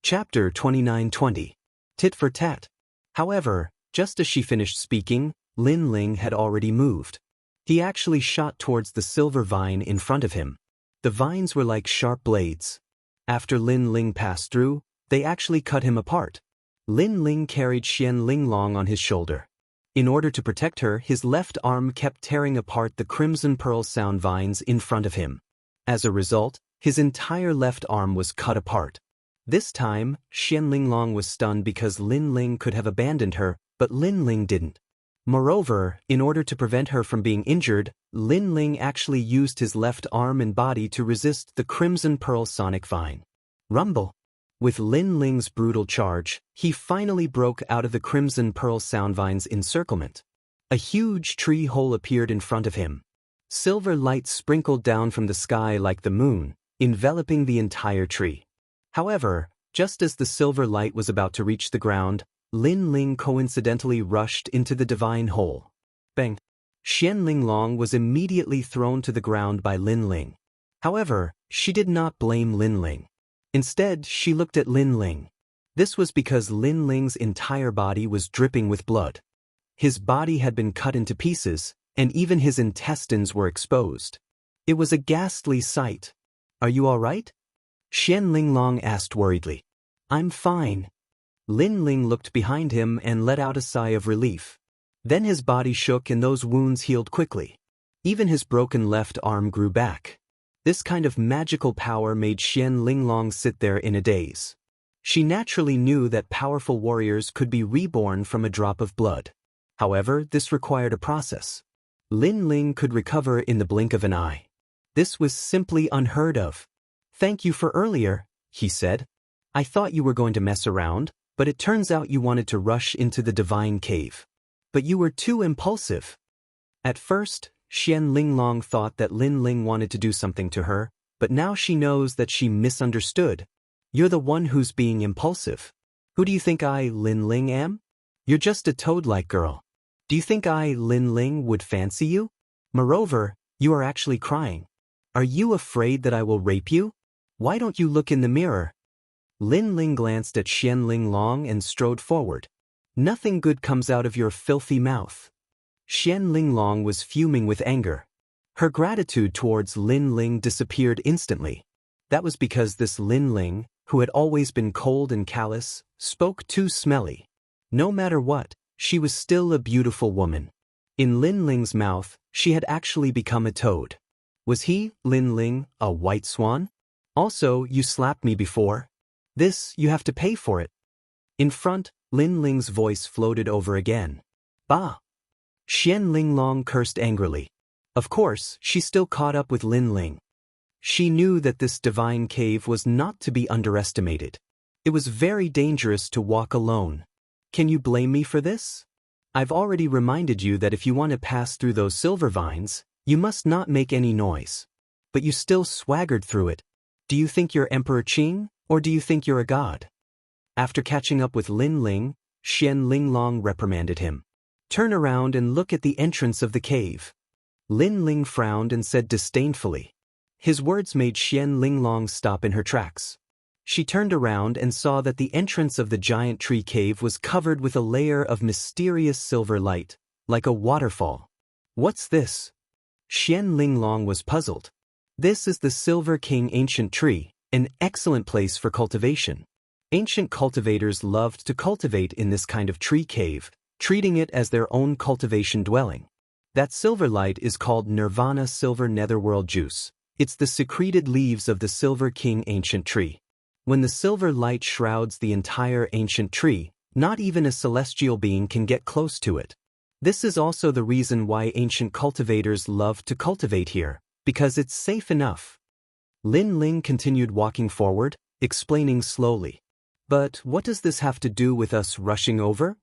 Chapter 29:20. Tit for tat. However, just as she finished speaking, Lin Ling had already moved. He actually shot towards the silver vine in front of him. The vines were like sharp blades. After Lin Ling passed through, they actually cut him apart. Lin Ling carried Xian Linglong on his shoulder. In order to protect her, his left arm kept tearing apart the crimson pearl sound vines in front of him. As a result, his entire left arm was cut apart. This time, Xian Linglong was stunned because Lin Ling could have abandoned her, but Lin Ling didn't. Moreover, in order to prevent her from being injured, Lin Ling actually used his left arm and body to resist the crimson pearl sonic vine. Rumble. With Lin Ling's brutal charge, he finally broke out of the crimson pearl sound vine's encirclement. A huge tree hole appeared in front of him. Silver light sprinkled down from the sky like the moon, enveloping the entire tree. However, just as the silver light was about to reach the ground, Lin Ling coincidentally rushed into the divine hole. Bang! Xian Linglong was immediately thrown to the ground by Lin Ling. However, she did not blame Lin Ling. Instead, she looked at Lin Ling. This was because Lin Ling's entire body was dripping with blood. His body had been cut into pieces, and even his intestines were exposed. It was a ghastly sight. "Are you all right?" Xian Linglong asked worriedly. "I'm fine." Lin Ling looked behind him and let out a sigh of relief. Then his body shook and those wounds healed quickly. Even his broken left arm grew back. This kind of magical power made Xian Linglong sit there in a daze. She naturally knew that powerful warriors could be reborn from a drop of blood. However, this required a process. Lin Ling could recover in the blink of an eye. This was simply unheard of. "Thank you for earlier," he said. "I thought you were going to mess around, but it turns out you wanted to rush into the divine cave. But you were too impulsive." At first, Xian Linglong thought that Lin Ling wanted to do something to her, but now she knows that she misunderstood. "You're the one who's being impulsive. Who do you think I, Lin Ling, am? You're just a toad-like girl. Do you think I, Lin Ling, would fancy you? Moreover, you are actually crying. Are you afraid that I will rape you? Why don't you look in the mirror?" Lin Ling glanced at Xian Linglong and strode forward. "Nothing good comes out of your filthy mouth." Xian Linglong was fuming with anger. Her gratitude towards Lin Ling disappeared instantly. That was because this Lin Ling, who had always been cold and callous, spoke too smelly. No matter what, she was still a beautiful woman. In Lin Ling's mouth, she had actually become a toad. Was he, Lin Ling, a white swan? "Also, you slapped me before. This, you have to pay for it." In front, Lin Ling's voice floated over again. "Bah!" Xian Linglong cursed angrily. Of course, she still caught up with Lin Ling. She knew that this divine cave was not to be underestimated. It was very dangerous to walk alone. "Can you blame me for this? I've already reminded you that if you want to pass through those silver vines, you must not make any noise. But you still swaggered through it. Do you think you're Emperor Qing, or do you think you're a god?" After catching up with Lin Ling, Xian Linglong reprimanded him. "Turn around and look at the entrance of the cave." Lin Ling frowned and said disdainfully. His words made Xian Linglong stop in her tracks. She turned around and saw that the entrance of the giant tree cave was covered with a layer of mysterious silver light, like a waterfall. "What's this?" Xian Linglong was puzzled. "This is the Silver King ancient tree, an excellent place for cultivation. Ancient cultivators loved to cultivate in this kind of tree cave, treating it as their own cultivation dwelling. That silver light is called Nirvana Silver Netherworld Juice. It's the secreted leaves of the Silver King ancient tree. When the silver light shrouds the entire ancient tree, not even a celestial being can get close to it. This is also the reason why ancient cultivators love to cultivate here, because it's safe enough." Lin Ling continued walking forward, explaining slowly. "But what does this have to do with us rushing over?"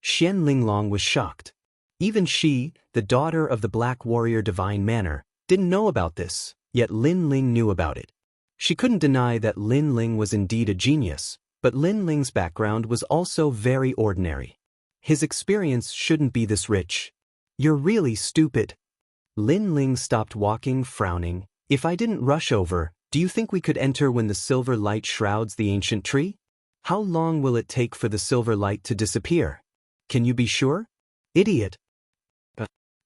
Xian Linglong was shocked. Even she, the daughter of the Black Warrior Divine Manor, didn't know about this, yet Lin Ling knew about it. She couldn't deny that Lin Ling was indeed a genius, but Lin Ling's background was also very ordinary. His experience shouldn't be this rich. "You're really stupid." Lin Ling stopped walking, frowning. "If I didn't rush over, do you think we could enter when the silver light shrouds the ancient tree?" How long will it take for the silver light to disappear? Can you be sure? Idiot.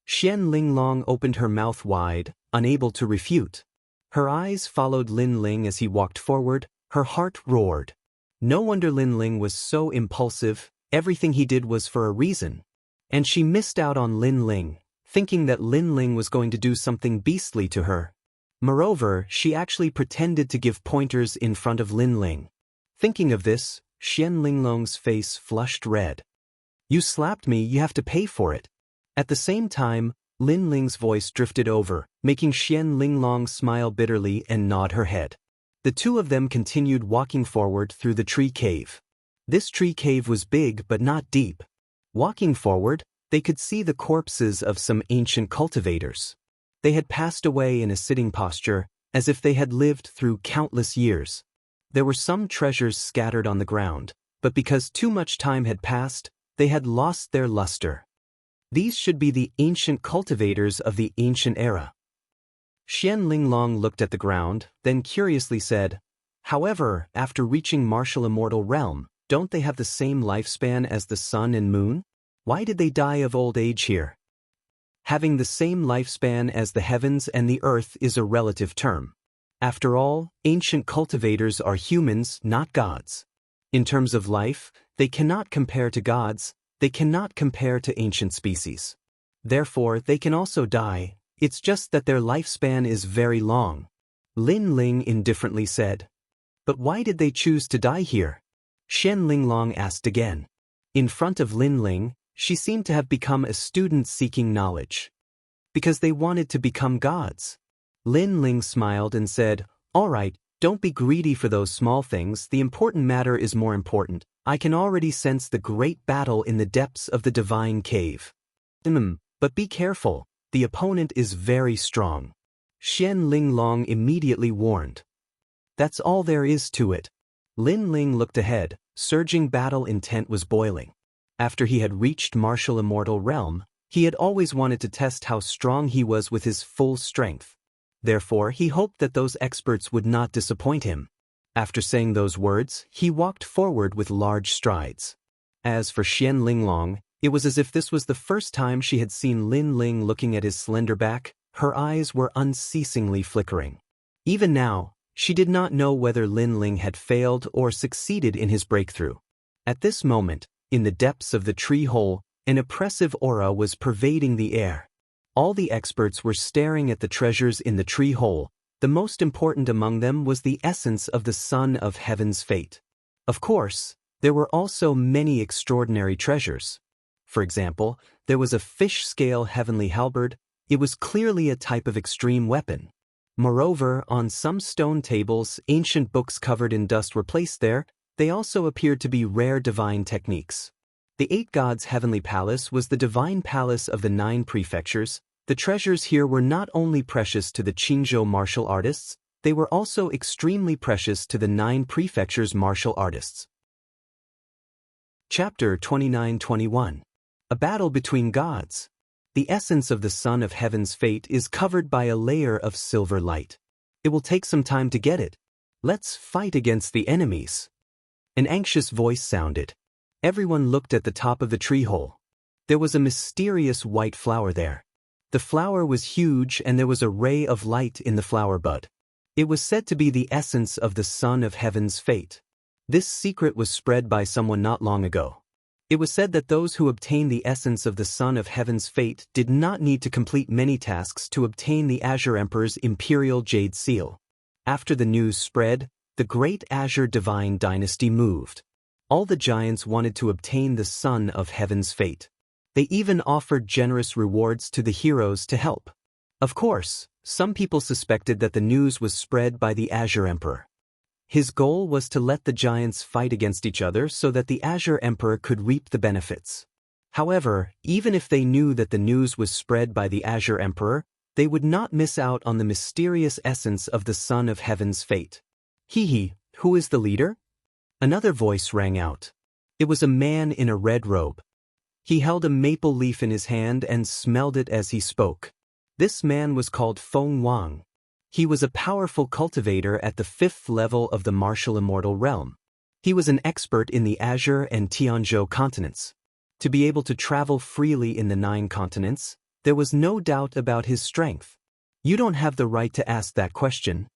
Xian Linglong opened her mouth wide, unable to refute. Her eyes followed Lin Ling as he walked forward, her heart roared. No wonder Lin Ling was so impulsive, everything he did was for a reason. And she missed out on Lin Ling, thinking that Lin Ling was going to do something beastly to her. Moreover, she actually pretended to give pointers in front of Lin Ling. Thinking of this, Xian Linglong's face flushed red. You slapped me, you have to pay for it. At the same time, Lin Ling's voice drifted over, making Xian Linglong smile bitterly and nod her head. The two of them continued walking forward through the tree cave. This tree cave was big but not deep. Walking forward, they could see the corpses of some ancient cultivators. They had passed away in a sitting posture, as if they had lived through countless years. There were some treasures scattered on the ground, but because too much time had passed, they had lost their luster. These should be the ancient cultivators of the ancient era. Xian Linglong looked at the ground, then curiously said, However, after reaching martial immortal realm, don't they have the same lifespan as the sun and moon? Why did they die of old age here? Having the same lifespan as the heavens and the earth is a relative term. After all, ancient cultivators are humans, not gods. In terms of life, they cannot compare to gods, they cannot compare to ancient species. Therefore, they can also die, it's just that their lifespan is very long. Lin Ling indifferently said. But why did they choose to die here? Xian Linglong asked again. In front of Lin Ling, she seemed to have become a student seeking knowledge. Because they wanted to become gods. Lin Ling smiled and said, All right, don't be greedy for those small things, the important matter is more important. I can already sense the great battle in the depths of the divine cave. But be careful, the opponent is very strong. Xian Linglong immediately warned. That's all there is to it. Lin Ling looked ahead, surging battle intent was boiling. After he had reached martial immortal realm, he had always wanted to test how strong he was with his full strength. Therefore, he hoped that those experts would not disappoint him. After saying those words, he walked forward with large strides. As for Xian Linglong, it was as if this was the first time she had seen Lin Ling looking at his slender back, her eyes were unceasingly flickering. Even now, she did not know whether Lin Ling had failed or succeeded in his breakthrough. At this moment, in the depths of the tree hole, an oppressive aura was pervading the air. All the experts were staring at the treasures in the tree hole. The most important among them was the essence of the Son of Heaven's fate. Of course, there were also many extraordinary treasures. For example, there was a fish-scale heavenly halberd. It was clearly a type of extreme weapon. Moreover, on some stone tables, ancient books covered in dust were placed there. They also appeared to be rare divine techniques. The 8 gods' heavenly palace was the divine palace of the 9 prefectures. The treasures here were not only precious to the Qingzhou martial artists, they were also extremely precious to the 9 prefectures' martial artists. Chapter 29-21. A battle between gods. The essence of the Son of Heaven's fate is covered by a layer of silver light. It will take some time to get it. Let's fight against the enemies. An anxious voice sounded. Everyone looked at the top of the tree hole. There was a mysterious white flower there. The flower was huge and there was a ray of light in the flower bud. It was said to be the essence of the Son of Heaven's fate. This secret was spread by someone not long ago. It was said that those who obtain the essence of the Son of Heaven's fate did not need to complete many tasks to obtain the Azure Emperor's imperial jade seal. After the news spread, the great Azure Divine Dynasty moved. All the giants wanted to obtain the Son of Heaven's fate. They even offered generous rewards to the heroes to help. Of course, some people suspected that the news was spread by the Azure Emperor. His goal was to let the giants fight against each other so that the Azure Emperor could reap the benefits. However, even if they knew that the news was spread by the Azure Emperor, they would not miss out on the mysterious essence of the Son of Heaven's fate. Who is the leader? Another voice rang out. It was a man in a red robe. He held a maple leaf in his hand and smelled it as he spoke. This man was called Feng Wang. He was a powerful cultivator at the 5th level of the martial immortal realm. He was an expert in the Azure and Tianzhou continents. To be able to travel freely in the 9 continents, there was no doubt about his strength. You don't have the right to ask that question.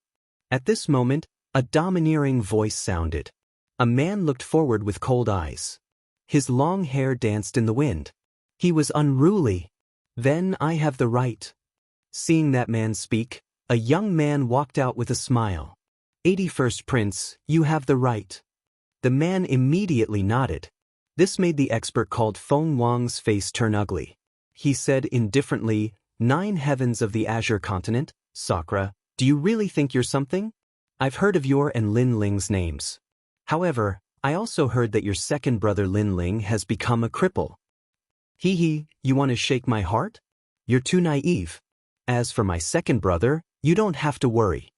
At this moment, a domineering voice sounded. A man looked forward with cold eyes. His long hair danced in the wind. He was unruly. Then I have the right. Seeing that man speak, a young man walked out with a smile. 81st Prince, you have the right. The man immediately nodded. This made the expert called Feng Wang's face turn ugly. He said indifferently, 9 heavens of the Azure continent, Sakura, do you really think you're something? I've heard of your and Lin Ling's names. However, I also heard that your second brother Lin Ling has become a cripple. Hee, you want to shake my heart? You're too naive. As for my second brother, you don't have to worry.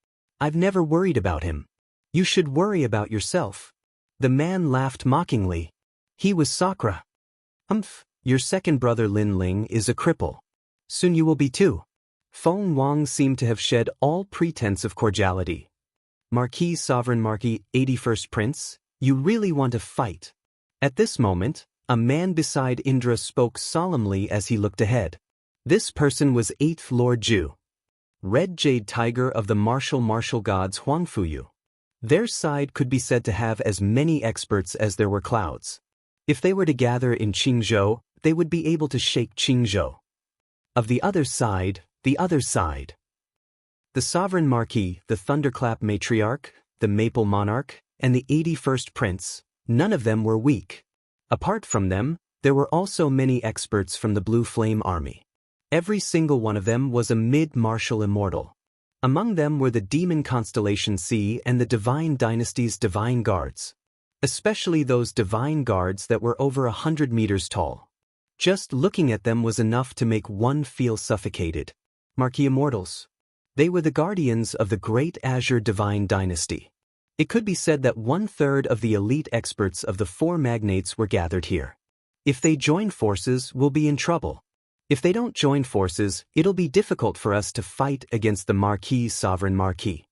I've never worried about him. You should worry about yourself. The man laughed mockingly. He was Sakura. Your second brother Lin Ling is a cripple. Soon you will be too. Feng Wang seemed to have shed all pretense of cordiality. Marquis Sovereign Marquis 81st Prince, you really want to fight. At this moment, a man beside Indra spoke solemnly as he looked ahead. This person was 8th Lord Zhu, Red Jade Tiger of the martial gods Huangfuyu. Their side could be said to have as many experts as there were clouds. If they were to gather in Qingzhou, they would be able to shake Qingzhou. Of the other side. The Sovereign Marquis, the Thunderclap Matriarch, the Maple Monarch, and the 81st Prince, none of them were weak. Apart from them, there were also many experts from the Blue Flame Army. Every single one of them was a mid-martial immortal. Among them were the Demon Constellation C and the Divine Dynasty's Divine Guards. Especially those Divine Guards that were over 100 meters tall. Just looking at them was enough to make one feel suffocated. Marquis Immortals. They were the guardians of the great Azure Divine Dynasty. It could be said that 1/3 of the elite experts of the 4 magnates were gathered here. If they join forces, we'll be in trouble. If they don't join forces, it'll be difficult for us to fight against the Marquis Sovereign Marquis.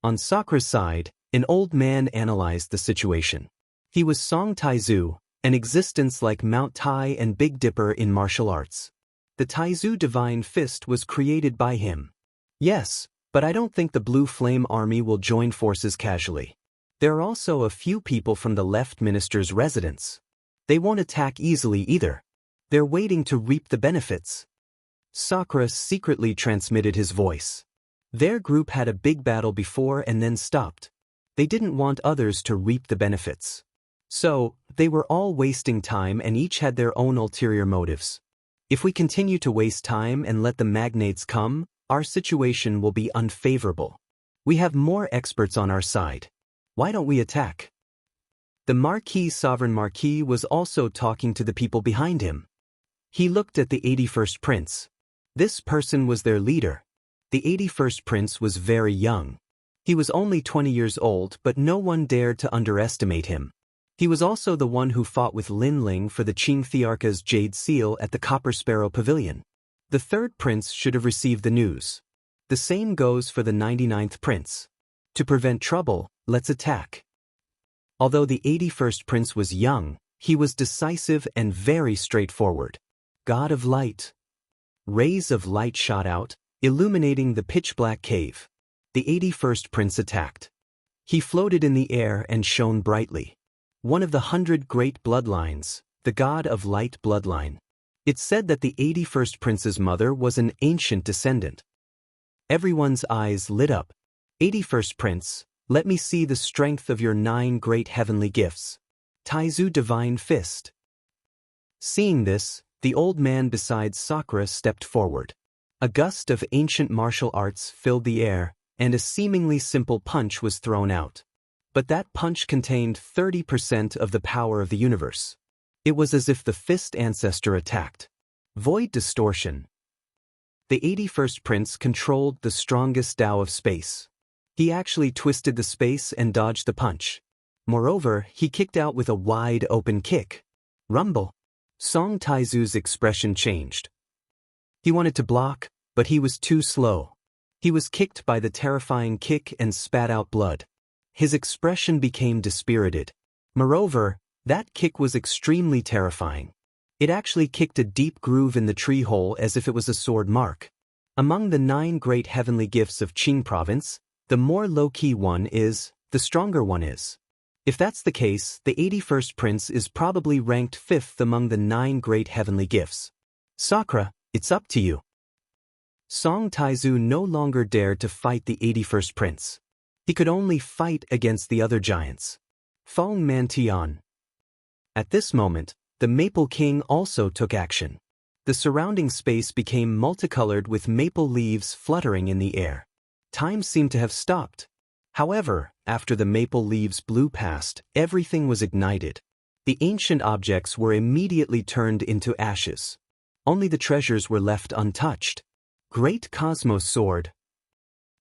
On Sakura's side, an old man analyzed the situation. He was Song Taizu, an existence like Mount Tai and Big Dipper in martial arts. The Taizu Divine Fist was created by him. Yes, but I don't think the Blue Flame Army will join forces casually. There are also a few people from the Left Minister's residence. They won't attack easily either. They're waiting to reap the benefits. Sakura secretly transmitted his voice. Their group had a big battle before and then stopped. They didn't want others to reap the benefits. So, they were all wasting time and each had their own ulterior motives. If we continue to waste time and let the magnates come, our situation will be unfavorable. We have more experts on our side. Why don't we attack? The Marquis Sovereign Marquis was also talking to the people behind him. He looked at the 81st Prince. This person was their leader. The 81st Prince was very young. He was only 20 years old, but no one dared to underestimate him. He was also the one who fought with Lin Ling for the Qing Thearka's Jade Seal at the Copper Sparrow Pavilion. The 3rd Prince should have received the news. The same goes for the 99th Prince. To prevent trouble, let's attack. Although the 81st Prince was young, he was decisive and very straightforward. God of Light. Rays of light shot out, illuminating the pitch-black cave. The 81st Prince attacked. He floated in the air and shone brightly. One of the 100 great bloodlines, the God of Light bloodline. It's said that the 81st Prince's mother was an ancient descendant. Everyone's eyes lit up. 81st Prince, let me see the strength of your 9 great heavenly gifts. Taizu Divine Fist. Seeing this, the old man beside Sakura stepped forward. A gust of ancient martial arts filled the air, and a seemingly simple punch was thrown out. But that punch contained 30% of the power of the universe. It was as if the fist ancestor attacked. Void distortion. The 81st Prince controlled the strongest Tao of space. He actually twisted the space and dodged the punch. Moreover, he kicked out with a wide-open kick. Rumble. Song Taizu's expression changed. He wanted to block, but he was too slow. He was kicked by the terrifying kick and spat out blood. His expression became dispirited. Moreover, that kick was extremely terrifying. It actually kicked a deep groove in the tree hole as if it was a sword mark. Among the 9 great heavenly gifts of Qing province, the more low-key one is, the stronger one is. If that's the case, the 81st prince is probably ranked 5th among the 9 great heavenly gifts. Sakura, it's up to you. Song Taizu no longer dared to fight the 81st prince. He could only fight against the other giants. Feng Mantian. At this moment, the Maple King also took action. The surrounding space became multicolored with maple leaves fluttering in the air. Time seemed to have stopped. However, after the maple leaves blew past, everything was ignited. The ancient objects were immediately turned into ashes. Only the treasures were left untouched. Great Cosmos Sword.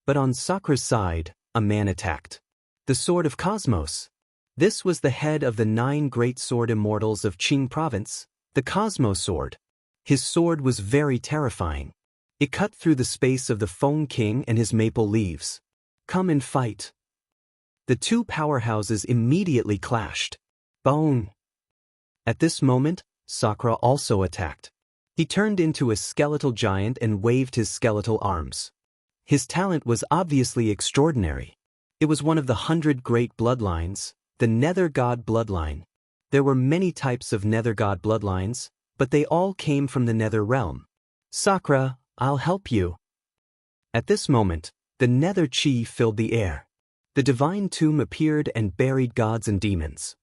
But on Sakura's side, a man attacked. The Sword of Cosmos. This was the head of the 9 great sword immortals of Qing province, the Cosmos Sword. His sword was very terrifying. It cut through the space of the Feng King and his maple leaves. Come and fight. The 2 powerhouses immediately clashed. Boom! At this moment, Sakura also attacked. He turned into a skeletal giant and waved his skeletal arms. His talent was obviously extraordinary. It was one of the 100 great bloodlines, the Nether God bloodline. There were many types of Nether God bloodlines, but they all came from the Nether realm. Sakura, I'll help you. At this moment, the Nether Chi filled the air. The divine tomb appeared and buried gods and demons.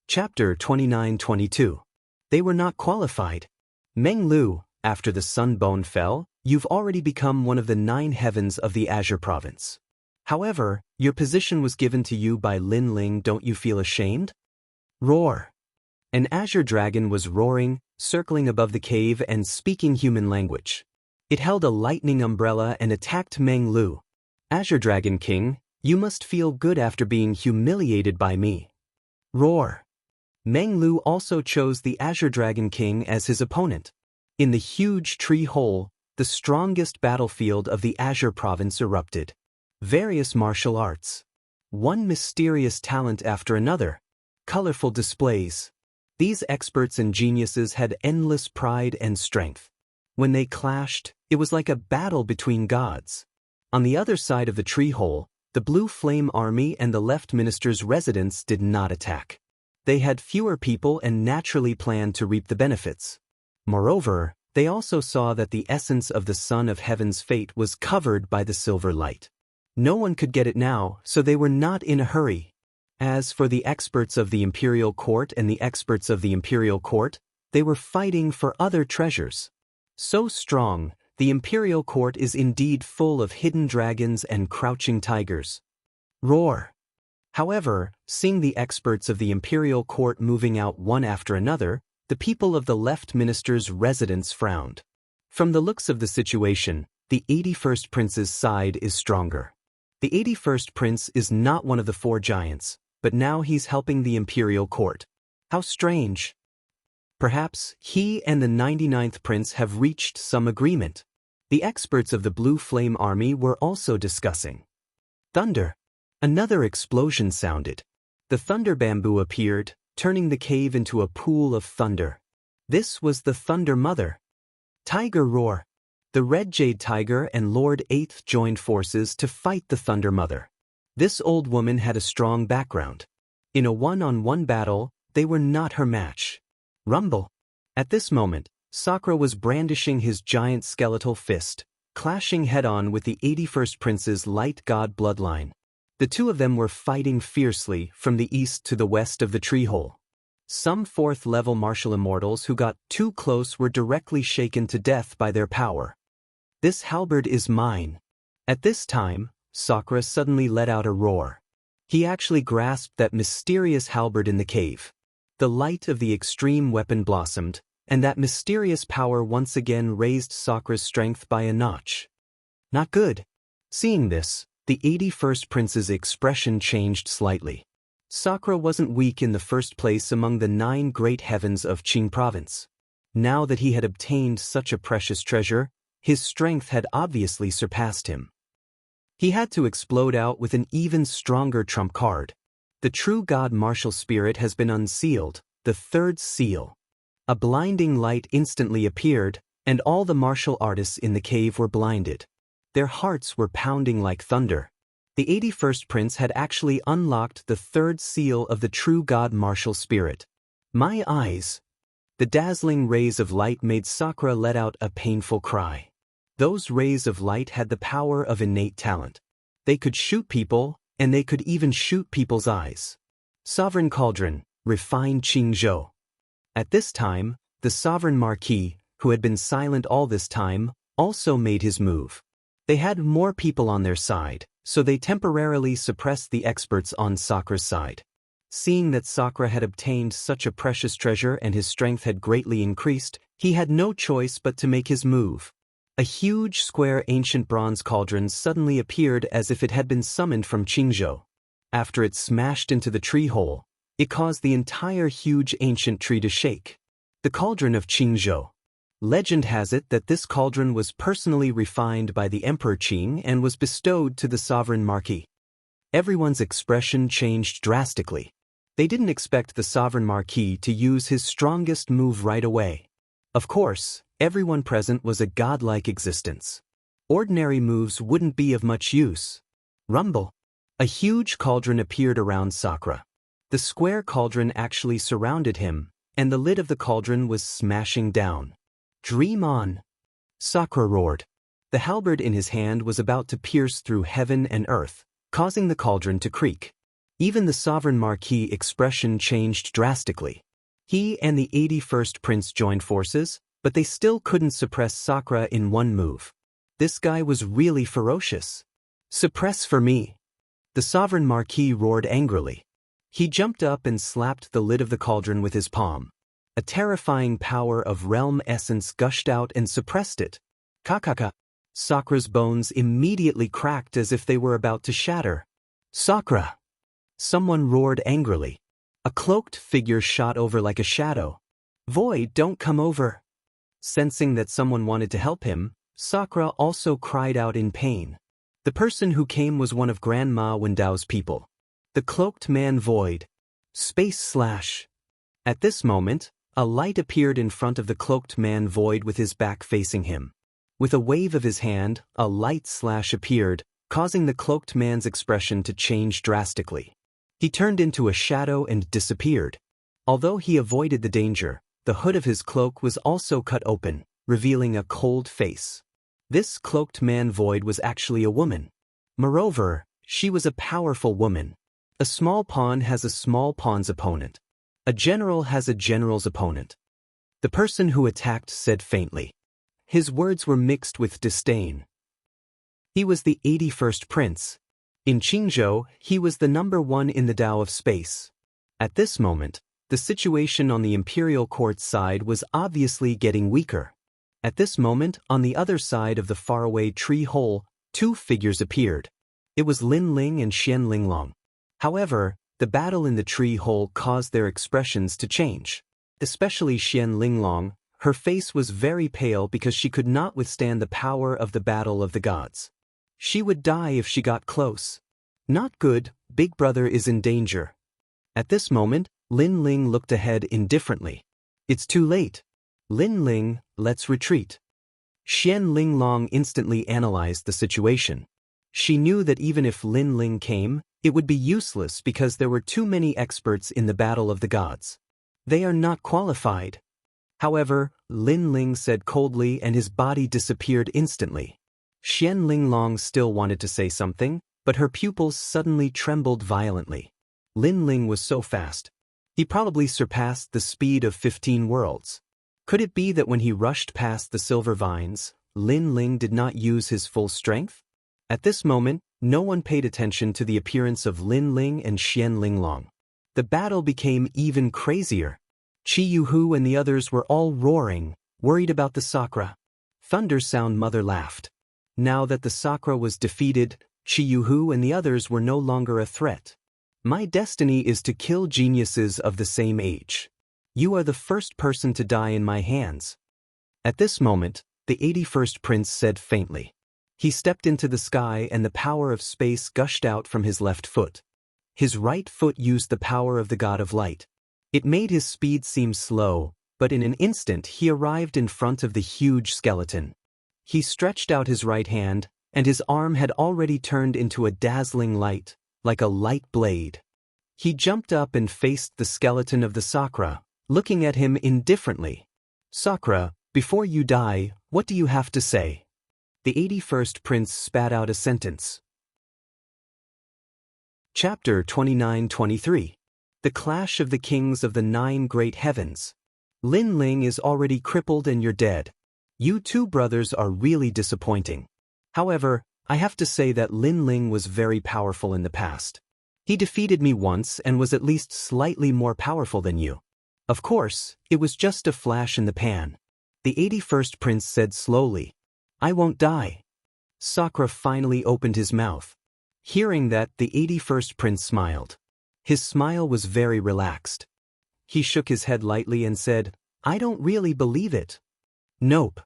Chapter 29-22. They were not qualified. Meng Lu, after the sun bone fell, you've already become one of the 9 heavens of the Azure province. However, your position was given to you by Lin Ling. Don't you feel ashamed? Roar. An azure dragon was roaring, circling above the cave and speaking human language. It held a lightning umbrella and attacked Meng Lu. Azure Dragon King, you must feel good after being humiliated by me. Roar. Meng Lu also chose the Azure Dragon King as his opponent. In the huge tree hole, the strongest battlefield of the Azure province erupted. Various martial arts. One mysterious talent after another. Colorful displays. These experts and geniuses had endless pride and strength. When they clashed, it was like a battle between gods. On the other side of the tree hole, the Blue Flame Army and the Left Minister's residence did not attack. They had fewer people and naturally planned to reap the benefits. Moreover, they also saw that the essence of the Son of Heaven's fate was covered by the silver light. No one could get it now, so they were not in a hurry. As for the experts of the Imperial Court and the experts of the Imperial Court, they were fighting for other treasures. So strong, the Imperial Court is indeed full of hidden dragons and crouching tigers. Roar! However, seeing the experts of the Imperial Court moving out one after another, the people of the Left Minister's residence frowned. From the looks of the situation, the 81st Prince's side is stronger. The 81st Prince is not one of the 4 giants, but now he's helping the Imperial Court. How strange. Perhaps he and the 99th Prince have reached some agreement. The experts of the Blue Flame Army were also discussing. Thunder. Another explosion sounded. The thunder bamboo appeared, turning the cave into a pool of thunder. This was the Thunder Mother. Tiger Roar. The Red Jade Tiger and Lord 8th joined forces to fight the Thunder Mother. This old woman had a strong background. In a one-on-one battle, they were not her match. Rumble. At this moment, Sakura was brandishing his giant skeletal fist, clashing head-on with the 81st Prince's light god bloodline. The 2 of them were fighting fiercely from the east to the west of the tree hole. Some 4th-level martial immortals who got too close were directly shaken to death by their power. This halberd is mine. At this time, Sakura suddenly let out a roar. He actually grasped that mysterious halberd in the cave. The light of the extreme weapon blossomed, and that mysterious power once again raised Sakura's strength by a notch. Not good. Seeing this, the 81st Prince's expression changed slightly. Sakura wasn't weak in the first place among the 9 great heavens of Qing province. Now that he had obtained such a precious treasure, his strength had obviously surpassed him. He had to explode out with an even stronger trump card. The true god martial spirit has been unsealed, the third seal. A blinding light instantly appeared, and all the martial artists in the cave were blinded. Their hearts were pounding like thunder. The 81st prince had actually unlocked the third seal of the true god martial spirit. My eyes! The dazzling rays of light made Sakura let out a painful cry. Those rays of light had the power of innate talent. They could shoot people, and they could even shoot people's eyes. Sovereign Cauldron, refined Qingzhou. At this time, the Sovereign Marquis, who had been silent all this time, also made his move. They had more people on their side, so they temporarily suppressed the experts on Sakura's side. Seeing that Sakura had obtained such a precious treasure and his strength had greatly increased, he had no choice but to make his move. A huge square ancient bronze cauldron suddenly appeared as if it had been summoned from Qingzhou. After it smashed into the tree hole, it caused the entire huge ancient tree to shake. The Cauldron of Qingzhou. Legend has it that this cauldron was personally refined by the Emperor Qing and was bestowed to the Sovereign Marquis. Everyone's expression changed drastically. They didn't expect the Sovereign Marquis to use his strongest move right away. Of course, everyone present was a godlike existence. Ordinary moves wouldn't be of much use. Rumble. A huge cauldron appeared around Sakura. The square cauldron actually surrounded him, and the lid of the cauldron was smashing down. Dream on! Sakura roared. The halberd in his hand was about to pierce through heaven and earth, causing the cauldron to creak. Even the Sovereign Marquis expression changed drastically. He and the 81st prince joined forces, but they still couldn't suppress Sakura in one move. This guy was really ferocious. Suppress for me! The Sovereign Marquis roared angrily. He jumped up and slapped the lid of the cauldron with his palm. A terrifying power of realm essence gushed out and suppressed it. Kakaka! Sakura's bones immediately cracked as if they were about to shatter. Sakura! Someone roared angrily. A cloaked figure shot over like a shadow. Void, don't come over! Sensing that someone wanted to help him, Sakura also cried out in pain. The person who came was one of Grandma Wendao's people. The cloaked man Void. Space slash. At this moment, a light appeared in front of the cloaked man Void with his back facing him. With a wave of his hand, a light slash appeared, causing the cloaked man's expression to change drastically. He turned into a shadow and disappeared. Although he avoided the danger, the hood of his cloak was also cut open, revealing a cold face. This cloaked man Void was actually a woman. Moreover, she was a powerful woman. A small pawn has a small pawn's opponent. A general has a general's opponent. The person who attacked said faintly. His words were mixed with disdain. He was the 81st prince. In Qingzhou, he was the #1 in the Tao of space. At this moment, the situation on the imperial court side was obviously getting weaker. At this moment, on the other side of the faraway tree hole, two figures appeared. It was Lin Ling and Xian Linglong. However, the battle in the tree hole caused their expressions to change. Especially Xian Linglong, her face was very pale because she could not withstand the power of the battle of the gods. She would die if she got close. Not good, Big Brother is in danger. At this moment, Lin Ling looked ahead indifferently. It's too late. Lin Ling, let's retreat. Xian Linglong instantly analyzed the situation. She knew that even if Lin Ling came, it would be useless because there were too many experts in the battle of the gods. They are not qualified. However, Lin Ling said coldly and his body disappeared instantly. Xian Linglong still wanted to say something, but her pupils suddenly trembled violently. Lin Ling was so fast. He probably surpassed the speed of 15 worlds. Could it be that when he rushed past the silver vines, Lin Ling did not use his full strength? At this moment, no one paid attention to the appearance of Lin Ling and Xian Linglong. The battle became even crazier. Qi Yuhu and the others were all roaring, worried about the Sakura. Thunder Sound Mother laughed. Now that the Sakura was defeated, Qi Yuhu and the others were no longer a threat. My destiny is to kill geniuses of the same age. You are the first person to die in my hands. At this moment, the 81st prince said faintly. He stepped into the sky and the power of space gushed out from his left foot. His right foot used the power of the god of light. It made his speed seem slow, but in an instant he arrived in front of the huge skeleton. He stretched out his right hand, and his arm had already turned into a dazzling light, like a light blade. He jumped up and faced the skeleton of the Sakra, looking at him indifferently. "Sakra, before you die, what do you have to say?" The 81st Prince spat out a sentence. Chapter 29-23. The Clash of the Kings of the 9 Great Heavens. Lin Ling is already crippled and you're dead. You two brothers are really disappointing. However, I have to say that Lin Ling was very powerful in the past. He defeated me once and was at least slightly more powerful than you. Of course, it was just a flash in the pan. The 81st Prince said slowly, "I won't die." Sakra finally opened his mouth. Hearing that, the 81st Prince smiled. His smile was very relaxed. He shook his head lightly and said, "I don't really believe it." "Nope."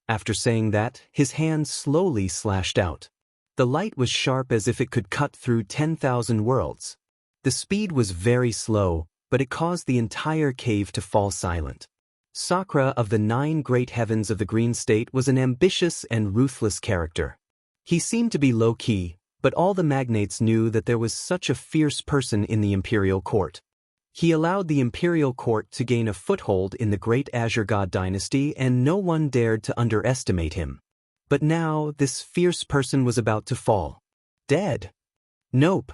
After saying that, his hand slowly slashed out. The light was sharp as if it could cut through 10,000 worlds. The speed was very slow, but it caused the entire cave to fall silent. Sakra of the 9 Great Heavens of the Green State was an ambitious and ruthless character. He seemed to be low-key, but all the magnates knew that there was such a fierce person in the imperial court. He allowed the imperial court to gain a foothold in the Great Azure God dynasty and no one dared to underestimate him. But now, this fierce person was about to fall. Dead? Nope.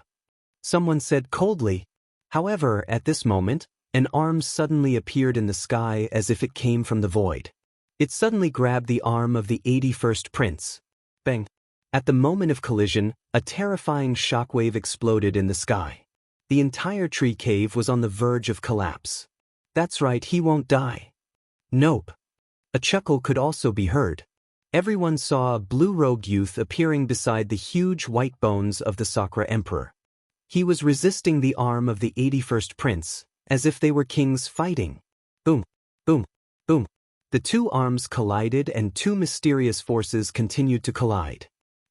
Someone said coldly. However, at this moment, an arm suddenly appeared in the sky as if it came from the void. It suddenly grabbed the arm of the 81st Prince. Bang! At the moment of collision, a terrifying shockwave exploded in the sky. The entire tree cave was on the verge of collapse. That's right, he won't die. Nope. A chuckle could also be heard. Everyone saw a blue-robed youth appearing beside the huge white bones of the Sakra Emperor. He was resisting the arm of the 81st Prince, as if they were kings fighting. Boom, boom, boom. The two arms collided and two mysterious forces continued to collide.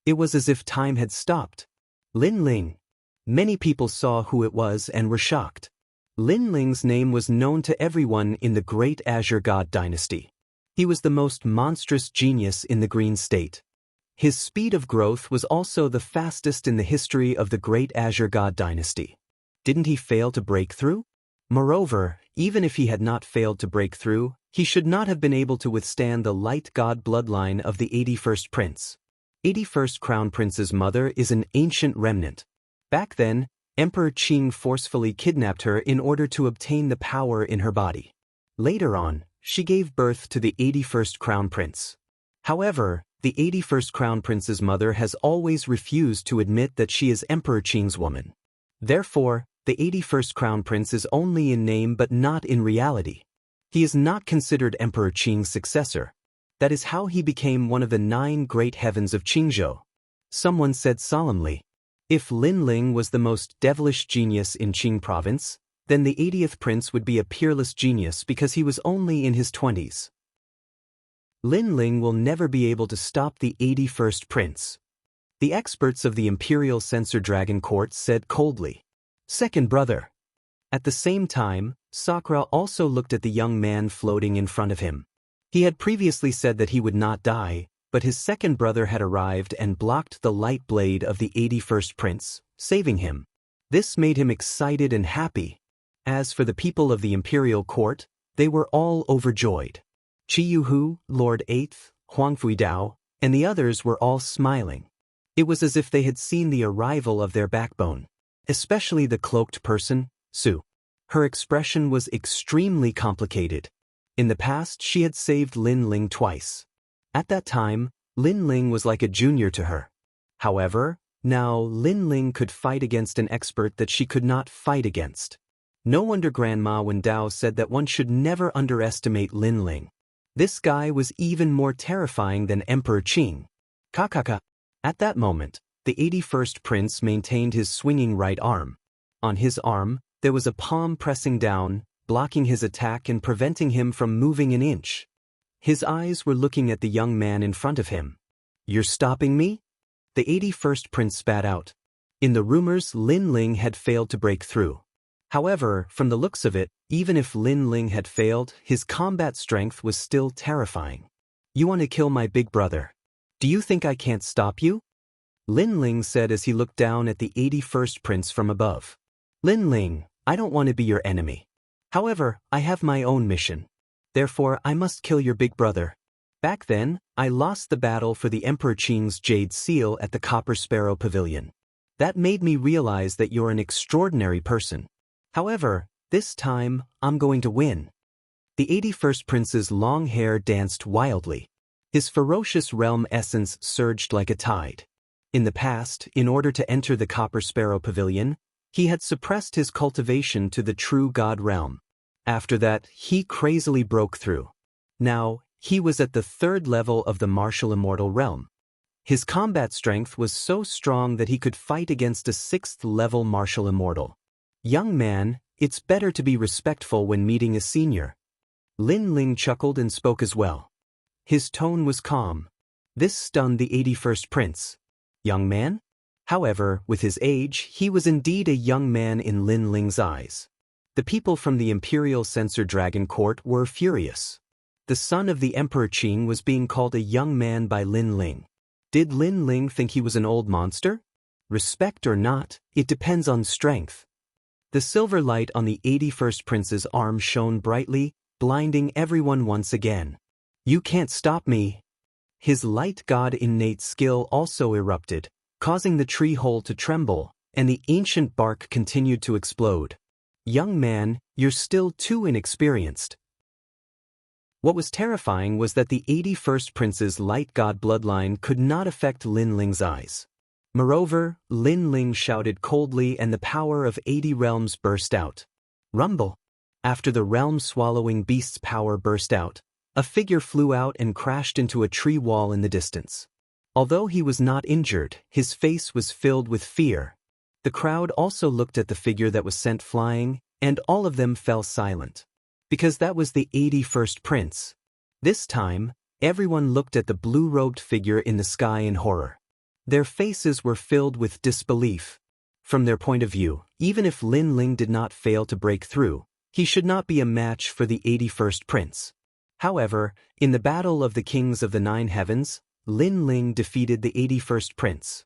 It was as if time had stopped. Lin Ling. Many people saw who it was and were shocked. Lin Ling's name was known to everyone in the Great Azure God dynasty. He was the most monstrous genius in the Green State. His speed of growth was also the fastest in the history of the Great Azure God dynasty. Didn't he fail to break through? Moreover, even if he had not failed to break through, he should not have been able to withstand the light god bloodline of the 81st Prince. 81st Crown Prince's mother is an ancient remnant. Back then, Emperor Qing forcefully kidnapped her in order to obtain the power in her body. Later on, she gave birth to the 81st Crown Prince. However, the 81st Crown Prince's mother has always refused to admit that she is Emperor Qing's woman. Therefore, the 81st Crown Prince is only in name but not in reality. He is not considered Emperor Qing's successor. That is how he became one of the 9 Great Heavens of Qingzhou. Someone said solemnly, if Lin Ling was the most devilish genius in Qing province, then the 80th Prince would be a peerless genius because he was only in his 20s. Lin Ling will never be able to stop the 81st Prince. The experts of the Imperial Censor Dragon Court said coldly, "Second brother." At the same time, Sakra also looked at the young man floating in front of him. He had previously said that he would not die, but his second brother had arrived and blocked the light blade of the 81st Prince, saving him. This made him excited and happy. As for the people of the Imperial Court, they were all overjoyed. Qi Yuhu, Lord 8th, Huang Fuidao, and the others were all smiling. It was as if they had seen the arrival of their backbone. Especially the cloaked person, Su. Her expression was extremely complicated. In the past, she had saved Lin Ling twice. At that time, Lin Ling was like a junior to her. However, now Lin Ling could fight against an expert that she could not fight against. No wonder Grandma Wen Dao said that one should never underestimate Lin Ling. This guy was even more terrifying than Emperor Qing. Kakaka. At that moment, the 81st Prince maintained his swinging right arm. On his arm, there was a palm pressing down, blocking his attack and preventing him from moving an inch. His eyes were looking at the young man in front of him. You're stopping me? The 81st prince spat out. In the rumors, Lin Ling had failed to break through. However, from the looks of it, even if Lin Ling had failed, his combat strength was still terrifying. You want to kill my big brother? Do you think I can't stop you? Lin Ling said as he looked down at the 81st prince from above. Lin Ling, I don't want to be your enemy. However, I have my own mission. Therefore, I must kill your big brother. Back then, I lost the battle for the Emperor Qing's Jade Seal at the Copper Sparrow Pavilion. That made me realize that you're an extraordinary person. However, this time, I'm going to win. The 81st prince's long hair danced wildly. His ferocious realm essence surged like a tide. In the past, in order to enter the Copper Sparrow Pavilion, he had suppressed his cultivation to the true God realm. After that, he crazily broke through. Now, he was at the 3rd level of the martial immortal realm. His combat strength was so strong that he could fight against a 6th level martial immortal. Young man, it's better to be respectful when meeting a senior. Lin Ling chuckled and spoke as well. His tone was calm. This stunned the 81st prince. Young man? However, with his age, he was indeed a young man in Lin Ling's eyes. The people from the Imperial Censor Dragon Court were furious. The son of the Emperor Qing was being called a young man by Lin Ling. Did Lin Ling think he was an old monster? Respect or not, it depends on strength. The silver light on the 81st prince's arm shone brightly, blinding everyone once again. You can't stop me. His light god innate skill also erupted, causing the tree hole to tremble, and the ancient bark continued to explode. Young man, you're still too inexperienced. What was terrifying was that the 81st prince's light god bloodline could not affect Lin Ling's eyes. Moreover, Lin Ling shouted coldly and the power of 80 realms burst out. Rumble! After the realm-swallowing beast's power burst out, a figure flew out and crashed into a tree wall in the distance. Although he was not injured, his face was filled with fear. The crowd also looked at the figure that was sent flying, and all of them fell silent. Because that was the 81st prince. This time, everyone looked at the blue-robed figure in the sky in horror. Their faces were filled with disbelief. From their point of view, even if Lin Ling did not fail to break through, he should not be a match for the 81st prince. However, in the Battle of the Kings of the Nine Heavens, Lin Ling defeated the 81st prince.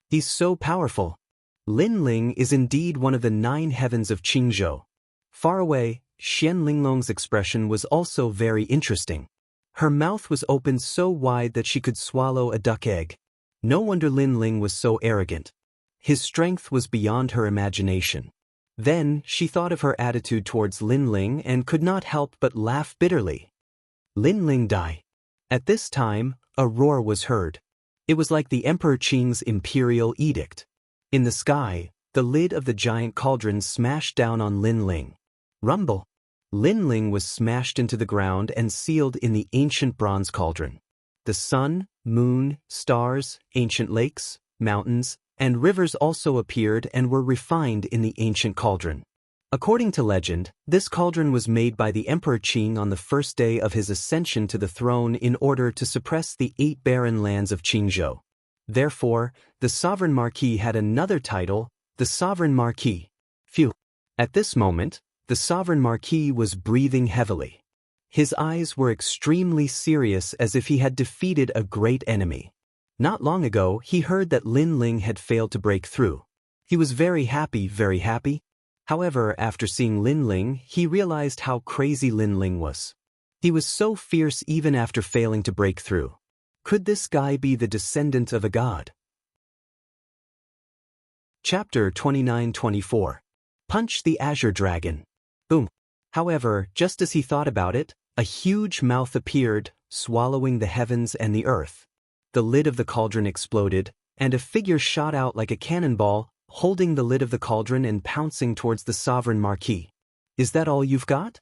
He's so powerful. Lin Ling is indeed one of the 9 heavens of Qingzhou. Far away, Xian Linglong's expression was also very interesting. Her mouth was opened so wide that she could swallow a duck egg. No wonder Lin Ling was so arrogant. His strength was beyond her imagination. Then, she thought of her attitude towards Lin Ling and could not help but laugh bitterly. Lin Ling die. At this time, a roar was heard. It was like the Emperor Qing's imperial edict. In the sky, the lid of the giant cauldron smashed down on Lin Ling. Rumble! Lin Ling was smashed into the ground and sealed in the ancient bronze cauldron. The sun, moon, stars, ancient lakes, mountains, and rivers also appeared and were refined in the ancient cauldron. According to legend, this cauldron was made by the Emperor Qing on the first day of his ascension to the throne in order to suppress the 8 barren lands of Qingzhou. Therefore, the Sovereign Marquis had another title, the Sovereign Marquis. Phew! At this moment, the Sovereign Marquis was breathing heavily. His eyes were extremely serious as if he had defeated a great enemy. Not long ago, he heard that Lin Ling had failed to break through. He was very happy, very happy. However, after seeing Lin Ling, he realized how crazy Lin Ling was. He was so fierce even after failing to break through. Could this guy be the descendant of a god? Chapter 29-24. Punch the Azure Dragon. Boom. However, just as he thought about it, a huge mouth appeared, swallowing the heavens and the earth. The lid of the cauldron exploded, and a figure shot out like a cannonball, holding the lid of the cauldron and pouncing towards the Sovereign Marquis. Is that all you've got?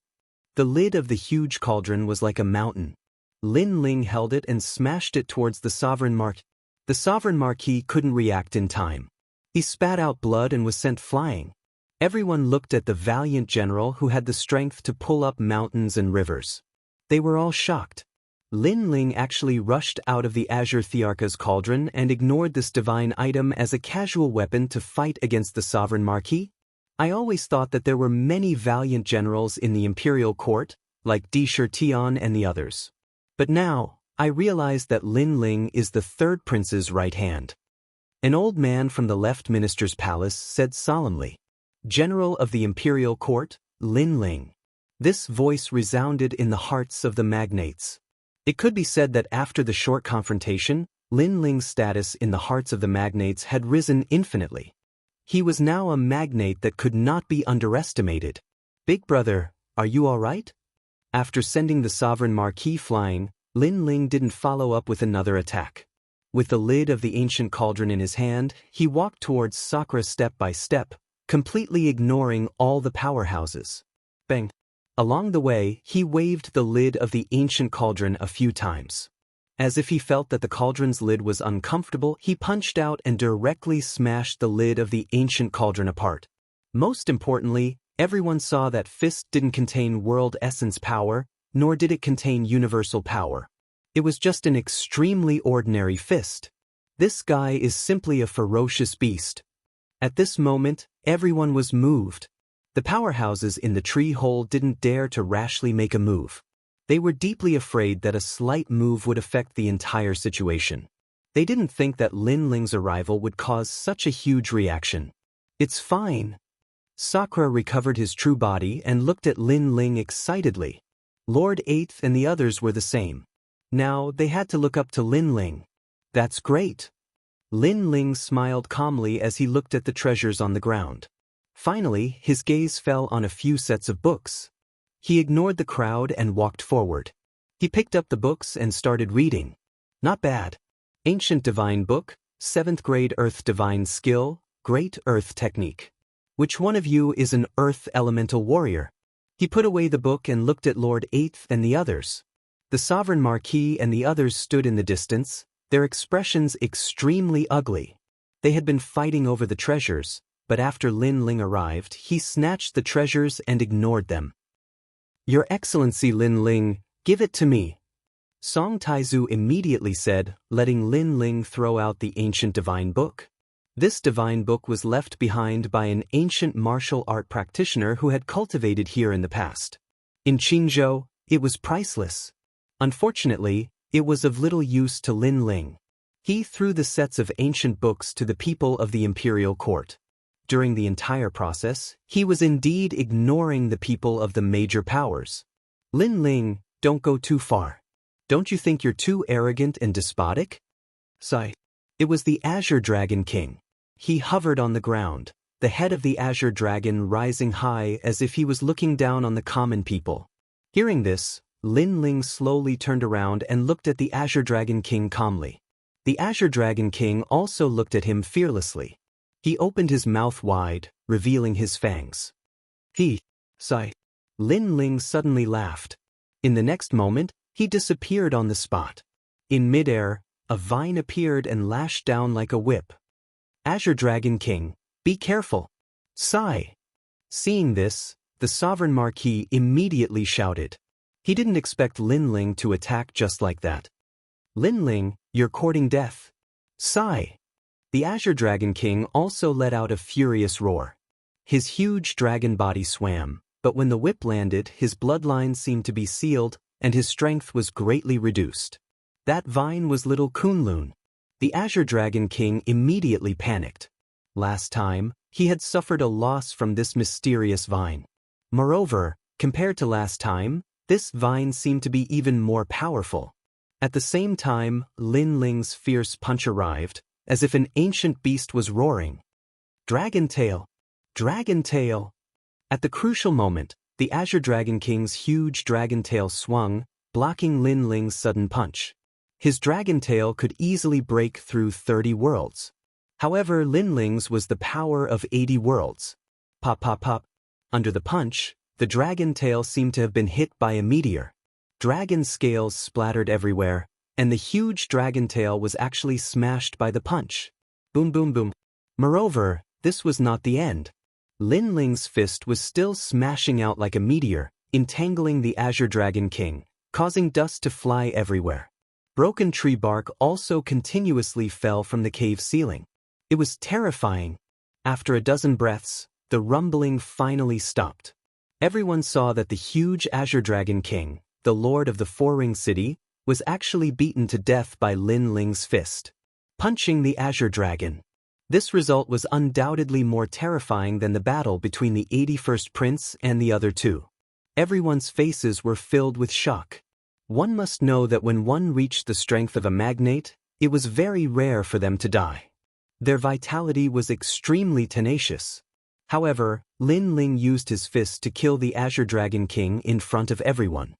The lid of the huge cauldron was like a mountain. Lin Ling held it and smashed it towards the Sovereign Marquis. The Sovereign Marquis couldn't react in time. He spat out blood and was sent flying. Everyone looked at the valiant general who had the strength to pull up mountains and rivers. They were all shocked. Lin Ling actually rushed out of the Azure Thearka's cauldron and ignored this divine item as a casual weapon to fight against the sovereign marquis. I always thought that there were many valiant generals in the imperial court, like Di Shirtion and the others. But now, I realized that Lin Ling is the third prince's right hand. An old man from the left minister's palace said solemnly, "General of the imperial court, Lin Ling." This voice resounded in the hearts of the magnates. It could be said that after the short confrontation, Lin Ling's status in the hearts of the magnates had risen infinitely. He was now a magnate that could not be underestimated. "Big brother, are you all right?" After sending the sovereign marquis flying, Lin Ling didn't follow up with another attack. With the lid of the ancient cauldron in his hand, he walked towards Sakura step by step, completely ignoring all the powerhouses. Bang! Along the way, he waved the lid of the ancient cauldron a few times. As if he felt that the cauldron's lid was uncomfortable, he punched out and directly smashed the lid of the ancient cauldron apart. Most importantly, everyone saw that fist didn't contain world essence power, nor did it contain universal power. It was just an extremely ordinary fist. This guy is simply a ferocious beast. At this moment, everyone was moved. The powerhouses in the tree hole didn't dare to rashly make a move. They were deeply afraid that a slight move would affect the entire situation. They didn't think that Lin Ling's arrival would cause such a huge reaction. "It's fine." Sakura recovered his true body and looked at Lin Ling excitedly. Lord Eighth and the others were the same. Now they had to look up to Lin Ling. "That's great." Lin Ling smiled calmly as he looked at the treasures on the ground. Finally, his gaze fell on a few sets of books. He ignored the crowd and walked forward. He picked up the books and started reading. Not bad. Ancient Divine Book, 7th grade Earth Divine Skill, Great Earth Technique. Which one of you is an Earth Elemental Warrior? He put away the book and looked at Lord Eighth and the others. The Sovereign Marquis and the others stood in the distance, their expressions extremely ugly. They had been fighting over the treasures, but after Lin Ling arrived, he snatched the treasures and ignored them. "Your Excellency Lin Ling, give it to me," Song Taizu immediately said, letting Lin Ling throw out the ancient divine book. This divine book was left behind by an ancient martial art practitioner who had cultivated here in the past. In Qingzhou, it was priceless. Unfortunately, it was of little use to Lin Ling. He threw the sets of ancient books to the people of the imperial court. During the entire process, he was indeed ignoring the people of the major powers. "Lin Ling, don't go too far. Don't you think you're too arrogant and despotic?" Sigh. It was the Azure Dragon King. He hovered on the ground, the head of the Azure Dragon rising high as if he was looking down on the common people. Hearing this, Lin Ling slowly turned around and looked at the Azure Dragon King calmly. The Azure Dragon King also looked at him fearlessly. He opened his mouth wide, revealing his fangs. Sigh. Lin Ling suddenly laughed. In the next moment, he disappeared on the spot. In midair, a vine appeared and lashed down like a whip. "Azure Dragon King, be careful." Sigh. Seeing this, the Sovereign Marquis immediately shouted. He didn't expect Lin Ling to attack just like that. "Lin Ling, you're courting death." Sigh. The Azure Dragon King also let out a furious roar. His huge dragon body swam, but when the whip landed, his bloodline seemed to be sealed, and his strength was greatly reduced. That vine was little Kunlun. The Azure Dragon King immediately panicked. Last time, he had suffered a loss from this mysterious vine. Moreover, compared to last time, this vine seemed to be even more powerful. At the same time, Lin Ling's fierce punch arrived, as if an ancient beast was roaring. "Dragon Tail! Dragon Tail!" At the crucial moment, the Azure Dragon King's huge dragon tail swung, blocking Lin Ling's sudden punch. His dragon tail could easily break through 30 worlds. However, Lin Ling's was the power of 80 worlds. Pop pop pop. Under the punch, the dragon tail seemed to have been hit by a meteor. Dragon scales splattered everywhere, and the huge dragon tail was actually smashed by the punch. Boom boom boom. Moreover, this was not the end. Lin Ling's fist was still smashing out like a meteor, entangling the Azure Dragon King, causing dust to fly everywhere. Broken tree bark also continuously fell from the cave ceiling. It was terrifying. After a dozen breaths, the rumbling finally stopped. Everyone saw that the huge Azure Dragon King, the Lord of the Four-Ring City, was actually beaten to death by Lin Ling's fist, punching the Azure Dragon. This result was undoubtedly more terrifying than the battle between the 81st Prince and the other two. Everyone's faces were filled with shock. One must know that when one reached the strength of a magnate, it was very rare for them to die. Their vitality was extremely tenacious. However, Lin Ling used his fist to kill the Azure Dragon King in front of everyone.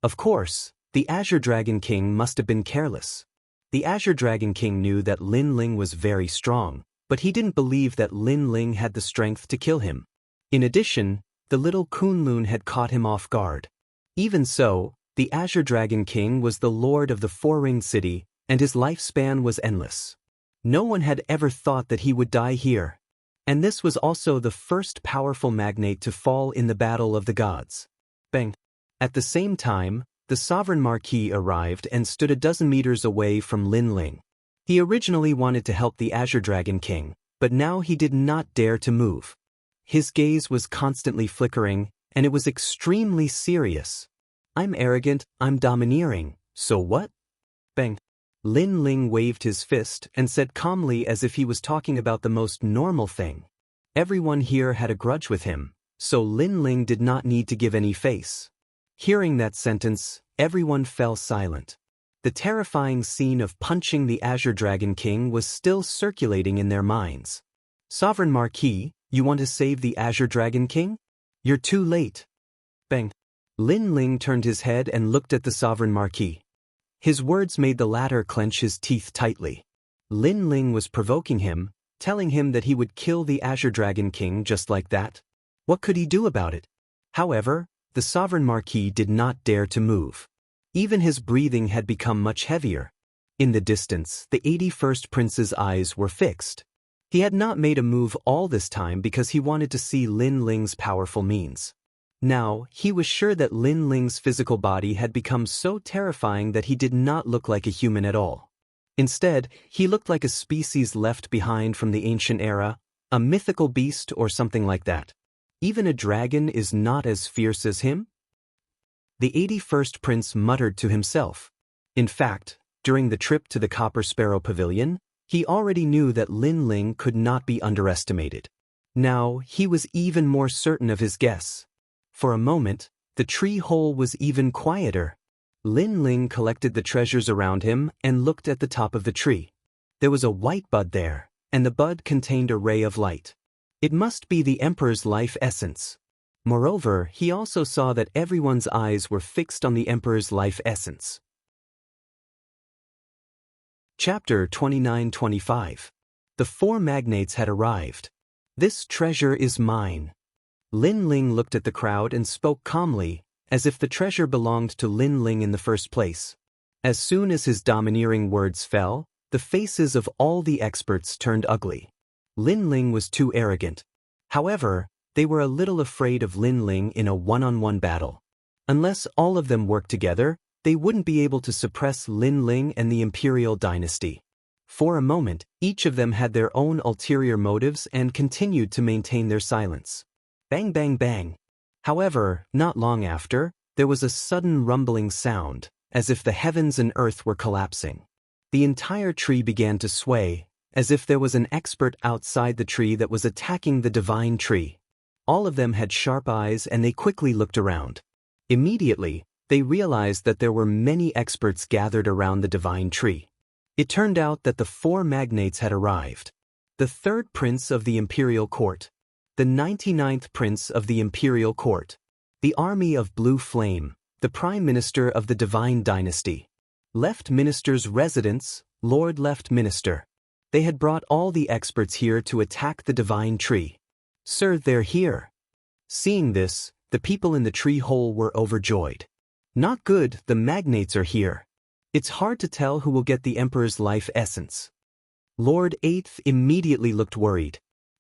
Of course, the Azure Dragon King must have been careless. The Azure Dragon King knew that Lin Ling was very strong, but he didn't believe that Lin Ling had the strength to kill him. In addition, the little Kunlun had caught him off guard. Even so, the Azure Dragon King was the Lord of the Four-Ring City, and his lifespan was endless. No one had ever thought that he would die here. And this was also the first powerful magnate to fall in the Battle of the Gods. Bang! At the same time, the Sovereign Marquis arrived and stood a dozen meters away from Lin Ling. He originally wanted to help the Azure Dragon King, but now he did not dare to move. His gaze was constantly flickering, and it was extremely serious. "I'm arrogant, I'm domineering, so what?" Bang! Lin Ling waved his fist and said calmly as if he was talking about the most normal thing. Everyone here had a grudge with him, so Lin Ling did not need to give any face. Hearing that sentence, everyone fell silent. The terrifying scene of punching the Azure Dragon King was still circulating in their minds. "Sovereign Marquis, you want to save the Azure Dragon King? You're too late." Bang! Lin Ling turned his head and looked at the Sovereign Marquis. His words made the latter clench his teeth tightly. Lin Ling was provoking him, telling him that he would kill the Azure Dragon King just like that. What could he do about it? However, the Sovereign Marquis did not dare to move. Even his breathing had become much heavier. In the distance, the 81st Prince's eyes were fixed. He had not made a move all this time because he wanted to see Lin Ling's powerful means. Now, he was sure that Lin Ling's physical body had become so terrifying that he did not look like a human at all. Instead, he looked like a species left behind from the ancient era, a mythical beast or something like that. Even a dragon is not as fierce as him? The 81st Prince muttered to himself. In fact, during the trip to the Copper Sparrow Pavilion, he already knew that Lin Ling could not be underestimated. Now, he was even more certain of his guess. For a moment, the tree hole was even quieter. Lin Ling collected the treasures around him and looked at the top of the tree. There was a white bud there, and the bud contained a ray of light. It must be the Emperor's life essence. Moreover, he also saw that everyone's eyes were fixed on the Emperor's life essence. Chapter 29-25. The four magnates had arrived. "This treasure is mine." Lin Ling looked at the crowd and spoke calmly, as if the treasure belonged to Lin Ling in the first place. As soon as his domineering words fell, the faces of all the experts turned ugly. Lin Ling was too arrogant. However, they were a little afraid of Lin Ling in a one-on-one battle. Unless all of them worked together, they wouldn't be able to suppress Lin Ling and the Imperial dynasty. For a moment, each of them had their own ulterior motives and continued to maintain their silence. Bang bang bang. However, not long after, there was a sudden rumbling sound, as if the heavens and earth were collapsing. The entire tree began to sway, as if there was an expert outside the tree that was attacking the divine tree. All of them had sharp eyes and they quickly looked around. Immediately, they realized that there were many experts gathered around the divine tree. It turned out that the four magnates had arrived. The third prince of the imperial court. The 99th Prince of the Imperial Court, the Army of Blue Flame, the Prime Minister of the Divine Dynasty, Left Minister's residence, Lord Left Minister. They had brought all the experts here to attack the Divine Tree. "Sir, they're here." Seeing this, the people in the tree hole were overjoyed. "Not good, the magnates are here. It's hard to tell who will get the Emperor's life essence." Lord 8th immediately looked worried.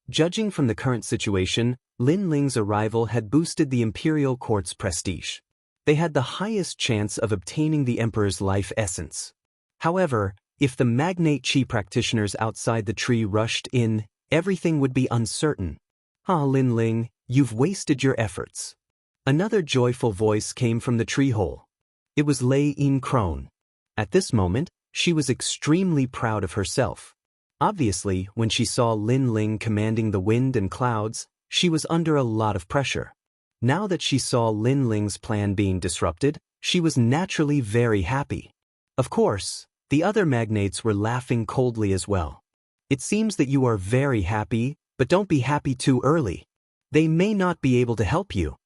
Judging from the current situation, Lin Ling's arrival had boosted the Imperial Court's prestige. They had the highest chance of obtaining the Emperor's life essence. However, if the magnate chi practitioners outside the tree rushed in, everything would be uncertain. Ah, Lin Ling, you've wasted your efforts. Another joyful voice came from the tree hole. It was Lei Yin Crone. At this moment, she was extremely proud of herself. Obviously, when she saw Lin Ling commanding the wind and clouds, she was under a lot of pressure. Now that she saw Lin Ling's plan being disrupted, she was naturally very happy. Of course, the other magnates were laughing coldly as well. It seems that you are very happy, but don't be happy too early. They may not be able to help you.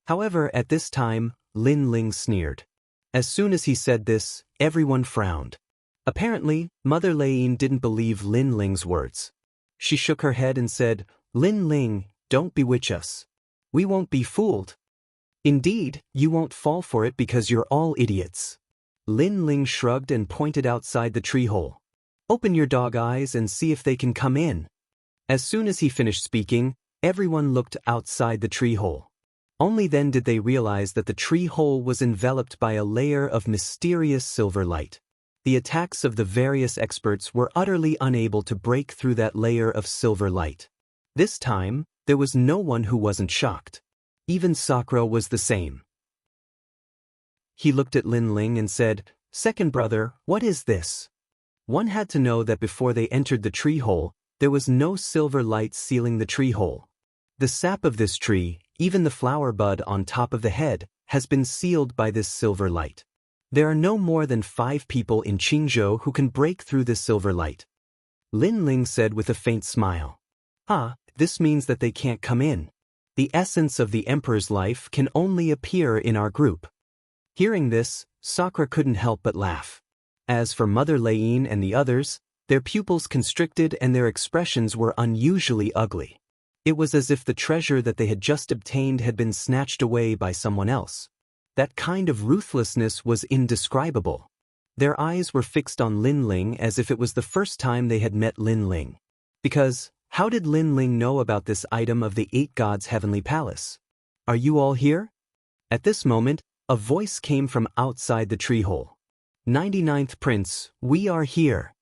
However, at this time, Lin Ling sneered. As soon as he said this, everyone frowned. Apparently, Mother Lei Yin didn't believe Lin Ling's words. She shook her head and said, "Lin Ling, don't bewitch us. We won't be fooled. Indeed, you won't fall for it because you're all idiots." Lin Ling shrugged and pointed outside the tree hole. "Open your dog eyes and see if they can come in." As soon as he finished speaking, everyone looked outside the tree hole. Only then did they realize that the tree hole was enveloped by a layer of mysterious silver light. The attacks of the various experts were utterly unable to break through that layer of silver light. This time, there was no one who wasn't shocked. Even Sakura was the same. He looked at Lin Ling and said, "Second brother, what is this?" One had to know that before they entered the tree hole, there was no silver light sealing the tree hole. The sap of this tree, even the flower bud on top of the head, has been sealed by this silver light. There are no more than 5 people in Qingzhou who can break through this silver light. Lin Ling said with a faint smile. "Ah, this means that they can't come in. The essence of the Emperor's life can only appear in our group." Hearing this, Sakura couldn't help but laugh. As for Mother Lei Yin and the others, their pupils constricted and their expressions were unusually ugly. It was as if the treasure that they had just obtained had been snatched away by someone else. That kind of ruthlessness was indescribable. Their eyes were fixed on Lin Ling as if it was the first time they had met Lin Ling. Because, how did Lin Ling know about this item of the 8 gods' heavenly palace? "Are you all here?" At this moment, a voice came from outside the tree hole. 99th Prince, we are here."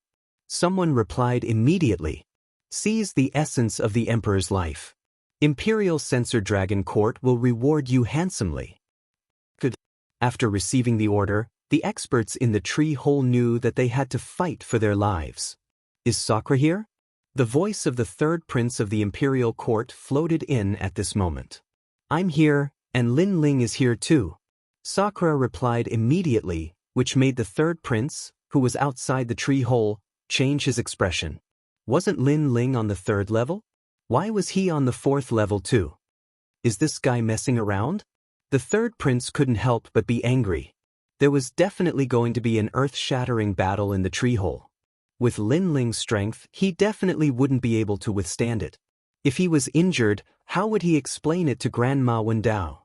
Someone replied immediately. "Seize the essence of the Emperor's life. Imperial Censor Dragon Court will reward you handsomely." Good. After receiving the order, the experts in the tree hole knew that they had to fight for their lives. "Is Sakura here?" The voice of the 3rd Prince of the Imperial Court floated in at this moment. "I'm here, and Lin Ling is here too." Sakura replied immediately, which made the 3rd Prince, who was outside the tree hole, change his expression. Wasn't Lin Ling on the 3rd level? Why was he on the 4th level too? Is this guy messing around? The 3rd Prince couldn't help but be angry. There was definitely going to be an earth-shattering battle in the tree hole. With Lin Ling's strength, he definitely wouldn't be able to withstand it. If he was injured, how would he explain it to Grandma Wendao?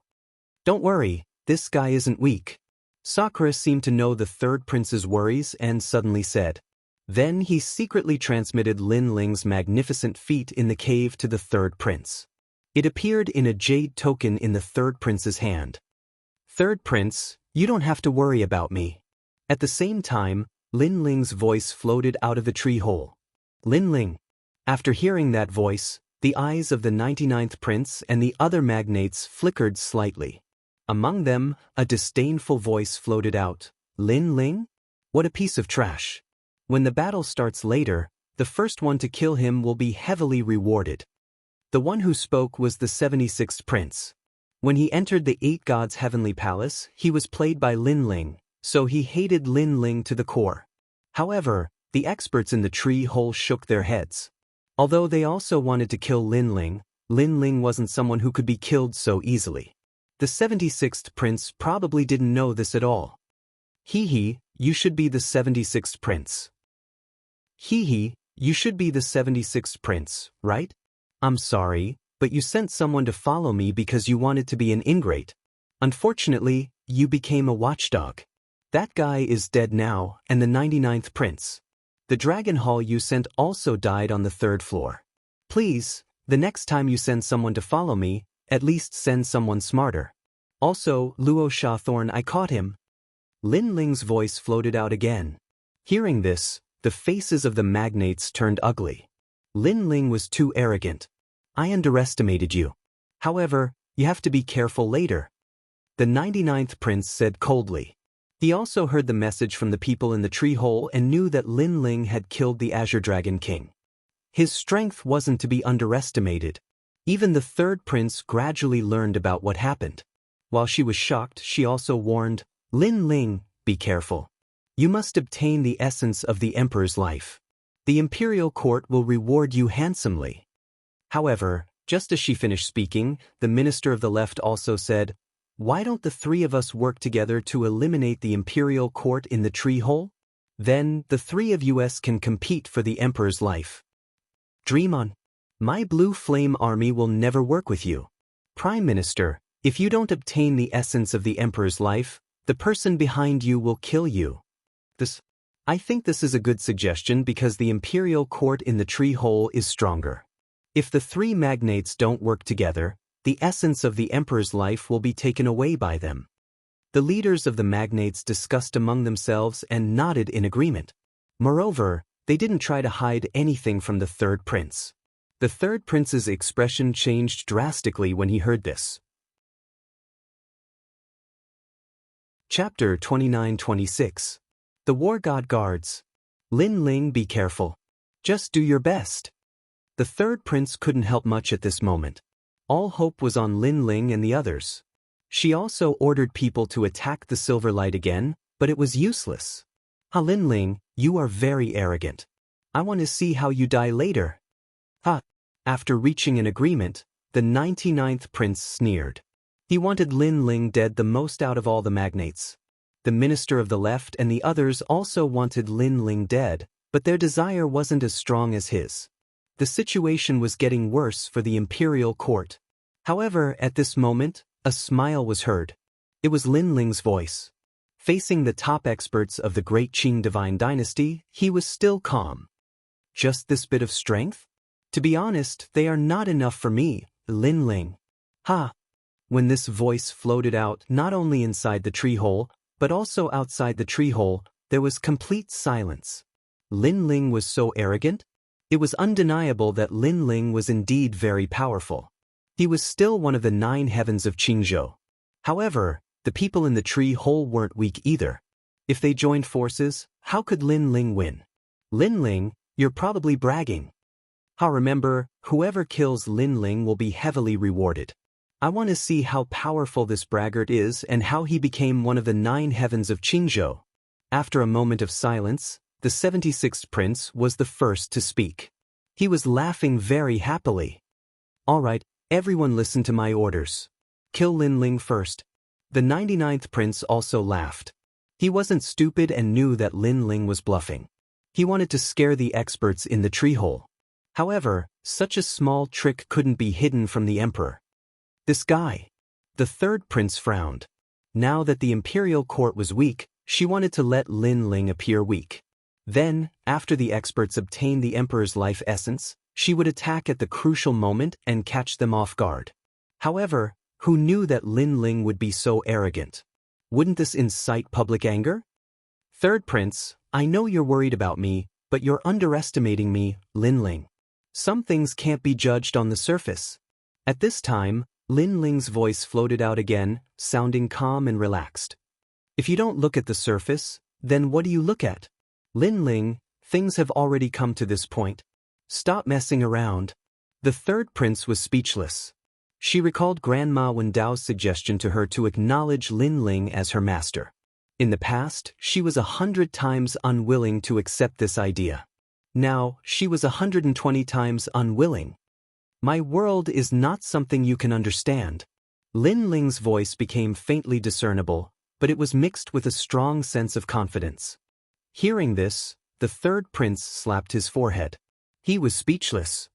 "Don't worry, this guy isn't weak." Sakura seemed to know the 3rd Prince's worries and suddenly said. Then he secretly transmitted Lin Ling's magnificent feat in the cave to the 3rd Prince. It appeared in a jade token in the 3rd Prince's hand. "3rd Prince, you don't have to worry about me." At the same time, Lin Ling's voice floated out of the tree hole. "Lin Ling." After hearing that voice, the eyes of the 99th Prince and the other magnates flickered slightly. Among them, a disdainful voice floated out. "Lin Ling? What a piece of trash. When the battle starts later, the first one to kill him will be heavily rewarded." The one who spoke was the 76th Prince. When he entered the 8 gods' heavenly palace, he was played by Lin Ling, so he hated Lin Ling to the core. However, the experts in the tree hole shook their heads. Although they also wanted to kill Lin Ling wasn't someone who could be killed so easily. The 76th Prince probably didn't know this at all. "Hee, you should be the 76th Prince. Hee, you should be the 76th Prince, right? I'm sorry, but you sent someone to follow me because you wanted to be an ingrate. Unfortunately, you became a watchdog. That guy is dead now, and the 99th Prince. The Dragon Hall you sent also died on the 3rd floor. Please, the next time you send someone to follow me, at least send someone smarter." Also, Luo Shawthorn, I caught him. Lin Ling's voice floated out again. Hearing this, the faces of the magnates turned ugly. Lin Ling was too arrogant. I underestimated you. However, you have to be careful later. The 99th prince said coldly. He also heard the message from the people in the tree hole and knew that Lin Ling had killed the Azure Dragon King. His strength wasn't to be underestimated. Even the third prince gradually learned about what happened. While she was shocked, she also warned, Lin Ling, be careful. You must obtain the essence of the emperor's life. The imperial court will reward you handsomely. However, just as she finished speaking, the minister of the left also said, why don't the three of us work together to eliminate the imperial court in the tree hole? Then, the three of us can compete for the emperor's life. Dream on. My blue flame army will never work with you. Prime Minister, if you don't obtain the essence of the emperor's life, the person behind you will kill you. I think this is a good suggestion because the imperial court in the tree hole is stronger. If the three magnates don't work together, the essence of the emperor's life will be taken away by them. The leaders of the magnates discussed among themselves and nodded in agreement. Moreover, they didn't try to hide anything from the third prince. The third prince's expression changed drastically when he heard this. Chapter 29-26. The War God Guards. Lin Ling, be careful. Just do your best. The third prince couldn't help much at this moment. All hope was on Lin Ling and the others. She also ordered people to attack the Silver Light again, but it was useless. Lin Ling, you are very arrogant. I want to see how you die later. After reaching an agreement, the 99th prince sneered. He wanted Lin Ling dead the most out of all the magnates. The minister of the left and the others also wanted Lin Ling dead, but their desire wasn't as strong as his. The situation was getting worse for the imperial court. However, at this moment, a smile was heard. It was Lin Ling's voice. Facing the top experts of the great Qing divine dynasty, he was still calm. Just this bit of strength? To be honest, they are not enough for me, Lin Ling. When this voice floated out not only inside the tree hole, but also outside the tree hole, there was complete silence. Lin Ling was so arrogant? It was undeniable that Lin Ling was indeed very powerful. He was still one of the 9 heavens of Qingzhou. However, the people in the tree hole weren't weak either. If they joined forces, how could Lin Ling win? Lin Ling, you're probably bragging. Remember, whoever kills Lin Ling will be heavily rewarded. I want to see how powerful this braggart is and how he became one of the 9 heavens of Qingzhou. After a moment of silence, the 76th prince was the first to speak. He was laughing very happily. All right, everyone listen to my orders. Kill Lin Ling first. The 99th prince also laughed. He wasn't stupid and knew that Lin Ling was bluffing. He wanted to scare the experts in the tree hole. However, such a small trick couldn't be hidden from the emperor. This guy. The third prince frowned. Now that the imperial court was weak, she wanted to let Lin Ling appear weak. Then, after the experts obtained the emperor's life essence, she would attack at the crucial moment and catch them off guard. However, who knew that Lin Ling would be so arrogant? Wouldn't this incite public anger? Third prince, I know you're worried about me, but you're underestimating me, Lin Ling. Some things can't be judged on the surface. At this time, Lin Ling's voice floated out again, sounding calm and relaxed. If you don't look at the surface, then what do you look at? Lin Ling, things have already come to this point. Stop messing around. The third prince was speechless. She recalled Grandma Wendao's suggestion to her to acknowledge Lin Ling as her master. In the past, she was 100 times unwilling to accept this idea. Now, she was 120 times unwilling. My world is not something you can understand. Lin Ling's voice became faintly discernible, but it was mixed with a strong sense of confidence. Hearing this, the third prince slapped his forehead. He was speechless.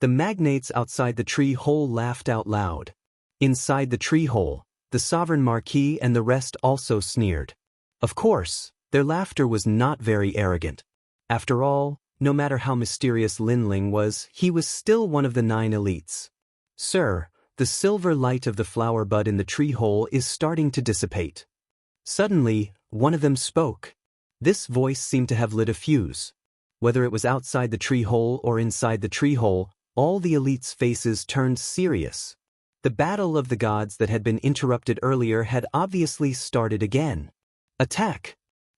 The magnates outside the tree hole laughed out loud. Inside the tree hole, the sovereign marquis and the rest also sneered. Of course, their laughter was not very arrogant. After all, no matter how mysterious Lin Ling was, he was still one of the 9 elites. Sir, The silver light of the flower bud in the tree hole is starting to dissipate. Suddenly, one of them spoke. This voice seemed to have lit a fuse. Whether it was outside the tree hole or inside the tree hole, all the elites' faces turned serious. The battle of the gods that had been interrupted earlier had obviously started again. Attack!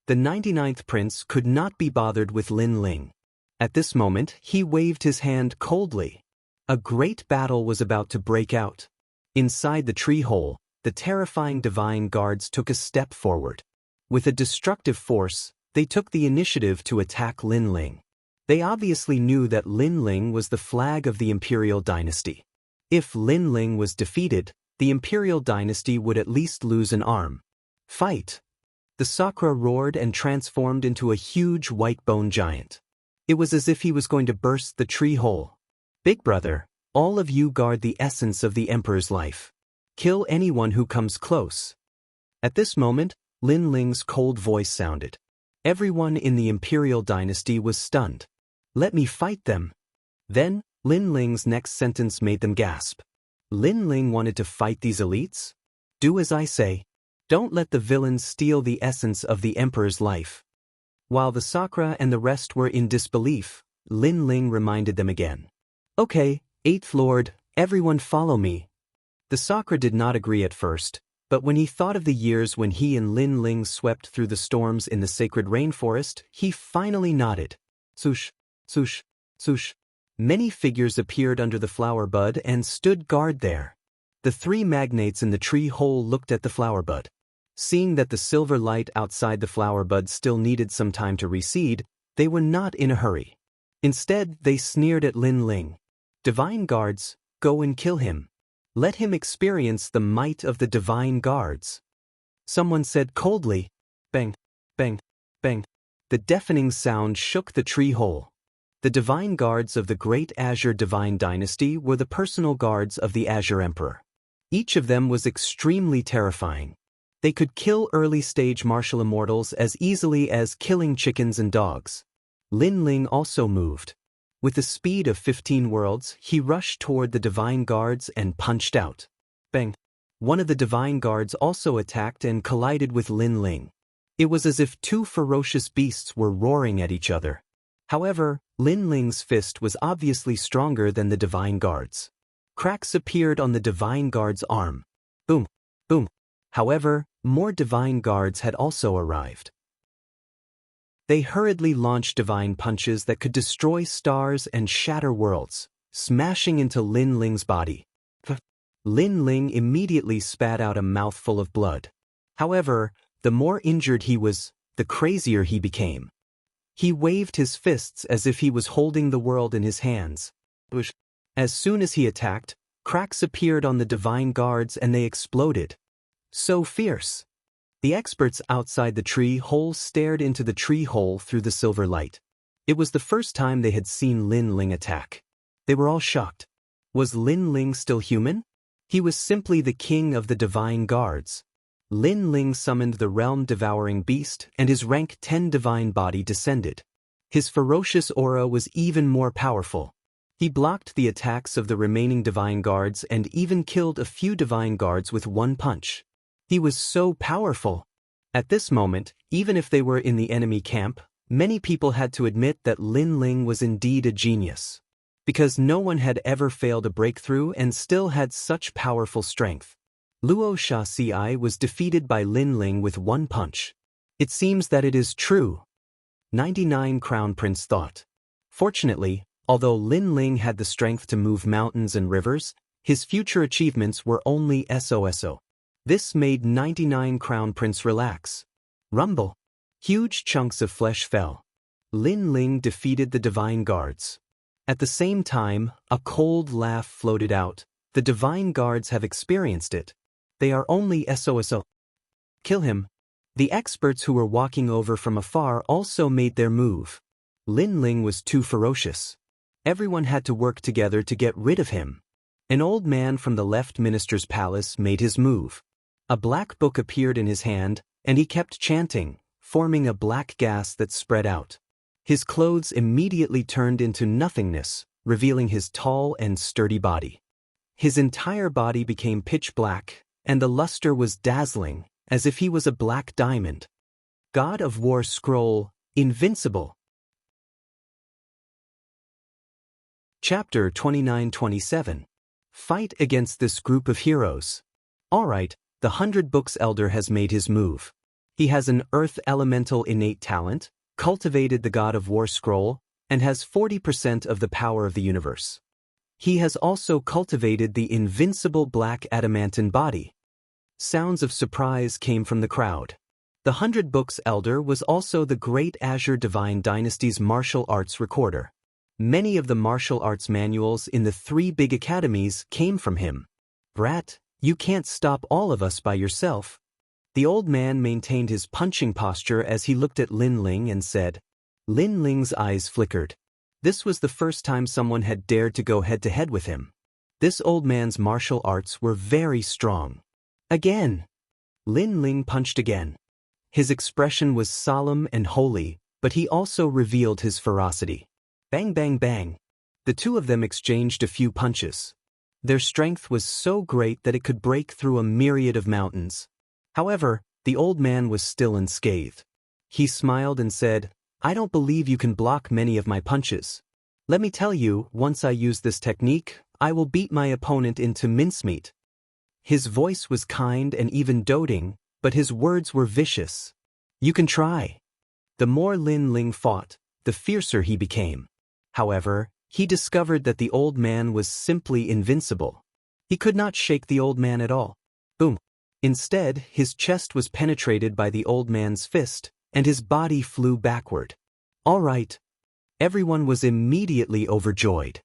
The 99th prince could not be bothered with Lin Ling. At this moment, he waved his hand coldly. A great battle was about to break out. Inside the tree hole, the terrifying divine guards took a step forward. With a destructive force, they took the initiative to attack Lin Ling. They obviously knew that Lin Ling was the flag of the imperial dynasty. If Lin Ling was defeated, the imperial dynasty would at least lose an arm. Fight! The Sakra roared and transformed into a huge white bone giant. It was as if he was going to burst the tree hole. Big brother, all of you guard the essence of the emperor's life. Kill anyone who comes close. At this moment, Lin Ling's cold voice sounded. Everyone in the imperial dynasty was stunned. Let me fight them. Then, Lin Ling's next sentence made them gasp. Lin Ling wanted to fight these elites? Do as I say. Don't let the villains steal the essence of the emperor's life. While the Sakra and the rest were in disbelief, Lin Ling reminded them again. Okay, 8th Lord, everyone follow me. The Sakra did not agree at first, but when he thought of the years when he and Lin Ling swept through the storms in the sacred rainforest, he finally nodded. Swoosh, swoosh, swoosh. Many figures appeared under the flower bud and stood guard there. The three magnates in the tree hole looked at the flower bud. Seeing that the silver light outside the flower bud still needed some time to recede, they were not in a hurry. Instead, they sneered at Lin Ling. Divine guards, go and kill him. Let him experience the might of the divine guards. Someone said coldly, bang, bang, bang. The deafening sound shook the tree hole. The divine guards of the great Azure Divine Dynasty were the personal guards of the Azure Emperor. Each of them was extremely terrifying. They could kill early-stage martial immortals as easily as killing chickens and dogs. Lin Ling also moved. With the speed of 15 worlds, he rushed toward the divine guards and punched out. Bang! One of the divine guards also attacked and collided with Lin Ling. It was as if two ferocious beasts were roaring at each other. However, Lin Ling's fist was obviously stronger than the divine guards. Cracks appeared on the divine guard's arm. Boom! Boom! However, more divine guards had also arrived. They hurriedly launched divine punches that could destroy stars and shatter worlds, smashing into Lin Ling's body. Lin Ling immediately spat out a mouthful of blood. However, the more injured he was, the crazier he became. He waved his fists as if he was holding the world in his hands. As soon as he attacked, cracks appeared on the divine guards and they exploded. So fierce. The experts outside the tree hole stared into the tree hole through the silver light. It was the first time they had seen Lin Ling attack. They were all shocked. Was Lin Ling still human? He was simply the king of the divine guards. Lin Ling summoned the realm-devouring beast and his rank 10 divine body descended. His ferocious aura was even more powerful. He blocked the attacks of the remaining divine guards and even killed a few divine guards with one punch. He was so powerful. At this moment, even if they were in the enemy camp, many people had to admit that Lin Ling was indeed a genius. Because no one had ever failed a breakthrough and still had such powerful strength. Luo Shaci was defeated by Lin Ling with one punch. It seems that it is true. 99 Crown Prince thought. Fortunately, although Lin Ling had the strength to move mountains and rivers, his future achievements were only SOSO. This made 99 Crown Prince relax. Rumble. Huge chunks of flesh fell. Lin Ling defeated the divine guards. At the same time, a cold laugh floated out. The divine guards have experienced it. They are only SOSO. Kill him. The experts who were walking over from afar also made their move. Lin Ling was too ferocious. Everyone had to work together to get rid of him. An old man from the left minister's palace made his move. A black book appeared in his hand, and he kept chanting, forming a black gas that spread out. His clothes immediately turned into nothingness, revealing his tall and sturdy body. His entire body became pitch black, and the luster was dazzling, as if he was a black diamond. God of War Scroll, Invincible. Chapter 29-27. Fight against this group of heroes. Alright, the 100 Books Elder has made his move. He has an Earth Elemental innate talent, cultivated the God of War Scroll, and has 40% of the power of the universe. He has also cultivated the invincible black adamantine body. Sounds of surprise came from the crowd. The 100 Books Elder was also the Great Azure Divine Dynasty's martial arts recorder. Many of the martial arts manuals in the 3 big academies came from him. Brat, you can't stop all of us by yourself. The old man maintained his punching posture as he looked at Lin Ling and said. Lin Ling's eyes flickered. This was the first time someone had dared to go head-to-head with him. This old man's martial arts were very strong. Again. Lin Ling punched again. His expression was solemn and holy, but he also revealed his ferocity. Bang bang bang. The two of them exchanged a few punches. Their strength was so great that it could break through a myriad of mountains. However, the old man was still unscathed. He smiled and said, I don't believe you can block many of my punches. Let me tell you, once I use this technique, I will beat my opponent into mincemeat. His voice was kind and even doting, but his words were vicious. You can try. The more Lin Ling fought, the fiercer he became. However, he discovered that the old man was simply invincible. He could not shake the old man at all. Boom. Instead, his chest was penetrated by the old man's fist, and his body flew backward. All right. Everyone was immediately overjoyed.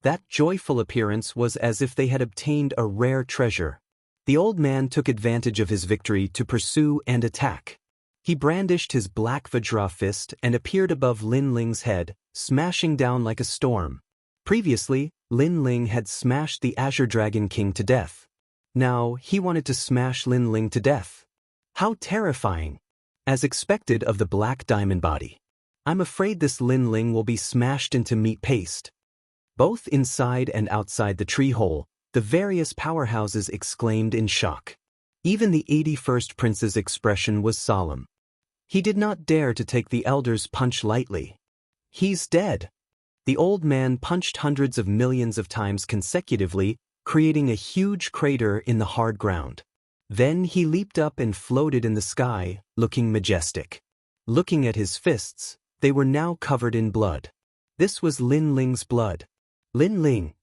That joyful appearance was as if they had obtained a rare treasure. The old man took advantage of his victory to pursue and attack. He brandished his black Vajra fist and appeared above Lin Ling's head, smashing down like a storm. Previously, Lin Ling had smashed the Azure Dragon King to death. Now, he wanted to smash Lin Ling to death. How terrifying! As expected of the black diamond body. I'm afraid this Lin Ling will be smashed into meat paste. Both inside and outside the tree hole, the various powerhouses exclaimed in shock. Even the 81st Prince's expression was solemn. He did not dare to take the elder's punch lightly. He's dead. The old man punched hundreds of millions of times consecutively, creating a huge crater in the hard ground. Then he leaped up and floated in the sky, looking majestic. Looking at his fists, they were now covered in blood. This was Lin Ling's blood. Lin Ling.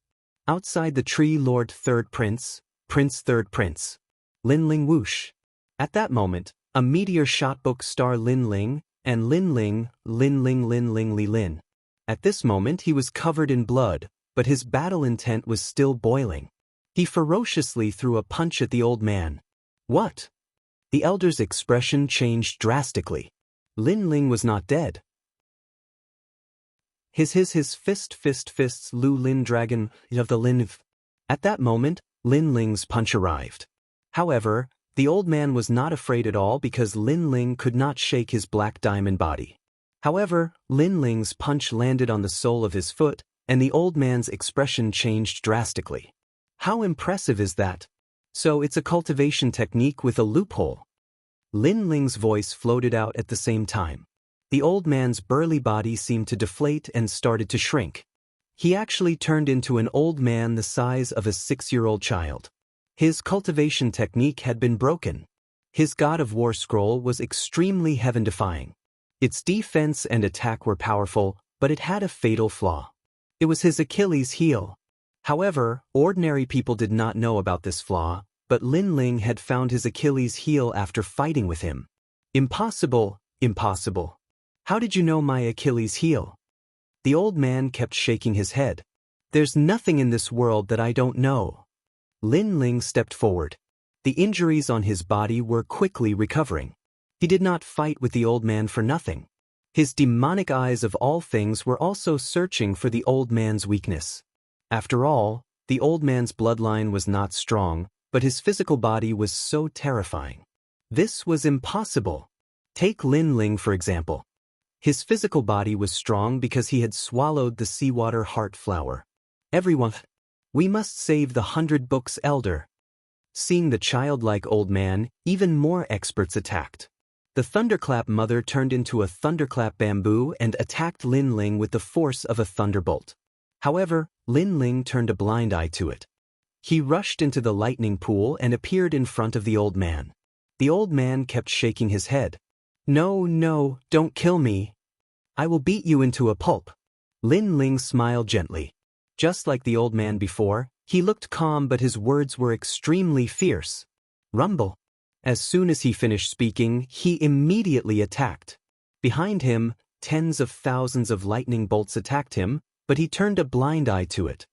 Outside the tree Lord Third Prince, Prince Third Prince. Lin Ling whoosh. At that moment, a meteor shot book star Lin Ling, and Lin Ling, Lin Ling Lin Ling Li Lin. At this moment he was covered in blood, but his battle intent was still boiling. He ferociously threw a punch at the old man. What? The elder's expression changed drastically. Lin Ling was not dead. His fists Lu Lin Dragon of the Lin. At that moment, Lin Ling's punch arrived. However, the old man was not afraid at all because Lin Ling could not shake his black diamond body. However, Lin Ling's punch landed on the sole of his foot, and the old man's expression changed drastically. How impressive is that? So it's a cultivation technique with a loophole. Lin Ling's voice floated out at the same time. The old man's burly body seemed to deflate and started to shrink. He actually turned into an old man the size of a 6-year-old child. His cultivation technique had been broken. His God of War scroll was extremely heaven-defying. Its defense and attack were powerful, but it had a fatal flaw. It was his Achilles heel. However, ordinary people did not know about this flaw, but Lin Ling had found his Achilles heel after fighting with him. Impossible, impossible. How did you know my Achilles heel? The old man kept shaking his head. There's nothing in this world that I don't know. Lin Ling stepped forward. The injuries on his body were quickly recovering. He did not fight with the old man for nothing. His demonic eyes of all things were also searching for the old man's weakness. After all, the old man's bloodline was not strong, but his physical body was so terrifying. This was impossible. Take Lin Ling for example. His physical body was strong because he had swallowed the seawater heart flower. Everyone. We must save the 100 Books elder. Seeing the childlike old man, even more experts attacked. The thunderclap mother turned into a thunderclap bamboo and attacked Lin Ling with the force of a thunderbolt. However, Lin Ling turned a blind eye to it. He rushed into the lightning pool and appeared in front of the old man. The old man kept shaking his head. No, no, don't kill me. I will beat you into a pulp. Lin Ling smiled gently. Just like the old man before, he looked calm but his words were extremely fierce. Rumble. As soon as he finished speaking, he immediately attacked. Behind him, tens of thousands of lightning bolts attacked him, but he turned a blind eye to it.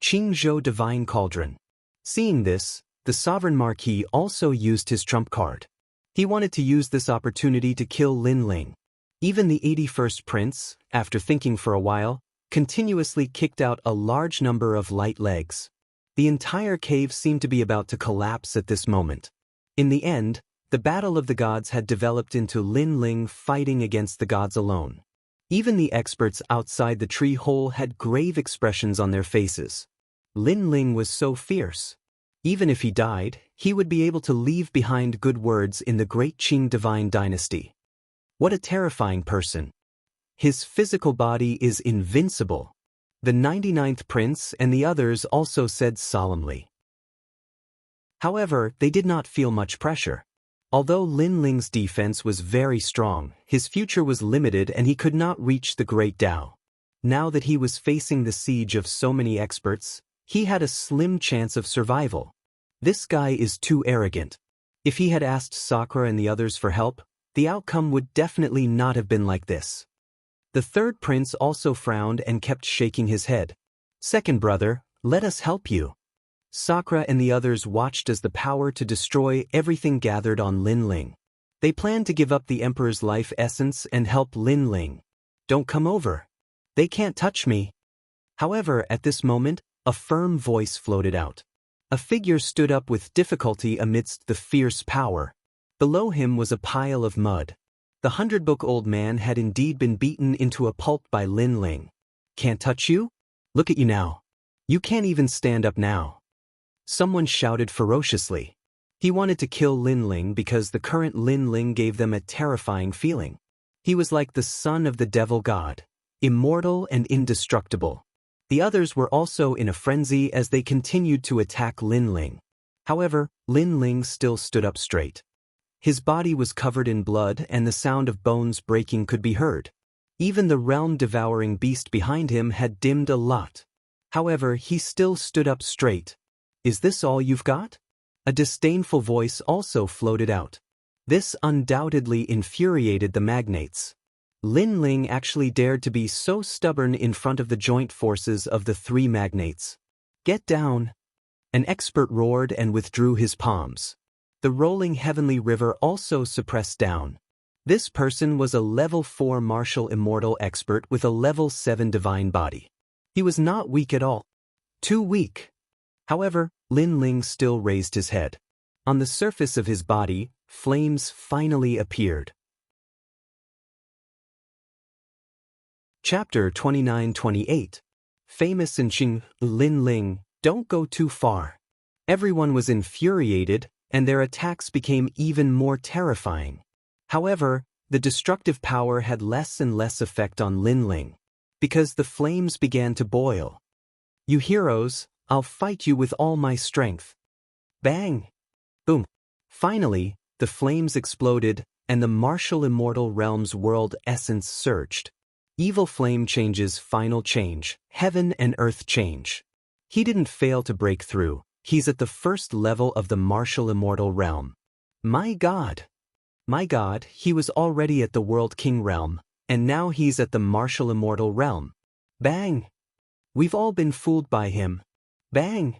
Qingzhou Divine Cauldron. Seeing this, the Sovereign Marquis also used his trump card. He wanted to use this opportunity to kill Lin Ling. Even the 81st Prince, after thinking for a while, continuously kicked out a large number of light legs. The entire cave seemed to be about to collapse at this moment. In the end, the battle of the gods had developed into Lin Ling fighting against the gods alone. Even the experts outside the tree hole had grave expressions on their faces. Lin Ling was so fierce. Even if he died, he would be able to leave behind good words in the great Qing divine dynasty. What a terrifying person. His physical body is invincible. The 99th Prince and the others also said solemnly. However, they did not feel much pressure. Although Lin Ling's defense was very strong, his future was limited and he could not reach the Great Tao. Now that he was facing the siege of so many experts, he had a slim chance of survival. This guy is too arrogant. If he had asked Sakura and the others for help, the outcome would definitely not have been like this. The third prince also frowned and kept shaking his head. Second brother, let us help you. Sakura and the others watched as the power to destroy everything gathered on Lin Ling. They planned to give up the Emperor's life essence and help Lin Ling. Don't come over. They can't touch me. However, at this moment, a firm voice floated out. A figure stood up with difficulty amidst the fierce power. Below him was a pile of mud. The 100-book-old man had indeed been beaten into a pulp by Lin Ling. Can't touch you? Look at you now. You can't even stand up now. Someone shouted ferociously. He wanted to kill Lin Ling because the current Lin Ling gave them a terrifying feeling. He was like the son of the devil god, immortal and indestructible. The others were also in a frenzy as they continued to attack Lin Ling. However, Lin Ling still stood up straight. His body was covered in blood and the sound of bones breaking could be heard. Even the realm-devouring beast behind him had dimmed a lot. However, he still stood up straight. Is this all you've got? A disdainful voice also floated out. This undoubtedly infuriated the magnates. Lin Ling actually dared to be so stubborn in front of the joint forces of the three magnates. Get down! An expert roared and withdrew his palms. The rolling heavenly river also suppressed down. This person was a level 4 martial immortal expert with a level 7 divine body. He was not weak at all. Too weak. However, Lin Ling still raised his head. On the surface of his body, flames finally appeared. Chapter 29-28. Famous in Qing, Lin Ling, don't go too far. Everyone was infuriated, and their attacks became even more terrifying. However, the destructive power had less and less effect on Lin Ling, because the flames began to boil. You heroes, I'll fight you with all my strength. Bang! Boom! Finally, the flames exploded, and the martial immortal realm's world essence surged. Evil flame changes final change, heaven and earth change. He didn't fail to break through. He's at the first level of the martial immortal realm. My God! My God, he was already at the World King realm, and now he's at the martial immortal realm. Bang! We've all been fooled by him. Bang!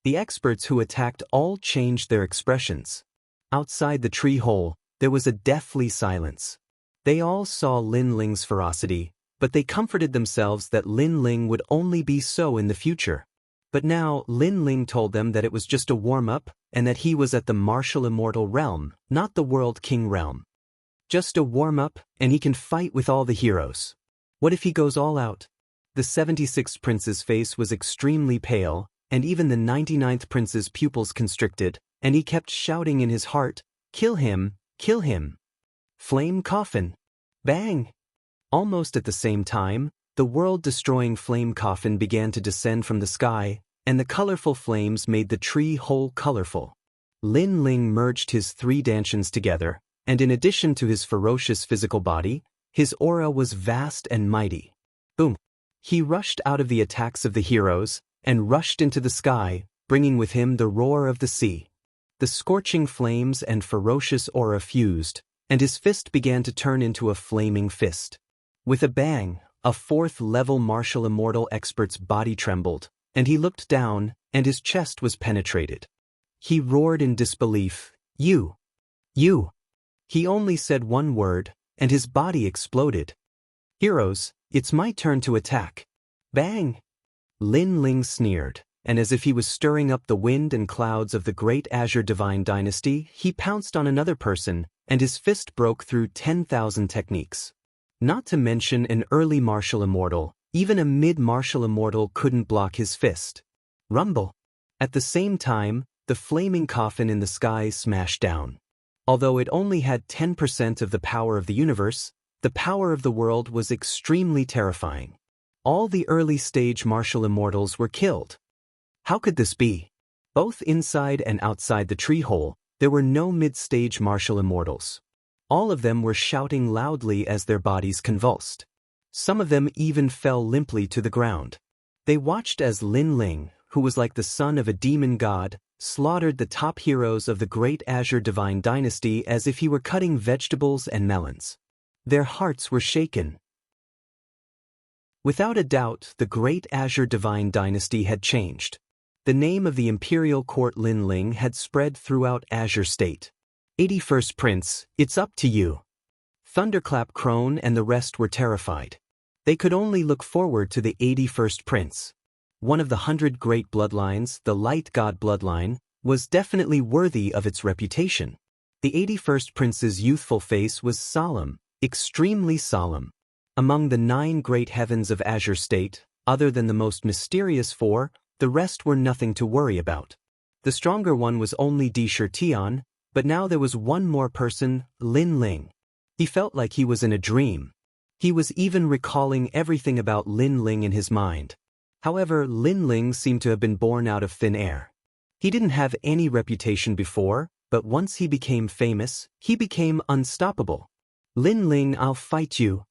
The experts who attacked all changed their expressions. Outside the tree hole, there was a deathly silence. They all saw Lin Ling's ferocity, but they comforted themselves that Lin Ling would only be so in the future. But now Lin Ling told them that it was just a warm-up and that he was at the martial immortal realm, not the World King realm. Just a warm-up and he can fight with all the heroes. What if he goes all out? The 76th prince's face was extremely pale, and even the 99th prince's pupils constricted, and he kept shouting in his heart, "Kill him, kill him! Flame coffin!" Bang! Almost at the same time, the world-destroying flame coffin began to descend from the sky, and the colorful flames made the tree whole colorful. Lin Ling merged his 3 dantians together, and in addition to his ferocious physical body, his aura was vast and mighty. Boom! He rushed out of the attacks of the heroes, and rushed into the sky, bringing with him the roar of the sea. The scorching flames and ferocious aura fused, and his fist began to turn into a flaming fist. With a bang, a 4th-level martial immortal expert's body trembled, and he looked down, and his chest was penetrated. He roared in disbelief, You! He only said one word, and his body exploded. Heroes, it's my turn to attack. Bang! Lin Ling sneered, and as if he was stirring up the wind and clouds of the great Azure Divine Dynasty, he pounced on another person, and his fist broke through 10,000 techniques. Not to mention an early martial immortal, even a mid-martial immortal couldn't block his fist. Rumble! At the same time, the flaming coffin in the sky smashed down. Although it only had 10% of the power of the universe, the power of the world was extremely terrifying. All the early-stage martial immortals were killed. How could this be? Both inside and outside the tree hole, there were no mid-stage martial immortals. All of them were shouting loudly as their bodies convulsed. Some of them even fell limply to the ground. They watched as Lin Ling, who was like the son of a demon god, slaughtered the top heroes of the great Azure Divine Dynasty as if he were cutting vegetables and melons. Their hearts were shaken. Without a doubt, the great Azure Divine Dynasty had changed. The name of the imperial court Lin Ling had spread throughout Azure State. 81st Prince, it's up to you. Thunderclap Crone and the rest were terrified. They could only look forward to the 81st Prince. One of the 100 great bloodlines, the Light God bloodline, was definitely worthy of its reputation. The 81st Prince's youthful face was solemn, extremely solemn. Among the 9 great heavens of Azure State, other than the most mysterious 4, the rest were nothing to worry about. The stronger one was only Di Tian, but now there was one more person, Lin Ling. He felt like he was in a dream. He was even recalling everything about Lin Ling in his mind. However, Lin Ling seemed to have been born out of thin air. He didn't have any reputation before, but once he became famous, he became unstoppable. Lin Ling, I'll fight you.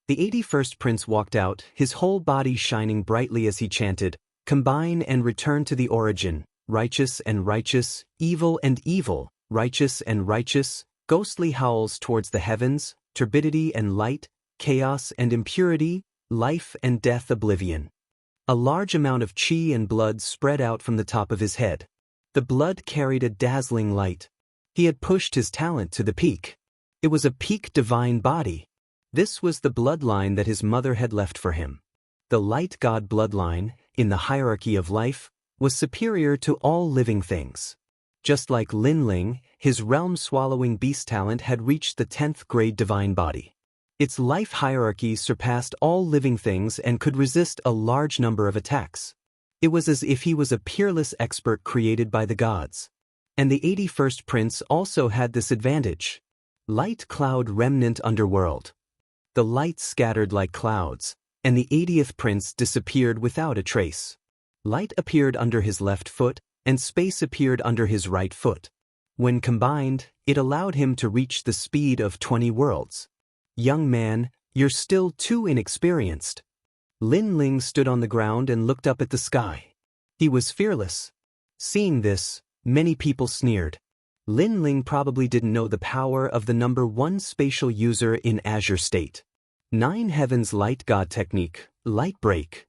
The 81st Prince walked out, his whole body shining brightly as he chanted, Combine and return to the origin, righteous and righteous, evil and evil, righteous and righteous, ghostly howls towards the heavens, turbidity and light, chaos and impurity, life and death oblivion. A large amount of chi and blood spread out from the top of his head. The blood carried a dazzling light. He had pushed his talent to the peak. It was a peak divine body. This was the bloodline that his mother had left for him. The Light God bloodline, in the hierarchy of life, was superior to all living things. Just like Lin Ling, his realm-swallowing beast talent had reached the 10th grade divine body. Its life hierarchy surpassed all living things and could resist a large number of attacks. It was as if he was a peerless expert created by the gods. And the 81st Prince also had this advantage. Light Cloud Remnant Underworld. The light scattered like clouds, and the 80th Prince disappeared without a trace. Light appeared under his left foot, and space appeared under his right foot. When combined, it allowed him to reach the speed of 20 worlds. Young man, you're still too inexperienced. Lin Ling stood on the ground and looked up at the sky. He was fearless. Seeing this, many people sneered. Lin Ling probably didn't know the power of the number 1 spatial user in Azure State. 9 Heavens Light God Technique, Light Break.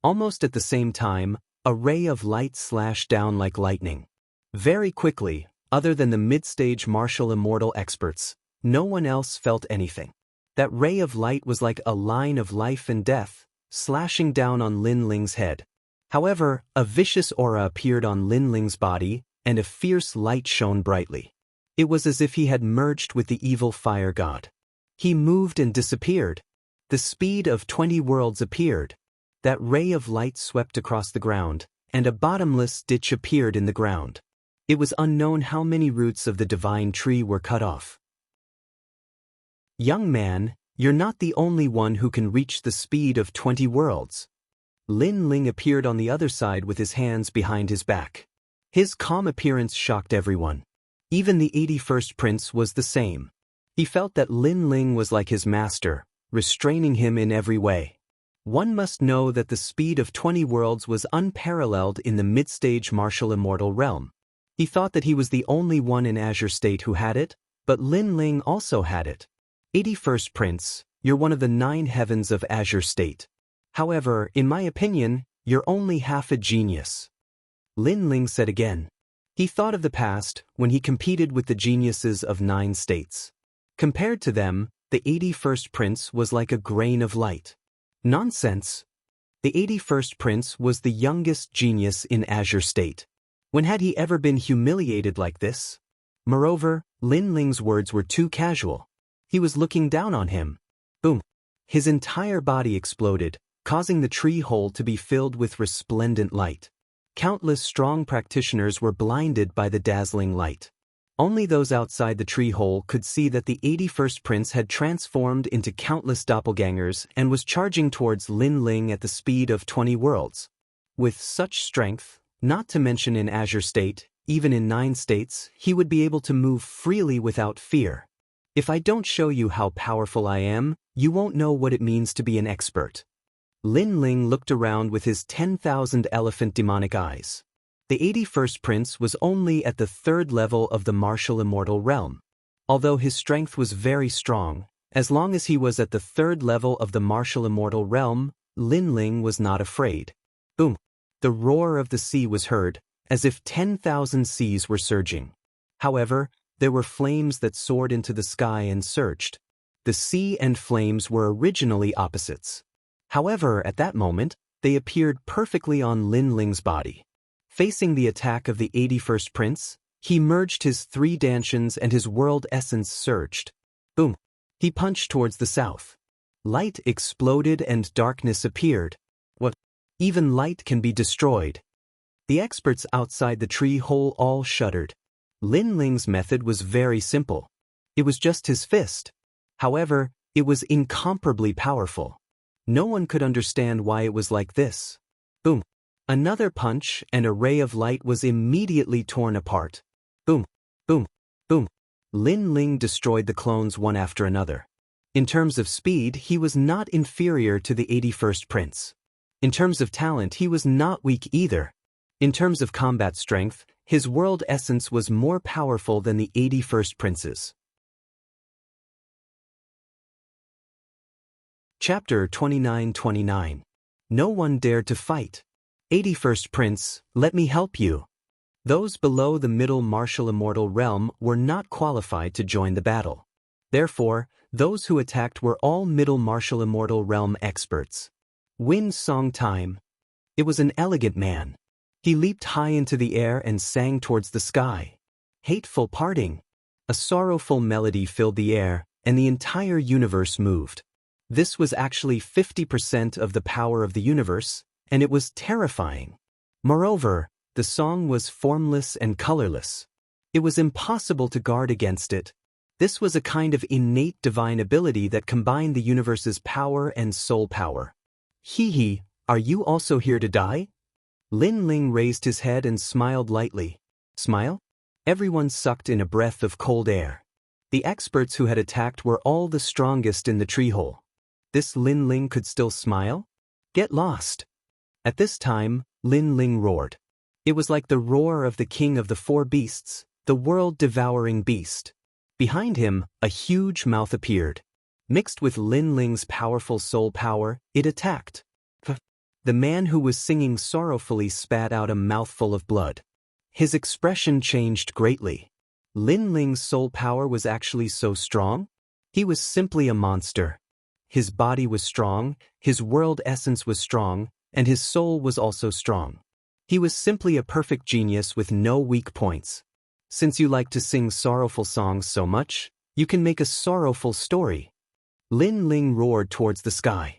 Almost at the same time, a ray of light slashed down like lightning. Very quickly, other than the mid-stage martial immortal experts, no one else felt anything. That ray of light was like a line of life and death, slashing down on Lin Ling's head. However, a vicious aura appeared on Lin Ling's body, and a fierce light shone brightly. It was as if he had merged with the evil fire god. He moved and disappeared. The speed of 20 worlds appeared. That ray of light swept across the ground, and a bottomless ditch appeared in the ground. It was unknown how many roots of the divine tree were cut off. Young man, you're not the only one who can reach the speed of 20 worlds. Lin Ling appeared on the other side with his hands behind his back. His calm appearance shocked everyone. Even the 81st prince was the same. He felt that Lin Ling was like his master, restraining him in every way. One must know that the speed of 20 worlds was unparalleled in the mid-stage martial immortal realm. He thought that he was the only one in Azure State who had it, but Lin Ling also had it. 81st Prince, you're one of the 9 heavens of Azure State. However, in my opinion, you're only half a genius. Lin Ling said again. He thought of the past, when he competed with the geniuses of 9 states. Compared to them, the 81st Prince was like a grain of light. Nonsense. The 81st Prince was the youngest genius in Azure State. When had he ever been humiliated like this? Moreover, Lin Ling's words were too casual. He was looking down on him. Boom. His entire body exploded, causing the tree hole to be filled with resplendent light. Countless strong practitioners were blinded by the dazzling light. Only those outside the tree hole could see that the 81st Prince had transformed into countless doppelgangers and was charging towards Lin Ling at the speed of 20 worlds. With such strength, not to mention in Azure State, even in 9 states, he would be able to move freely without fear. If I don't show you how powerful I am, you won't know what it means to be an expert. Lin Ling looked around with his 10,000 elephant demonic eyes. The 81st Prince was only at the 3rd level of the martial immortal realm. Although his strength was very strong, as long as he was at the 3rd level of the martial immortal realm, Lin Ling was not afraid. Boom! The roar of the sea was heard, as if 10,000 seas were surging. However, there were flames that soared into the sky and surged. The sea and flames were originally opposites. However, at that moment, they appeared perfectly on Lin Ling's body. Facing the attack of the 81st Prince, he merged his 3 dantians and his world essence surged. Boom! He punched towards the south. Light exploded and darkness appeared. What? Even light can be destroyed. The experts outside the tree hole all shuddered. Lin Ling's method was very simple. It was just his fist. However, it was incomparably powerful. No one could understand why it was like this. Boom! Another punch and a ray of light was immediately torn apart. Boom! Boom! Boom! Lin Ling destroyed the clones one after another. In terms of speed, he was not inferior to the 81st Prince. In terms of talent, he was not weak either. In terms of combat strength, his world essence was more powerful than the 81st Prince's. Chapter 29-29. No one dared to fight. 81st Prince, let me help you. Those below the middle martial immortal realm were not qualified to join the battle. Therefore, those who attacked were all middle martial immortal realm experts. Wind Song Time. It was an elegant man. He leaped high into the air and sang towards the sky. Hateful parting. A sorrowful melody filled the air, and the entire universe moved. This was actually 50% of the power of the universe, and it was terrifying. Moreover, the song was formless and colorless. It was impossible to guard against it. This was a kind of innate divine ability that combined the universe's power and soul power. Hee, are you also here to die? Lin Ling raised his head and smiled lightly. Smile? Everyone sucked in a breath of cold air. The experts who had attacked were all the strongest in the tree hole. This Lin Ling could still smile? Get lost. At this time, Lin Ling roared. It was like the roar of the king of the 4 beasts, the world-devouring beast. Behind him, a huge mouth appeared. Mixed with Lin Ling's powerful soul power, it attacked. The man who was singing sorrowfully spat out a mouthful of blood. His expression changed greatly. Lin Ling's soul power was actually so strong? He was simply a monster. His body was strong, his world essence was strong, and his soul was also strong. He was simply a perfect genius with no weak points. Since you like to sing sorrowful songs so much, you can make a sorrowful story. Lin Ling roared towards the sky.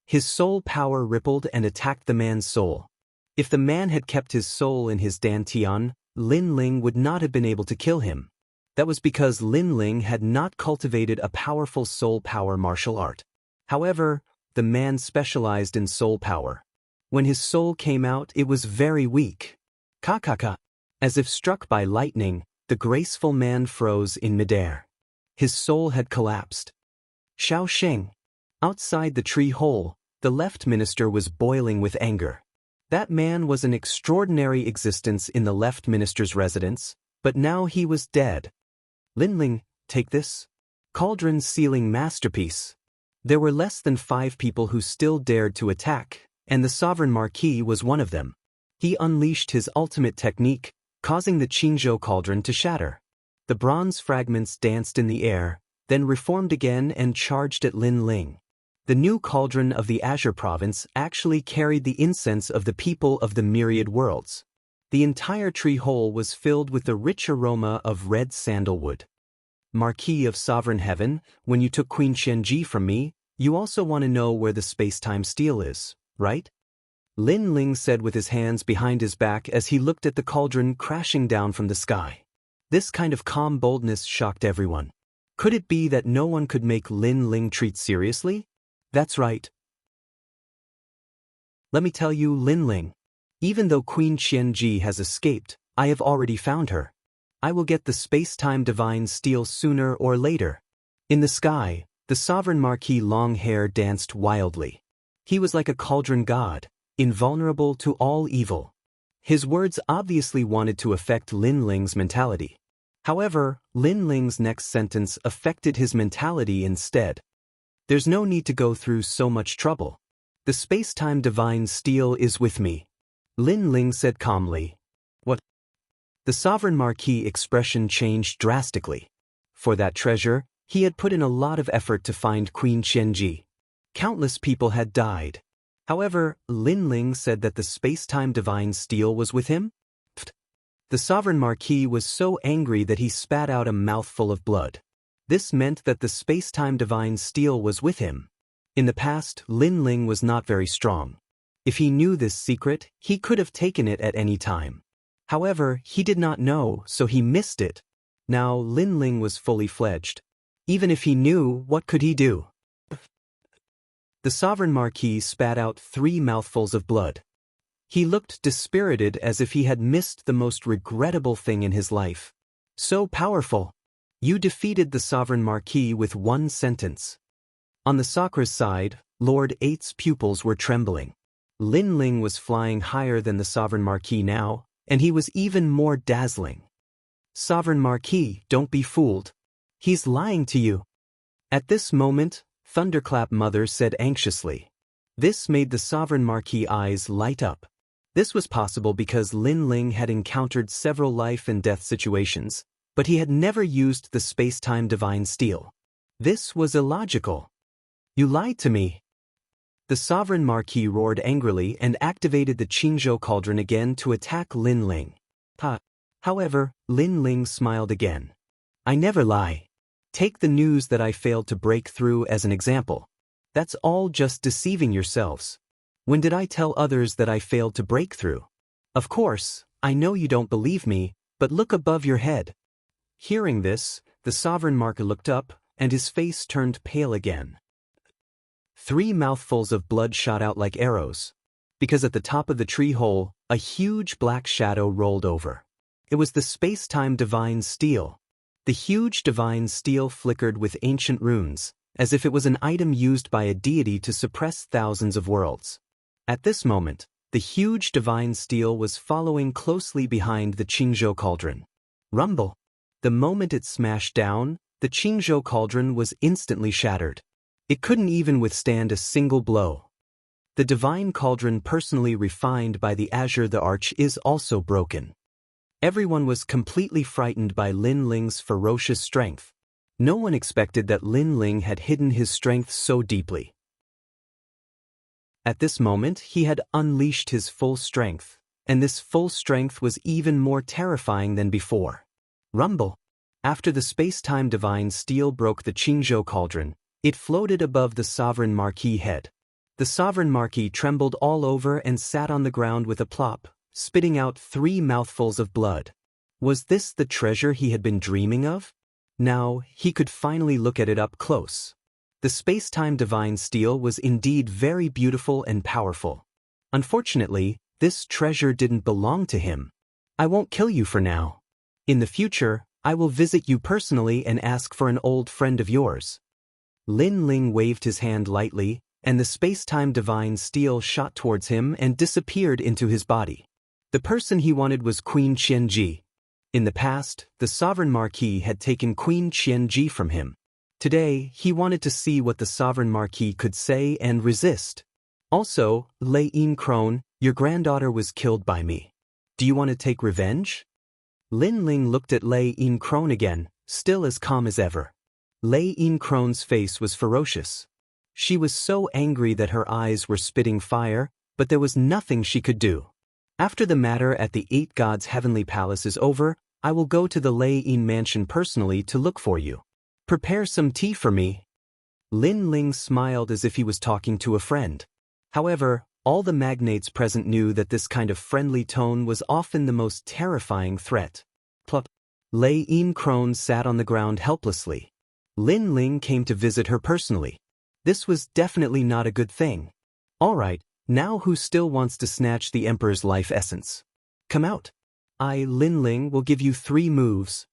His soul power rippled and attacked the man's soul. If the man had kept his soul in his dantian, Lin Ling would not have been able to kill him. That was because Lin Ling had not cultivated a powerful soul power martial art. However, the man specialized in soul power. When his soul came out, it was very weak. Ka. As if struck by lightning, the graceful man froze in midair. His soul had collapsed. Xiao Sheng. Outside the tree hole, the left minister was boiling with anger. That man was an extraordinary existence in the left minister's residence, but now he was dead. Lin Ling, take this. Cauldron sealing masterpiece. There were less than 5 people who still dared to attack, and the Sovereign Marquis was one of them. He unleashed his ultimate technique, causing the Qingzhou cauldron to shatter. The bronze fragments danced in the air, then reformed again and charged at Lin Ling. The new cauldron of the Azure province actually carried the incense of the people of the myriad worlds. The entire tree hole was filled with the rich aroma of red sandalwood. Marquis of Sovereign Heaven, when you took Queen Qianji from me, you also want to know where the space-time steel is, right? Lin Ling said with his hands behind his back as he looked at the cauldron crashing down from the sky. This kind of calm boldness shocked everyone. Could it be that no one could make Lin Ling treat seriously? That's right. Let me tell you, Lin Ling. Even though Queen Qianji has escaped, I have already found her. I will get the space-time divine steel sooner or later. In the sky, the Sovereign Marquis long hair danced wildly. He was like a cauldron god, invulnerable to all evil. His words obviously wanted to affect Lin Ling's mentality. However, Lin Ling's next sentence affected his mentality instead. There's no need to go through so much trouble. The space-time divine steel is with me. Lin Ling said calmly. What? The Sovereign Marquis expression changed drastically. For that treasure, he had put in a lot of effort to find Queen Qianji. Countless people had died. However, Lin Ling said that the space-time divine steel was with him? Pfft. The Sovereign Marquis was so angry that he spat out a mouthful of blood. This meant that the space-time divine steel was with him. In the past, Lin Ling was not very strong. If he knew this secret, he could have taken it at any time. However, he did not know, so he missed it. Now Lin Ling was fully fledged. Even if he knew, what could he do? The Sovereign Marquis spat out 3 mouthfuls of blood. He looked dispirited as if he had missed the most regrettable thing in his life. So powerful. You defeated the Sovereign Marquis with 1 sentence. On the Sakra's side, Lord 8's pupils were trembling. Lin Ling was flying higher than the Sovereign Marquis now, and he was even more dazzling. Sovereign Marquis, don't be fooled. He's lying to you. At this moment, Thunderclap Mother said anxiously. This made the Sovereign Marquis' eyes light up. This was possible because Lin Ling had encountered several life and death situations, but he had never used the space-time divine steel. This was illogical. You lied to me. The Sovereign Marquis roared angrily and activated the Qingzhou cauldron again to attack Lin Ling. However, Lin Ling smiled again. I never lie. Take the news that I failed to break through as an example. That's all just deceiving yourselves. When did I tell others that I failed to break through? Of course, I know you don't believe me, but look above your head. Hearing this, the Sovereign Marquis looked up, and his face turned pale again. 3 mouthfuls of blood shot out like arrows. Because at the top of the tree hole, a huge black shadow rolled over. It was the space-time divine steel. The huge divine steel flickered with ancient runes, as if it was an item used by a deity to suppress thousands of worlds. At this moment, the huge divine steel was following closely behind the Qingzhou cauldron. Rumble! The moment it smashed down, the Qingzhou cauldron was instantly shattered. It couldn't even withstand a single blow. The divine cauldron personally refined by the Azure the Arch is also broken. Everyone was completely frightened by Lin Ling's ferocious strength. No one expected that Lin Ling had hidden his strength so deeply. At this moment, he had unleashed his full strength, and this full strength was even more terrifying than before. Rumble! After the space-time divine steel broke the Qingzhou cauldron, it floated above the Sovereign Marquis' head. The sovereign marquis trembled all over and sat on the ground with a plop, spitting out 3 mouthfuls of blood. Was this the treasure he had been dreaming of? Now, he could finally look at it up close. The space-time divine steel was indeed very beautiful and powerful. Unfortunately, this treasure didn't belong to him. I won't kill you for now. In the future, I will visit you personally and ask for an old friend of yours. Lin Ling waved his hand lightly, and the space-time divine steel shot towards him and disappeared into his body. The person he wanted was Queen Qianji. In the past, the sovereign marquis had taken Queen Qianji from him. Today, he wanted to see what the sovereign marquis could say and resist. Also, Lei Yin Crone, your granddaughter was killed by me. Do you want to take revenge? Lin Ling looked at Lei Yin Crone again, still as calm as ever. Lei Yin Crone's face was ferocious. She was so angry that her eyes were spitting fire, but there was nothing she could do. After the matter at the 8 Gods' heavenly palace is over, I will go to the Lei Yin mansion personally to look for you. Prepare some tea for me. Lin Ling smiled as if he was talking to a friend. However, all the magnates present knew that this kind of friendly tone was often the most terrifying threat. Plop. Lei Yin Crone sat on the ground helplessly. Lin Ling came to visit her personally. This was definitely not a good thing. All right, now who still wants to snatch the Emperor's life essence? Come out. I, Lin Ling, will give you 3 moves.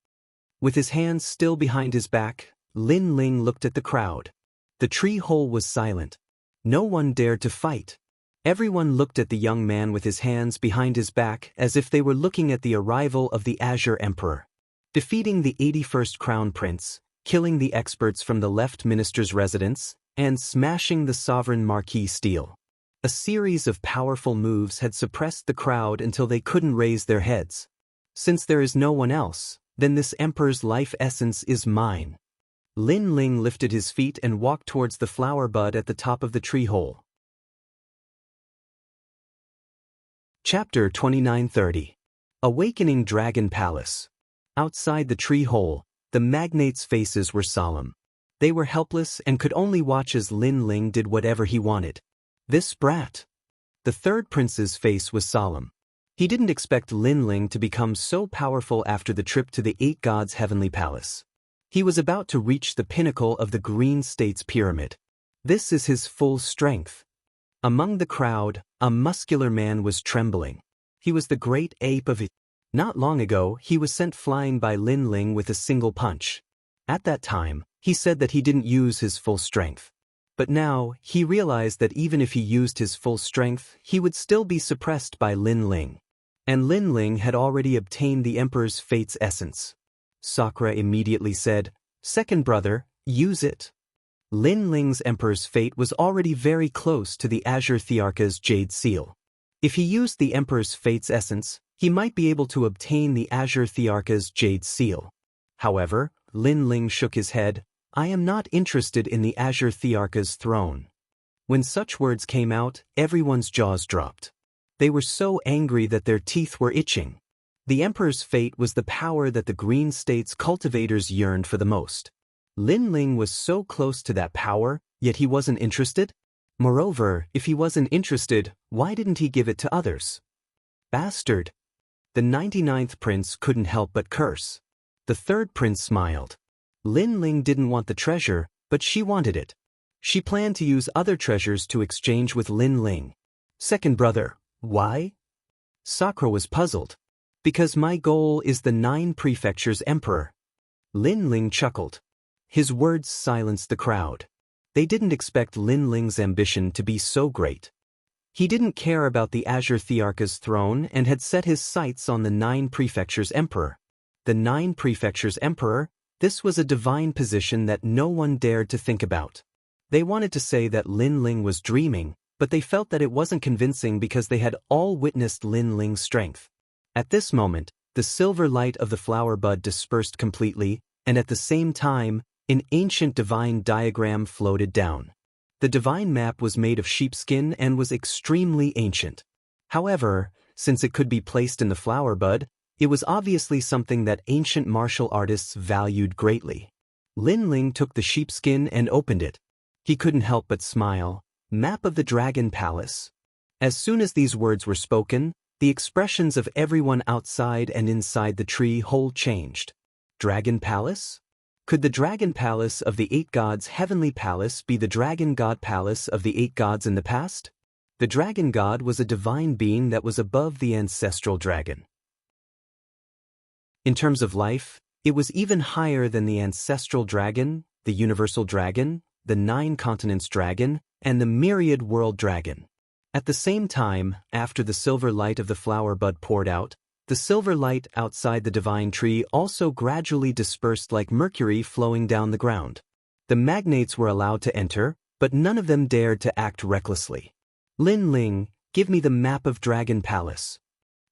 With his hands still behind his back, Lin Ling looked at the crowd. The tree hole was silent. No one dared to fight. Everyone looked at the young man with his hands behind his back as if they were looking at the arrival of the Azure Emperor. Defeating the 81st Crown Prince, killing the experts from the left minister's residence, and smashing the sovereign marquis steel. A series of powerful moves had suppressed the crowd until they couldn't raise their heads. Since there is no one else, then this emperor's life essence is mine. Lin Ling lifted his feet and walked towards the flower bud at the top of the tree hole. Chapter 2930. Awakening Dragon Palace. Outside the tree hole, the magnates' faces were solemn. They were helpless and could only watch as Lin Ling did whatever he wanted. This brat. The 3rd prince's face was solemn. He didn't expect Lin Ling to become so powerful after the trip to the 8 Gods' heavenly palace. He was about to reach the pinnacle of the Green State's pyramid. This is his full strength. Among the crowd, a muscular man was trembling. He was the great ape of it. Not long ago, he was sent flying by Lin Ling with a single punch. At that time, he said that he didn't use his full strength. But now, he realized that even if he used his full strength, he would still be suppressed by Lin Ling. And Lin Ling had already obtained the Emperor's fate's essence. Sakura immediately said, "Second brother, use it." Lin Ling's Emperor's fate was already very close to the Azure Thearka's Jade Seal. If he used the Emperor's fate's essence, he might be able to obtain the Azure Thearka's Jade Seal. However, Lin Ling shook his head. I am not interested in the Azure Thearka's throne. When such words came out, everyone's jaws dropped. They were so angry that their teeth were itching. The Emperor's fate was the power that the Green State's cultivators yearned for the most. Lin Ling was so close to that power, yet he wasn't interested? Moreover, if he wasn't interested, why didn't he give it to others? Bastard! The 99th prince couldn't help but curse. The 3rd prince smiled. Lin Ling didn't want the treasure, but she wanted it. She planned to use other treasures to exchange with Lin Ling. Second brother, why? Sakura was puzzled. Because my goal is the 9 prefectures' emperor. Lin Ling chuckled. His words silenced the crowd. They didn't expect Lin Ling's ambition to be so great. He didn't care about the Azure Thearka's throne and had set his sights on the 9 prefectures' emperor. The 9 prefectures' emperor? This was a divine position that no one dared to think about. They wanted to say that Lin Ling was dreaming, but they felt that it wasn't convincing because they had all witnessed Lin Ling's strength. At this moment, the silver light of the flower bud dispersed completely, and at the same time, an ancient divine diagram floated down. The divine map was made of sheepskin and was extremely ancient. However, since it could be placed in the flower bud, it was obviously something that ancient martial artists valued greatly. Lin Ling took the sheepskin and opened it. He couldn't help but smile. Map of the Dragon Palace. As soon as these words were spoken, the expressions of everyone outside and inside the tree hole changed. Dragon Palace? Could the Dragon Palace of the Eight Gods' heavenly palace be the Dragon God Palace of the Eight Gods in the past? The Dragon God was a divine being that was above the ancestral dragon. In terms of life, it was even higher than the ancestral dragon, the universal dragon, the 9 continents dragon, and the myriad world dragon. At the same time, after the silver light of the flower bud poured out, the silver light outside the divine tree also gradually dispersed like mercury flowing down the ground. The magnates were allowed to enter, but none of them dared to act recklessly. Lin Ling, give me the map of Dragon Palace.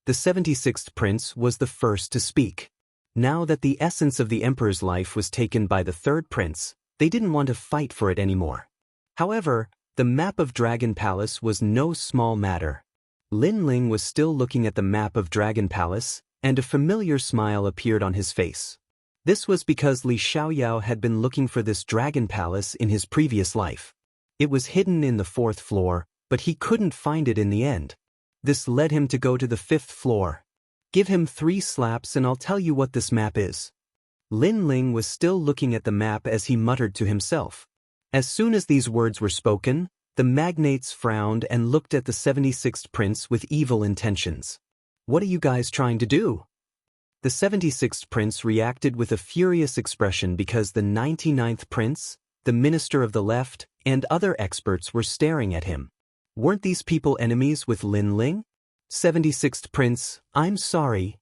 The 76th prince was the first to speak. Now that the essence of the emperor's life was taken by the 3rd prince, they didn't want to fight for it anymore. However, the map of Dragon Palace was no small matter. Lin Ling was still looking at the map of Dragon Palace, and a familiar smile appeared on his face. This was because Li Xiaoyao had been looking for this Dragon Palace in his previous life. It was hidden in the 4th floor, but he couldn't find it in the end. This led him to go to the 5th floor. Give him 3 slaps and I'll tell you what this map is. Lin Ling was still looking at the map as he muttered to himself. As soon as these words were spoken, the magnates frowned and looked at the 76th prince with evil intentions. What are you guys trying to do? The 76th prince reacted with a furious expression because the 99th prince, the minister of the left, and other experts were staring at him. Weren't these people enemies with Lin Ling? 76th prince, I'm sorry.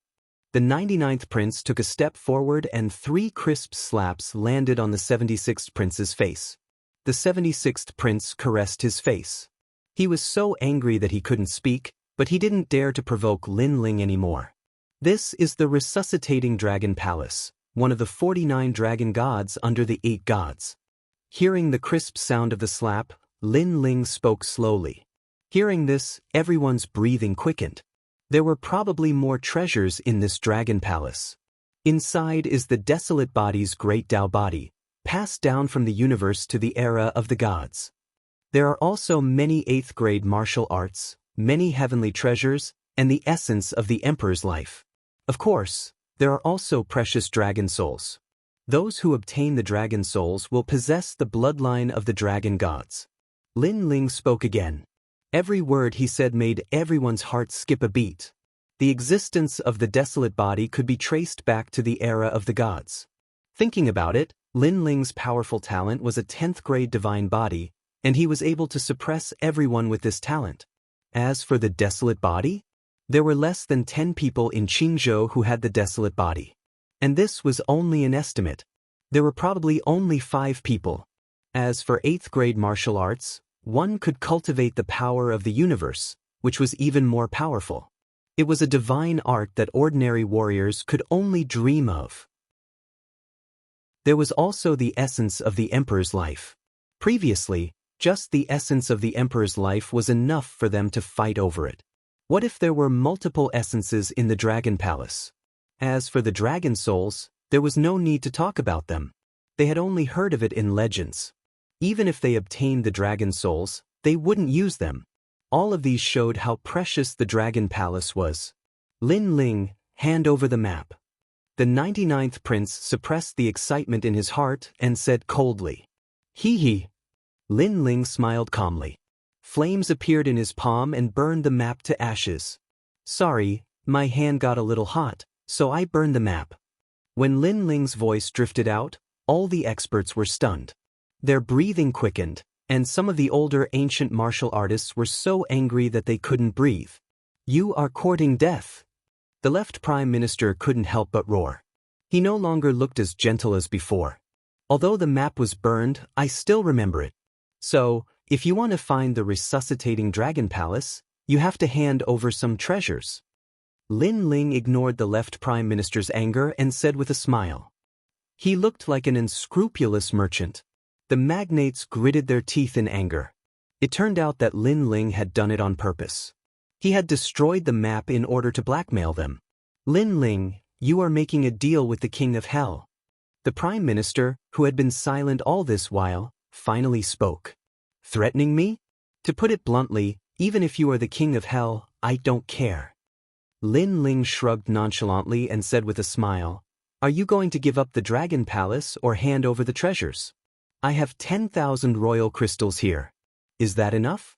The 99th prince took a step forward and 3 crisp slaps landed on the 76th prince's face. The 76th prince caressed his face. He was so angry that he couldn't speak, but he didn't dare to provoke Lin Ling anymore. This is the resuscitating Dragon Palace, one of the 49 dragon gods under the 8 gods. Hearing the crisp sound of the slap, Lin Ling spoke slowly. Hearing this, everyone's breathing quickened. There were probably more treasures in this Dragon Palace. Inside is the desolate body's great Tao body, passed down from the universe to the era of the gods. There are also many 8th grade martial arts, many heavenly treasures, and the essence of the emperor's life. Of course, there are also precious dragon souls. Those who obtain the dragon souls will possess the bloodline of the dragon gods. Lin Ling spoke again. Every word he said made everyone's heart skip a beat. The existence of the desolate body could be traced back to the era of the gods. Thinking about it, Lin Ling's powerful talent was a 10th grade divine body, and he was able to suppress everyone with this talent. As for the desolate body, there were less than 10 people in Qingzhou who had the desolate body. And this was only an estimate. There were probably only 5 people. As for 8th grade martial arts, one could cultivate the power of the universe, which was even more powerful. It was a divine art that ordinary warriors could only dream of. There was also the essence of the emperor's life. Previously, just the essence of the emperor's life was enough for them to fight over it. What if there were multiple essences in the Dragon Palace? As for the dragon souls, there was no need to talk about them. They had only heard of it in legends. Even if they obtained the dragon souls, they wouldn't use them. All of these showed how precious the Dragon Palace was. Lin Ling, hand over the map. The 99th prince suppressed the excitement in his heart and said coldly, "Hee hee." Lin Ling smiled calmly. Flames appeared in his palm and burned the map to ashes. "Sorry, my hand got a little hot, so I burned the map." When Lin Ling's voice drifted out, all the experts were stunned. Their breathing quickened, and some of the older ancient martial artists were so angry that they couldn't breathe. "You are courting death." The left prime minister couldn't help but roar. He no longer looked as gentle as before. "Although the map was burned, I still remember it. So, if you want to find the resuscitating Dragon Palace, you have to hand over some treasures." Lin Ling ignored the left prime minister's anger and said with a smile. He looked like an unscrupulous merchant. The magnates gritted their teeth in anger. It turned out that Lin Ling had done it on purpose. He had destroyed the map in order to blackmail them. "Lin Ling, you are making a deal with the King of Hell." The Prime Minister, who had been silent all this while, finally spoke. "Threatening me? To put it bluntly, even if you are the king of hell, I don't care. Lin Ling shrugged nonchalantly and said with a smile, "Are you going to give up the dragon palace or hand over the treasures? I have 10,000 royal crystals here. Is that enough?"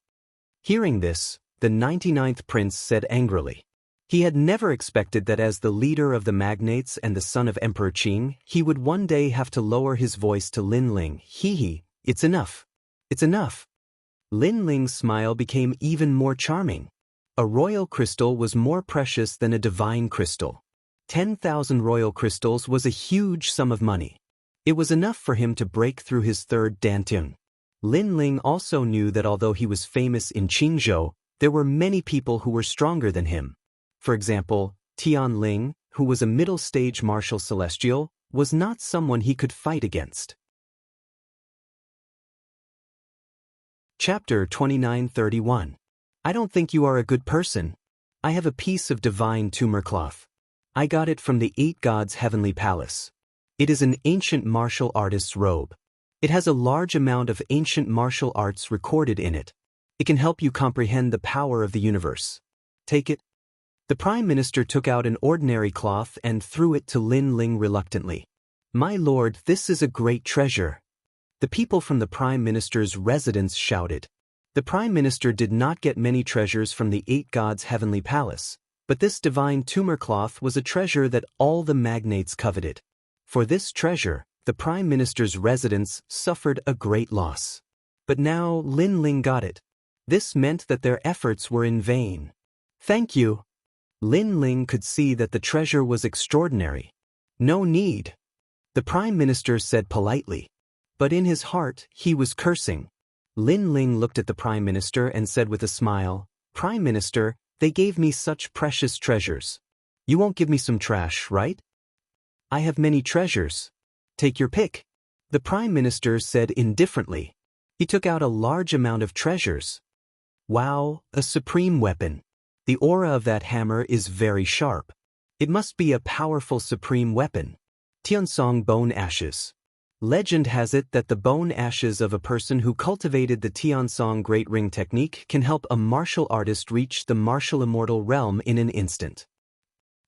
Hearing this, the 99th prince said angrily. He had never expected that as the leader of the magnates and the son of Emperor Qing, he would one day have to lower his voice to Lin Ling. It's enough. It's enough. Lin Ling's smile became even more charming. A royal crystal was more precious than a divine crystal. 10,000 royal crystals was a huge sum of money. It was enough for him to break through his third dantian. Lin Ling also knew that although he was famous in Qingzhou, there were many people who were stronger than him. For example, Tian Ling, who was a middle-stage martial celestial, was not someone he could fight against. Chapter 2931. I don't think you are a good person. I have a piece of divine tumor cloth. I got it from the 8 gods' heavenly palace. It is an ancient martial artist's robe. It has a large amount of ancient martial arts recorded in it. It can help you comprehend the power of the universe. Take it. The Prime Minister took out an ordinary cloth and threw it to Lin Ling reluctantly. "My lord, this is a great treasure." The people from the Prime Minister's residence shouted. The Prime Minister did not get many treasures from the 8 gods' heavenly palace, but this divine tumor cloth was a treasure that all the magnates coveted. For this treasure, the Prime Minister's residence suffered a great loss. But now Lin Ling got it. This meant that their efforts were in vain. "Thank you." Lin Ling could see that the treasure was extraordinary. "No need," the Prime Minister said politely. But in his heart, he was cursing. Lin Ling looked at the Prime Minister and said with a smile, "Prime Minister, they gave me such precious treasures. You won't give me some trash, right?" "I have many treasures. Take your pick," the Prime Minister said indifferently. He took out a large amount of treasures. Wow, a supreme weapon. The aura of that hammer is very sharp. It must be a powerful supreme weapon. Tiansong bone ashes. Legend has it that the bone ashes of a person who cultivated the Tiansong Great Ring technique can help a martial artist reach the martial immortal realm in an instant.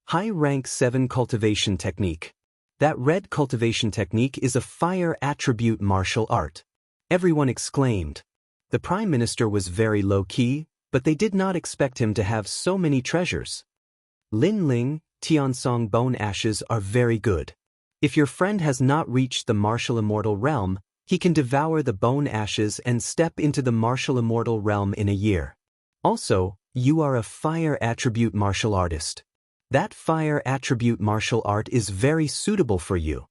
High rank 7 cultivation technique. That red cultivation technique is a fire attribute martial art. Everyone exclaimed. The Prime Minister was very low-key, but they did not expect him to have so many treasures. Lin Ling, Tiansong bone ashes are very good. If your friend has not reached the martial immortal realm, he can devour the bone ashes and step into the martial immortal realm in a year. Also, you are a fire attribute martial artist. That fire attribute martial art is very suitable for you.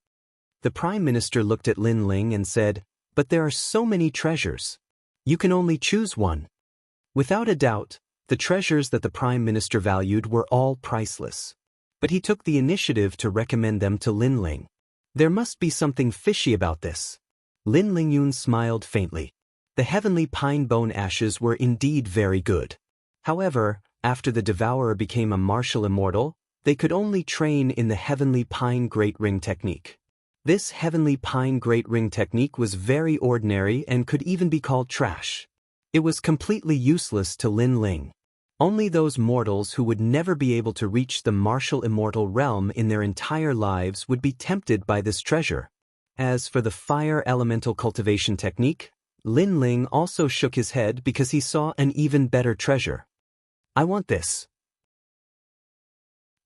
The Prime Minister looked at Lin Ling and said, "But there are so many treasures. You can only choose one." Without a doubt, the treasures that the Prime Minister valued were all priceless. But he took the initiative to recommend them to Lin Ling. There must be something fishy about this. Lin Lingyun smiled faintly. The heavenly pine bone ashes were indeed very good. However, after the devourer became a martial immortal, they could only train in the heavenly pine great ring technique. This heavenly pine great ring technique was very ordinary and could even be called trash. It was completely useless to Lin Ling. Only those mortals who would never be able to reach the martial immortal realm in their entire lives would be tempted by this treasure. As for the fire elemental cultivation technique, Lin Ling also shook his head because he saw an even better treasure. "I want this."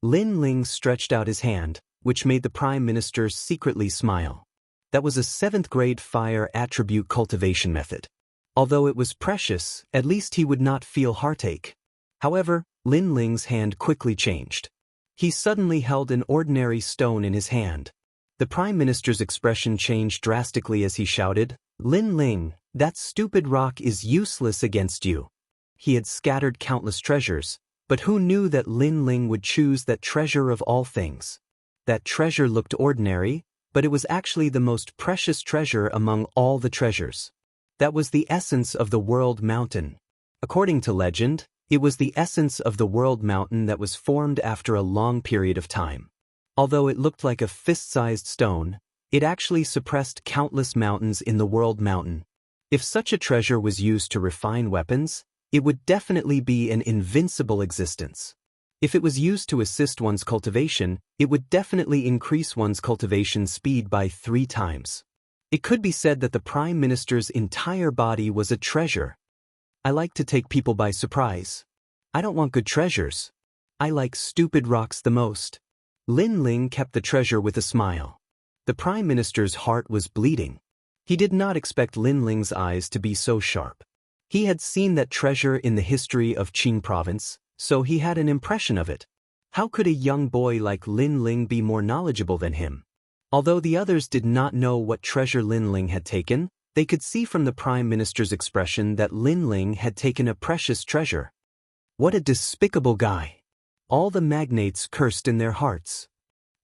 Lin Ling stretched out his hand, which made the Prime Minister secretly smile. That was a 7th grade fire attribute cultivation method. Although it was precious, at least he would not feel heartache. However, Lin Ling's hand quickly changed. He suddenly held an ordinary stone in his hand. The Prime Minister's expression changed drastically as he shouted, "Lin Ling, that stupid rock is useless against you." He had scattered countless treasures, but who knew that Lin Ling would choose that treasure of all things? That treasure looked ordinary, but it was actually the most precious treasure among all the treasures. That was the essence of the World Mountain. According to legend, it was the essence of the World Mountain that was formed after a long period of time. Although it looked like a fist-sized stone, it actually suppressed countless mountains in the World Mountain. If such a treasure was used to refine weapons, it would definitely be an invincible existence. If it was used to assist one's cultivation, it would definitely increase one's cultivation speed by 3 times. It could be said that the Prime Minister's entire body was a treasure. I like to take people by surprise. I don't want good treasures. I like stupid rocks the most. Lin Ling kept the treasure with a smile. The Prime Minister's heart was bleeding. He did not expect Lin Ling's eyes to be so sharp. He had seen that treasure in the history of Qing province, so he had an impression of it. How could a young boy like Lin Ling be more knowledgeable than him? Although the others did not know what treasure Lin Ling had taken, they could see from the Prime Minister's expression that Lin Ling had taken a precious treasure. What a despicable guy! All the magnates cursed in their hearts.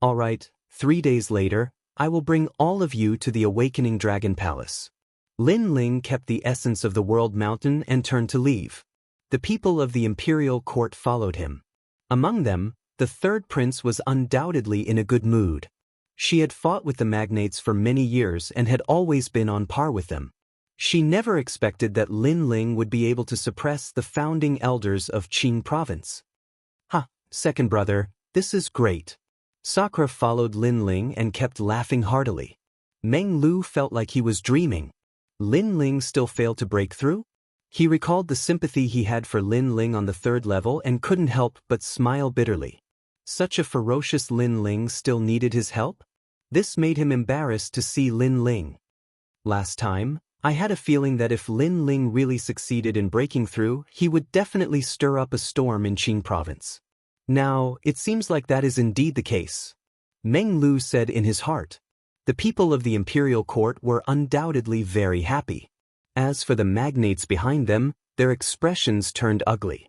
All right, 3 days later, I will bring all of you to the Awakening Dragon Palace. Lin Ling kept the essence of the World Mountain and turned to leave. The people of the imperial court followed him. Among them, the third prince was undoubtedly in a good mood. She had fought with the magnates for many years and had always been on par with them. She never expected that Lin Ling would be able to suppress the founding elders of Qing province. Ha, second brother, this is great. Sakura followed Lin Ling and kept laughing heartily. Meng Lu felt like he was dreaming. Lin Ling still failed to break through? He recalled the sympathy he had for Lin Ling on the 3rd level and couldn't help but smile bitterly. Such a ferocious Lin Ling still needed his help? This made him embarrassed to see Lin Ling. Last time, I had a feeling that if Lin Ling really succeeded in breaking through, he would definitely stir up a storm in Qing province. Now, it seems like that is indeed the case. Meng Lu said in his heart. The people of the imperial court were undoubtedly very happy. As for the magnates behind them, their expressions turned ugly.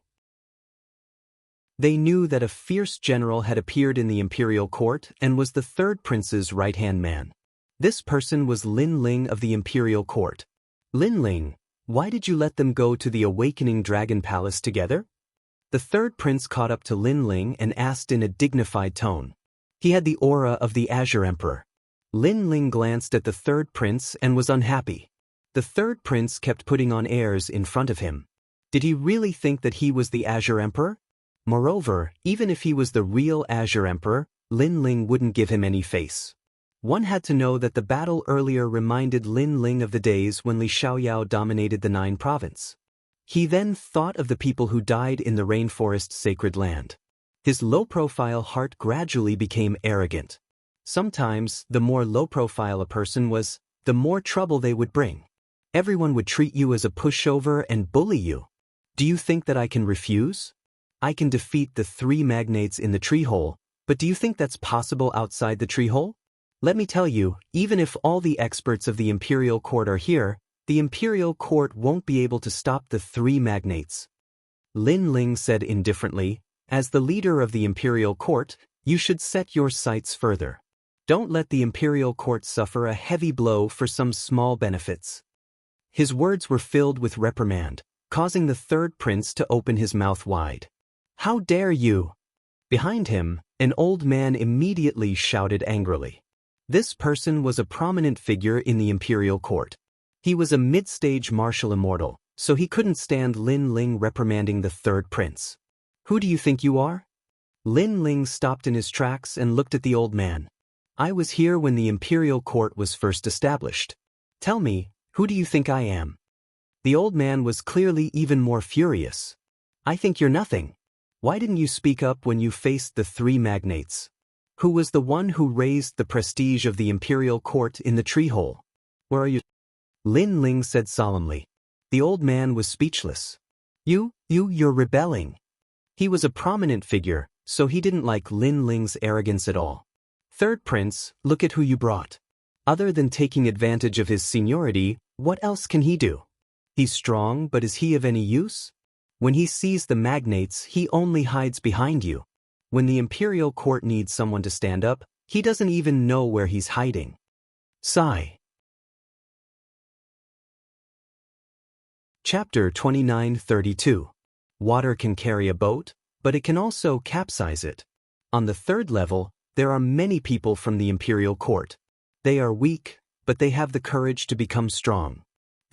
They knew that a fierce general had appeared in the imperial court and was the 3rd prince's right-hand man. This person was Lin Ling of the imperial court. Lin Ling, why did you let them go to the Awakening Dragon Palace together? The 3rd prince caught up to Lin Ling and asked in a dignified tone. He had the aura of the Azure Emperor. Lin Ling glanced at the 3rd prince and was unhappy. The 3rd prince kept putting on airs in front of him. Did he really think that he was the Azure Emperor? Moreover, even if he was the real Azure Emperor, Lin Ling wouldn't give him any face. One had to know that the battle earlier reminded Lin Ling of the days when Li Xiaoyao dominated the 9 province. He then thought of the people who died in the rainforest sacred land. His low-profile heart gradually became arrogant. Sometimes, the more low-profile a person was, the more trouble they would bring. Everyone would treat you as a pushover and bully you. Do you think that I can refuse? I can defeat the 3 magnates in the tree hole, but do you think that's possible outside the tree hole? Let me tell you, even if all the experts of the imperial court are here, the imperial court won't be able to stop the 3 magnates. Lin Ling said indifferently, as the leader of the imperial court, you should set your sights further. Don't let the imperial court suffer a heavy blow for some small benefits. His words were filled with reprimand, causing the 3rd prince to open his mouth wide. How dare you? Behind him, an old man immediately shouted angrily. This person was a prominent figure in the imperial court. He was a mid-stage martial immortal, so he couldn't stand Lin Ling reprimanding the 3rd prince. Who do you think you are? Lin Ling stopped in his tracks and looked at the old man. I was here when the imperial court was first established. Tell me, who do you think I am? The old man was clearly even more furious. I think you're nothing. Why didn't you speak up when you faced the 3 magnates? Who was the one who raised the prestige of the imperial court in the tree hole? Where are you? Lin Ling said solemnly. The old man was speechless. You're rebelling. He was a prominent figure, so he didn't like Lin Ling's arrogance at all. 3rd prince, look at who you brought. Other than taking advantage of his seniority, what else can he do? He's strong, but is he of any use? When he sees the magnates, he only hides behind you. When the imperial court needs someone to stand up, he doesn't even know where he's hiding. Sigh. Chapter 2932. Water can carry a boat, but it can also capsize it. On the 3rd level, there are many people from the imperial court. They are weak, but they have the courage to become strong.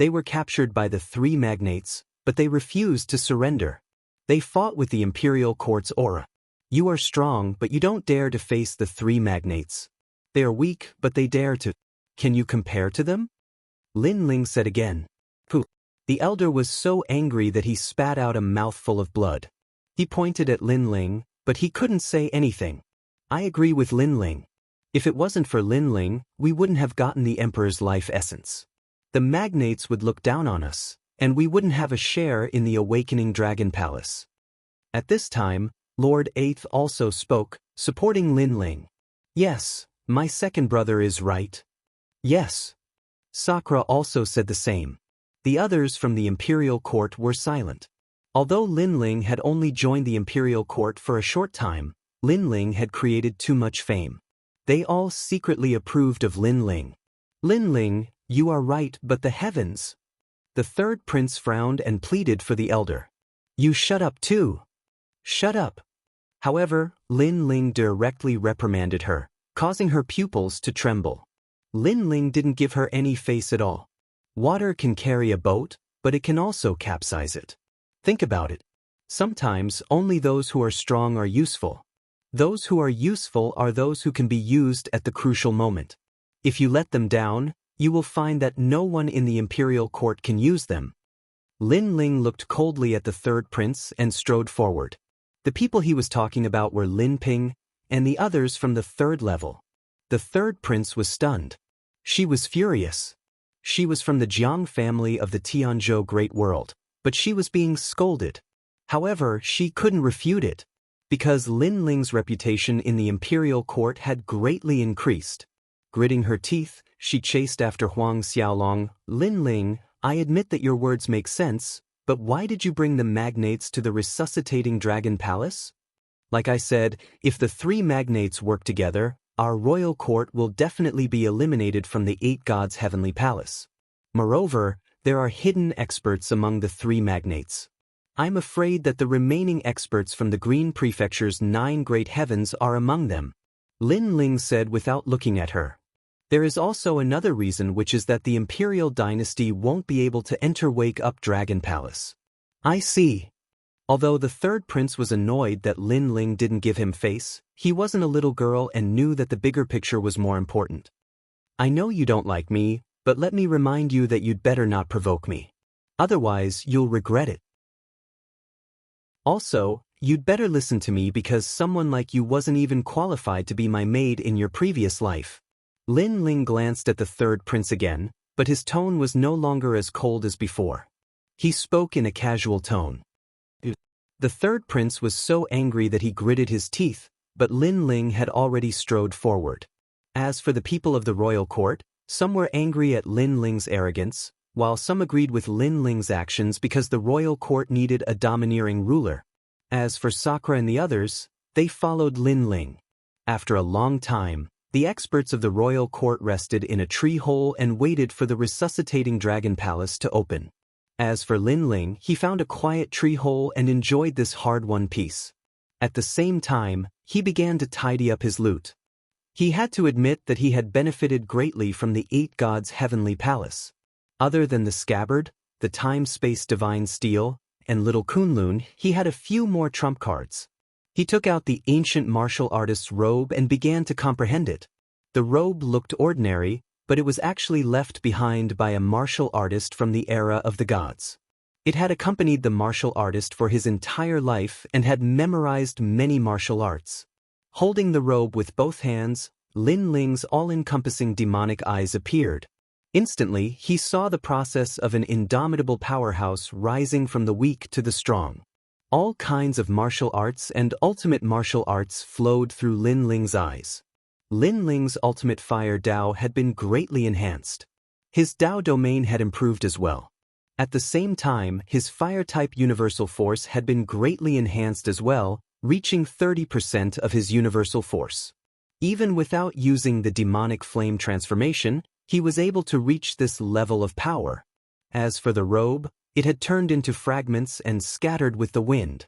They were captured by the three magnates, but they refused to surrender. They fought with the imperial court's aura. You are strong, but you don't dare to face the three magnates. They are weak, but they dare to. Can you compare to them? Lin Ling said again. Pooh. The elder was so angry that he spat out a mouthful of blood. He pointed at Lin Ling, but he couldn't say anything. I agree with Lin Ling. If it wasn't for Lin Ling, we wouldn't have gotten the Emperor's life essence. The magnates would look down on us, and we wouldn't have a share in the awakening Dragon Palace. At this time, Lord Eighth also spoke, supporting Lin Ling. Yes, my second brother is right. Yes. Sakura also said the same. The others from the imperial court were silent. Although Lin Ling had only joined the imperial court for a short time, Lin Ling had created too much fame. They all secretly approved of Lin Ling. Lin Ling, you are right, but the heavens. The third prince frowned and pleaded for the elder. You shut up too. Shut up. However, Lin Ling directly reprimanded her, causing her pupils to tremble. Lin Ling didn't give her any face at all. Water can carry a boat, but it can also capsize it. Think about it. Sometimes only those who are strong are useful. Those who are useful are those who can be used at the crucial moment. If you let them down, you will find that no one in the imperial court can use them. Lin Ling looked coldly at the third prince and strode forward. The people he was talking about were Lin Ping and the others from the third level. The third prince was stunned. She was furious. She was from the Jiang family of the Tianzhou Great World, but she was being scolded. However, she couldn't refute it, because Lin Ling's reputation in the imperial court had greatly increased. Gritting her teeth, she chased after Huang Xiaolong. Lin Ling, I admit that your words make sense, but why did you bring the magnates to the resuscitating Dragon Palace? Like I said, if the three magnates work together, our royal court will definitely be eliminated from the Eight Gods' heavenly palace. Moreover, there are hidden experts among the three magnates. I'm afraid that the remaining experts from the Green Prefecture's 9 great heavens are among them. Lin Ling said without looking at her. There is also another reason, which is that the imperial dynasty won't be able to enter Wake Up Dragon Palace. I see. Although the third prince was annoyed that Lin Ling didn't give him face, he wasn't a little girl and knew that the bigger picture was more important. I know you don't like me, but let me remind you that you'd better not provoke me. Otherwise, you'll regret it. Also, you'd better listen to me because someone like you wasn't even qualified to be my maid in your previous life. Lin Ling glanced at the third prince again, but his tone was no longer as cold as before. He spoke in a casual tone. The third prince was so angry that he gritted his teeth, but Lin Ling had already strode forward. As for the people of the royal court, some were angry at Lin Ling's arrogance, while some agreed with Lin Ling's actions because the royal court needed a domineering ruler. As for Sakura and the others, they followed Lin Ling. After a long time, the experts of the royal court rested in a tree hole and waited for the resuscitating Dragon Palace to open. As for Lin Ling, he found a quiet tree hole and enjoyed this hard-won peace. At the same time, he began to tidy up his loot. He had to admit that he had benefited greatly from the Eight Gods' heavenly palace. Other than the scabbard, the time-space divine steel, and little Kunlun, he had a few more trump cards. He took out the ancient martial artist's robe and began to comprehend it. The robe looked ordinary, but it was actually left behind by a martial artist from the era of the gods. It had accompanied the martial artist for his entire life and had memorized many martial arts. Holding the robe with both hands, Lin Ling's all-encompassing demonic eyes appeared. Instantly, he saw the process of an indomitable powerhouse rising from the weak to the strong. All kinds of martial arts and ultimate martial arts flowed through Lin Ling's eyes. Lin Ling's ultimate fire Dao had been greatly enhanced. His Dao domain had improved as well. At the same time, his fire-type universal force had been greatly enhanced as well, reaching 30% of his universal force. Even without using the demonic flame transformation, he was able to reach this level of power. As for the robe, it had turned into fragments and scattered with the wind.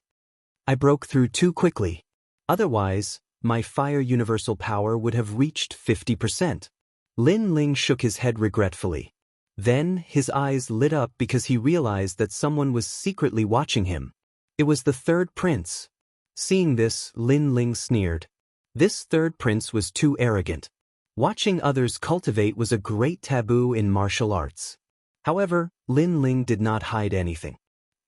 I broke through too quickly. Otherwise, my fire universal power would have reached 50%. Lin Ling shook his head regretfully. Then, his eyes lit up because he realized that someone was secretly watching him. It was the third prince. Seeing this, Lin Ling sneered. This third prince was too arrogant. Watching others cultivate was a great taboo in martial arts. However, Lin Ling did not hide anything.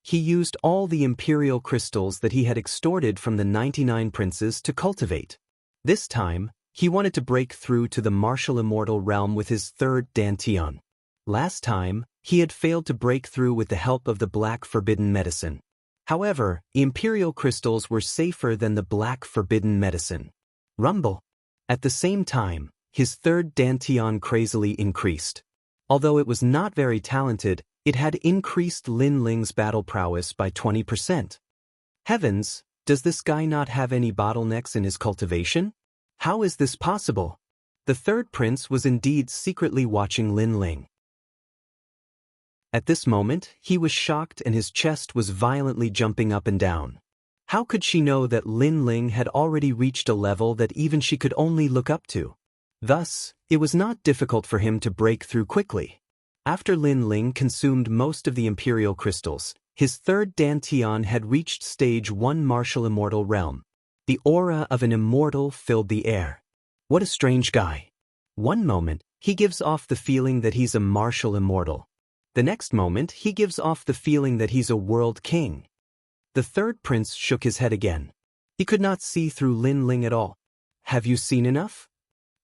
He used all the imperial crystals that he had extorted from the 99 princes to cultivate. This time, he wanted to break through to the martial immortal realm with his third dantian. Last time, he had failed to break through with the help of the black forbidden medicine. However, imperial crystals were safer than the black forbidden medicine. Rumble. At the same time, his third dantian crazily increased. Although it was not very talented, it had increased Lin Ling's battle prowess by 20%. Heavens, does this guy not have any bottlenecks in his cultivation? How is this possible? The third prince was indeed secretly watching Lin Ling. At this moment, he was shocked and his chest was violently jumping up and down. How could she know that Lin Ling had already reached a level that even she could only look up to? Thus, it was not difficult for him to break through quickly. After Lin Ling consumed most of the imperial crystals, his third dantian had reached stage 1 martial immortal realm. The aura of an immortal filled the air. What a strange guy. One moment, he gives off the feeling that he's a martial immortal. The next moment, he gives off the feeling that he's a world king. The third prince shook his head again. He could not see through Lin Ling at all. Have you seen enough?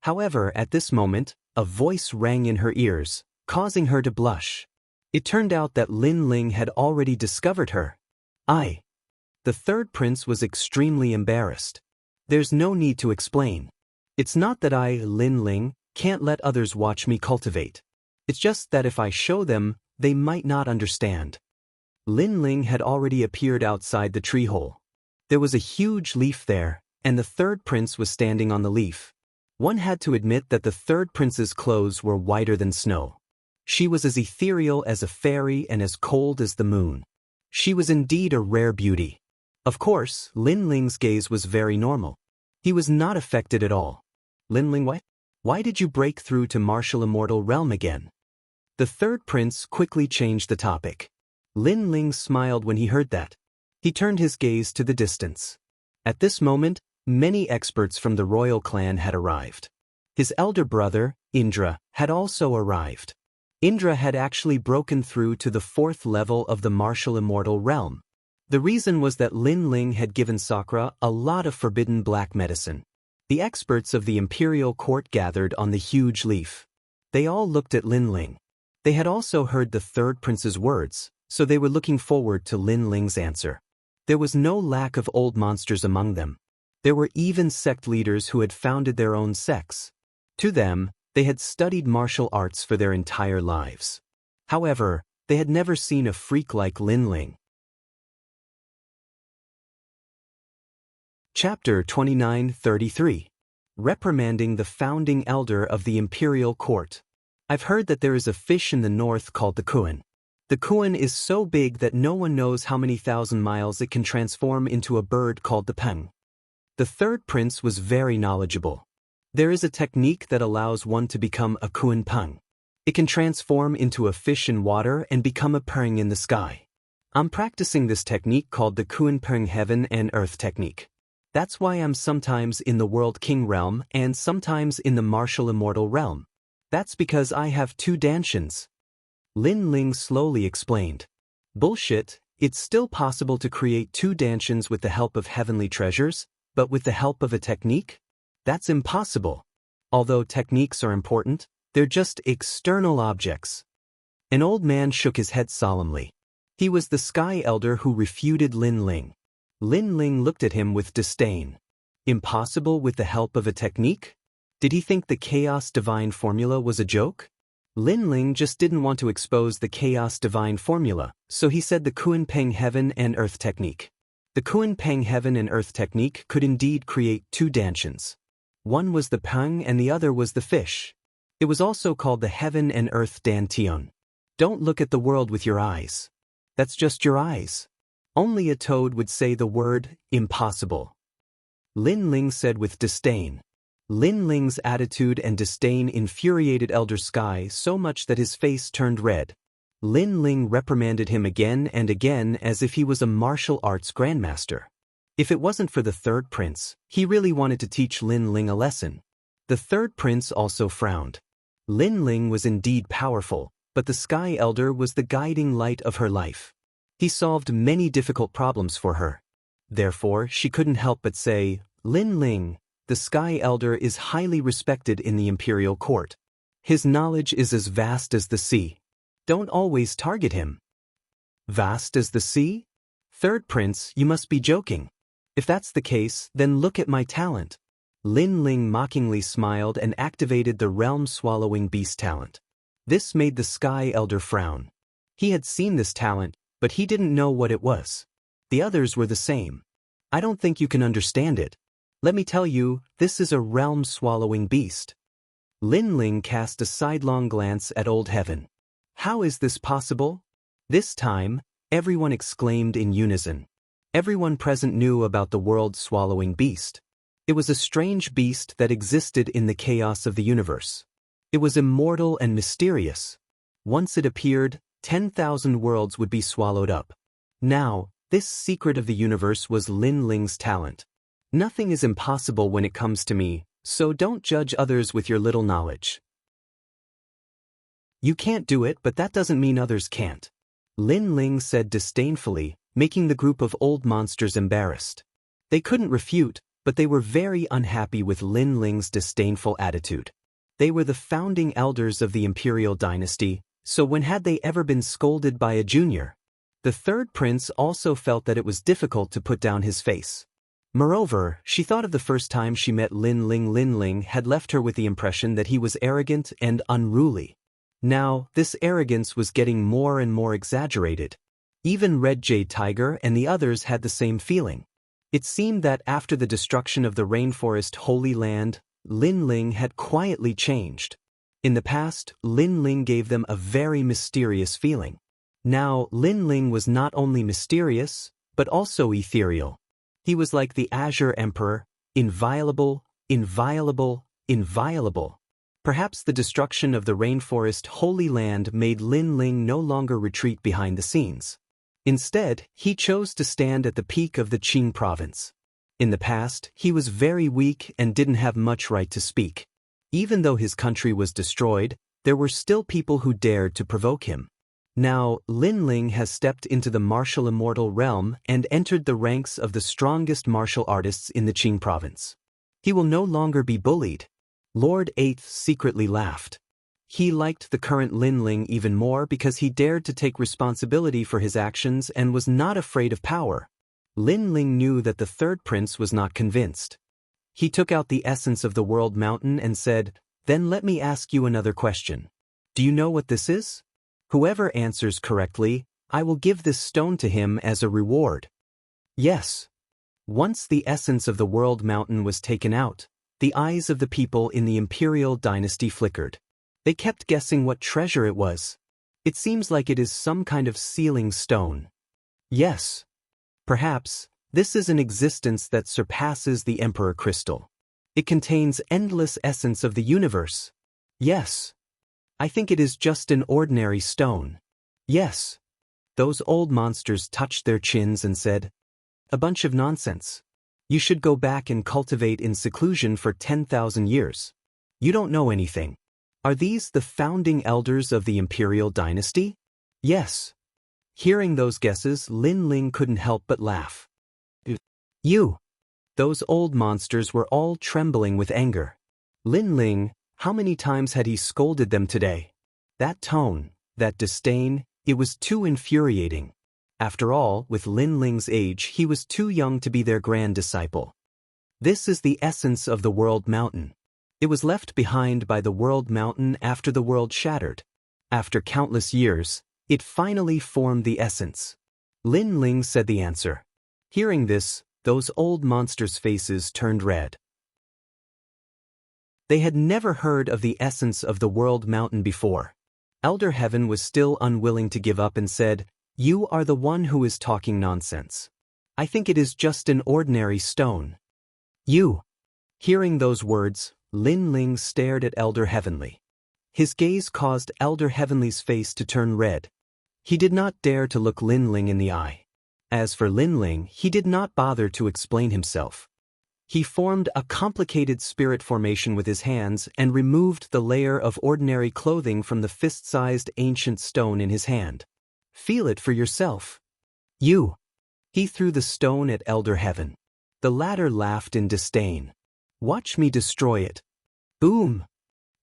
However, at this moment, a voice rang in her ears, causing her to blush. It turned out that Lin Ling had already discovered her. The third prince was extremely embarrassed. There's no need to explain. It's not that I, Lin Ling, can't let others watch me cultivate. It's just that if I show them, they might not understand. Lin Ling had already appeared outside the tree hole. There was a huge leaf there, and the third prince was standing on the leaf. One had to admit that the third prince's clothes were whiter than snow. She was as ethereal as a fairy and as cold as the moon. She was indeed a rare beauty. Of course, Lin Ling's gaze was very normal. He was not affected at all. Lin Ling, what? Why did you break through to martial immortal realm again? The third prince quickly changed the topic. Lin Ling smiled when he heard that. He turned his gaze to the distance. At this moment, many experts from the royal clan had arrived. His elder brother, Indra, had also arrived. Indra had actually broken through to the 4th level of the martial immortal realm. The reason was that Lin Ling had given Sakura a lot of forbidden black medicine. The experts of the imperial court gathered on the huge leaf. They all looked at Lin Ling. They had also heard the third prince's words, so they were looking forward to Lin Ling's answer. There was no lack of old monsters among them. There were even sect leaders who had founded their own sects. To them, they had studied martial arts for their entire lives. However, they had never seen a freak like Lin Ling. Chapter 29-33. Reprimanding the founding elder of the imperial court. I've heard that there is a fish in the north called the kuan. The kuan is so big that no one knows how many thousand miles it can transform into a bird called the peng. The third prince was very knowledgeable. There is a technique that allows one to become a kuan peng. It can transform into a fish in water and become a peng in the sky. I'm practicing this technique called the kuan peng heaven and earth technique. That's why I'm sometimes in the world king realm and sometimes in the martial immortal realm. That's because I have 2 dantians. Lin Ling slowly explained. Bullshit, it's still possible to create 2 dantians with the help of heavenly treasures, but with the help of a technique? That's impossible. Although techniques are important, they're just external objects. An old man shook his head solemnly. He was the Sky Elder who refuted Lin Ling. Lin Ling looked at him with disdain. Impossible with the help of a technique? Did he think the Chaos Divine Formula was a joke? Lin Ling just didn't want to expose the Chaos Divine Formula, so he said the Kuan Peng Heaven and Earth Technique. The Kuan Peng Heaven and Earth Technique could indeed create 2 dantians. One was the peng and the other was the fish. It was also called the Heaven and Earth Dantian. Don't look at the world with your eyes. That's just your eyes. Only a toad would say the word impossible. Lin Ling said with disdain. Lin Ling's attitude and disdain infuriated Elder Sky so much that his face turned red. Lin Ling reprimanded him again and again as if he was a martial arts grandmaster. If it wasn't for the third prince, he really wanted to teach Lin Ling a lesson. The third prince also frowned. Lin Ling was indeed powerful, but the Sky Elder was the guiding light of her life. He solved many difficult problems for her. Therefore, she couldn't help but say, "Lin Ling, the Sky Elder is highly respected in the imperial court. His knowledge is as vast as the sea. Don't always target him." Vast as the sea? Third prince, you must be joking. If that's the case, then look at my talent. Lin Ling mockingly smiled and activated the realm-swallowing beast talent. This made the Sky Elder frown. He had seen this talent, but he didn't know what it was. The others were the same. "I don't think you can understand it. Let me tell you, this is a realm-swallowing beast." Lin Ling cast a sidelong glance at Old Heaven. How is this possible? This time, everyone exclaimed in unison. Everyone present knew about the world-swallowing beast. It was a strange beast that existed in the chaos of the universe. It was immortal and mysterious. Once it appeared, 10,000 worlds would be swallowed up. Now, this secret of the universe was Lin Ling's talent. Nothing is impossible when it comes to me, so don't judge others with your little knowledge. You can't do it, but that doesn't mean others can't. Lin Ling said disdainfully, making the group of old monsters embarrassed. They couldn't refute, but they were very unhappy with Lin Ling's disdainful attitude. They were the founding elders of the imperial dynasty, so when had they ever been scolded by a junior? The third prince also felt that it was difficult to put down his face. Moreover, she thought of the first time she met Lin Ling. Lin Ling had left her with the impression that he was arrogant and unruly. Now, this arrogance was getting more and more exaggerated. Even Red Jade Tiger and the others had the same feeling. It seemed that after the destruction of the Rainforest Holy Land, Lin Ling had quietly changed. In the past, Lin Ling gave them a very mysterious feeling. Now, Lin Ling was not only mysterious, but also ethereal. He was like the Azure Emperor, inviolable, inviolable, inviolable. Perhaps the destruction of the Rainforest Holy Land made Lin Ling no longer retreat behind the scenes. Instead, he chose to stand at the peak of the Qing province. In the past, he was very weak and didn't have much right to speak. Even though his country was destroyed, there were still people who dared to provoke him. Now, Lin Ling has stepped into the martial immortal realm and entered the ranks of the strongest martial artists in the Qing province. He will no longer be bullied. Lord Eighth secretly laughed. He liked the current Lin Ling even more because he dared to take responsibility for his actions and was not afraid of power. Lin Ling knew that the third prince was not convinced. He took out the essence of the world mountain and said, "Then let me ask you another question. Do you know what this is? Whoever answers correctly, I will give this stone to him as a reward." Yes. Once the essence of the world mountain was taken out, the eyes of the people in the imperial dynasty flickered. They kept guessing what treasure it was. It seems like it is some kind of sealing stone. Yes. Perhaps, this is an existence that surpasses the Emperor Crystal. It contains endless essence of the universe. Yes. I think it is just an ordinary stone. Yes. Those old monsters touched their chins and said, "A bunch of nonsense. You should go back and cultivate in seclusion for 10,000 years. You don't know anything." Are these the founding elders of the imperial dynasty? Yes. Hearing those guesses, Lin Ling couldn't help but laugh. You! Those old monsters were all trembling with anger. Lin Ling, how many times had he scolded them today? That tone, that disdain, it was too infuriating. After all, with Lin Ling's age, he was too young to be their grand disciple. This is the essence of the world mountain. It was left behind by the world mountain after the world shattered. After countless years, it finally formed the essence. Lin Ling said the answer. Hearing this, those old monsters' faces turned red. They had never heard of the essence of the world mountain before. Elder Heaven was still unwilling to give up and said, "You are the one who is talking nonsense. I think it is just an ordinary stone." You! Hearing those words, Lin Ling stared at Elder Heavenly. His gaze caused Elder Heavenly's face to turn red. He did not dare to look Lin Ling in the eye. As for Lin Ling, he did not bother to explain himself. He formed a complicated spirit formation with his hands and removed the layer of ordinary clothing from the fist-sized ancient stone in his hand. Feel it for yourself. You. He threw the stone at Elder Heaven. The latter laughed in disdain. Watch me destroy it. Boom!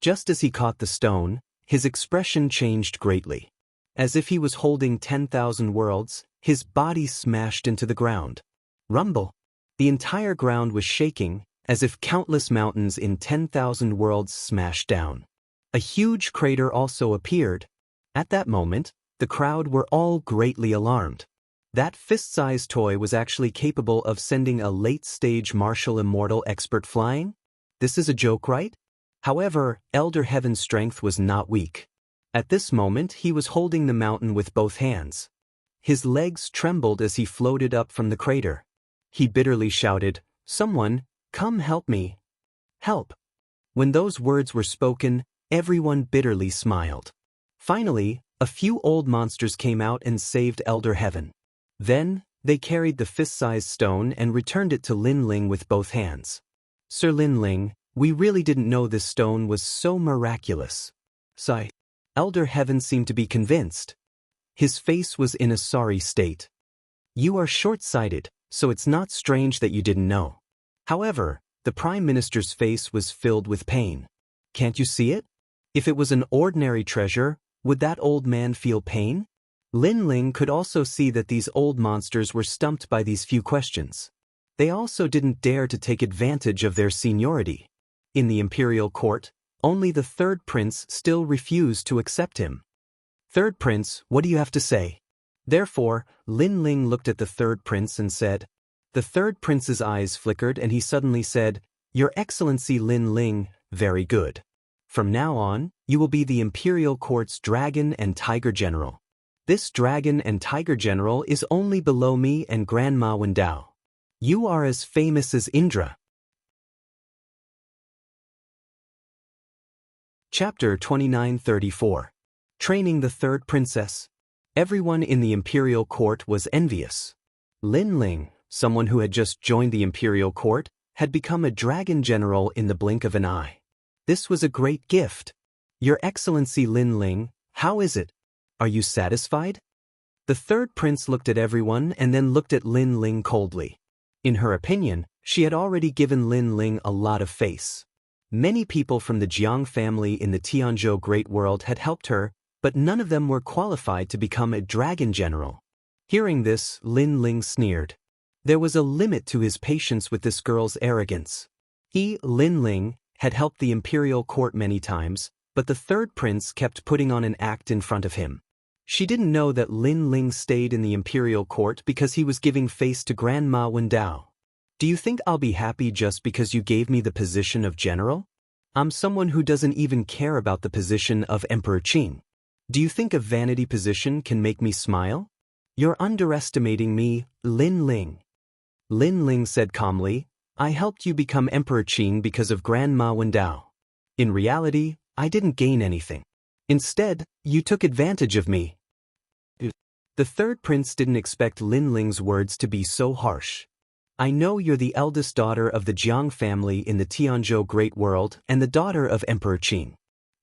Just as he caught the stone, his expression changed greatly. As if he was holding 10,000 worlds, his body smashed into the ground. Rumble! The entire ground was shaking, as if countless mountains in 10,000 worlds smashed down. A huge crater also appeared. At that moment, the crowd were all greatly alarmed. That fist-sized toy was actually capable of sending a late-stage martial immortal expert flying? This is a joke, right? However, Elder Heaven's strength was not weak. At this moment, he was holding the mountain with both hands. His legs trembled as he floated up from the crater. He bitterly shouted, "Someone, come help me. Help." When those words were spoken, everyone bitterly smiled. Finally, a few old monsters came out and saved Elder Heaven. Then, they carried the fist-sized stone and returned it to Lin Ling with both hands. "Sir Lin Ling, we really didn't know this stone was so miraculous." Sigh. Elder Heaven seemed to be convinced. His face was in a sorry state. "You are short-sighted, so it's not strange that you didn't know." However, the Prime Minister's face was filled with pain. Can't you see it? If it was an ordinary treasure, would that old man feel pain? Lin Ling could also see that these old monsters were stumped by these few questions. They also didn't dare to take advantage of their seniority. In the imperial court, only the third prince still refused to accept him. "Third prince, what do you have to say?" Therefore, Lin Ling looked at the third prince and said. The third prince's eyes flickered and he suddenly said, "Your Excellency Lin Ling, very good. From now on, you will be the imperial court's dragon and tiger general. This dragon and tiger general is only below me and Grandma Wendao. You are as famous as Indra." Chapter 2934. Training the Third Princess. Everyone in the imperial court was envious. Lin Ling, someone who had just joined the imperial court, had become a dragon general in the blink of an eye. This was a great gift. "Your Excellency Lin Ling, how is it? Are you satisfied?" The third prince looked at everyone and then looked at Lin Ling coldly. In her opinion, she had already given Lin Ling a lot of face. Many people from the Jiang family in the Tianzhou Great World had helped her, but none of them were qualified to become a dragon general. Hearing this, Lin Ling sneered. There was a limit to his patience with this girl's arrogance. He, Lin Ling, had helped the imperial court many times, but the third prince kept putting on an act in front of him. She didn't know that Lin Ling stayed in the imperial court because he was giving face to Grandma Wendao. "Do you think I'll be happy just because you gave me the position of general? I'm someone who doesn't even care about the position of Emperor Qing. Do you think a vanity position can make me smile? You're underestimating me, Lin Ling." Lin Ling said calmly, "I helped you become Emperor Qing because of Grandma Wendao. In reality, I didn't gain anything. Instead, you took advantage of me." The third prince didn't expect Lin Ling's words to be so harsh. "I know you're the eldest daughter of the Jiang family in the Tianzhou Great World and the daughter of Emperor Qing.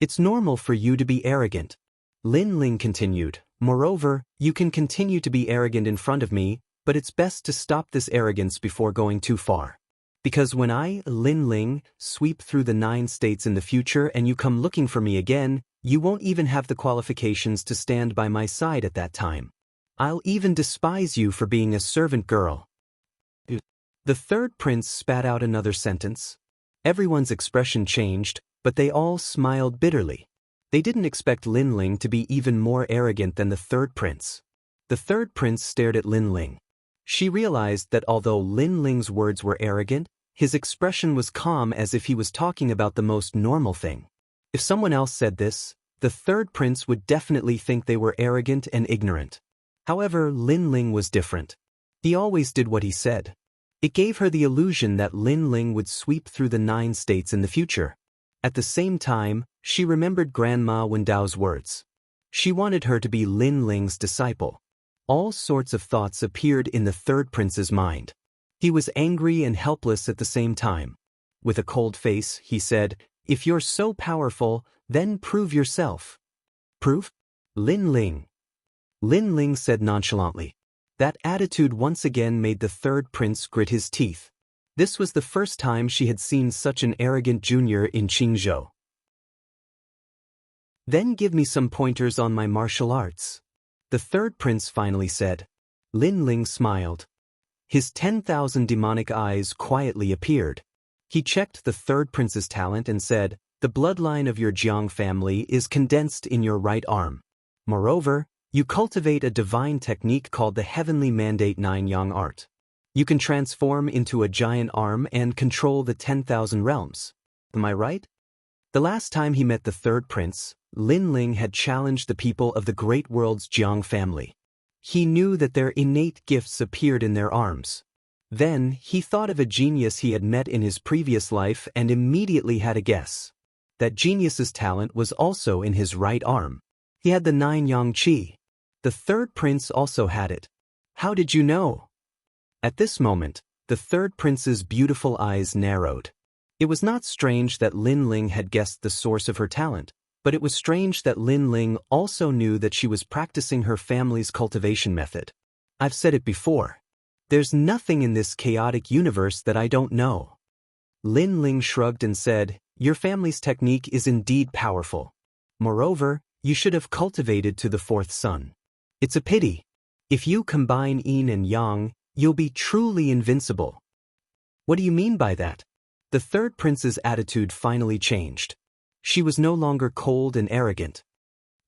It's normal for you to be arrogant." Lin Ling continued, "Moreover, you can continue to be arrogant in front of me, but it's best to stop this arrogance before going too far. Because when I, Lin Ling, sweep through the 9 states in the future and you come looking for me again, you won't even have the qualifications to stand by my side at that time. I'll even despise you for being a servant girl." The third prince spat out another sentence. Everyone's expression changed, but they all smiled bitterly. They didn't expect Lin Ling to be even more arrogant than the third prince. The third prince stared at Lin Ling. She realized that although Lin Ling's words were arrogant, his expression was calm as if he was talking about the most normal thing. If someone else said this, the third prince would definitely think they were arrogant and ignorant. However, Lin Ling was different. He always did what he said. It gave her the illusion that Lin Ling would sweep through the 9 states in the future. At the same time, she remembered Grandma Wendao's words. She wanted her to be Lin Ling's disciple. All sorts of thoughts appeared in the third prince's mind. He was angry and helpless at the same time. With a cold face, he said, "If you're so powerful, then prove yourself." "Prove? Lin Ling." Lin Ling said nonchalantly. That attitude once again made the third prince grit his teeth. This was the first time she had seen such an arrogant junior in Qingzhou. "Then give me some pointers on my martial arts," the third prince finally said. Lin Ling smiled. His 10,000 demonic eyes quietly appeared. He checked the third prince's talent and said, "The bloodline of your Jiang family is condensed in your right arm. Moreover, you cultivate a divine technique called the Heavenly Mandate 9 Yang art. You can transform into a giant arm and control the 10,000 realms. Am I right?" The last time he met the third prince, Lin Ling had challenged the people of the great world's Jiang family. He knew that their innate gifts appeared in their arms. Then, he thought of a genius he had met in his previous life and immediately had a guess. That genius's talent was also in his right arm. He had the 9 Yang Qi. The third prince also had it. "How did you know?" At this moment, the third prince's beautiful eyes narrowed. It was not strange that Lin Ling had guessed the source of her talent, but it was strange that Lin Ling also knew that she was practicing her family's cultivation method. "I've said it before. There's nothing in this chaotic universe that I don't know." Lin Ling shrugged and said, "Your family's technique is indeed powerful. Moreover, you should have cultivated to the 4th son. It's a pity. If you combine yin and yang, you'll be truly invincible." "What do you mean by that?" The third prince's attitude finally changed. She was no longer cold and arrogant.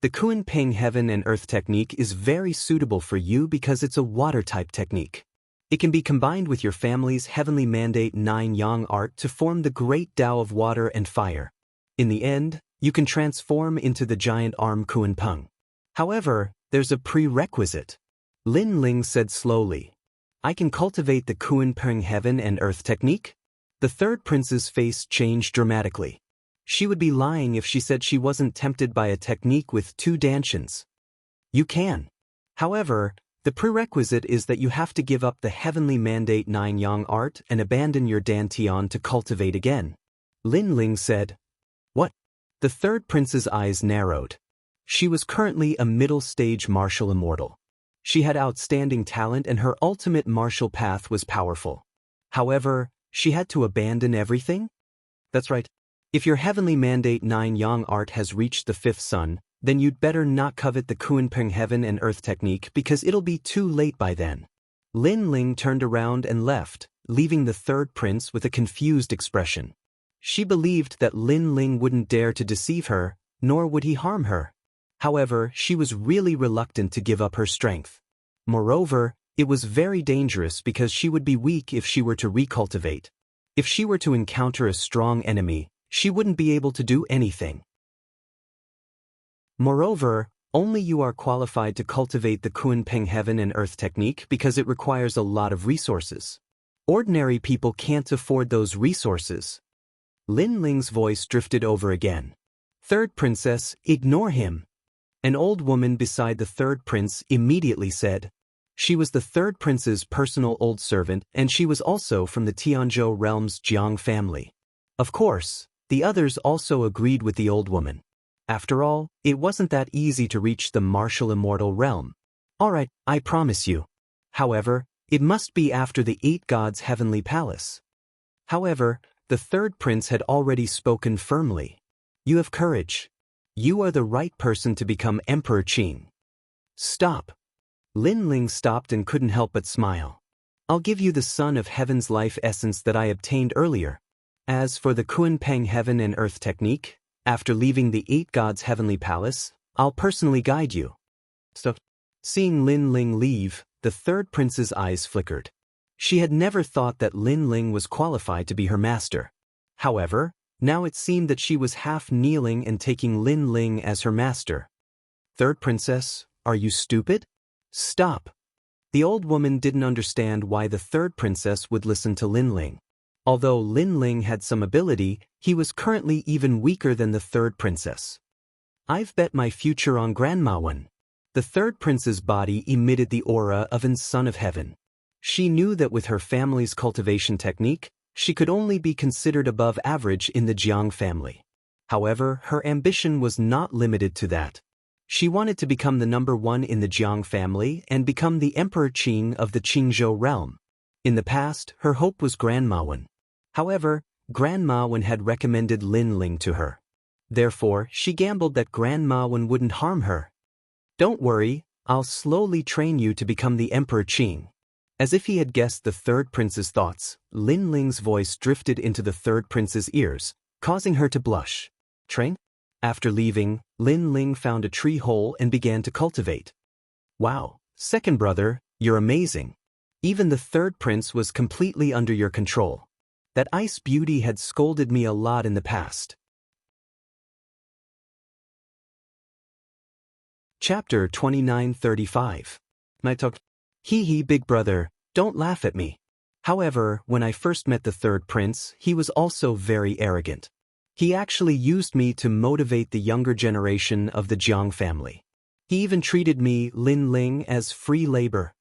"The Kunpeng Heaven and Earth technique is very suitable for you because it's a water-type technique. It can be combined with your family's Heavenly Mandate 9 Yang art to form the great Tao of water and fire. In the end, you can transform into the giant arm Kunpeng. However, there's a prerequisite," Lin Ling said slowly. "I can cultivate the Kunpeng Heaven and Earth technique?" The third prince's face changed dramatically. She would be lying if she said she wasn't tempted by a technique with 2 dantians. "You can. However, the prerequisite is that you have to give up the Heavenly Mandate 9 Yang art and abandon your dantian to cultivate again," Lin Ling said. "What?" The third prince's eyes narrowed. She was currently a middle-stage martial immortal. She had outstanding talent and her ultimate martial path was powerful. However, she had to abandon everything? That's right. If your Heavenly Mandate 9 Yang art has reached the 5th sun, then you'd better not covet the Kunpeng Heaven and Earth technique because it'll be too late by then. Lin Ling turned around and left, leaving the third prince with a confused expression. She believed that Lin Ling wouldn't dare to deceive her, nor would he harm her. However, she was really reluctant to give up her strength. Moreover, it was very dangerous because she would be weak if she were to recultivate. If she were to encounter a strong enemy, she wouldn't be able to do anything. Moreover, only you are qualified to cultivate the Kunpeng Heaven and Earth technique because it requires a lot of resources. Ordinary people can't afford those resources. Lin Ling's voice drifted over again. "Third princess, ignore him." An old woman beside the third prince immediately said. She was the third prince's personal old servant and she was also from the Tianzhou realm's Jiang family. Of course, the others also agreed with the old woman. After all, it wasn't that easy to reach the martial immortal realm. "All right, I promise you. However, it must be after the 8 gods' heavenly palace." However, the third prince had already spoken firmly. "You have courage. You are the right person to become Emperor Qin." "Stop." Lin Ling stopped and couldn't help but smile. "I'll give you the Son of Heaven's life essence that I obtained earlier. As for the Kunpeng Heaven and Earth technique, after leaving the 8 gods' heavenly palace, I'll personally guide you." So, seeing Lin Ling leave, the third prince's eyes flickered. She had never thought that Lin Ling was qualified to be her master. However, now it seemed that she was half kneeling and taking Lin Ling as her master. "Third princess, are you stupid? Stop." The old woman didn't understand why the third princess would listen to Lin Ling. Although Lin Ling had some ability, he was currently even weaker than the third princess. I've bet my future on Grandma Wen. The third prince's body emitted the aura of an son of heaven. She knew that with her family's cultivation technique, she could only be considered above average in the Jiang family. However, her ambition was not limited to that. She wanted to become the number one in the Jiang family and become the Emperor Qing of the Qingzhou realm. In the past, her hope was Grandma Wen. However, Grandma Wen had recommended Lin Ling to her. Therefore, she gambled that Grandma Wen wouldn't harm her. Don't worry, I'll slowly train you to become the Emperor Qing. As if he had guessed the third prince's thoughts, Lin Ling's voice drifted into the third prince's ears, causing her to blush. Train? After leaving, Lin Ling found a tree hole and began to cultivate. Wow, second brother, you're amazing. Even the third prince was completely under your control. That ice beauty had scolded me a lot in the past. Chapter 29:35. My talk. Hee big brother, don't laugh at me. However, when I first met the third prince, he was also very arrogant. He actually used me to motivate the younger generation of the Jiang family. He even treated me, Lin Ling, as free labor.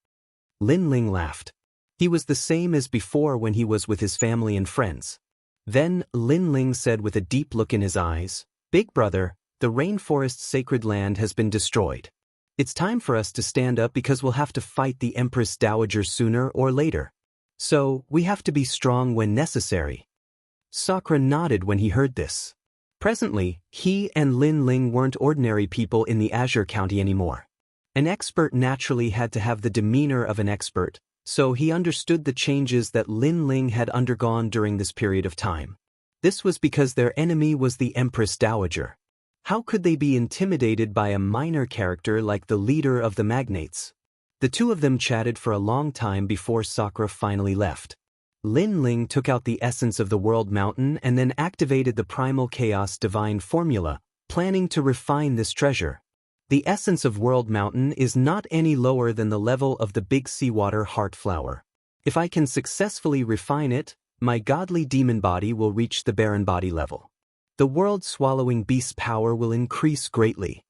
Lin Ling laughed. He was the same as before when he was with his family and friends. Then, Lin Ling said with a deep look in his eyes, Big brother, the rainforest's sacred land has been destroyed. It's time for us to stand up because we'll have to fight the Empress Dowager sooner or later. So, we have to be strong when necessary. Sakura nodded when he heard this. Presently, he and Lin Ling weren't ordinary people in the Azure County anymore. An expert naturally had to have the demeanor of an expert, so he understood the changes that Lin Ling had undergone during this period of time. This was because their enemy was the Empress Dowager. How could they be intimidated by a minor character like the leader of the magnates? The two of them chatted for a long time before Sakura finally left. Lin Ling took out the essence of the World Mountain and then activated the Primal Chaos Divine Formula, planning to refine this treasure. The essence of World Mountain is not any lower than the level of the Big Seawater Heart Flower. If I can successfully refine it, my godly demon body will reach the barren body level. The world-swallowing beast's power will increase greatly.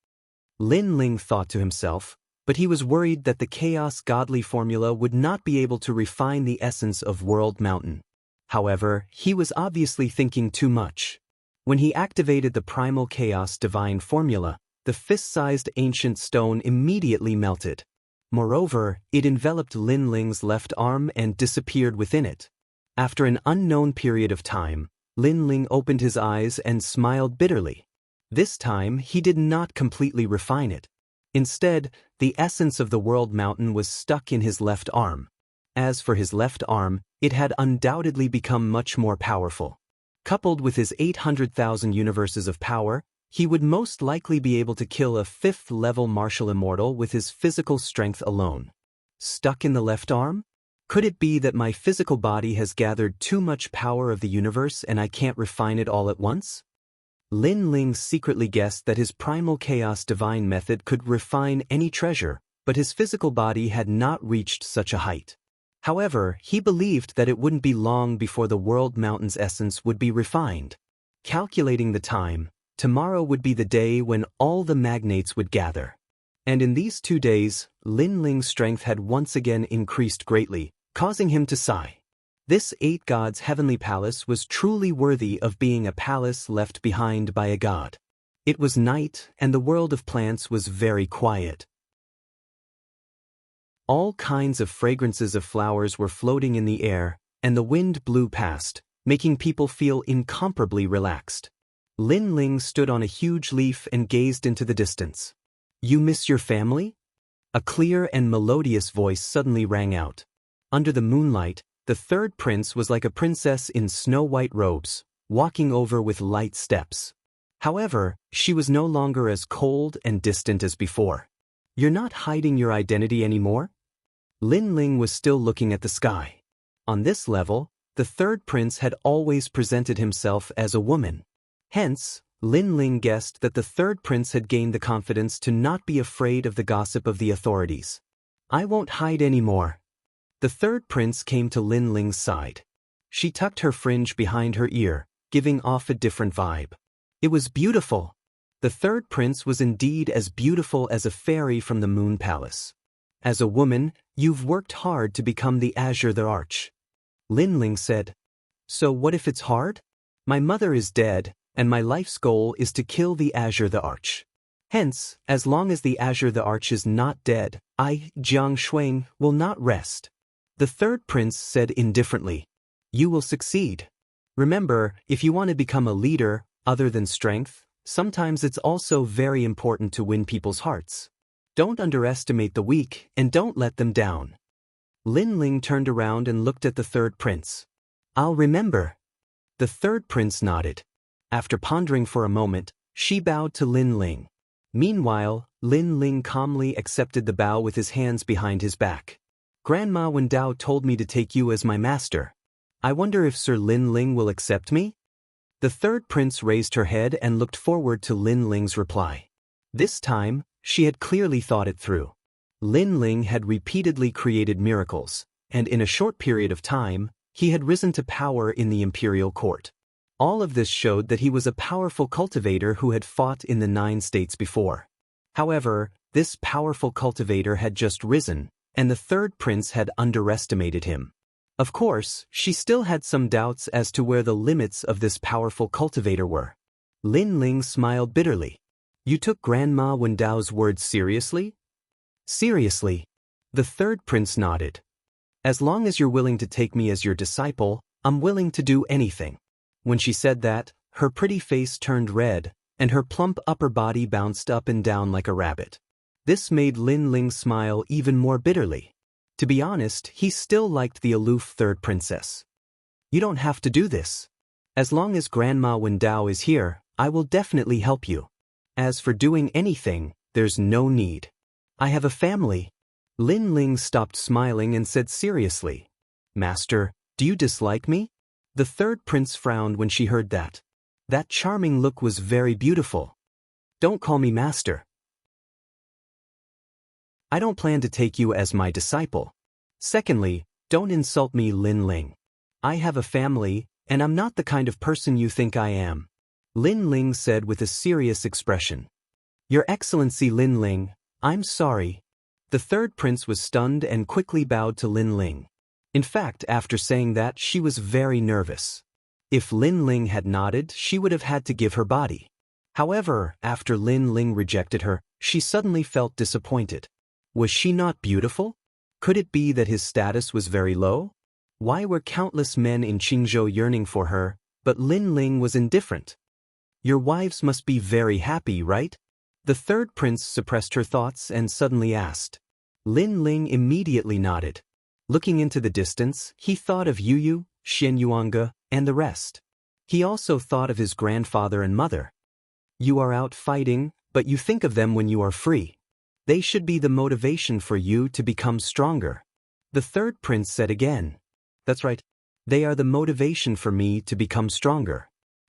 Lin Ling thought to himself, but he was worried that the Chaos Godly formula would not be able to refine the essence of World Mountain. However, he was obviously thinking too much. When he activated the Primal Chaos Divine Formula, the fist-sized ancient stone immediately melted. Moreover, it enveloped Lin Ling's left arm and disappeared within it. After an unknown period of time, Lin Ling opened his eyes and smiled bitterly. This time, he did not completely refine it. Instead, the essence of the World Mountain was stuck in his left arm. As for his left arm, it had undoubtedly become much more powerful. Coupled with his 800,000 universes of power, he would most likely be able to kill a 5th-level martial immortal with his physical strength alone. Stuck in the left arm? Could it be that my physical body has gathered too much power of the universe and I can't refine it all at once? Lin Ling secretly guessed that his Primal Chaos Divine method could refine any treasure, but his physical body had not reached such a height. However, he believed that it wouldn't be long before the World Mountain's essence would be refined. Calculating the time, tomorrow would be the day when all the magnates would gather. And in these 2 days, Lin Ling's strength had once again increased greatly, causing him to sigh. This 8 gods' heavenly palace was truly worthy of being a palace left behind by a god. It was night, and the world of plants was very quiet. All kinds of fragrances of flowers were floating in the air, and the wind blew past, making people feel incomparably relaxed. Lin Ling stood on a huge leaf and gazed into the distance. You miss your family? A clear and melodious voice suddenly rang out. Under the moonlight, the third prince was like a princess in snow-white robes, walking over with light steps. However, she was no longer as cold and distant as before. You're not hiding your identity anymore? Lin Ling was still looking at the sky. On this level, the third prince had always presented himself as a woman. Hence, Lin Ling guessed that the third prince had gained the confidence to not be afraid of the gossip of the authorities. I won't hide anymore. The third prince came to Lin Ling's side. She tucked her fringe behind her ear, giving off a different vibe. It was beautiful. The third prince was indeed as beautiful as a fairy from the Moon Palace. As a woman, you've worked hard to become the Azure the Arch. Lin Ling said. So what if it's hard? My mother is dead, and my life's goal is to kill the Azure the Arch. Hence, as long as the Azure the Arch is not dead, I, Jiang Shuang, will not rest. The third prince said indifferently. You will succeed. Remember, if you want to become a leader, other than strength, sometimes it's also very important to win people's hearts. Don't underestimate the weak, and don't let them down. Lin Ling turned around and looked at the third prince. I'll remember. The third prince nodded. After pondering for a moment, she bowed to Lin Ling. Meanwhile, Lin Ling calmly accepted the bow with his hands behind his back. Grandma Wendao told me to take you as my master. I wonder if Sir Lin Ling will accept me? The third prince raised her head and looked forward to Lin Ling's reply. This time, she had clearly thought it through. Lin Ling had repeatedly created miracles, and in a short period of time, he had risen to power in the imperial court. All of this showed that he was a powerful cultivator who had fought in the 9 states before. However, this powerful cultivator had just risen, and the third prince had underestimated him. Of course, she still had some doubts as to where the limits of this powerful cultivator were. Lin Ling smiled bitterly. You took Grandma Wendao's words seriously? Seriously. The third prince nodded. As long as you're willing to take me as your disciple, I'm willing to do anything. When she said that, her pretty face turned red, and her plump upper body bounced up and down like a rabbit. This made Lin Ling smile even more bitterly. To be honest, he still liked the aloof third princess. You don't have to do this. As long as Grandma Wendao is here, I will definitely help you. As for doing anything, there's no need. I have a family. Lin Ling stopped smiling and said seriously, Master, do you dislike me? The third prince frowned when she heard that. That charming look was very beautiful. Don't call me master. I don't plan to take you as my disciple. Secondly, don't insult me, Lin Ling. I have a family, and I'm not the kind of person you think I am. Lin Ling said with a serious expression. Your Excellency Lin Ling, I'm sorry. The third prince was stunned and quickly bowed to Lin Ling. In fact, after saying that, she was very nervous. If Lin Ling had nodded, she would have had to give her body. However, after Lin Ling rejected her, she suddenly felt disappointed. Was she not beautiful? Could it be that his status was very low? Why were countless men in Qingzhou yearning for her, but Lin Ling was indifferent? Your wives must be very happy, right? The third prince suppressed her thoughts and suddenly asked. Lin Ling immediately nodded. Looking into the distance, he thought of Yu, Shen Yuanga, and the rest. He also thought of his grandfather and mother. You are out fighting, but you think of them when you are free. They should be the motivation for you to become stronger. The third prince said again. That's right. They are the motivation for me to become stronger.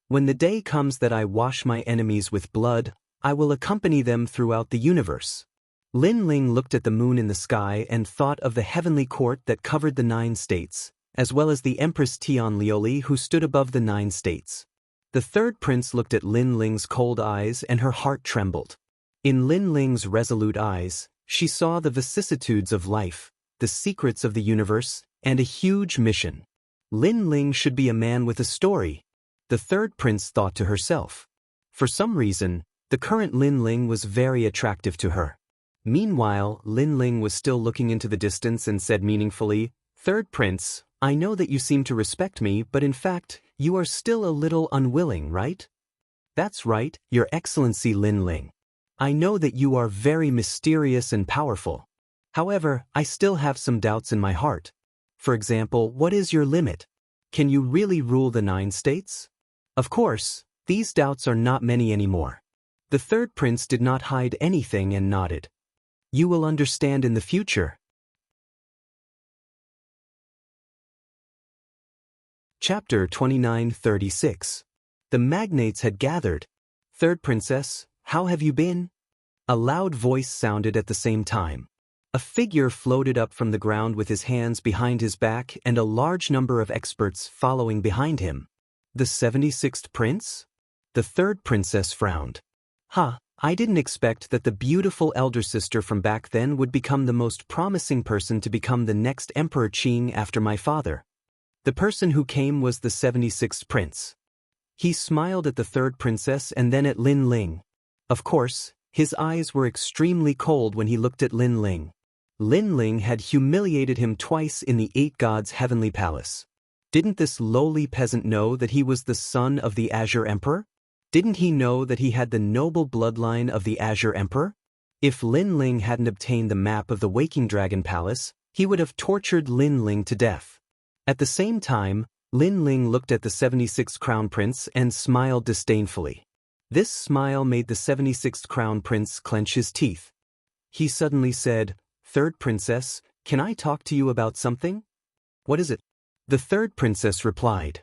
When the day comes that I wash my enemies with blood, I will accompany them throughout the universe. Lin Ling looked at the moon in the sky and thought of the heavenly court that covered the 9 states, as well as the Empress Tian Lioli who stood above the 9 states. The third prince looked at Lin Ling's cold eyes and her heart trembled. In Lin Ling's resolute eyes, she saw the vicissitudes of life, the secrets of the universe, and a huge mission. Lin Ling should be a man with a story, the third prince thought to herself. For some reason, the current Lin Ling was very attractive to her. Meanwhile, Lin Ling was still looking into the distance and said meaningfully, Third prince, I know that you seem to respect me, but in fact, you are still a little unwilling, right? That's right, Your Excellency Lin Ling. I know that you are very mysterious and powerful. However, I still have some doubts in my heart. For example, what is your limit? Can you really rule the 9 states? Of course, these doubts are not many anymore. The third prince did not hide anything and nodded. You will understand in the future. Chapter 29:36. The magnates had gathered. Third princess, how have you been? A loud voice sounded at the same time. A figure floated up from the ground with his hands behind his back and a large number of experts following behind him. The 76th prince? The third princess frowned. I didn't expect that the beautiful elder sister from back then would become the most promising person to become the next Emperor Qing after my father. The person who came was the 76th prince. He smiled at the third princess and then at Lin Ling. Of course, his eyes were extremely cold when he looked at Lin Ling. Lin Ling had humiliated him twice in the 8 gods' heavenly palace. Didn't this lowly peasant know that he was the son of the Azure Emperor? Didn't he know that he had the noble bloodline of the Azure Emperor? If Lin Ling hadn't obtained the map of the Waking Dragon Palace, he would have tortured Lin Ling to death. At the same time, Lin Ling looked at the 76th Crown Prince and smiled disdainfully. This smile made the 76th Crown Prince clench his teeth. He suddenly said, "Third Princess, can I talk to you about something?" "What is it?" The third princess replied.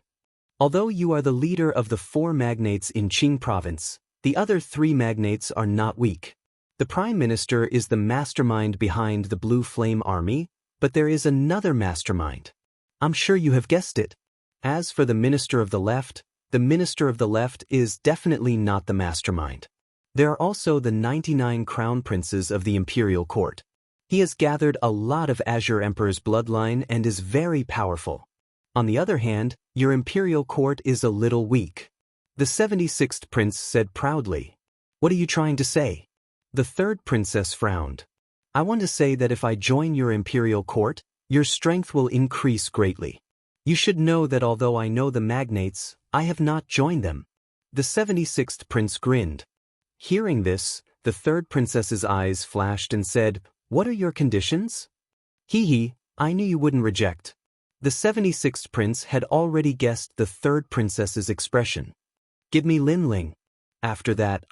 "Although you are the leader of the 4 magnates in Qing province, the other 3 magnates are not weak. The prime minister is the mastermind behind the Blue Flame Army, but there is another mastermind. I'm sure you have guessed it. As for the minister of the left is definitely not the mastermind. There are also the 99 crown princes of the imperial court. He has gathered a lot of Azure Emperor's bloodline and is very powerful. On the other hand, your imperial court is a little weak." The 76th prince said proudly. "What are you trying to say?" The third princess frowned. "I want to say that if I join your imperial court, your strength will increase greatly. You should know that although I know the magnates, I have not joined them." The 76th prince grinned. Hearing this, the third princess's eyes flashed and said, "What are your conditions?" I knew you wouldn't reject." The 76th prince had already guessed the third princess's expression. "Give me Lin Ling. After that,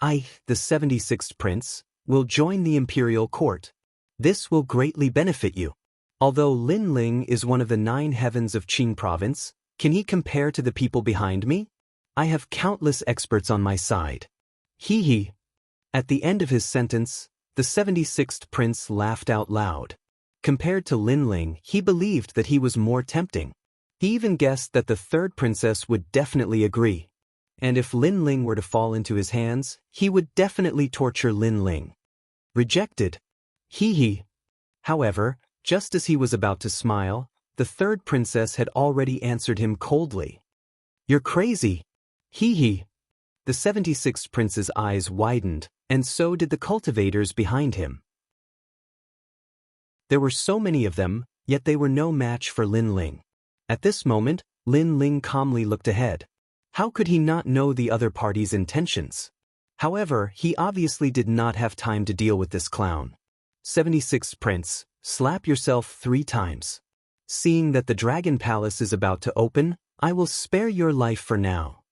the 76th prince, will join the imperial court. This will greatly benefit you. Although Lin Ling is one of the 9 heavens of Qing province, can he compare to the people behind me? I have countless experts on my side." At the end of his sentence, the 76th prince laughed out loud. Compared to Lin Ling, he believed that he was more tempting. He even guessed that the third princess would definitely agree. And if Lin Ling were to fall into his hands, he would definitely torture Lin Ling. Rejected. However, just as he was about to smile, the third princess had already answered him coldly. "You're crazy." The 76th prince's eyes widened, and so did the cultivators behind him. There were so many of them, yet they were no match for Lin Ling. At this moment, Lin Ling calmly looked ahead. How could he not know the other party's intentions? However, he obviously did not have time to deal with this clown. 76th prince, slap yourself 3 times. Seeing that the Dragon Palace is about to open, I will spare your life for now.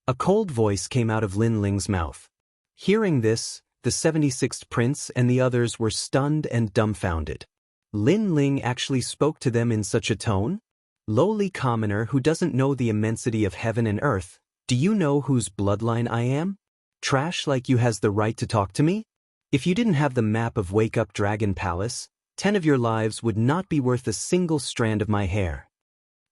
A cold voice came out of Lin Ling's mouth. Hearing this, the 76th prince and the others were stunned and dumbfounded. Lin Ling actually spoke to them in such a tone? "Lowly commoner who doesn't know the immensity of heaven and earth, do you know whose bloodline I am? Trash like you has the right to talk to me? If you didn't have the map of Wake Up Dragon Palace, 10 of your lives would not be worth a single strand of my hair."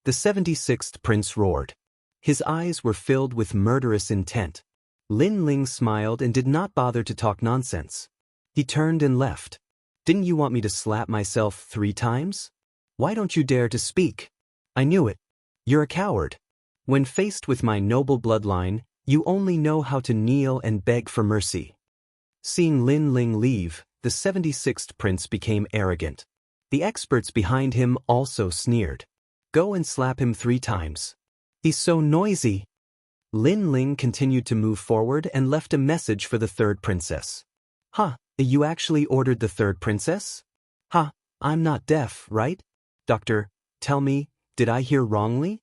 The 76th prince roared. His eyes were filled with murderous intent. Lin Ling smiled and did not bother to talk nonsense. He turned and left. "Didn't you want me to slap myself 3 times? Why don't you dare to speak? I knew it. You're a coward. When faced with my noble bloodline, you only know how to kneel and beg for mercy." Seeing Lin Ling leave, the 76th prince became arrogant. The experts behind him also sneered. "Go and slap him 3 times. He's so noisy." Lin Ling continued to move forward and left a message for the third princess. You actually ordered the third princess? I'm not deaf, right? Doctor, tell me, did I hear wrongly?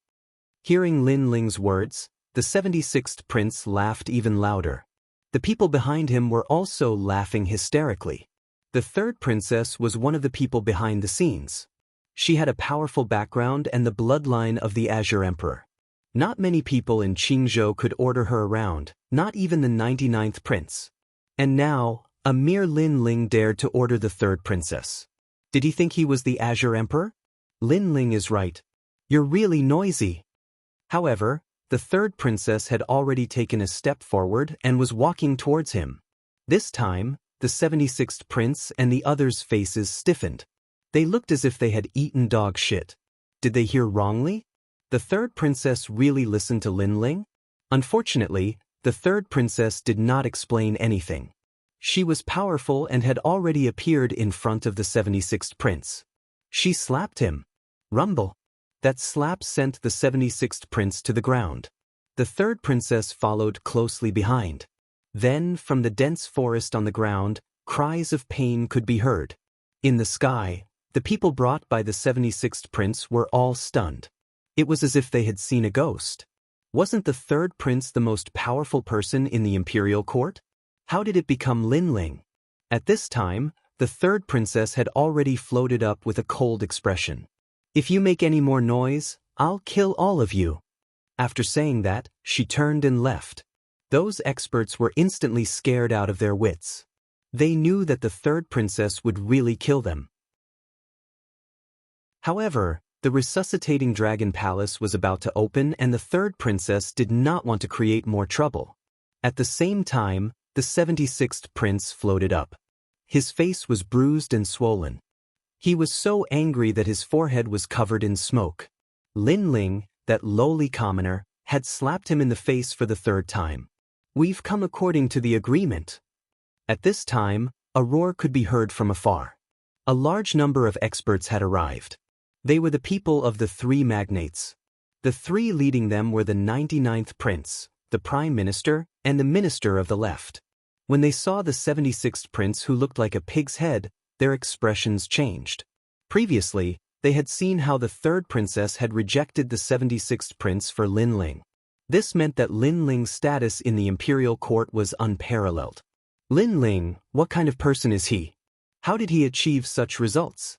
Hearing Lin Ling's words, the 76th prince laughed even louder. The people behind him were also laughing hysterically. The third princess was one of the people behind the scenes. She had a powerful background and the bloodline of the Azure Emperor. Not many people in Qingzhou could order her around, not even the 99th prince. And now, a mere Lin Ling dared to order the third princess. Did he think he was the Azure Emperor? Lin Ling is right. You're really noisy. However, the third princess had already taken a step forward and was walking towards him. This time, the 76th prince and the others' faces stiffened. They looked as if they had eaten dog shit. Did they hear wrongly? The third princess really listened to Lin Ling? Unfortunately, the third princess did not explain anything. She was powerful and had already appeared in front of the 76th prince. She slapped him. Rumble. That slap sent the 76th prince to the ground. The third princess followed closely behind. Then, from the dense forest on the ground, cries of pain could be heard. In the sky, the people brought by the 76th prince were all stunned. It was as if they had seen a ghost. Wasn't the third prince the most powerful person in the imperial court? How did it become Lin Ling? At this time, the third princess had already floated up with a cold expression. If you make any more noise, I'll kill all of you. After saying that, she turned and left. Those experts were instantly scared out of their wits. They knew that the third princess would really kill them. However, the resuscitating dragon palace was about to open and the third princess did not want to create more trouble. At the same time, the 76th prince floated up. His face was bruised and swollen. He was so angry that his forehead was covered in smoke. Lin Ling, that lowly commoner, had slapped him in the face for the third time. We've come according to the agreement. At this time, a roar could be heard from afar. A large number of experts had arrived. They were the people of the three magnates. The three leading them were the 99th prince, the prime minister, and the minister of the left. When they saw the 76th prince who looked like a pig's head, their expressions changed. Previously, they had seen how the third princess had rejected the 76th prince for Lin Ling. This meant that Lin Ling's status in the imperial court was unparalleled. Lin Ling, what kind of person is he? How did he achieve such results?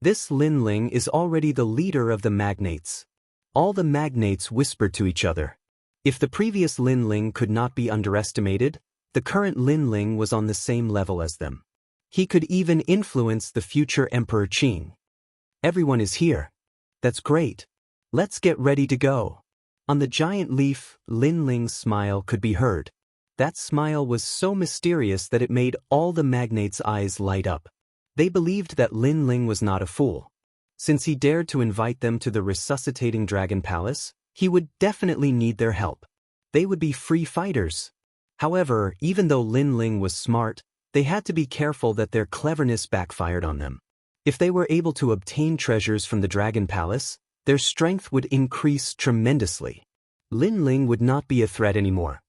This Lin Ling is already the leader of the magnates. All the magnates whispered to each other. If the previous Lin Ling could not be underestimated, the current Lin Ling was on the same level as them. He could even influence the future Emperor Qing. Everyone is here. That's great. Let's get ready to go. On the giant leaf, Lin Ling's smile could be heard. That smile was so mysterious that it made all the magnates' eyes light up. They believed that Lin Ling was not a fool. Since he dared to invite them to the resuscitating dragon palace, he would definitely need their help. They would be free fighters. However, even though Lin Ling was smart, they had to be careful that their cleverness backfired on them. If they were able to obtain treasures from the dragon palace, their strength would increase tremendously. Lin Ling would not be a threat anymore.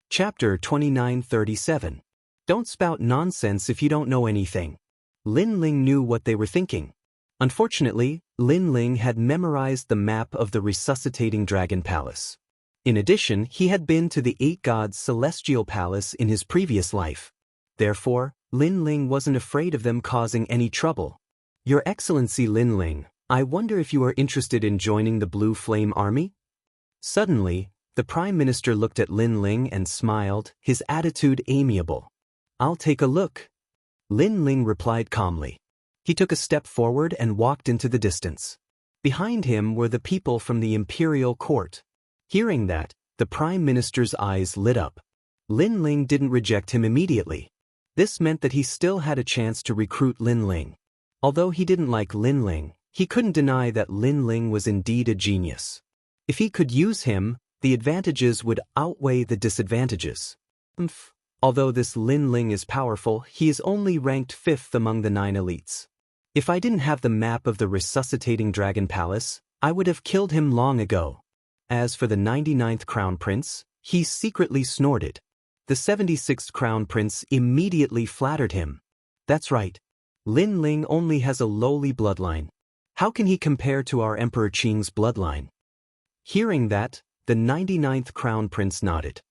Chapter 2937. Don't spout nonsense if you don't know anything. Lin Ling knew what they were thinking. Unfortunately, Lin Ling had memorized the map of the resuscitating dragon palace. In addition, he had been to the 8 gods' celestial palace in his previous life. Therefore, Lin Ling wasn't afraid of them causing any trouble. Your Excellency Lin Ling, I wonder if you are interested in joining the Blue Flame Army? Suddenly, the Prime Minister looked at Lin Ling and smiled, his attitude amiable. I'll take a look. Lin Ling replied calmly. He took a step forward and walked into the distance. Behind him were the people from the imperial court. Hearing that, the Prime Minister's eyes lit up. Lin Ling didn't reject him immediately. This meant that he still had a chance to recruit Lin Ling. Although he didn't like Lin Ling, he couldn't deny that Lin Ling was indeed a genius. If he could use him, the advantages would outweigh the disadvantages. Although this Lin Ling is powerful, he is only ranked 5th among the 9 elites. If I didn't have the map of the resuscitating dragon palace, I would have killed him long ago. As for the 99th crown prince, he secretly snorted. The 76th crown prince immediately flattered him. That's right. Lin Ling only has a lowly bloodline. How can he compare to our Emperor Qing's bloodline? Hearing that, the 99th crown prince nodded.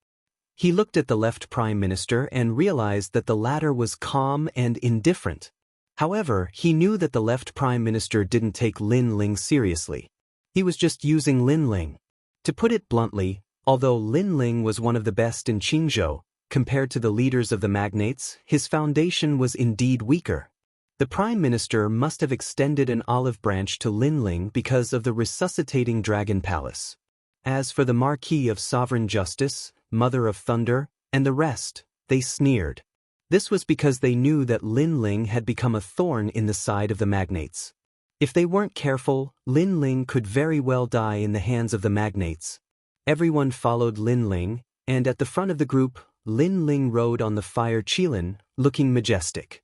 He looked at the left prime minister and realized that the latter was calm and indifferent. However, he knew that the left prime minister didn't take Lin Ling seriously. He was just using Lin Ling. To put it bluntly, although Lin Ling was one of the best in Qingzhou, compared to the leaders of the magnates, his foundation was indeed weaker. The Prime Minister must have extended an olive branch to Linling because of the resuscitating Dragon Palace. As for the Marquis of Sovereign Justice, Mother of Thunder, and the rest, they sneered. This was because they knew that Linling had become a thorn in the side of the magnates. If they weren't careful, Linling could very well die in the hands of the magnates. Everyone followed Linling, and at the front of the group, Linling rode on the fire Qilin, looking majestic.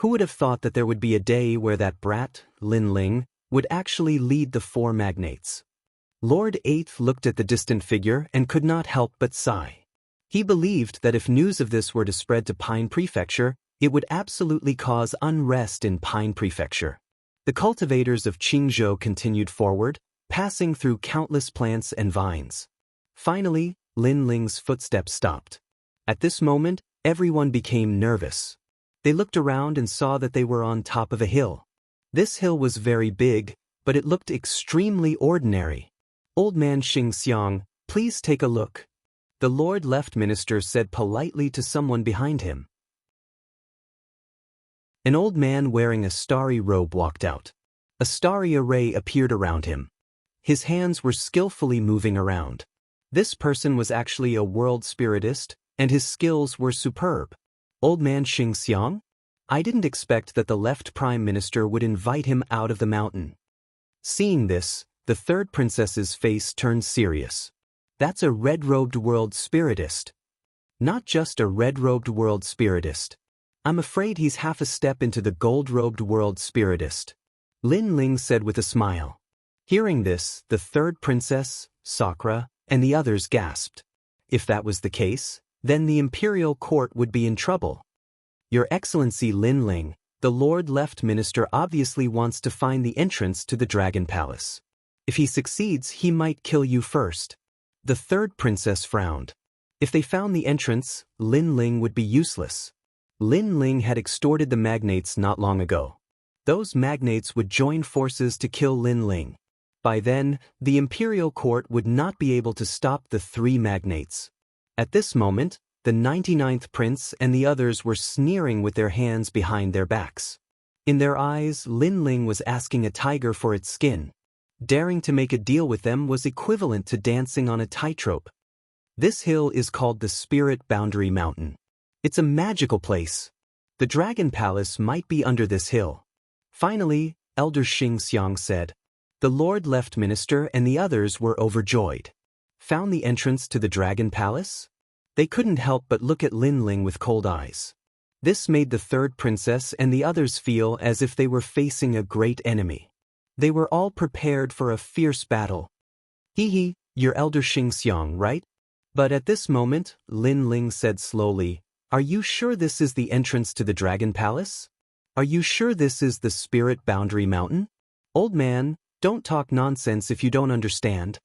Who would have thought that there would be a day where that brat, Linling, would actually lead the four magnates? Lord Eighth looked at the distant figure and could not help but sigh. He believed that if news of this were to spread to Pine Prefecture, it would absolutely cause unrest in Pine Prefecture. The cultivators of Qingzhou continued forward, passing through countless plants and vines. Finally, Linling's footsteps stopped. At this moment, everyone became nervous. They looked around and saw that they were on top of a hill. This hill was very big, but it looked extremely ordinary. "Old man Xingxiang, please take a look," the Lord Left Minister said politely to someone behind him. An old man wearing a starry robe walked out. A starry array appeared around him. His hands were skillfully moving around. This person was actually a world spiritist, and his skills were superb. "Old man Xingxiang? I didn't expect that the Left Prime Minister would invite him out of the mountain." Seeing this, the third princess's face turned serious. "That's a red-robed world spiritist. Not just a red-robed world spiritist. I'm afraid he's half a step into the gold-robed world spiritist," Linling said with a smile. Hearing this, the third princess, Sakura, and the others gasped. If that was the case, then the imperial court would be in trouble. "Your Excellency Linling, the Lord Left Minister obviously wants to find the entrance to the Dragon Palace. If he succeeds, he might kill you first." The third princess frowned. If they found the entrance, Linling would be useless. Linling had extorted the magnates not long ago. Those magnates would join forces to kill Linling. By then, the imperial court would not be able to stop the three magnates. At this moment, the 99th prince and the others were sneering with their hands behind their backs. In their eyes, Linling was asking a tiger for its skin. Daring to make a deal with them was equivalent to dancing on a tightrope. This hill is called the Spirit Boundary Mountain. It's a magical place. The Dragon Palace might be under this hill. Finally, Elder Xingxiang said. The Lord Left Minister and the others were overjoyed. Found the entrance to the Dragon Palace? They couldn't help but look at Linling with cold eyes. This made the third princess and the others feel as if they were facing a great enemy. They were all prepared for a fierce battle. "Hee, you're Elder Xingxiang, right?" But at this moment, Linling said slowly, "Are you sure this is the entrance to the Dragon Palace? Are you sure this is the Spirit Boundary Mountain? Old man, don't talk nonsense if you don't understand."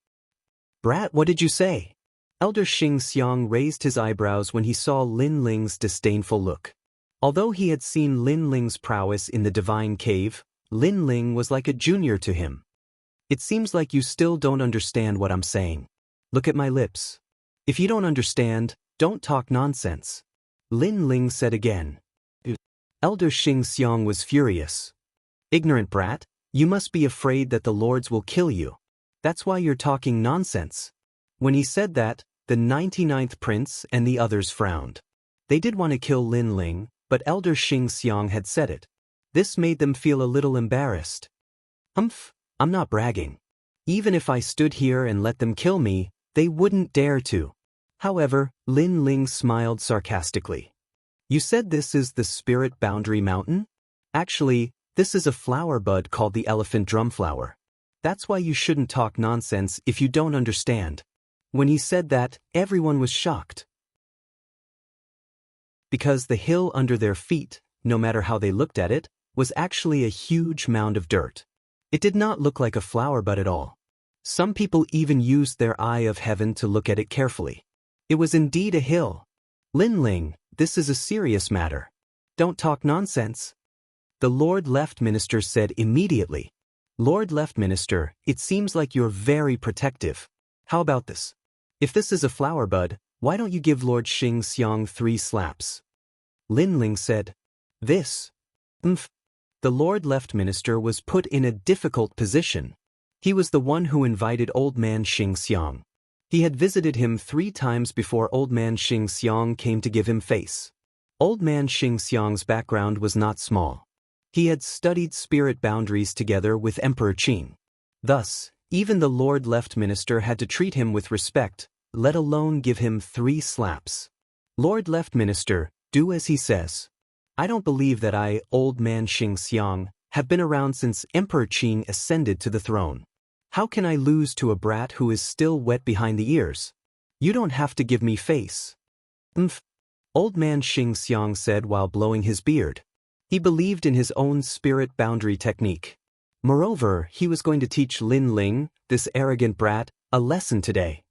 "Brat, what did you say?" Elder Xingxiang raised his eyebrows when he saw Linling's disdainful look. Although he had seen Linling's prowess in the divine cave, Linling was like a junior to him. "It seems like you still don't understand what I'm saying. Look at my lips. If you don't understand, don't talk nonsense," Linling said again. Elder Xingxiang was furious. "Ignorant brat, you must be afraid that the lords will kill you. That's why you're talking nonsense." When he said that, the 99th prince and the others frowned. They did want to kill Linling, but Elder Xingxiang had said it. This made them feel a little embarrassed. I'm not bragging. Even if I stood here and let them kill me, they wouldn't dare to." However, Linling smiled sarcastically. "You said this is the Spirit Boundary Mountain? Actually, this is a flower bud called the elephant drumflower. That's why you shouldn't talk nonsense if you don't understand." When he said that, everyone was shocked. Because the hill under their feet, no matter how they looked at it, was actually a huge mound of dirt. It did not look like a flower bud at all. Some people even used their eye of heaven to look at it carefully. It was indeed a hill. "Linling, this is a serious matter. Don't talk nonsense," the Lord Left Minister said immediately. "Lord Left Minister, it seems like you're very protective. How about this? If this is a flower bud, Why don't you give Lord Xing Xiang 3 slaps? Lin Ling said. This. The Lord Left Minister was put in a difficult position. He was the one who invited Old Man Xing Xiang. He had visited him 3 times before Old Man Xing Xiang came to give him face. Old Man Xing Xiang's background was not small. He had studied spirit boundaries together with Emperor Qing. Thus, even the Lord Left Minister had to treat him with respect, let alone give him 3 slaps. Lord Left Minister, do as he says. I don't believe that I, Old Man Xing Xiang, have been around since Emperor Qing ascended to the throne. How can I lose to a brat who is still wet behind the ears? You don't have to give me face. Old Man Xing Xiang said while blowing his beard. He believed in his own spirit boundary technique. Moreover, he was going to teach Lin Ling, this arrogant brat, a lesson today.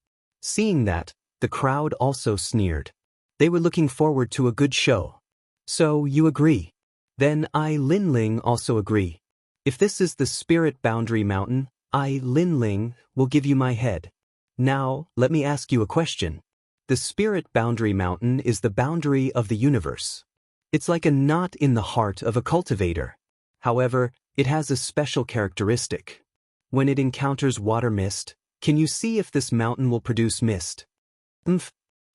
Seeing that, the crowd also sneered. They were looking forward to a good show. So, you agree? Then I, Lin Ling, also agree. If this is the spirit boundary mountain, I, Lin Ling, will give you my head. Now, let me ask you a question. The spirit boundary mountain is the boundary of the universe. It's like a knot in the heart of a cultivator. However, it has a special characteristic. When it encounters water mist, can you see if this mountain will produce mist?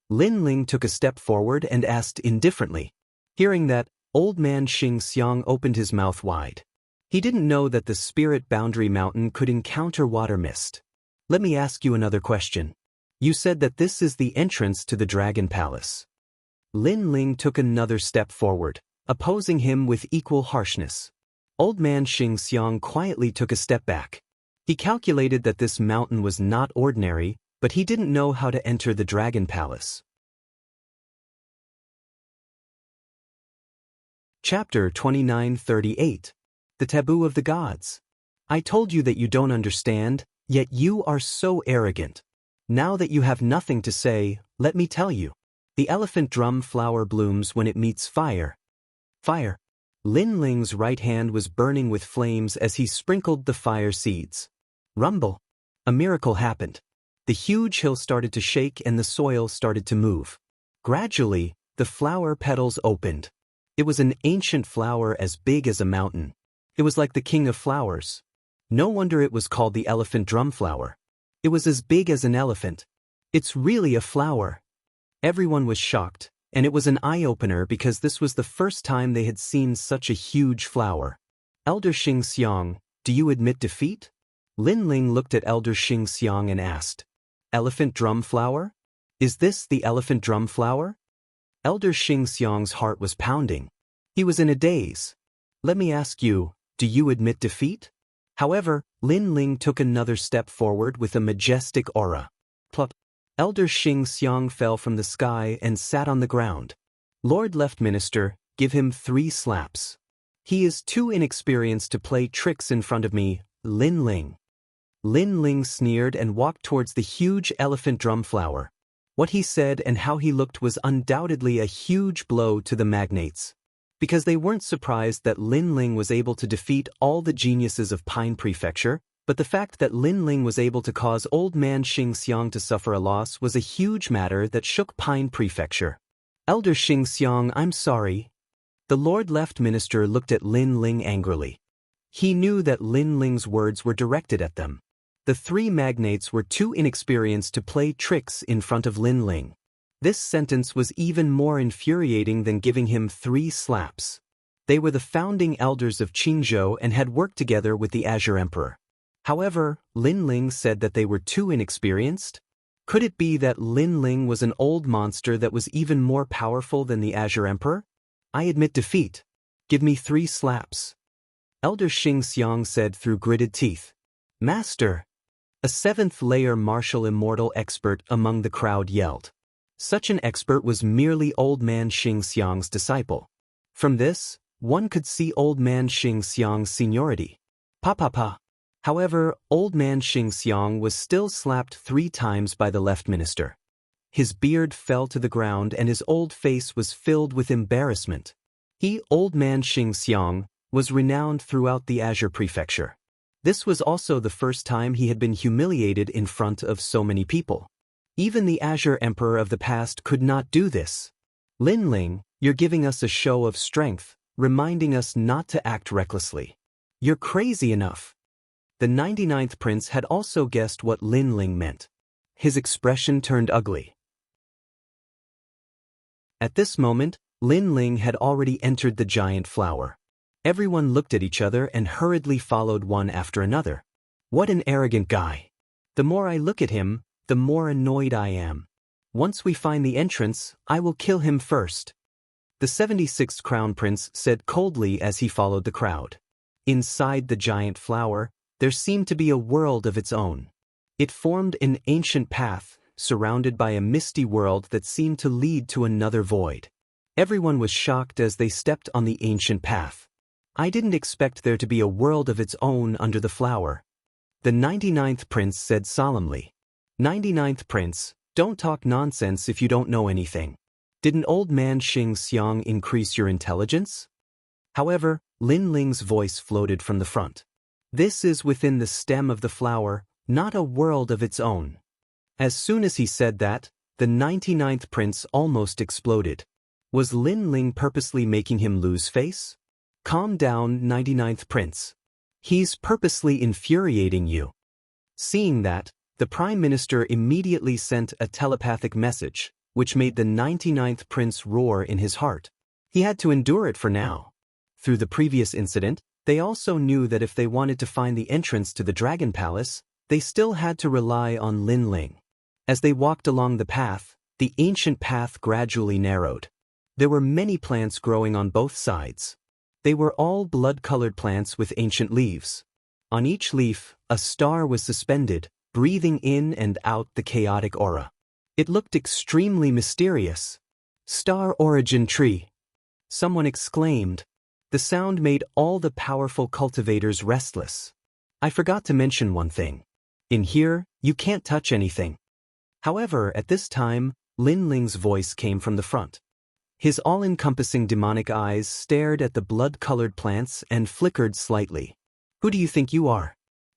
Lin Ling took a step forward and asked indifferently. Hearing that, Old Man Xing Xiang opened his mouth wide. He didn't know that the spirit boundary mountain could encounter water mist. Let me ask you another question. You said that this is the entrance to the Dragon Palace. Lin Ling took another step forward, opposing him with equal harshness. Old Man Xing Xiang quietly took a step back. He calculated that this mountain was not ordinary, but he didn't know how to enter the Dragon Palace. Chapter 2938. The Taboo of the Gods. I told you that you don't understand, yet you are so arrogant. Now that you have nothing to say, let me tell you. The elephant drum flower blooms when it meets fire. Fire. Lin Ling's right hand was burning with flames as he sprinkled the fire seeds. Rumble. A miracle happened. The huge hill started to shake and the soil started to move. Gradually, the flower petals opened. It was an ancient flower as big as a mountain. It was like the king of flowers. No wonder it was called the elephant drum flower. It was as big as an elephant. It's really a flower. Everyone was shocked, and it was an eye-opener because this was the first time they had seen such a huge flower. Elder Xing Xiang, do you admit defeat? Lin Ling looked at Elder Xing Xiang and asked, Elephant drum flower? Is this the elephant drum flower? Elder Xing Xiang's heart was pounding. He was in a daze. Let me ask you, do you admit defeat? However, Lin Ling took another step forward with a majestic aura. Plop. Elder Xing Xiang fell from the sky and sat on the ground. Lord Left Minister, give him 3 slaps. He is too inexperienced to play tricks in front of me, Lin Ling. Lin Ling sneered and walked towards the huge elephant drum flower. What he said and how he looked was undoubtedly a huge blow to the magnates. Because they weren't surprised that Lin Ling was able to defeat all the geniuses of Pine Prefecture, but the fact that Lin Ling was able to cause Old Man Xing Xiang to suffer a loss was a huge matter that shook Pine Prefecture. Elder Xing Xiang, I'm sorry. The Lord Left Minister looked at Lin Ling angrily. He knew that Lin Ling's words were directed at them. The 3 magnates were too inexperienced to play tricks in front of Lin Ling. This sentence was even more infuriating than giving him 3 slaps. They were the founding elders of Qingzhou and had worked together with the Azure Emperor. However, Lin Ling said that they were too inexperienced? Could it be that Lin Ling was an old monster that was even more powerful than the Azure Emperor? I admit defeat. Give me 3 slaps. Elder Xing Xiang said through gritted teeth. Master! A 7th-layer martial immortal expert among the crowd yelled. Such an expert was merely Old Man Xing Xiang's disciple. From this, one could see Old Man Xing Xiang's seniority. Pa. However, Old Man Xing Xiang was still slapped 3 times by the Left Minister. His beard fell to the ground and his old face was filled with embarrassment. He, Old Man Xing Xiang, was renowned throughout the Azure Prefecture. This was also the first time he had been humiliated in front of so many people. Even the Azure Emperor of the past could not do this. Lin Ling, you're giving us a show of strength, reminding us not to act recklessly. You're crazy enough. The 99th prince had also guessed what Lin Ling meant. His expression turned ugly. At this moment, Lin Ling had already entered the giant flower. Everyone looked at each other and hurriedly followed one after another. What an arrogant guy. The more I look at him, the more annoyed I am. Once we find the entrance, I will kill him first. The 76th crown prince said coldly as he followed the crowd. Inside the giant flower, there seemed to be a world of its own. It formed an ancient path, surrounded by a misty world that seemed to lead to another void. Everyone was shocked as they stepped on the ancient path. I didn't expect there to be a world of its own under the flower. The 99th prince said solemnly. 99th prince, don't talk nonsense if you don't know anything. Didn't old man Xing Xiang increase your intelligence? However, Lin Ling's voice floated from the front. This is within the stem of the flower, not a world of its own. As soon as he said that, the 99th prince almost exploded. Was Lin Ling purposely making him lose face? Calm down, 99th prince. He's purposely infuriating you. Seeing that, the Prime Minister immediately sent a telepathic message, which made the 99th prince roar in his heart. He had to endure it for now. Through the previous incident, they also knew that if they wanted to find the entrance to the Dragon Palace, they still had to rely on Lin Ling. As they walked along the path, the ancient path gradually narrowed. There were many plants growing on both sides. They were all blood-colored plants with ancient leaves. On each leaf, a star was suspended, breathing in and out the chaotic aura. It looked extremely mysterious. Star Origin Tree. Someone exclaimed. The sound made all the powerful cultivators restless. I forgot to mention one thing. In here, you can't touch anything. However, at this time, Lin Ling's voice came from the front. His all-encompassing demonic eyes stared at the blood-colored plants and flickered slightly. Who do you think you are?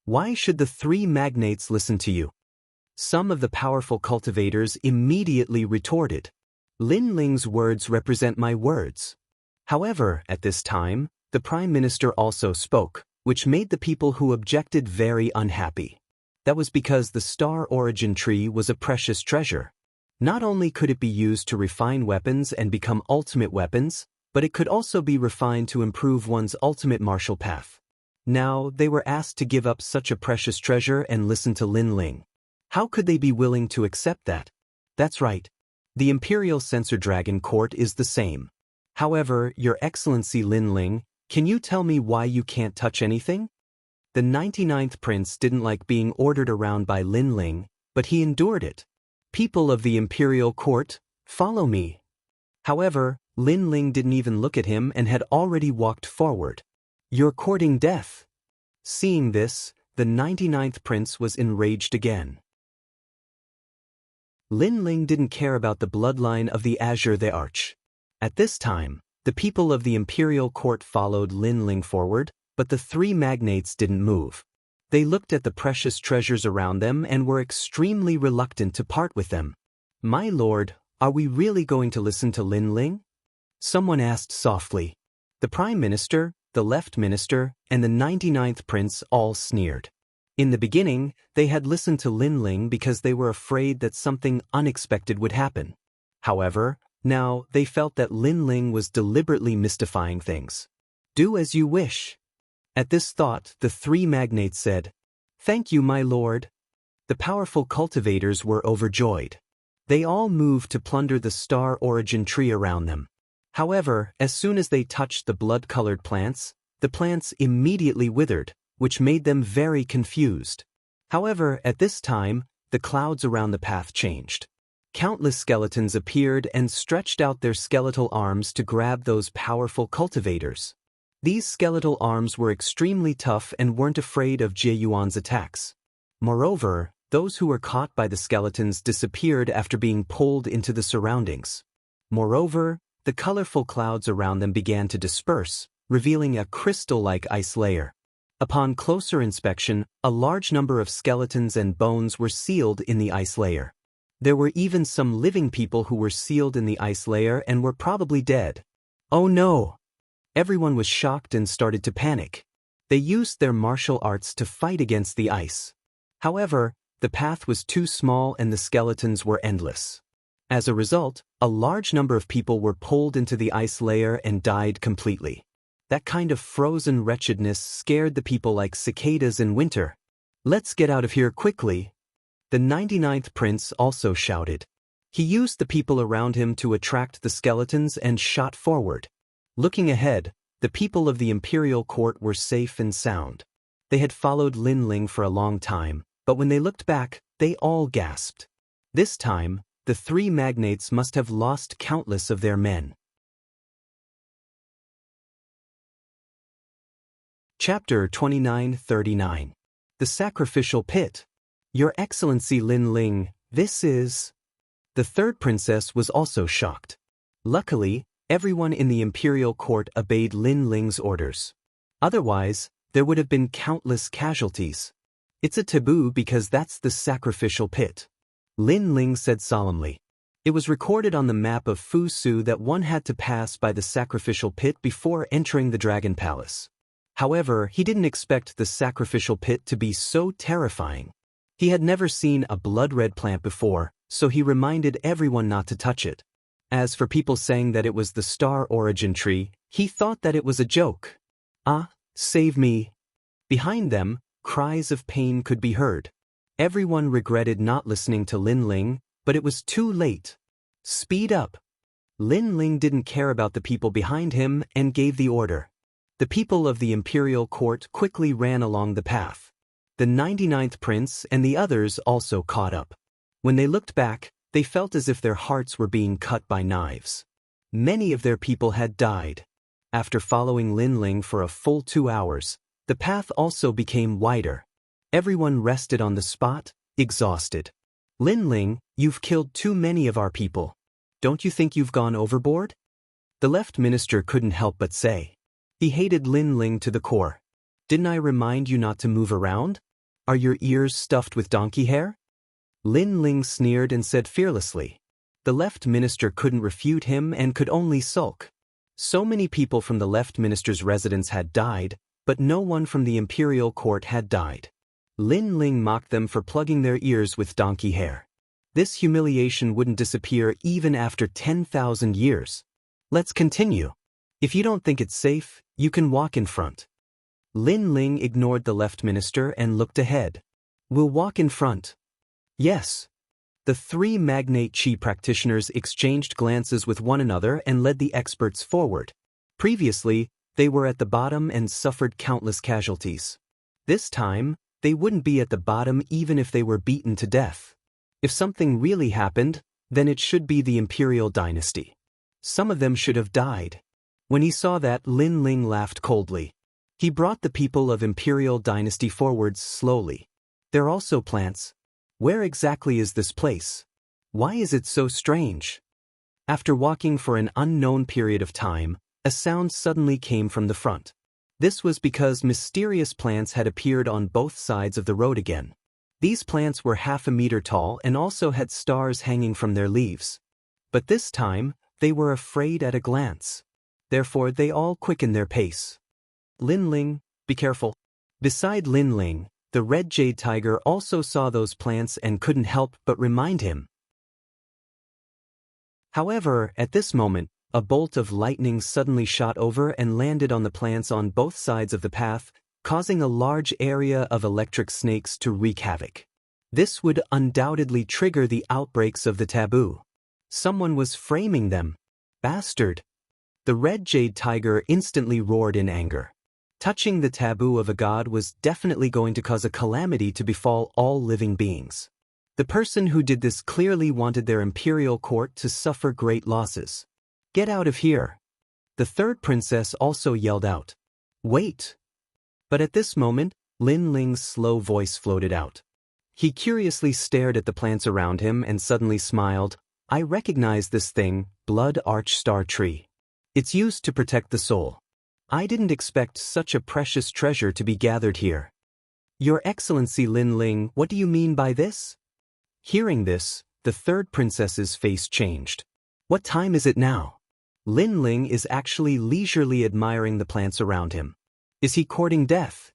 Why should the three magnates listen to you? Some of the powerful cultivators immediately retorted. Lin Ling's words represent my words. However, at this time, the Prime Minister also spoke, which made the people who objected very unhappy. That was because the Star Origin Tree was a precious treasure. Not only could it be used to refine weapons and become ultimate weapons, but it could also be refined to improve one's ultimate martial path. Now, they were asked to give up such a precious treasure and listen to Lin Ling. How could they be willing to accept that? That's right. The Imperial Censor Dragon Court is the same. However, Your Excellency Lin Ling, can you tell me why you can't touch anything? The 99th prince didn't like being ordered around by Lin Ling, but he endured it. People of the Imperial Court, follow me. However, Lin Ling didn't even look at him and had already walked forward. You're courting death. Seeing this, the 99th prince was enraged again. Lin Ling didn't care about the bloodline of the Azure the Arch. At this time, the people of the Imperial Court followed Lin Ling forward, but the three magnates didn't move. They looked at the precious treasures around them and were extremely reluctant to part with them. My lord, are we really going to listen to Lin Ling? Someone asked softly. The Prime Minister, the Left Minister, and the 99th Prince all sneered. In the beginning, they had listened to Lin Ling because they were afraid that something unexpected would happen. However, now they felt that Lin Ling was deliberately mystifying things. Do as you wish. At this thought, the three magnates said, Thank you, my lord. The powerful cultivators were overjoyed. They all moved to plunder the Star Origin Tree around them. However, as soon as they touched the blood-colored plants, the plants immediately withered, which made them very confused. However, at this time, the clouds around the path changed. Countless skeletons appeared and stretched out their skeletal arms to grab those powerful cultivators. These skeletal arms were extremely tough and weren't afraid of Jie Yuan's attacks. Moreover, those who were caught by the skeletons disappeared after being pulled into the surroundings. Moreover, the colorful clouds around them began to disperse, revealing a crystal-like ice layer. Upon closer inspection, a large number of skeletons and bones were sealed in the ice layer. There were even some living people who were sealed in the ice layer and were probably dead. Oh no! Everyone was shocked and started to panic. They used their martial arts to fight against the ice. However, the path was too small and the skeletons were endless. As a result, a large number of people were pulled into the ice layer and died completely. That kind of frozen wretchedness scared the people like cicadas in winter. "Let's get out of here quickly." The 99th prince also shouted. He used the people around him to attract the skeletons and shot forward. Looking ahead, the people of the imperial court were safe and sound. They had followed Lin Ling for a long time, but when they looked back, they all gasped. This time, the three magnates must have lost countless of their men. Chapter 2939. The Sacrificial Pit. Your Excellency Lin Ling, this is... The third princess was also shocked. Luckily, everyone in the imperial court obeyed Lin Ling's orders. Otherwise, there would have been countless casualties. It's a taboo because that's the sacrificial pit. Lin Ling said solemnly. It was recorded on the map of Fusu that one had to pass by the sacrificial pit before entering the Dragon Palace. However, he didn't expect the sacrificial pit to be so terrifying. He had never seen a blood-red plant before, so he reminded everyone not to touch it. As for people saying that it was the star origin tree, he thought that it was a joke. "Ah, save me." Behind them, cries of pain could be heard. Everyone regretted not listening to Lin Ling, but it was too late. "Speed up." Lin Ling didn't care about the people behind him and gave the order. The people of the imperial court quickly ran along the path. The 99th prince and the others also caught up. When they looked back, they felt as if their hearts were being cut by knives. Many of their people had died. After following Lin Ling for a full 2 hours, the path also became wider. Everyone rested on the spot, exhausted. "Lin Ling, you've killed too many of our people. Don't you think you've gone overboard?" The left minister couldn't help but say. He hated Lin Ling to the core. "Didn't I remind you not to move around? Are your ears stuffed with donkey hair?" Lin Ling sneered and said fearlessly. The left minister couldn't refute him and could only sulk. So many people from the left minister's residence had died, but no one from the imperial court had died. Lin Ling mocked them for plugging their ears with donkey hair. This humiliation wouldn't disappear even after 10,000 years. "Let's continue. If you don't think it's safe, you can walk in front." Lin Ling ignored the left minister and looked ahead. "We'll walk in front." "Yes." The three magnate chi practitioners exchanged glances with one another and led the experts forward. Previously, they were at the bottom and suffered countless casualties. This time, they wouldn't be at the bottom even if they were beaten to death. If something really happened, then it should be the imperial dynasty. Some of them should have died. When he saw that, Lin Ling laughed coldly. He brought the people of imperial dynasty forwards slowly. "They're also plants. Where exactly is this place? Why is it so strange?" After walking for an unknown period of time, a sound suddenly came from the front. This was because mysterious plants had appeared on both sides of the road again. These plants were 1/2 meter tall and also had stars hanging from their leaves. But this time, they were afraid at a glance. Therefore, they all quickened their pace. "Lin Ling, be careful." Beside Lin Ling, the red jade tiger also saw those plants and couldn't help but remind him. However, at this moment, a bolt of lightning suddenly shot over and landed on the plants on both sides of the path, causing a large area of electric snakes to wreak havoc. This would undoubtedly trigger the outbreaks of the taboo. Someone was framing them. "Bastard!" The red jade tiger instantly roared in anger. Touching the taboo of a god was definitely going to cause a calamity to befall all living beings. The person who did this clearly wanted their imperial court to suffer great losses. "Get out of here!" The third princess also yelled out. "Wait!" But at this moment, Lin Ling's slow voice floated out. He curiously stared at the plants around him and suddenly smiled. "I recognize this thing, Blood Arch Star Tree. It's used to protect the soul. I didn't expect such a precious treasure to be gathered here." "Your Excellency Lin Ling, what do you mean by this?" Hearing this, the third princess's face changed. What time is it now? Lin Ling is actually leisurely admiring the plants around him. Is he courting death?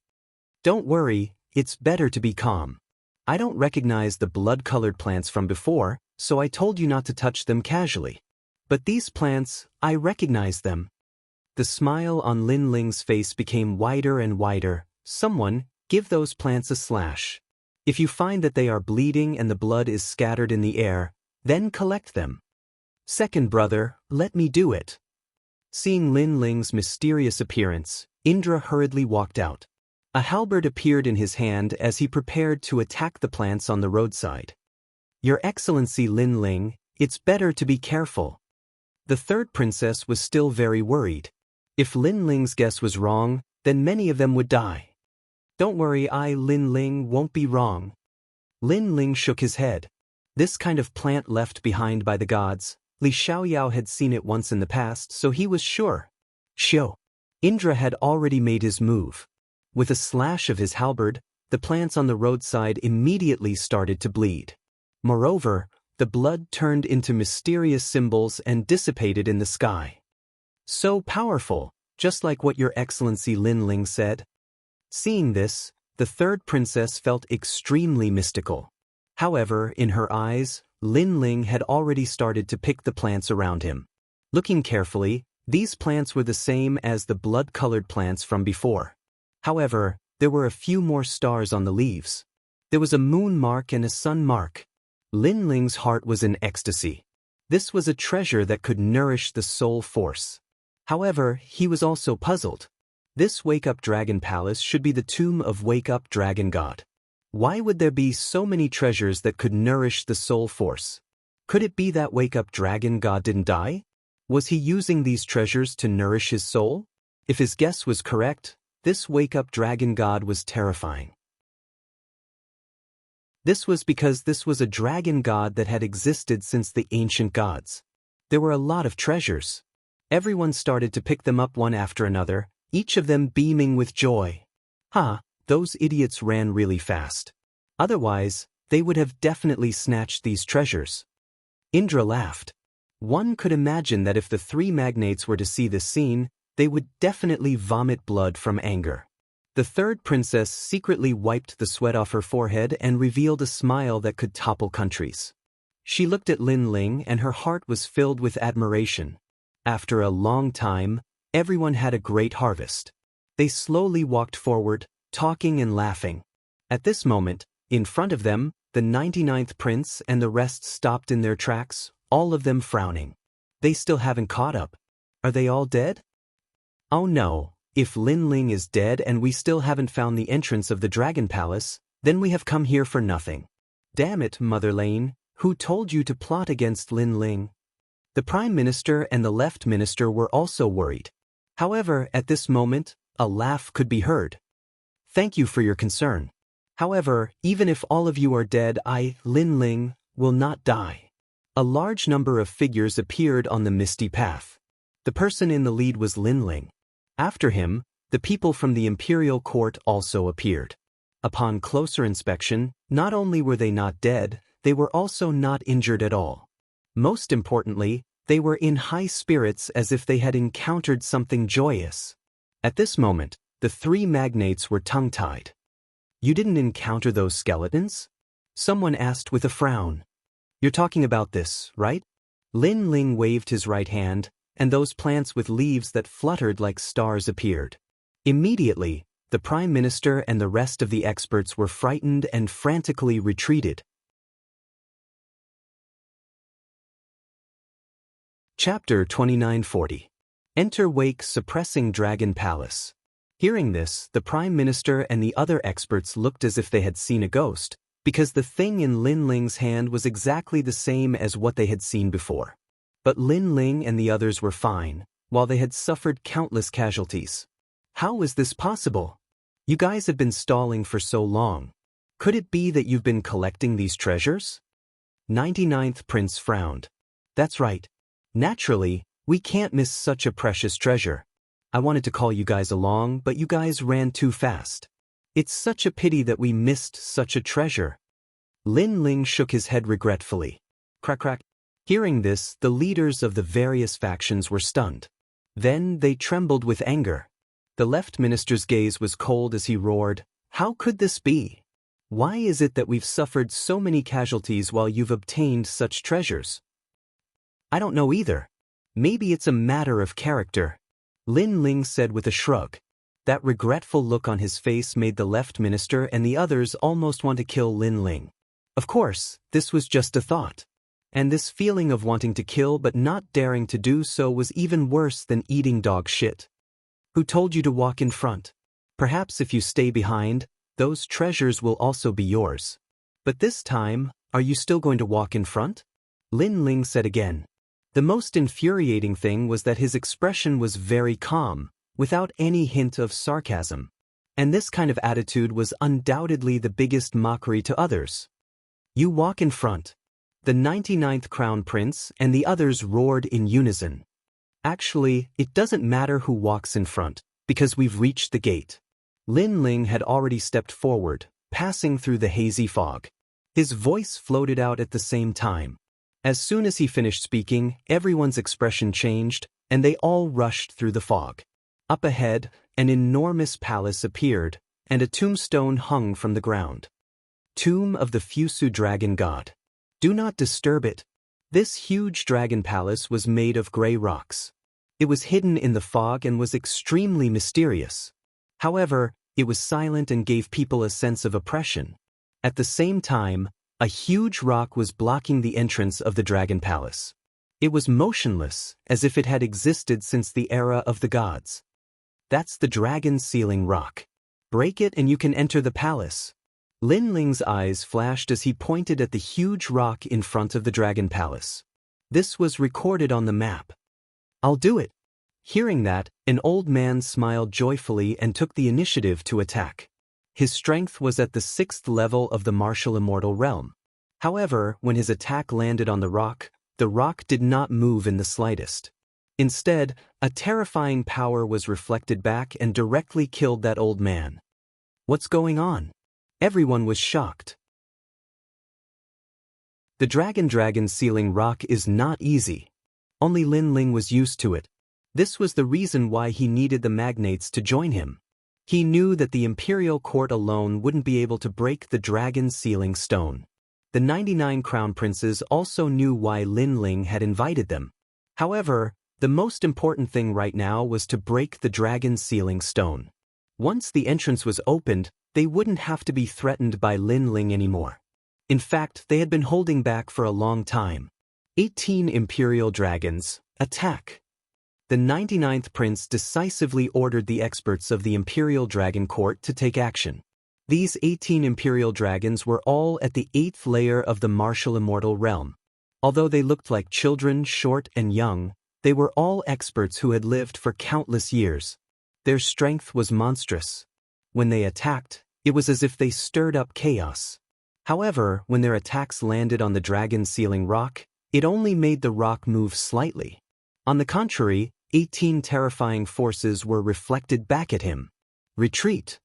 Don't worry, it's better to be calm. I don't recognize the blood-colored plants from before, so I told you not to touch them casually. But these plants, I recognize them. The smile on Lin Ling's face became wider and wider. Someone, give those plants a slash. If you find that they are bleeding and the blood is scattered in the air, then collect them. Second brother, let me do it. Seeing Lin Ling's mysterious appearance, Indra hurriedly walked out. A halberd appeared in his hand as he prepared to attack the plants on the roadside. Your Excellency Lin Ling, it's better to be careful. The third princess was still very worried. If Lin Ling's guess was wrong, then many of them would die. Don't worry, Lin Ling, won't be wrong. Lin Ling shook his head. This kind of plant left behind by the gods, Li Xiaoyao had seen it once in the past, so he was sure. Xiao. Indra had already made his move. With a slash of his halberd, the plants on the roadside immediately started to bleed. Moreover, the blood turned into mysterious symbols and dissipated in the sky. So powerful, just like what Your Excellency Lin Ling said. Seeing this, the third princess felt extremely mystical. However, in her eyes, Lin Ling had already started to pick the plants around him. Looking carefully, these plants were the same as the blood-colored plants from before. However, there were a few more stars on the leaves. There was a moon mark and a sun mark. Lin Ling's heart was in ecstasy. This was a treasure that could nourish the soul force. However, he was also puzzled. This Wake-Up Dragon Palace should be the tomb of Wake-Up Dragon God. Why would there be so many treasures that could nourish the soul force? Could it be that Wake-Up Dragon God didn't die? Was he using these treasures to nourish his soul? If his guess was correct, this Wake-Up Dragon God was terrifying. This was because this was a dragon god that had existed since the ancient gods. There were a lot of treasures. Everyone started to pick them up one after another, each of them beaming with joy. Those idiots ran really fast. Otherwise, they would have definitely snatched these treasures. Indra laughed. One could imagine that if the three magnates were to see this scene, they would definitely vomit blood from anger. The third princess secretly wiped the sweat off her forehead and revealed a smile that could topple countries. She looked at Lin Ling and her heart was filled with admiration. After a long time, everyone had a great harvest. They slowly walked forward, talking and laughing. At this moment, in front of them, the 99th prince and the rest stopped in their tracks, all of them frowning. They still haven't caught up. Are they all dead? Oh no, if Lin Ling is dead and we still haven't found the entrance of the Dragon Palace, then we have come here for nothing. Damn it, Mother Lane, who told you to plot against Lin Ling? The Prime Minister and the Left Minister were also worried. However, at this moment, a laugh could be heard. Thank you for your concern. However, even if all of you are dead, Lin Ling, will not die. A large number of figures appeared on the misty path. The person in the lead was Lin Ling. After him, the people from the imperial court also appeared. Upon closer inspection, not only were they not dead, they were also not injured at all. Most importantly, they were in high spirits as if they had encountered something joyous. At this moment, the three magnates were tongue-tied. You didn't encounter those skeletons? Someone asked with a frown. You're talking about this, right? Lin Ling waved his right hand, and those plants with leaves that fluttered like stars appeared. Immediately, the Prime Minister and the rest of the experts were frightened and frantically retreated. Chapter 2940. Enter Wake Suppressing Dragon Palace. Hearing this, the Prime Minister and the other experts looked as if they had seen a ghost, because the thing in Lin Ling's hand was exactly the same as what they had seen before. But Lin Ling and the others were fine, while they had suffered countless casualties. How is this possible? You guys have been stalling for so long. Could it be that you've been collecting these treasures? 99th Prince frowned. That's right. Naturally, we can't miss such a precious treasure. I wanted to call you guys along, but you guys ran too fast. It's such a pity that we missed such a treasure. Lin Ling shook his head regretfully. Crack crack. Hearing this, the leaders of the various factions were stunned. Then they trembled with anger. The left minister's gaze was cold as he roared, "How could this be? Why is it that we've suffered so many casualties while you've obtained such treasures?" "I don't know either. Maybe it's a matter of character," Lin Ling said with a shrug. That regretful look on his face made the left minister and the others almost want to kill Lin Ling. Of course, this was just a thought. And this feeling of wanting to kill but not daring to do so was even worse than eating dog shit. "Who told you to walk in front? Perhaps if you stay behind, those treasures will also be yours. But this time, are you still going to walk in front?" Lin Ling said again. The most infuriating thing was that his expression was very calm, without any hint of sarcasm. And this kind of attitude was undoubtedly the biggest mockery to others. "You walk in front." The 99th Crown Prince and the others roared in unison. "Actually, it doesn't matter who walks in front, because we've reached the gate." Lin Ling had already stepped forward, passing through the hazy fog. His voice floated out at the same time. As soon as he finished speaking, everyone's expression changed, and they all rushed through the fog. Up ahead, an enormous palace appeared, and a tombstone hung from the ground. "Tomb of the Fusu Dragon God. Do not disturb it." This huge dragon palace was made of gray rocks. It was hidden in the fog and was extremely mysterious. However, it was silent and gave people a sense of oppression. At the same time, a huge rock was blocking the entrance of the dragon palace. It was motionless, as if it had existed since the era of the gods. "That's the dragon sealing rock. Break it and you can enter the palace." Lin Ling's eyes flashed as he pointed at the huge rock in front of the dragon palace. This was recorded on the map. "I'll do it." Hearing that, an old man smiled joyfully and took the initiative to attack. His strength was at the 6th level of the martial immortal realm. However, when his attack landed on the rock did not move in the slightest. Instead, a terrifying power was reflected back and directly killed that old man. What's going on? Everyone was shocked. The dragon sealing rock is not easy. Only Lin Ling was used to it. This was the reason why he needed the magnates to join him. He knew that the imperial court alone wouldn't be able to break the dragon sealing stone. The 99 crown princes also knew why Lin Ling had invited them. However, the most important thing right now was to break the dragon sealing stone. Once the entrance was opened, they wouldn't have to be threatened by Lin Ling anymore. In fact, they had been holding back for a long time. 18 imperial dragons, attack! The 99th prince decisively ordered the experts of the Imperial Dragon Court to take action. These 18 imperial dragons were all at the 8th layer of the martial immortal realm. Although they looked like children, short and young, they were all experts who had lived for countless years. Their strength was monstrous. When they attacked, it was as if they stirred up chaos. However, when their attacks landed on the dragon sealing rock, it only made the rock move slightly. On the contrary, 18 terrifying forces were reflected back at him. Retreat!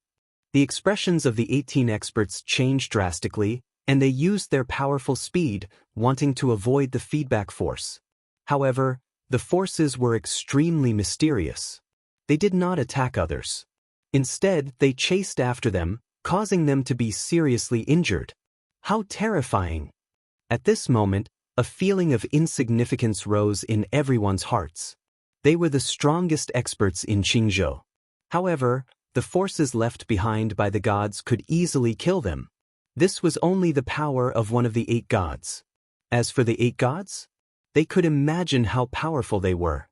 The expressions of the 18 experts changed drastically, and they used their powerful speed, wanting to avoid the feedback force. However, the forces were extremely mysterious. They did not attack others. Instead, they chased after them, causing them to be seriously injured. How terrifying! At this moment, a feeling of insignificance rose in everyone's hearts. They were the strongest experts in Qingzhou. However, the forces left behind by the gods could easily kill them. This was only the power of one of the 8 gods. As for the 8 gods, they could imagine how powerful they were.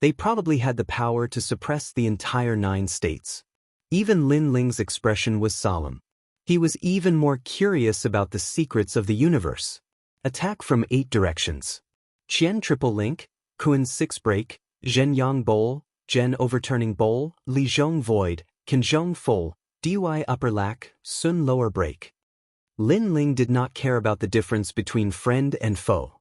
They probably had the power to suppress the entire 9 states. Even Lin Ling's expression was solemn. He was even more curious about the secrets of the universe. Attack from 8 directions. Qian Triple Link, Kun 6 Break, Zhen Yang Bowl, Zhen Overturning Bowl, Li Zhong Void, Qin Zhong Full, Dy Upper Lack, Sun Lower Break. Lin Ling did not care about the difference between friend and foe.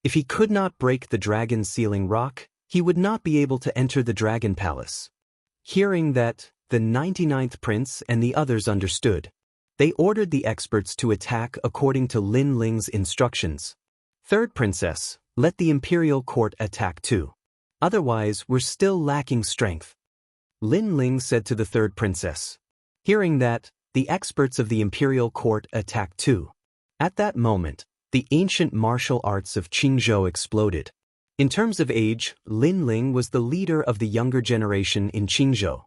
If he could not break the dragon sealing rock, he would not be able to enter the dragon palace. Hearing that, the 99th prince and the others understood. They ordered the experts to attack according to Lin Ling's instructions. Third princess, let the imperial court attack too. Otherwise, we're still lacking strength. Lin Ling said to the third princess. Hearing that, the experts of the imperial court attacked too. At that moment, the ancient martial arts of Qingzhou exploded. In terms of age, Lin Ling was the leader of the younger generation in Qingzhou.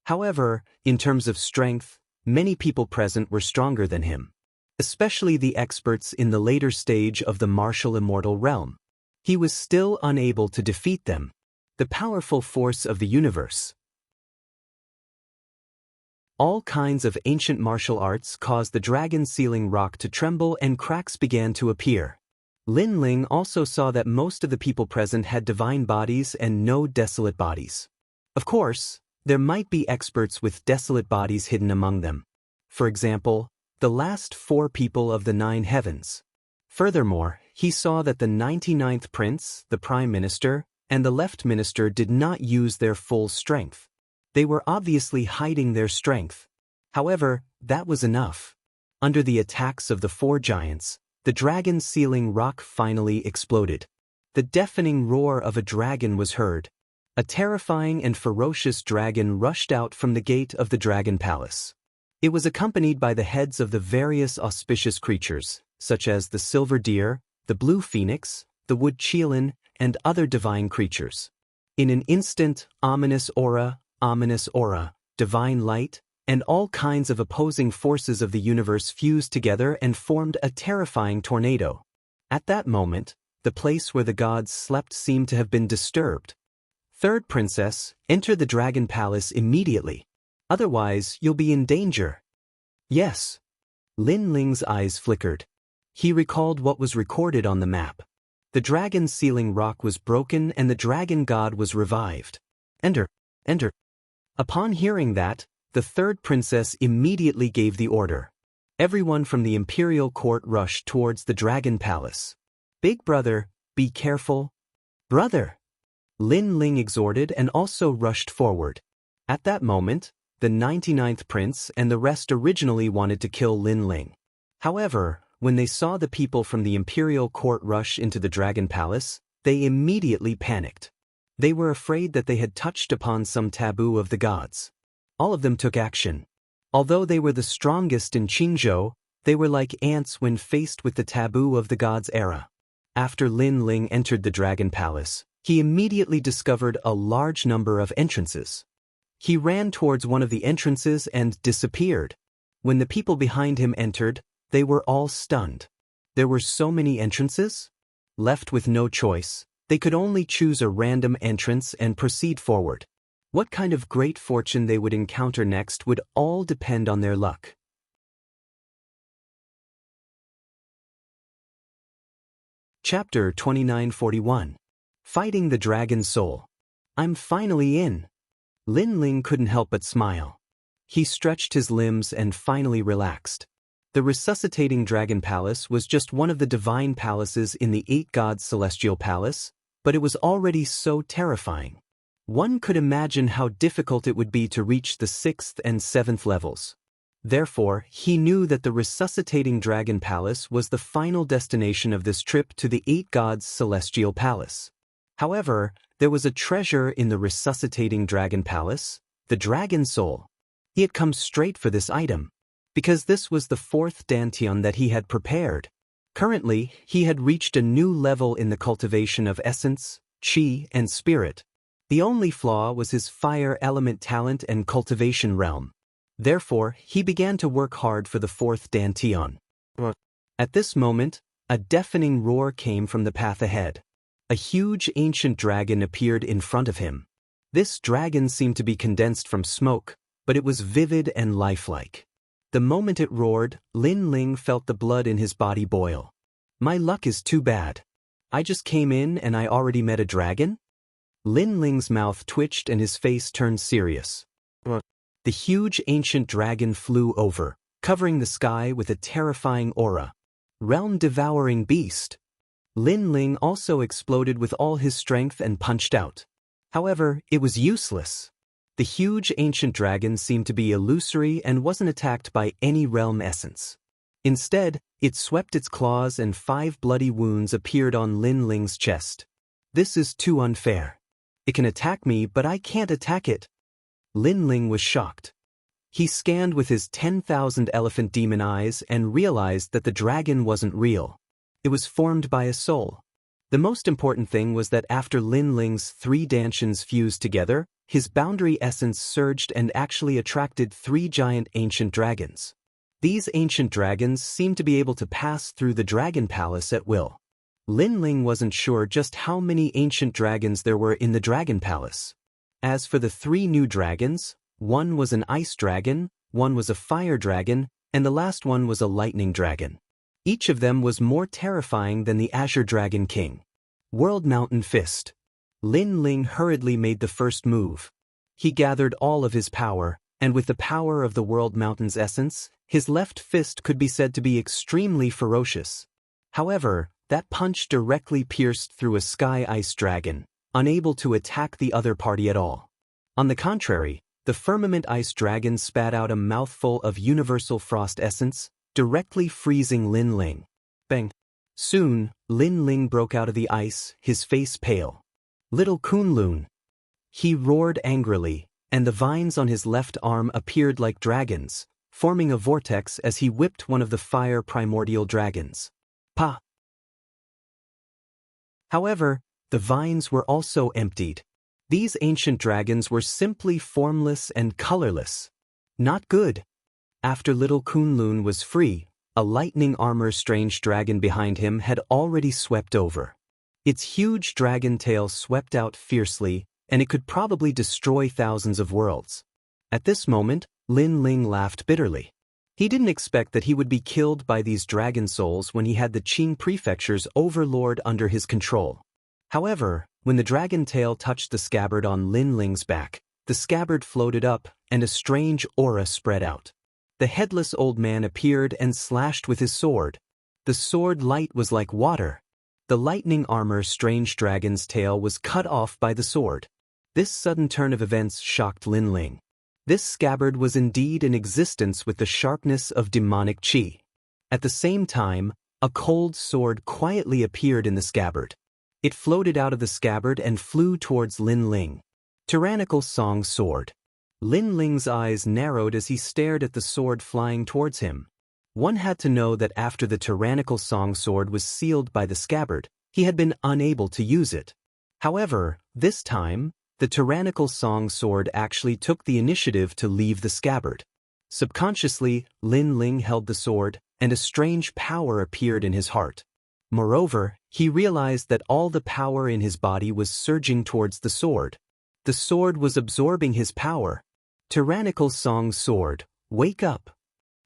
However, in terms of strength, many people present were stronger than him, especially the experts in the later stage of the martial immortal realm. He was still unable to defeat them. The powerful force of the universe. All kinds of ancient martial arts caused the dragon-sealing rock to tremble and cracks began to appear. Lin Ling also saw that most of the people present had divine bodies and no desolate bodies. Of course, there might be experts with desolate bodies hidden among them. For example, the last 4 people of the 9 heavens. Furthermore, he saw that the 99th prince, the prime minister, and the left minister did not use their full strength. They were obviously hiding their strength. However, that was enough. Under the attacks of the 4 giants, the dragon-sealing rock finally exploded. The deafening roar of a dragon was heard. A terrifying and ferocious dragon rushed out from the gate of the dragon palace. It was accompanied by the heads of the various auspicious creatures, such as the silver deer, the blue phoenix, the wood chielin, and other divine creatures. In an instant, ominous aura, divine light, and all kinds of opposing forces of the universe fused together and formed a terrifying tornado. At that moment, the place where the gods slept seemed to have been disturbed. Third princess, enter the dragon palace immediately. Otherwise, you'll be in danger. Yes. Lin Ling's eyes flickered. He recalled what was recorded on the map. The dragon-sealing rock was broken and the dragon god was revived. Enter. Upon hearing that, the third princess immediately gave the order. Everyone from the imperial court rushed towards the dragon palace. Big brother, be careful. Brother! Lin Ling exhorted and also rushed forward. At that moment, the 99th prince and the rest originally wanted to kill Lin Ling. However, when they saw the people from the imperial court rush into the dragon palace, they immediately panicked. They were afraid that they had touched upon some taboo of the gods. All of them took action. Although they were the strongest in Qingzhou, they were like ants when faced with the taboo of the gods' era. After Lin Ling entered the dragon palace, he immediately discovered a large number of entrances. He ran towards one of the entrances and disappeared. When the people behind him entered, they were all stunned. There were so many entrances? Left with no choice, they could only choose a random entrance and proceed forward. What kind of great fortune they would encounter next would all depend on their luck. Chapter 2941. Fighting the Dragon Soul. I'm finally in. Lin Ling couldn't help but smile. He stretched his limbs and finally relaxed. The resuscitating dragon palace was just one of the divine palaces in the 8 gods' celestial palace, but it was already so terrifying. One could imagine how difficult it would be to reach the 6th and 7th levels. Therefore, he knew that the resuscitating dragon palace was the final destination of this trip to the 8 gods' celestial palace. However, there was a treasure in the resuscitating dragon palace, the dragon soul. He had come straight for this item, because this was the 4th dantian that he had prepared. Currently, he had reached a new level in the cultivation of essence, qi, and spirit. The only flaw was his fire element talent and cultivation realm. Therefore, he began to work hard for the 4th dantian. At this moment, a deafening roar came from the path ahead. A huge ancient dragon appeared in front of him. This dragon seemed to be condensed from smoke, but it was vivid and lifelike. The moment it roared, Lin Ling felt the blood in his body boil. My luck is too bad. I just came in and I already met a dragon? Lin Ling's mouth twitched and his face turned serious. The huge ancient dragon flew over, covering the sky with a terrifying aura. Realm-devouring beast. Lin Ling also exploded with all his strength and punched out. However, it was useless. The huge ancient dragon seemed to be illusory and wasn't attacked by any realm essence. Instead, It swept its claws and 5 bloody wounds appeared on Lin Ling's chest. This is too unfair. It can attack me, but I can't attack it. Lin Ling was shocked. He scanned with his 10,000 elephant demon eyes and realized that the dragon wasn't real. It was formed by a soul. The most important thing was that after Lin Ling's 3 dantians fused together, his boundary essence surged and actually attracted 3 giant ancient dragons. These ancient dragons seemed to be able to pass through the dragon palace at will. Lin Ling wasn't sure just how many ancient dragons there were in the dragon palace. As for the 3 new dragons, one was an ice dragon, one was a fire dragon, and the last one was a lightning dragon. Each of them was more terrifying than the Azure Dragon King. World Mountain Fist. Lin Ling hurriedly made the first move. He gathered all of his power, and with the power of the World Mountain's essence, his left fist could be said to be extremely ferocious. However, that punch directly pierced through a sky ice dragon, unable to attack the other party at all. On the contrary, the firmament ice dragon spat out a mouthful of universal frost essence, directly freezing Lin Ling. Bang! Soon, Lin Ling broke out of the ice, his face pale. Little Kunlun! He roared angrily, and the vines on his left arm appeared like dragons, forming a vortex as he whipped one of the fire primordial dragons. Pa! However, the vines were also emptied. These ancient dragons were simply formless and colorless. Not good. After little Kunlun was free, a lightning armor strange dragon behind him had already swept over. Its huge dragon tail swept out fiercely, and it could probably destroy thousands of worlds. At this moment, Lin Ling laughed bitterly. He didn't expect that he would be killed by these dragon souls when he had the Qing Prefecture's overlord under his control. However, when the dragon tail touched the scabbard on Lin Ling's back, the scabbard floated up, and a strange aura spread out. The headless old man appeared and slashed with his sword. The sword light was like water. The lightning armor strange dragon's tail was cut off by the sword. This sudden turn of events shocked Lin Ling. This scabbard was indeed in existence with the sharpness of demonic qi. At the same time, a cold sword quietly appeared in the scabbard. It floated out of the scabbard and flew towards Lin Ling. Tyrannical Song Sword. Lin Ling's eyes narrowed as he stared at the sword flying towards him. One had to know that after the tyrannical song sword was sealed by the scabbard, he had been unable to use it. However, this time, the tyrannical song sword actually took the initiative to leave the scabbard. Subconsciously, Lin Ling held the sword, and a strange power appeared in his heart. Moreover, he realized that all the power in his body was surging towards the sword. The sword was absorbing his power. Tyrannical Song Sword, wake up!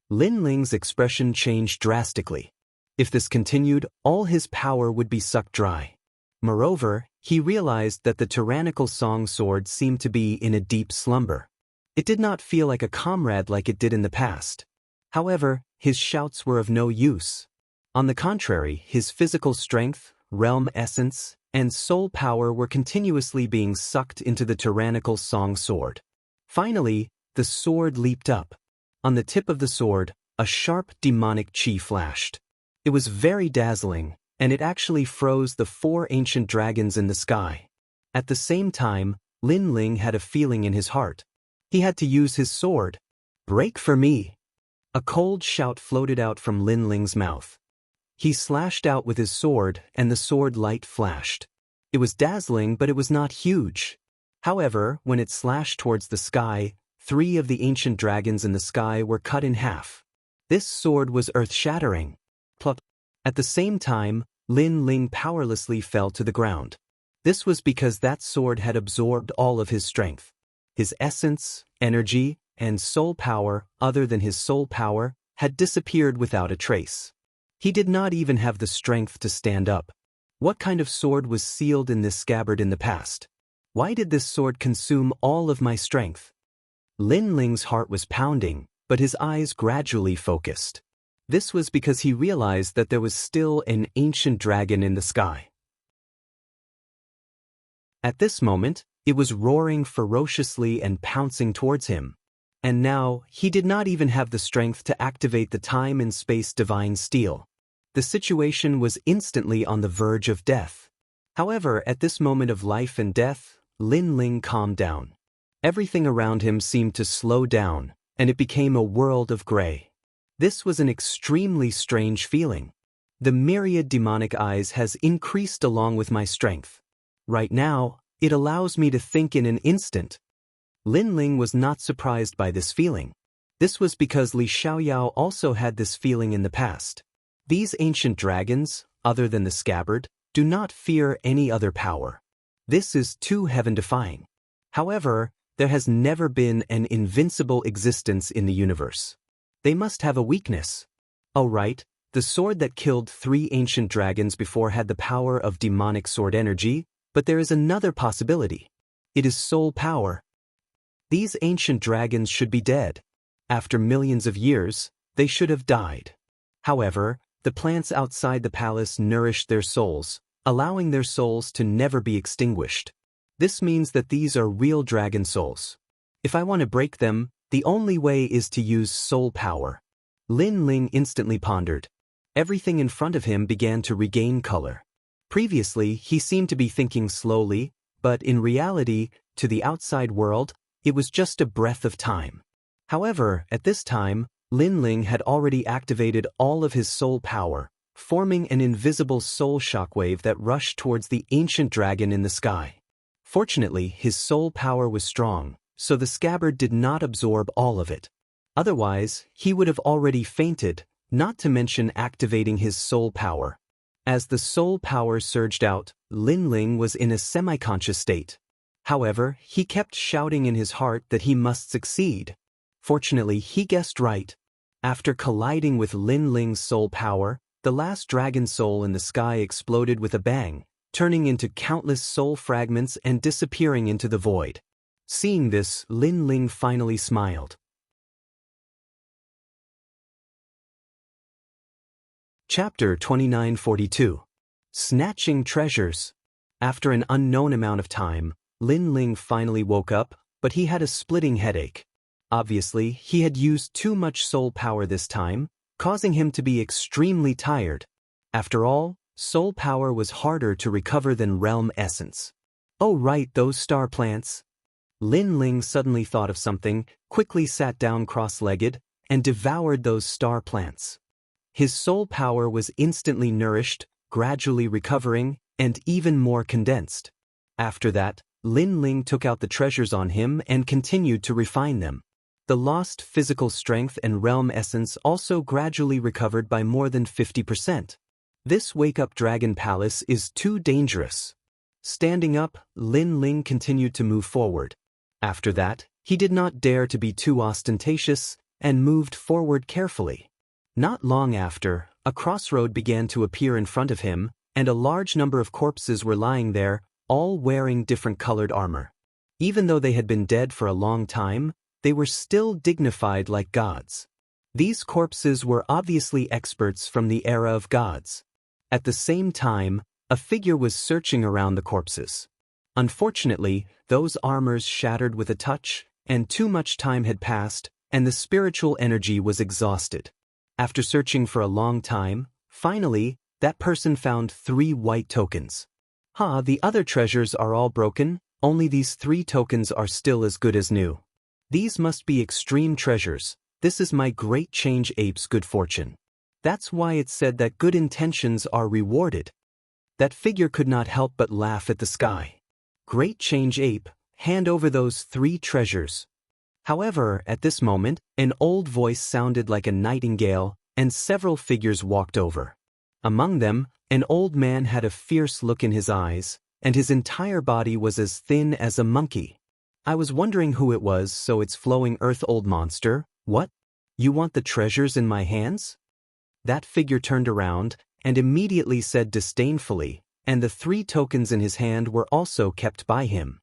Lin Ling's expression changed drastically. If this continued, all his power would be sucked dry. Moreover, he realized that the tyrannical song sword seemed to be in a deep slumber. It did not feel like a comrade like it did in the past. However, his shouts were of no use. On the contrary, his physical strength, realm essence, and soul power were continuously being sucked into the tyrannical song sword. Finally, the sword leaped up. On the tip of the sword, a sharp demonic qi flashed. It was very dazzling, and it actually froze the 4 ancient dragons in the sky. At the same time, Lin Ling had a feeling in his heart. He had to use his sword. Break for me! A cold shout floated out from Lin Ling's mouth. He slashed out with his sword, and the sword light flashed. It was dazzling, but it was not huge. However, when it slashed towards the sky, 3 of the ancient dragons in the sky were cut in half. This sword was earth-shattering. Plop. At the same time, Lin Ling powerlessly fell to the ground. This was because that sword had absorbed all of his strength. His essence, energy, and soul power, other than his soul power, had disappeared without a trace. He did not even have the strength to stand up. What kind of sword was sealed in this scabbard in the past? Why did this sword consume all of my strength? Lin Ling's heart was pounding, but his eyes gradually focused. This was because he realized that there was still an ancient dragon in the sky. At this moment, it was roaring ferociously and pouncing towards him. And now, he did not even have the strength to activate the time and space divine steel. The situation was instantly on the verge of death. However, at this moment of life and death, Lin Ling calmed down. Everything around him seemed to slow down, and it became a world of gray. This was an extremely strange feeling. The myriad demonic eyes has increased along with my strength. Right now, it allows me to think in an instant. Lin Ling was not surprised by this feeling. This was because Li Xiaoyao also had this feeling in the past. These ancient dragons, other than the scabbard, do not fear any other power. This is too heaven-defying. However, there has never been an invincible existence in the universe. They must have a weakness. Oh right, the sword that killed 3 ancient dragons before had the power of demonic sword energy, but there is another possibility. It is soul power. These ancient dragons should be dead. After millions of years, they should have died. However, the plants outside the palace nourished their souls, allowing their souls to never be extinguished. This means that these are real dragon souls. If I want to break them, the only way is to use soul power. Lin Ling instantly pondered. Everything in front of him began to regain color. Previously, he seemed to be thinking slowly, but in reality, to the outside world, it was just a breath of time. However, at this time, Lin Ling had already activated all of his soul power, forming an invisible soul shockwave that rushed towards the ancient dragon in the sky. Fortunately, his soul power was strong, so the scabbard did not absorb all of it. Otherwise, he would have already fainted, not to mention activating his soul power. As the soul power surged out, Lin Ling was in a semi-conscious state. However, he kept shouting in his heart that he must succeed. Fortunately, he guessed right. After colliding with Lin Ling's soul power, the last dragon soul in the sky exploded with a bang, turning into countless soul fragments and disappearing into the void. Seeing this, Lin Ling finally smiled. Chapter 2942. Snatching Treasures. After an unknown amount of time, Lin Ling finally woke up, but he had a splitting headache. Obviously, he had used too much soul power this time, causing him to be extremely tired. After all, soul power was harder to recover than realm essence. Oh right, those star plants. Lin Ling suddenly thought of something, quickly sat down cross-legged, and devoured those star plants. His soul power was instantly nourished, gradually recovering, and even more condensed. After that, Lin Ling took out the treasures on him and continued to refine them. The lost physical strength and realm essence also gradually recovered by more than 50%. This wake-up dragon palace is too dangerous. Standing up, Lin Ling continued to move forward. After that, he did not dare to be too ostentatious and moved forward carefully. Not long after, a crossroad began to appear in front of him, and a large number of corpses were lying there, all wearing different colored armor. Even though they had been dead for a long time, they were still dignified like gods. These corpses were obviously experts from the era of gods. At the same time, a figure was searching around the corpses. Unfortunately, those armors shattered with a touch, and too much time had passed, and the spiritual energy was exhausted. After searching for a long time, finally, that person found 3 white tokens. The other treasures are all broken, only these 3 tokens are still as good as new. These must be extreme treasures. This is my Great Change Ape's good fortune. That's why it's said that good intentions are rewarded. That figure could not help but laugh at the sky. Great Change Ape, hand over those 3 treasures. However, at this moment, an old voice sounded like a nightingale, and several figures walked over. Among them, an old man had a fierce look in his eyes, and his entire body was as thin as a monkey. I was wondering who it was, so it's Flowing Earth old monster. What? You want the treasures in my hands? That figure turned around, and immediately said disdainfully, and the 3 tokens in his hand were also kept by him.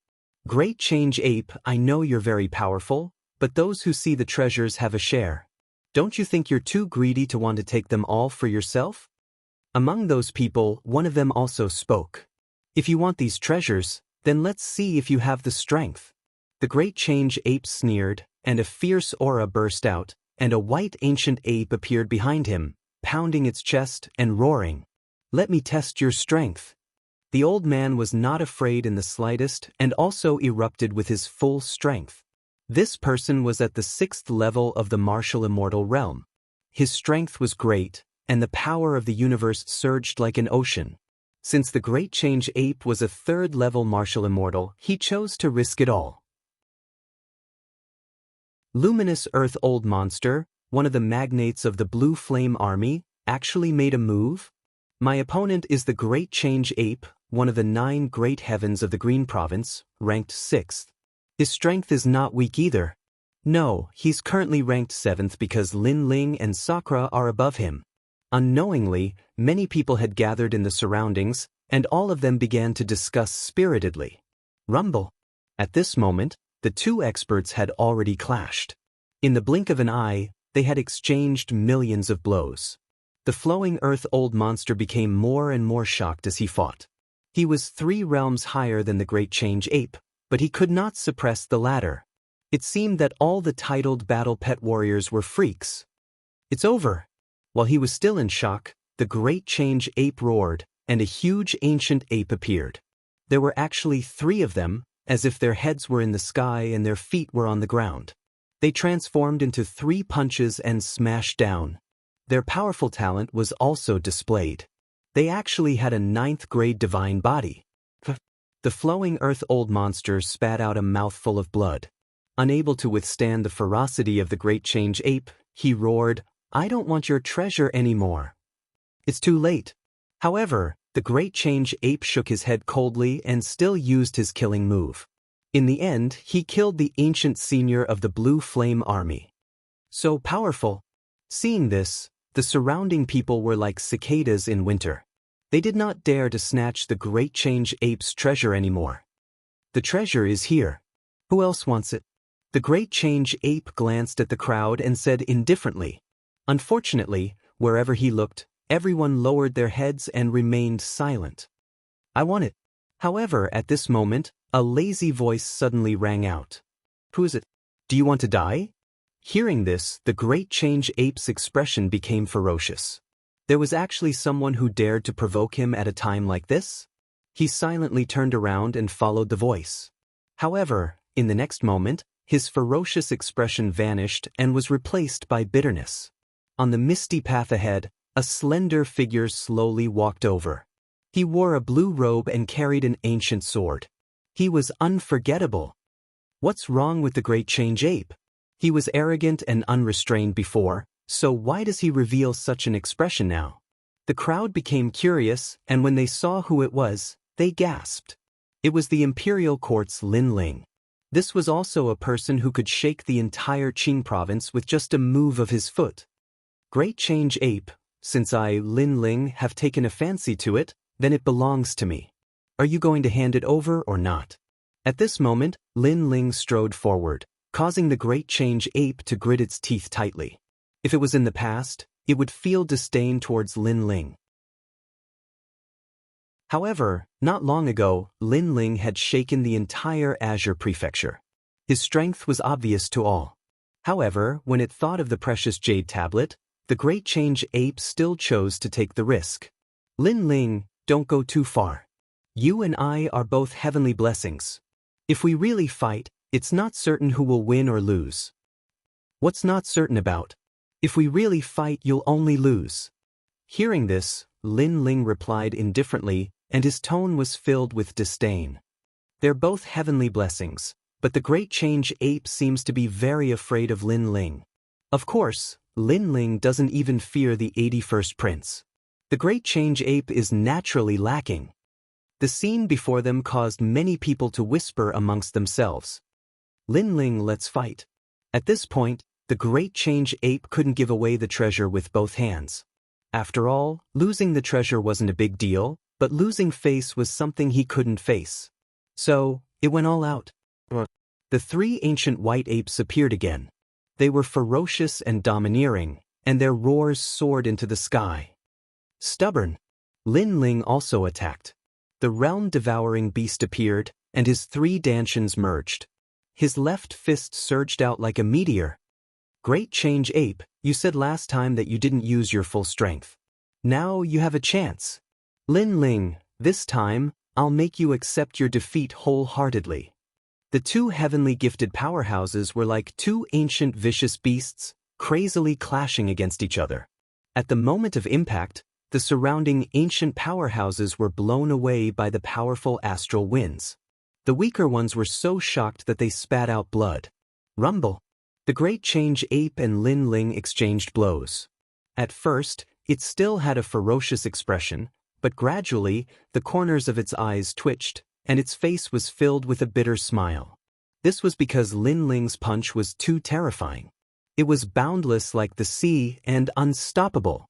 Great Change Ape, I know you're very powerful, but those who see the treasures have a share. Don't you think you're too greedy to want to take them all for yourself? Among those people, one of them also spoke. If you want these treasures, then let's see if you have the strength. The Great Change Ape sneered, and a fierce aura burst out, and a white ancient ape appeared behind him, pounding its chest and roaring. "Let me test your strength." The old man was not afraid in the slightest and also erupted with his full strength. This person was at the 6th level of the martial immortal realm. His strength was great, and the power of the universe surged like an ocean. Since the Great Change Ape was a 3rd level martial immortal, he chose to risk it all. Luminous Earth Old Monster, one of the magnates of the Blue Flame Army, actually made a move? My opponent is the Great Change Ape, one of the 9 great heavens of the Green Province, ranked 6th. His strength is not weak either. No, he's currently ranked 7th because Lin Ling and Sakura are above him. Unknowingly, many people had gathered in the surroundings, and all of them began to discuss spiritedly. Rumble. At this moment, the 2 experts had already clashed. In the blink of an eye, they had exchanged millions of blows. The Flowing Earth Old Monster became more and more shocked as he fought. He was 3 realms higher than the Great Change Ape, but he could not suppress the latter. It seemed that all the titled battle pet warriors were freaks. "It's over." While he was still in shock, the Great Change Ape roared, and a huge ancient ape appeared. There were actually 3 of them, as if their heads were in the sky and their feet were on the ground. They transformed into 3 punches and smashed down. Their powerful talent was also displayed. They actually had a 9th grade divine body. The Flowing Earth Old Monster spat out a mouthful of blood. Unable to withstand the ferocity of the Great Change Ape, he roared, "I don't want your treasure anymore." It's too late. However, the Great Change Ape shook his head coldly and still used his killing move. In the end, he killed the ancient senior of the Blue Flame Army. So powerful. Seeing this, the surrounding people were like cicadas in winter. They did not dare to snatch the Great Change Ape's treasure anymore. "The treasure is here. Who else wants it?" The Great Change Ape glanced at the crowd and said indifferently. Unfortunately, wherever he looked, everyone lowered their heads and remained silent. "I want it." However, at this moment, a lazy voice suddenly rang out. "Who is it? Do you want to die?" Hearing this, the Great Change Ape's expression became ferocious. There was actually someone who dared to provoke him at a time like this? He silently turned around and followed the voice. However, in the next moment, his ferocious expression vanished and was replaced by bitterness. On the misty path ahead, a slender figure slowly walked over. He wore a blue robe and carried an ancient sword. He was unforgettable. What's wrong with the Great Change Ape? He was arrogant and unrestrained before, so why does he reveal such an expression now? The crowd became curious, and when they saw who it was, they gasped. It was the Imperial Court's Lin Ling. This was also a person who could shake the entire Qing province with just a move of his foot. Great Change Ape, since I, Lin Ling, have taken a fancy to it, then it belongs to me. Are you going to hand it over or not? At this moment, Lin Ling strode forward, causing the Great Change Ape to grit its teeth tightly. If it was in the past, it would feel disdain towards Lin Ling. However, not long ago, Lin Ling had shaken the entire Azure Prefecture. His strength was obvious to all. However, when it thought of the precious jade tablet, the Great Change Ape still chose to take the risk. Lin Ling, don't go too far. You and I are both heavenly blessings. If we really fight, it's not certain who will win or lose. What's not certain about? If we really fight, you'll only lose. Hearing this, Lin Ling replied indifferently, and his tone was filled with disdain. They're both heavenly blessings, but the Great Change Ape seems to be very afraid of Lin Ling. Of course, Lin Ling doesn't even fear the 81st Prince. The Great Change Ape is naturally lacking. The scene before them caused many people to whisper amongst themselves. Lin Ling, let's fight. At this point, the Great Change Ape couldn't give away the treasure with both hands. After all, losing the treasure wasn't a big deal, but losing face was something he couldn't face. So, it went all out. The 3 ancient white apes appeared again. They were ferocious and domineering, and their roars soared into the sky. Stubborn. Lin Ling also attacked. The realm-devouring beast appeared, and his 3 Dantians merged. His left fist surged out like a meteor. Great change, ape. You said last time that you didn't use your full strength. Now you have a chance. Lin Ling, this time, I'll make you accept your defeat wholeheartedly. The two heavenly gifted powerhouses were like two ancient vicious beasts, crazily clashing against each other. At the moment of impact, the surrounding ancient powerhouses were blown away by the powerful astral winds. The weaker ones were so shocked that they spat out blood. Rumble. The Great Change Ape and Lin Ling exchanged blows. At first, it still had a ferocious expression, but gradually, the corners of its eyes twitched, and its face was filled with a bitter smile. This was because Lin Ling's punch was too terrifying. It was boundless like the sea and unstoppable.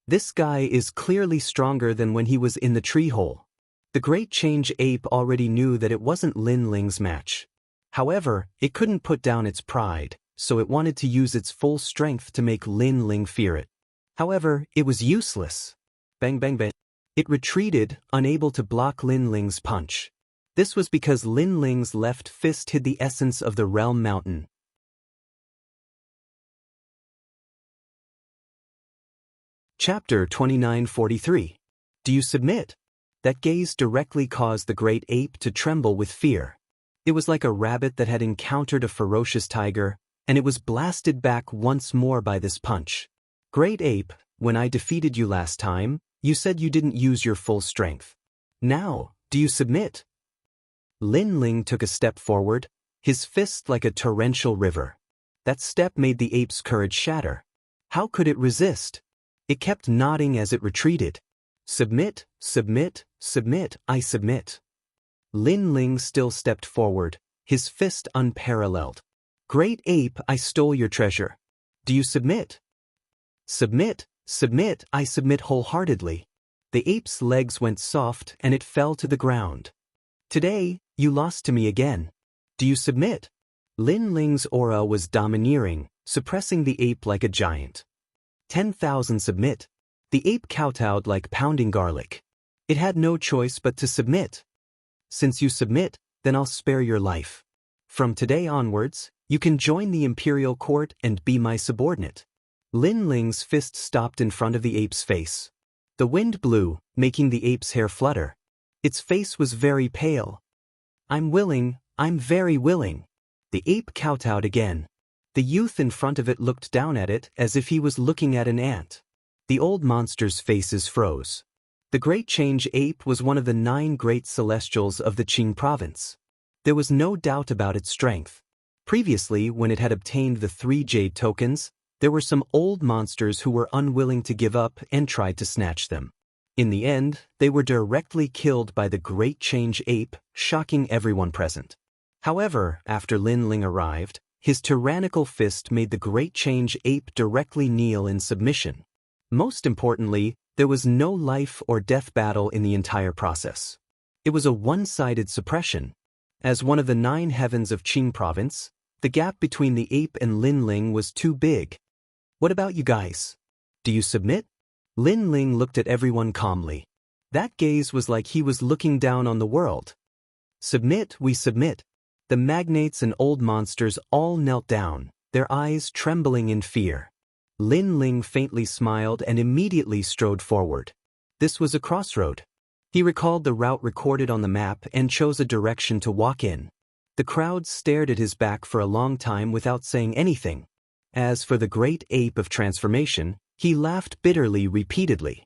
This guy is clearly stronger than when he was in the tree hole. The Great Change Ape already knew that it wasn't Lin Ling's match. However, it couldn't put down its pride, so it wanted to use its full strength to make Lin Ling fear it. However, it was useless. Bang bang bang. It retreated, unable to block Lin Ling's punch. This was because Lin Ling's left fist hid the essence of the Realm Mountain. Chapter 2943. Do you submit? That gaze directly caused the great ape to tremble with fear. It was like a rabbit that had encountered a ferocious tiger, and it was blasted back once more by this punch. Great ape, when I defeated you last time, you said you didn't use your full strength. Now, do you submit? Lin Ling took a step forward, his fist like a torrential river. That step made the ape's courage shatter. How could it resist? It kept nodding as it retreated. Submit, submit, submit, I submit. Lin Ling still stepped forward, his fist unparalleled. Great ape, I stole your treasure. Do you submit? Submit, submit, I submit wholeheartedly. The ape's legs went soft and it fell to the ground. Today, you lost to me again. Do you submit? Lin Ling's aura was domineering, suppressing the ape like a giant. 10,000 submit. The ape kowtowed like pounding garlic. It had no choice but to submit. Since you submit, then I'll spare your life. From today onwards, you can join the imperial court and be my subordinate. Lin Ling's fist stopped in front of the ape's face. The wind blew, making the ape's hair flutter. Its face was very pale. I'm willing, I'm very willing. The ape kowtowed again. The youth in front of it looked down at it as if he was looking at an ant. The old monster's faces froze. The Great Change Ape was one of the 9 great celestials of the Qing province. There was no doubt about its strength. Previously, when it had obtained the 3 jade tokens, there were some old monsters who were unwilling to give up and tried to snatch them. In the end, they were directly killed by the Great Change Ape, shocking everyone present. However, after Lin Ling arrived, his tyrannical fist made the Great Change Ape directly kneel in submission. Most importantly, there was no life or death battle in the entire process. It was a one-sided suppression. As one of the 9 heavens of Qing province, the gap between the ape and Lin Ling was too big. What about you guys? Do you submit? Lin Ling looked at everyone calmly. That gaze was like he was looking down on the world. Submit, we submit. The magnates and old monsters all knelt down, their eyes trembling in fear. Lin Ling faintly smiled and immediately strode forward. This was a crossroad. He recalled the route recorded on the map and chose a direction to walk in. The crowd stared at his back for a long time without saying anything. As for the great ape of transformation, he laughed bitterly repeatedly.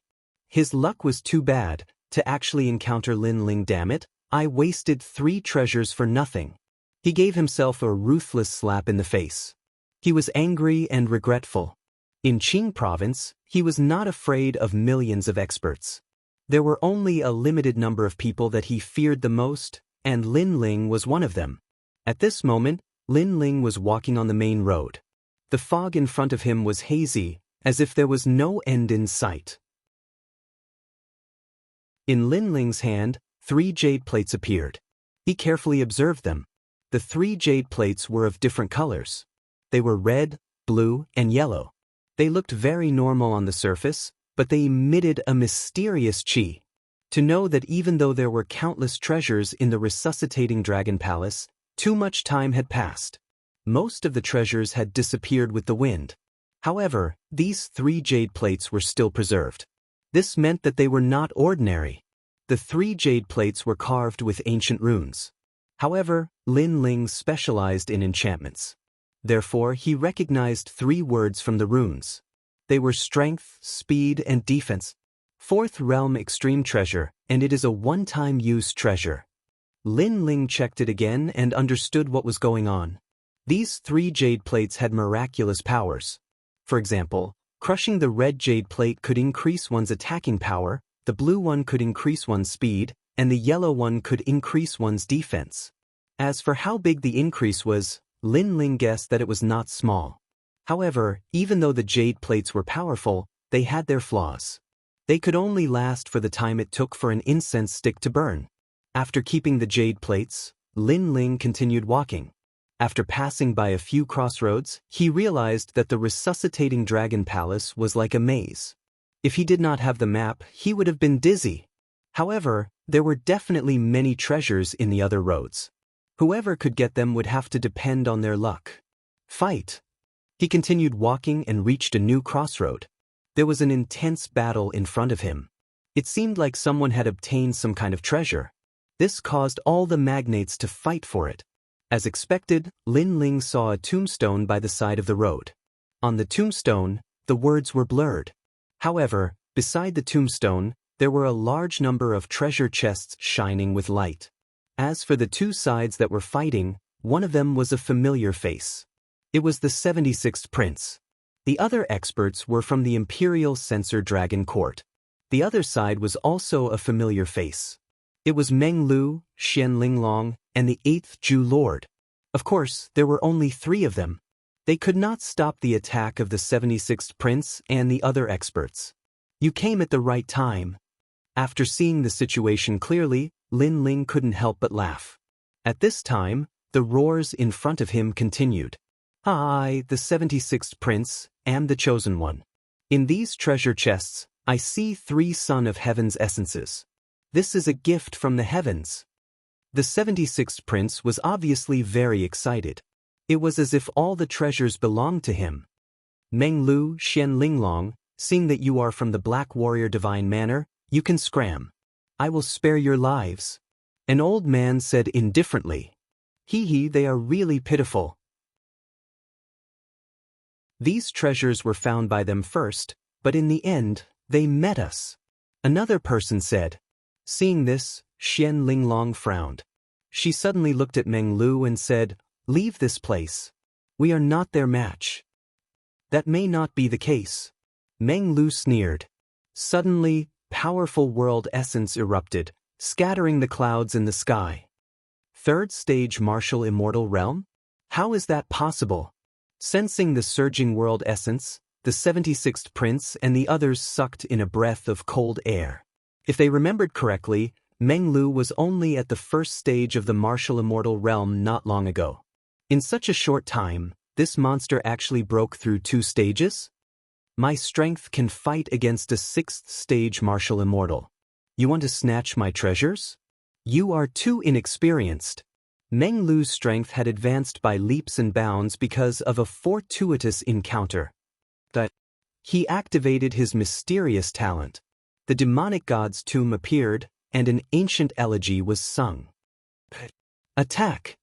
His luck was too bad to actually encounter Lin Ling. Damn it, I wasted 3 treasures for nothing. He gave himself a ruthless slap in the face. He was angry and regretful. In Qing province, he was not afraid of millions of experts. There were only a limited number of people that he feared the most, and Lin Ling was one of them. At this moment, Lin Ling was walking on the main road. The fog in front of him was hazy, as if there was no end in sight. In Lin Ling's hand, 3 jade plates appeared. He carefully observed them. The 3 jade plates were of different colors. They were red, blue, and yellow. They looked very normal on the surface, but they emitted a mysterious qi. To know that even though there were countless treasures in the resuscitating dragon palace, Too much time had passed. Most of the treasures had disappeared with the wind. However, these 3 jade plates were still preserved. This meant that they were not ordinary. The 3 jade plates were carved with ancient runes. However, Lin Ling specialized in enchantments. Therefore, he recognized 3 words from the runes. They were strength, speed, and defense. 4th realm extreme treasure, and it is a one-time use treasure. Lin Ling checked it again and understood what was going on. These 3 jade plates had miraculous powers. For example, crushing the red jade plate could increase one's attacking power, the blue one could increase one's speed, and the yellow one could increase one's defense. As for how big the increase was, Lin Ling guessed that it was not small. However, even though the jade plates were powerful, they had their flaws. They could only last for the time it took for an incense stick to burn. After keeping the jade plates, Lin Ling continued walking. After passing by a few crossroads, he realized that the resuscitating dragon palace was like a maze. If he did not have the map, he would have been dizzy. However, there were definitely many treasures in the other roads. Whoever could get them would have to depend on their luck. Fight! He continued walking and reached a new crossroad. There was an intense battle in front of him. It seemed like someone had obtained some kind of treasure. This caused all the magnates to fight for it. As expected, Lin Ling saw a tombstone by the side of the road. On the tombstone, the words were blurred. However, beside the tombstone, there were a large number of treasure chests shining with light. As for the 2 sides that were fighting, one of them was a familiar face. It was the 76th prince. The other experts were from the Imperial Censor Dragon Court. The other side was also a familiar face. It was Meng Lu, Xian Linglong, and the 8th Ju Lord. Of course, there were only 3 of them. They could not stop the attack of the 76th prince and the other experts. You came at the right time. After seeing the situation clearly, Lin Ling couldn't help but laugh. At this time, the roars in front of him continued. I, the 76th prince, am the chosen one. In these treasure chests, I see 3 Son of Heaven's essences. This is a gift from the heavens. The 76th prince was obviously very excited. It was as if all the treasures belonged to him. Meng Lu, Xian Linglong, seeing that you are from the Black Warrior Divine Manor, you can scram. I will spare your lives. An old man said indifferently. Hee, they are really pitiful. These treasures were found by them first, but in the end, they met us. Another person said. Seeing this, Xian Linglong frowned. She suddenly looked at Meng Lu and said, Leave this place. We are not their match. That may not be the case. Meng Lu sneered. Suddenly, powerful world essence erupted, scattering the clouds in the sky. 3rd stage martial immortal realm? How is that possible? Sensing the surging world essence, the 76th prince and the others sucked in a breath of cold air. If they remembered correctly, Meng Lu was only at the 1st stage of the martial immortal realm not long ago. In such a short time, this monster actually broke through 2 stages? My strength can fight against a 6th stage martial immortal. You want to snatch my treasures? You are too inexperienced. Meng Lu's strength had advanced by leaps and bounds because of a fortuitous encounter. But he activated his mysterious talent. The demonic god's tomb appeared, and an ancient elegy was sung. Attack!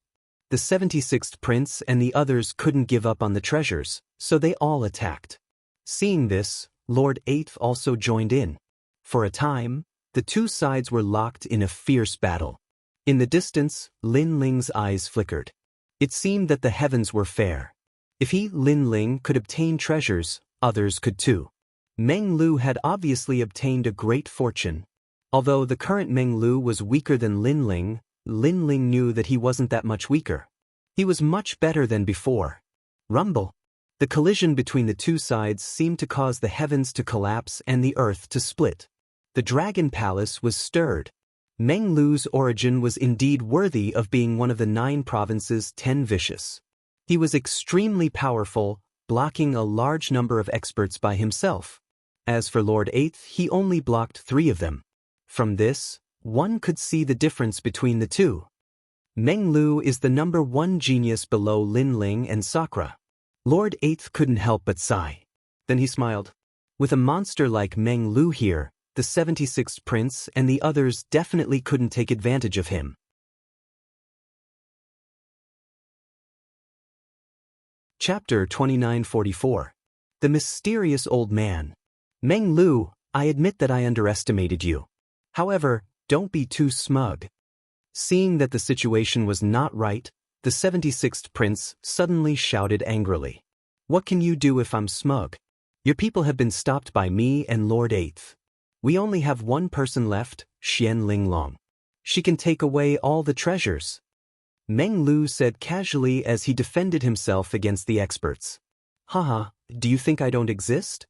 The 76th prince and the others couldn't give up on the treasures, so they all attacked. Seeing this, Lord 8th also joined in. For a time, the 2 sides were locked in a fierce battle. In the distance, Lin Ling's eyes flickered. It seemed that the heavens were fair. If he, Lin Ling, could obtain treasures, others could too. Meng Lu had obviously obtained a great fortune. Although the current Meng Lu was weaker than Lin Ling knew that he wasn't that much weaker. He was much better than before. Rumble. The collision between the 2 sides seemed to cause the heavens to collapse and the earth to split. The dragon palace was stirred. Meng Lu's origin was indeed worthy of being one of the 9 provinces' 10 vicious. He was extremely powerful, blocking a large number of experts by himself. As for Lord 8th, he only blocked 3 of them. From this, one could see the difference between the 2. Meng Lu is the #1 genius below Lin Ling and Sakura. Lord 8th couldn't help but sigh. Then he smiled. With a monster like Meng Lu here, the 76th prince and the others definitely couldn't take advantage of him. Chapter 2944. The Mysterious Old Man. Meng Lu, I admit that I underestimated you. However, don't be too smug. Seeing that the situation was not right, the 76th prince suddenly shouted angrily. What can you do if I'm smug? Your people have been stopped by me and Lord 8th. We only have one person left, Xian Linglong. She can take away all the treasures. Meng Lu said casually as he defended himself against the experts. Haha, do you think I don't exist?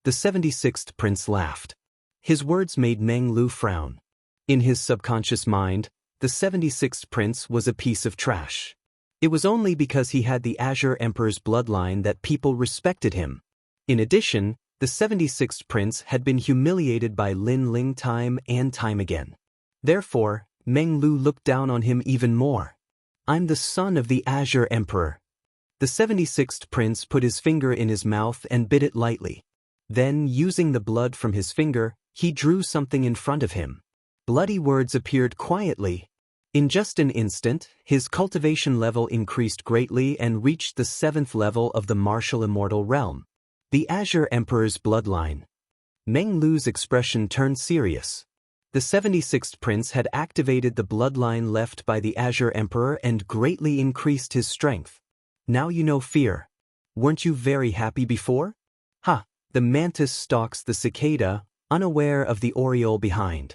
The 76th prince laughed. His words made Meng Lu frown. In his subconscious mind, the 76th prince was a piece of trash. It was only because he had the Azure Emperor's bloodline that people respected him. In addition, the 76th prince had been humiliated by Lin Ling time and time again. Therefore, Meng Lu looked down on him even more. I'm the son of the Azure Emperor. The 76th prince put his finger in his mouth and bit it lightly. Then, using the blood from his finger, he drew something in front of him. Bloody words appeared quietly. In just an instant, his cultivation level increased greatly and reached the 7th level of the martial immortal realm. The Azure Emperor's bloodline. Meng Lu's expression turned serious. The 76th prince had activated the bloodline left by the Azure Emperor and greatly increased his strength. Now you know fear. Weren't you very happy before? Ha! The mantis stalks the cicada, unaware of the aureole behind.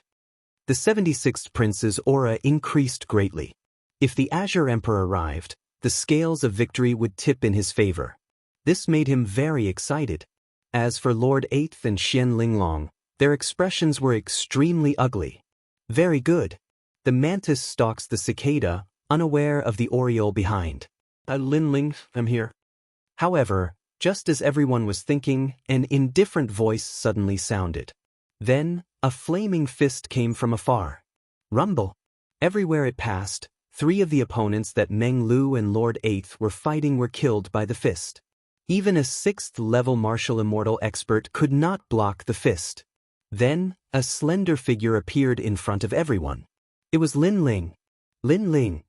The 76th prince's aura increased greatly. If the Azure Emperor arrived, the scales of victory would tip in his favor. This made him very excited. As for Lord 8th and Xian Linglong, their expressions were extremely ugly. Very good. The mantis stalks the cicada, unaware of the aureole behind. Lin Ling, I'm here. However, just as everyone was thinking, an indifferent voice suddenly sounded. Then, a flaming fist came from afar. Rumble. Everywhere it passed, 3 of the opponents that Meng Lu and Lord 8th were fighting were killed by the fist. Even a 6th-level martial immortal expert could not block the fist. Then, a slender figure appeared in front of everyone. It was Lin Ling. Lin Ling.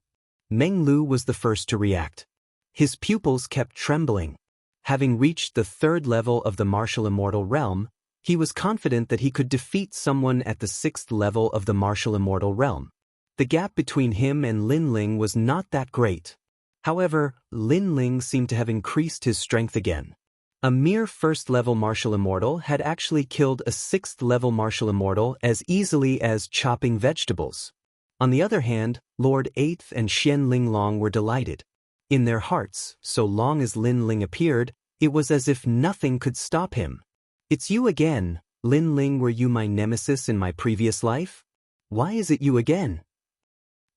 Meng Lu was the first to react. His pupils kept trembling. Having reached the 3rd level of the martial immortal realm, he was confident that he could defeat someone at the 6th level of the martial immortal realm. The gap between him and Lin Ling was not that great. However, Lin Ling seemed to have increased his strength again. A mere 1st-level martial immortal had actually killed a 6th-level martial immortal as easily as chopping vegetables. On the other hand, Lord 8th and Xian Linglong were delighted. In their hearts, so long as Lin Ling appeared, it was as if nothing could stop him. It's you again, Lin Ling. Were you my nemesis in my previous life? Why is it you again?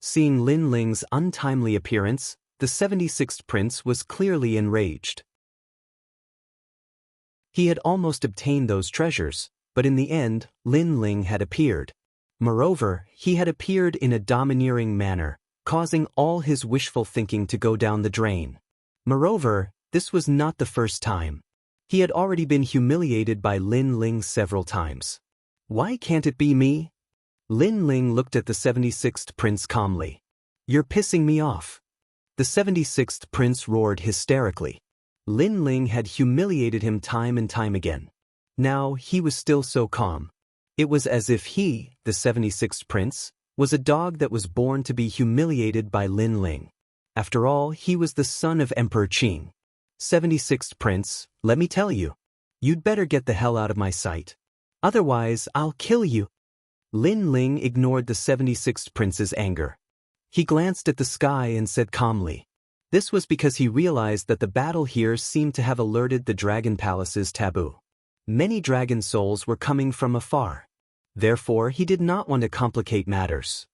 Seeing Lin Ling's untimely appearance, the 76th prince was clearly enraged. He had almost obtained those treasures, but in the end, Lin Ling had appeared. Moreover, he had appeared in a domineering manner, causing all his wishful thinking to go down the drain. Moreover, this was not the first time. He had already been humiliated by Lin Ling several times. Why can't it be me? Lin Ling looked at the 76th prince calmly. You're pissing me off. The 76th prince roared hysterically. Lin Ling had humiliated him time and time again. Now he was still so calm. It was as if he, the 76th prince, was a dog that was born to be humiliated by Lin Ling. After all, he was the son of Emperor Qing. 76th prince, let me tell you. You'd better get the hell out of my sight. Otherwise, I'll kill you. Lin Ling ignored the 76th prince's anger. He glanced at the sky and said calmly. This was because he realized that the battle here seemed to have alerted the Dragon Palace's taboo. Many dragon souls were coming from afar. Therefore, he did not want to complicate matters.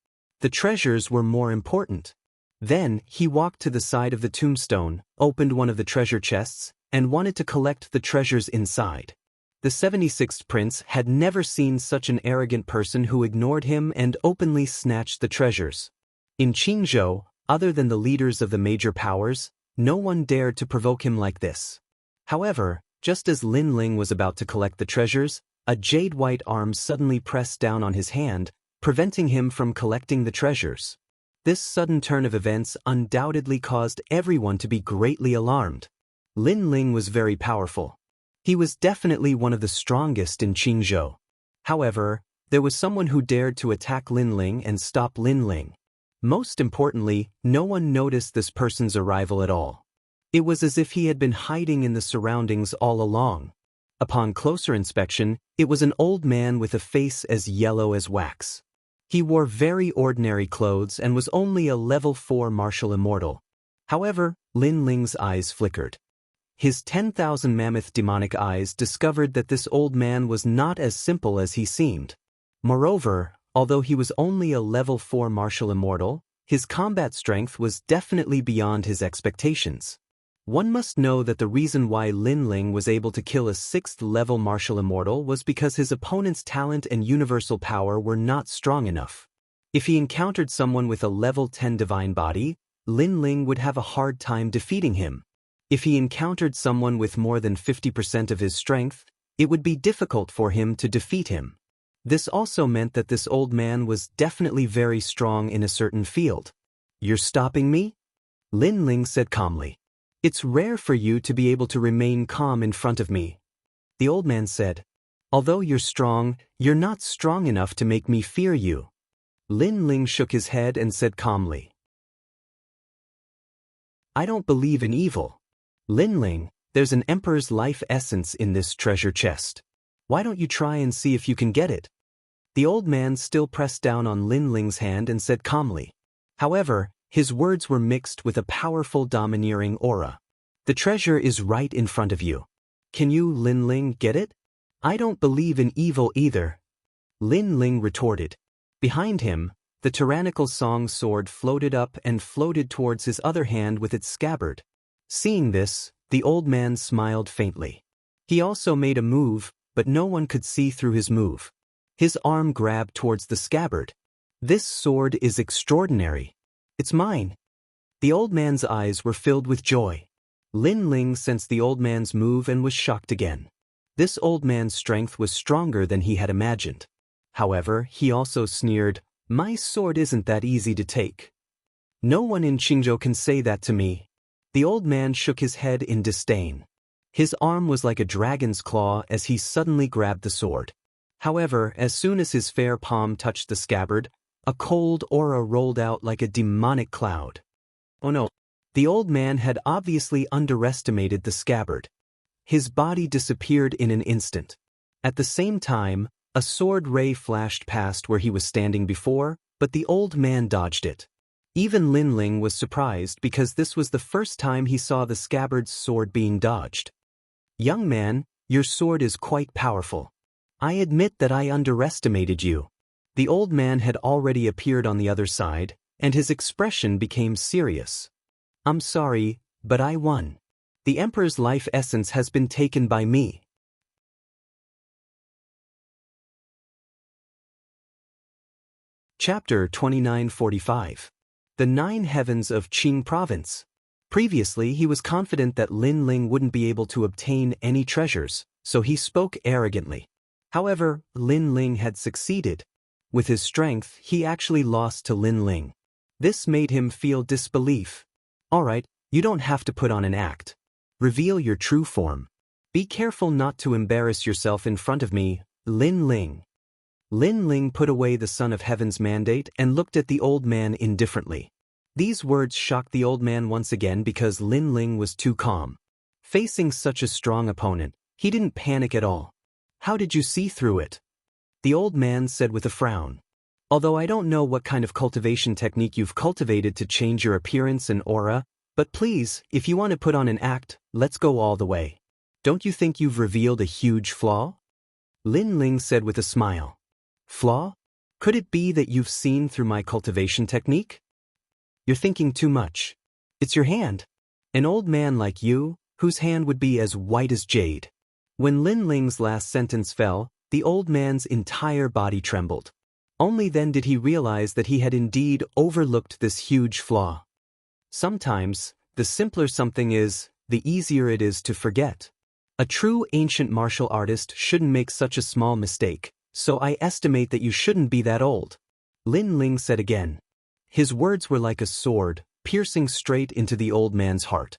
The treasures were more important. Then, he walked to the side of the tombstone, opened one of the treasure chests, and wanted to collect the treasures inside. The 76th prince had never seen such an arrogant person who ignored him and openly snatched the treasures. In Qingzhou, Other than the leaders of the major powers, no one dared to provoke him like this. However, just as Lin Ling was about to collect the treasures, a jade-white arm suddenly pressed down on his hand, preventing him from collecting the treasures. This sudden turn of events undoubtedly caused everyone to be greatly alarmed. Lin Ling was very powerful. He was definitely one of the strongest in Qingzhou. However, there was someone who dared to attack Lin Ling and stop Lin Ling. Most importantly, no one noticed this person's arrival at all. It was as if he had been hiding in the surroundings all along. Upon closer inspection, it was an old man with a face as yellow as wax. He wore very ordinary clothes and was only a level 4 martial immortal. However, Lin Ling's eyes flickered. His 10,000 mammoth demonic eyes discovered that this old man was not as simple as he seemed. Moreover, although he was only a level 4 martial immortal, his combat strength was definitely beyond his expectations. One must know that the reason why Lin Ling was able to kill a 6th-level martial immortal was because his opponent's talent and universal power were not strong enough. If he encountered someone with a level 10 divine body, Lin Ling would have a hard time defeating him. If he encountered someone with more than 50% of his strength, it would be difficult for him to defeat him. This also meant that this old man was definitely very strong in a certain field. "You're stopping me?" Lin Ling said calmly. "It's rare for you to be able to remain calm in front of me." The old man said, "Although you're strong, you're not strong enough to make me fear you." Lin Ling shook his head and said calmly, "I don't believe in evil. Lin Ling, there's an emperor's life essence in this treasure chest. Why don't you try and see if you can get it?" The old man still pressed down on Lin Ling's hand and said calmly. However, his words were mixed with a powerful domineering aura. "The treasure is right in front of you. Can you, Lin Ling, get it?" "I don't believe in evil either," Lin Ling retorted. Behind him, the tyrannical song sword floated up and floated towards his other hand with its scabbard. Seeing this, the old man smiled faintly. He also made a move, but no one could see through his move. His arm grabbed towards the scabbard. "This sword is extraordinary. It's mine." The old man's eyes were filled with joy. Lin Ling sensed the old man's move and was shocked again. This old man's strength was stronger than he had imagined. However, he also sneered, "My sword isn't that easy to take. No one in Qingzhou can say that to me." The old man shook his head in disdain. His arm was like a dragon's claw as he suddenly grabbed the sword. However, as soon as his fair palm touched the scabbard, a cold aura rolled out like a demonic cloud. Oh no! The old man had obviously underestimated the scabbard. His body disappeared in an instant. At the same time, a sword ray flashed past where he was standing before, but the old man dodged it. Even Lin Ling was surprised because this was the first time he saw the scabbard's sword being dodged. "Young man, your sword is quite powerful. I admit that I underestimated you." The old man had already appeared on the other side, and his expression became serious. "I'm sorry, but I won. The Emperor's life essence has been taken by me." Chapter 2945. The 9 Heavens of Qing Province. Previously, he was confident that Lin Ling wouldn't be able to obtain any treasures, so he spoke arrogantly. However, Lin Ling had succeeded. With his strength, he actually lost to Lin Ling. This made him feel disbelief. "Alright, you don't have to put on an act. Reveal your true form. Be careful not to embarrass yourself in front of me, Lin Ling." Lin Ling put away the Son of Heaven's mandate and looked at the old man indifferently. These words shocked the old man once again because Lin Ling was too calm. Facing such a strong opponent, he didn't panic at all. "How did you see through it?" The old man said with a frown. "Although I don't know what kind of cultivation technique you've cultivated to change your appearance and aura, but please, if you want to put on an act, let's go all the way. Don't you think you've revealed a huge flaw?" Lin Ling said with a smile. "Flaw? Could it be that you've seen through my cultivation technique? You're thinking too much. It's your hand. An old man like you, whose hand would be as white as jade." When Lin Ling's last sentence fell, the old man's entire body trembled. Only then did he realize that he had indeed overlooked this huge flaw. Sometimes, the simpler something is, the easier it is to forget. A true ancient martial artist shouldn't make such a small mistake, so I estimate that you shouldn't be that old. Lin Ling said again. His words were like a sword, piercing straight into the old man's heart.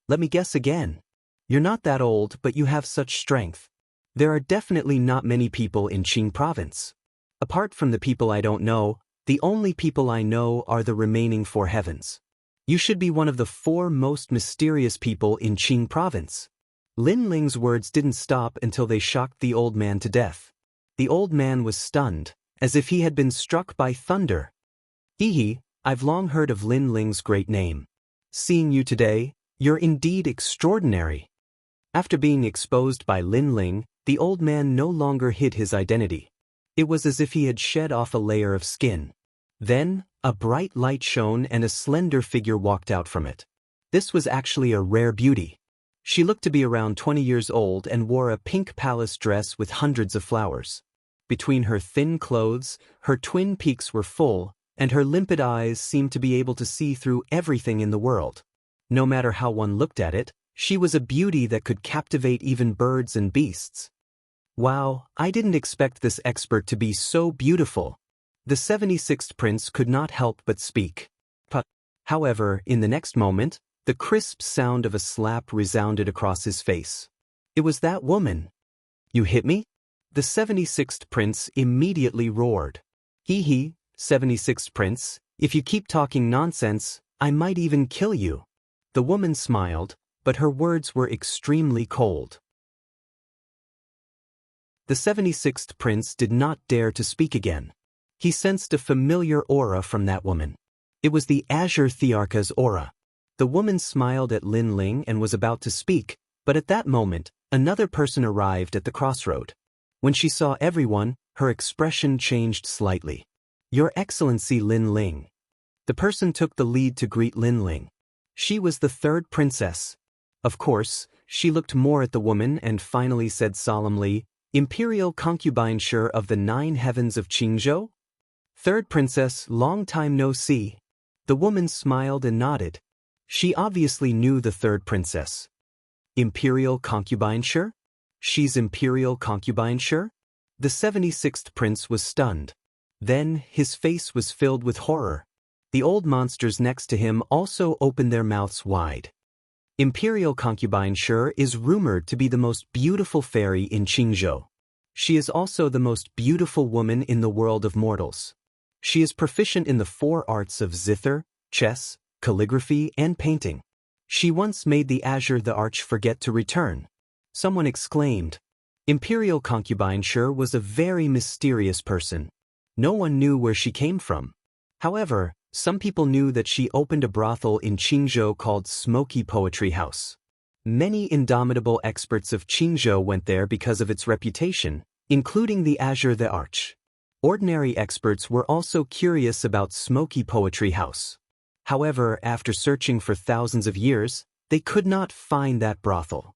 Let me guess again. You're not that old, but you have such strength. There are definitely not many people in Qing province. Apart from the people I don't know, the only people I know are the remaining 4 heavens. You should be one of the 4 most mysterious people in Qing province. Lin Ling's words didn't stop until they shocked the old man to death. The old man was stunned, as if he had been struck by thunder. Hee, I've long heard of Lin Ling's great name. Seeing you today, you're indeed extraordinary. After being exposed by Lin Ling, the old man no longer hid his identity. It was as if he had shed off a layer of skin. Then, a bright light shone and a slender figure walked out from it. This was actually a rare beauty. She looked to be around 20 years old and wore a pink palace dress with hundreds of flowers. Between her thin clothes, her twin peaks were full, and her limpid eyes seemed to be able to see through everything in the world. No matter how one looked at it, she was a beauty that could captivate even birds and beasts. Wow, I didn't expect this expert to be so beautiful. The 76th prince could not help but speak. However, in the next moment, the crisp sound of a slap resounded across his face. It was that woman. You hit me? The 76th prince immediately roared. Hee, 76th prince, if you keep talking nonsense, I might even kill you. The woman smiled, but her words were extremely cold. The 76th prince did not dare to speak again. He sensed a familiar aura from that woman. It was the Azure Thearka's aura. The woman smiled at Lin Ling and was about to speak, but at that moment, another person arrived at the crossroad. When she saw everyone, her expression changed slightly. Your Excellency Lin Ling. The person took the lead to greet Lin Ling. She was the 3rd princess. Of course, she looked more at the woman and finally said solemnly, Imperial concubine of the 9 heavens of Qingzhou? 3rd princess, long time no see. The woman smiled and nodded. She obviously knew the 3rd princess. Imperial concubine? She's Imperial concubine? The 76th prince was stunned. Then, his face was filled with horror. The old monsters next to him also opened their mouths wide. Imperial concubine is rumored to be the most beautiful fairy in Qingzhou. She is also the most beautiful woman in the world of mortals. She is proficient in the 4 arts of zither, chess, calligraphy, and painting. She once made the Azure the Arch forget to return. Someone exclaimed. Imperial concubine was a very mysterious person. No one knew where she came from. However, some people knew that she opened a brothel in Qingzhou called Smoky Poetry House. Many indomitable experts of Qingzhou went there because of its reputation, including the Azure the Arch. Ordinary experts were also curious about Smoky Poetry House. However, after searching for thousands of years, they could not find that brothel.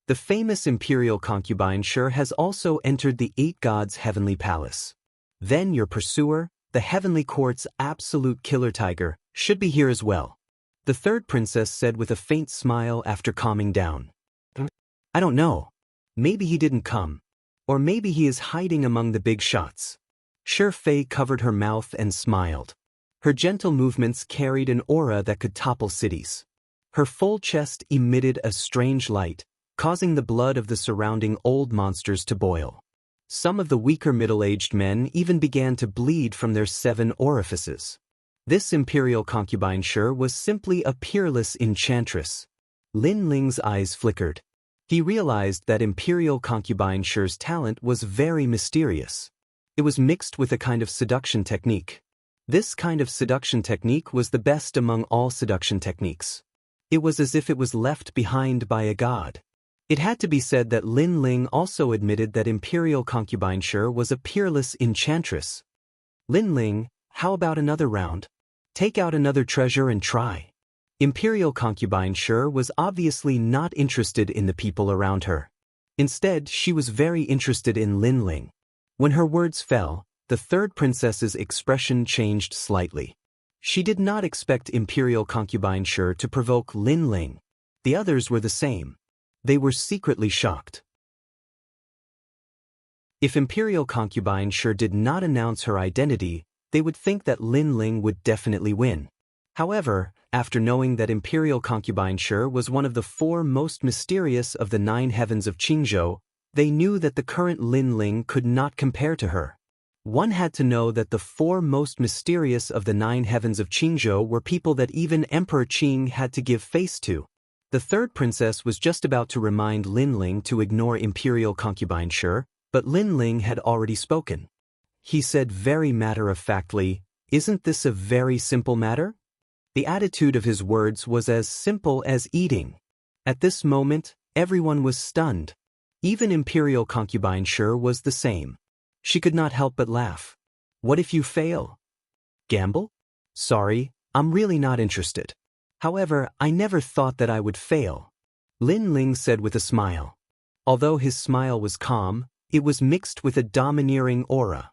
The famous imperial concubine has also entered the 8 gods' heavenly palace. Then your pursuer, the heavenly court's absolute killer tiger, should be here as well. The 3rd princess said with a faint smile after calming down. I don't know. Maybe he didn't come. Or maybe he is hiding among the big shots. Fei covered her mouth and smiled. Her gentle movements carried an aura that could topple cities. Her full chest emitted a strange light, causing the blood of the surrounding old monsters to boil. Some of the weaker middle-aged men even began to bleed from their 7 orifices. This imperial concubine was simply a peerless enchantress. Lin Ling's eyes flickered. He realized that imperial concubine talent was very mysterious. It was mixed with a kind of seduction technique. This kind of seduction technique was the best among all seduction techniques. It was as if it was left behind by a god. It had to be said that Lin Ling also admitted that Imperial Concubine was a peerless enchantress. Lin Ling, how about another round? Take out another treasure and try. Imperial Concubine was obviously not interested in the people around her. Instead, she was very interested in Lin Ling. When her words fell, the 3rd princess's expression changed slightly. She did not expect Imperial Concubine Shi to provoke Lin Ling. The others were the same. They were secretly shocked. If Imperial Concubine Shi did not announce her identity, they would think that Lin Ling would definitely win. However, after knowing that Imperial Concubine Shi was one of the 4 most mysterious of the 9 heavens of Qingzhou, they knew that the current Lin Ling could not compare to her. One had to know that the 4 most mysterious of the 9 heavens of Qingzhou were people that even Emperor Qing had to give face to. The third princess was just about to remind Lin Ling to ignore Imperial Concubine Shi, but Lin Ling had already spoken. He said very matter-of-factly, "Isn't this a very simple matter?" The attitude of his words was as simple as eating. At this moment, everyone was stunned. Even Imperial Concubine Shi was the same. She could not help but laugh. "What if you fail?" "Gamble? Sorry, I'm really not interested. However, I never thought that I would fail," Lin Ling said with a smile. Although his smile was calm, it was mixed with a domineering aura.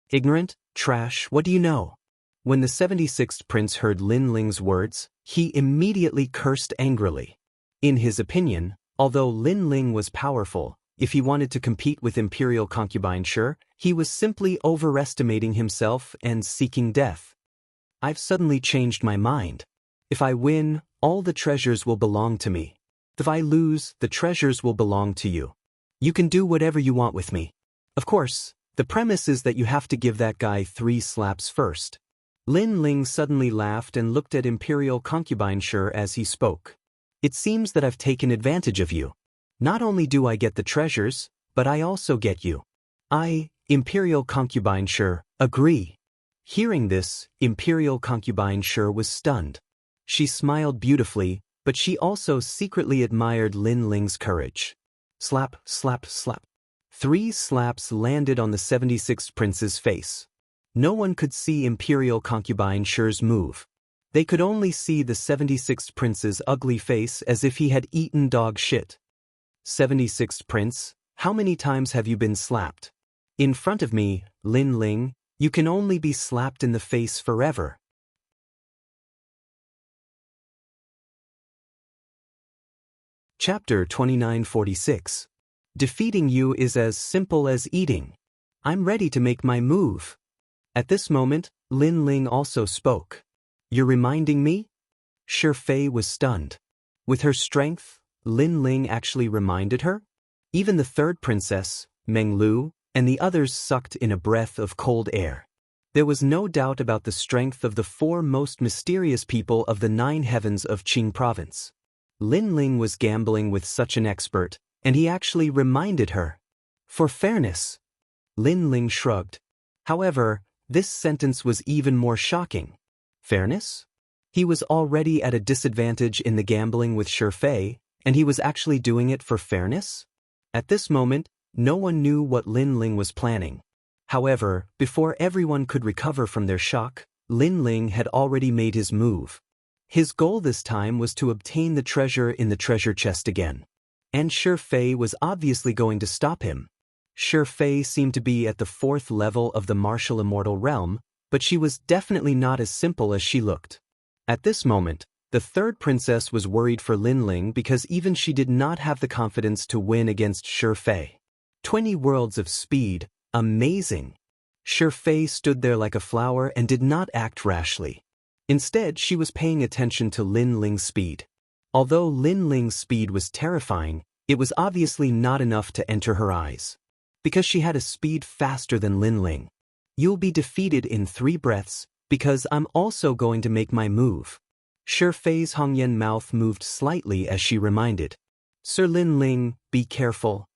"Ignorant, trash, what do you know?" When the 76th prince heard Lin Ling's words, he immediately cursed angrily. In his opinion, although Lin Ling was powerful, if he wanted to compete with Imperial Concubine Shi, he was simply overestimating himself and seeking death. "I've suddenly changed my mind. If I win, all the treasures will belong to me. If I lose, the treasures will belong to you. You can do whatever you want with me. Of course, the premise is that you have to give that guy 3 slaps first." Lin Ling suddenly laughed and looked at Imperial Concubine Shi as he spoke. "It seems that I've taken advantage of you. Not only do I get the treasures, but I also get you." "I, Imperial Concubine Shi, agree." Hearing this, Imperial Concubine Shi was stunned. She smiled beautifully, but she also secretly admired Lin Ling's courage. Slap, slap, slap. 3 slaps landed on the 76th prince's face. No one could see Imperial Concubine Shi's move. They could only see the 76th prince's ugly face as if he had eaten dog shit. "76th prince, how many times have you been slapped?" "In front of me, Lin Ling, you can only be slapped in the face forever." Chapter 2946. Defeating you is as simple as eating. I'm ready to make my move. At this moment, Lin Ling also spoke. "You're reminding me?" Shi Fei was stunned. With her strength, Lin Ling actually reminded her? Even the third princess, Meng Lu, and the others sucked in a breath of cold air. There was no doubt about the strength of the 4 most mysterious people of the 9 heavens of Qing province. Lin Ling was gambling with such an expert, and he actually reminded her. "For fairness." Lin Ling shrugged. However, this sentence was even more shocking. Fairness? He was already at a disadvantage in the gambling with Shi Fei, and he was actually doing it for fairness? At this moment, no one knew what Lin Ling was planning. However, before everyone could recover from their shock, Lin Ling had already made his move. His goal this time was to obtain the treasure in the treasure chest again. And Shi Fei was obviously going to stop him. Shi Fei seemed to be at the 4th level of the martial immortal realm, but she was definitely not as simple as she looked. At this moment, the third princess was worried for Lin Ling because even she did not have the confidence to win against Shi Fei. 20 worlds of speed, amazing. Shi Fei stood there like a flower and did not act rashly. Instead, she was paying attention to Lin Ling's speed. Although Lin Ling's speed was terrifying, it was obviously not enough to enter her eyes. Because she had a speed faster than Lin Ling. "You'll be defeated in 3 breaths, because I'm also going to make my move." Shi Fei's Hongyan mouth moved slightly as she reminded. "Sir Lin Ling, be careful."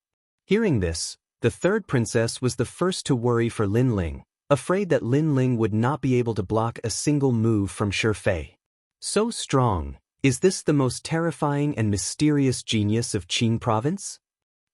Hearing this, the third princess was the first to worry for Lin Ling, afraid that Lin Ling would not be able to block a single move from Shi Fei. So strong, is this the most terrifying and mysterious genius of Qing province?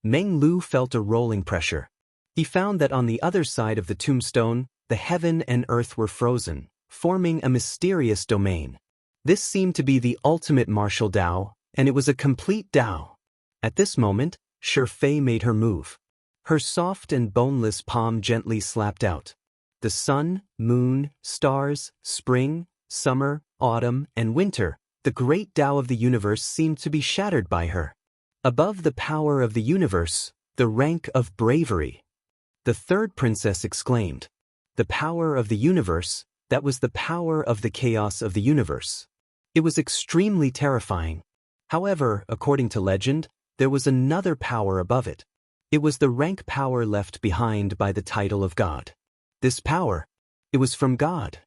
Meng Lu felt a rolling pressure. He found that on the other side of the tombstone, the heaven and earth were frozen, forming a mysterious domain. This seemed to be the ultimate martial Dao, and it was a complete Dao. At this moment, Shi Fei made her move. Her soft and boneless palm gently slapped out. The sun, moon, stars, spring, summer, autumn, and winter, the great Tao of the universe seemed to be shattered by her. Above the power of the universe, the rank of bravery. The third princess exclaimed. The power of the universe, that was the power of the chaos of the universe. It was extremely terrifying. However, according to legend, there was another power above it. It was the rank power left behind by the title of God. This power, it was from God.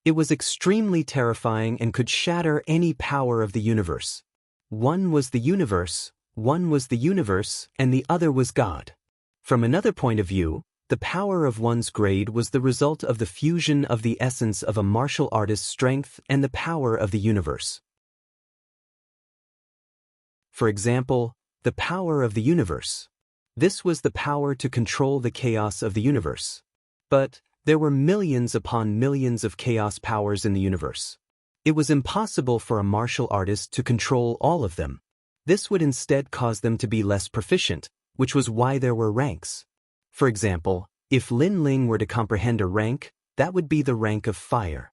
It was extremely terrifying and could shatter any power of the universe. One was the universe, and the other was God. From another point of view, the power of one's grade was the result of the fusion of the essence of a martial artist's strength and the power of the universe. For example, the power of the universe. This was the power to control the chaos of the universe. But there were millions upon millions of chaos powers in the universe. It was impossible for a martial artist to control all of them. This would instead cause them to be less proficient, which was why there were ranks. For example, if Lin Ling were to comprehend a rank, that would be the rank of fire.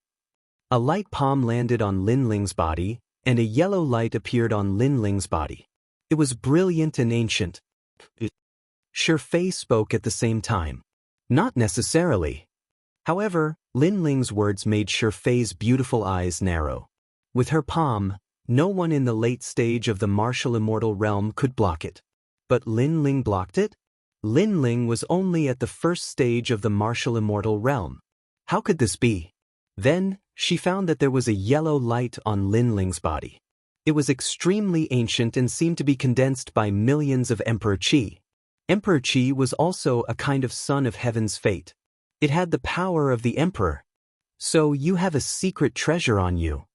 A light palm landed on Lin Ling's body, and a yellow light appeared on Lin Ling's body. It was brilliant and ancient. Shi Fei spoke at the same time. Not necessarily. However, Lin Ling's words made Shi Fei's beautiful eyes narrow. With her palm, no one in the late stage of the martial immortal realm could block it. But Lin Ling blocked it? Lin Ling was only at the first stage of the martial immortal realm. How could this be? Then, she found that there was a yellow light on Lin Ling's body. It was extremely ancient and seemed to be condensed by millions of Emperor Qi. Emperor Qi was also a kind of son of heaven's fate. It had the power of the emperor. So you have a secret treasure on you.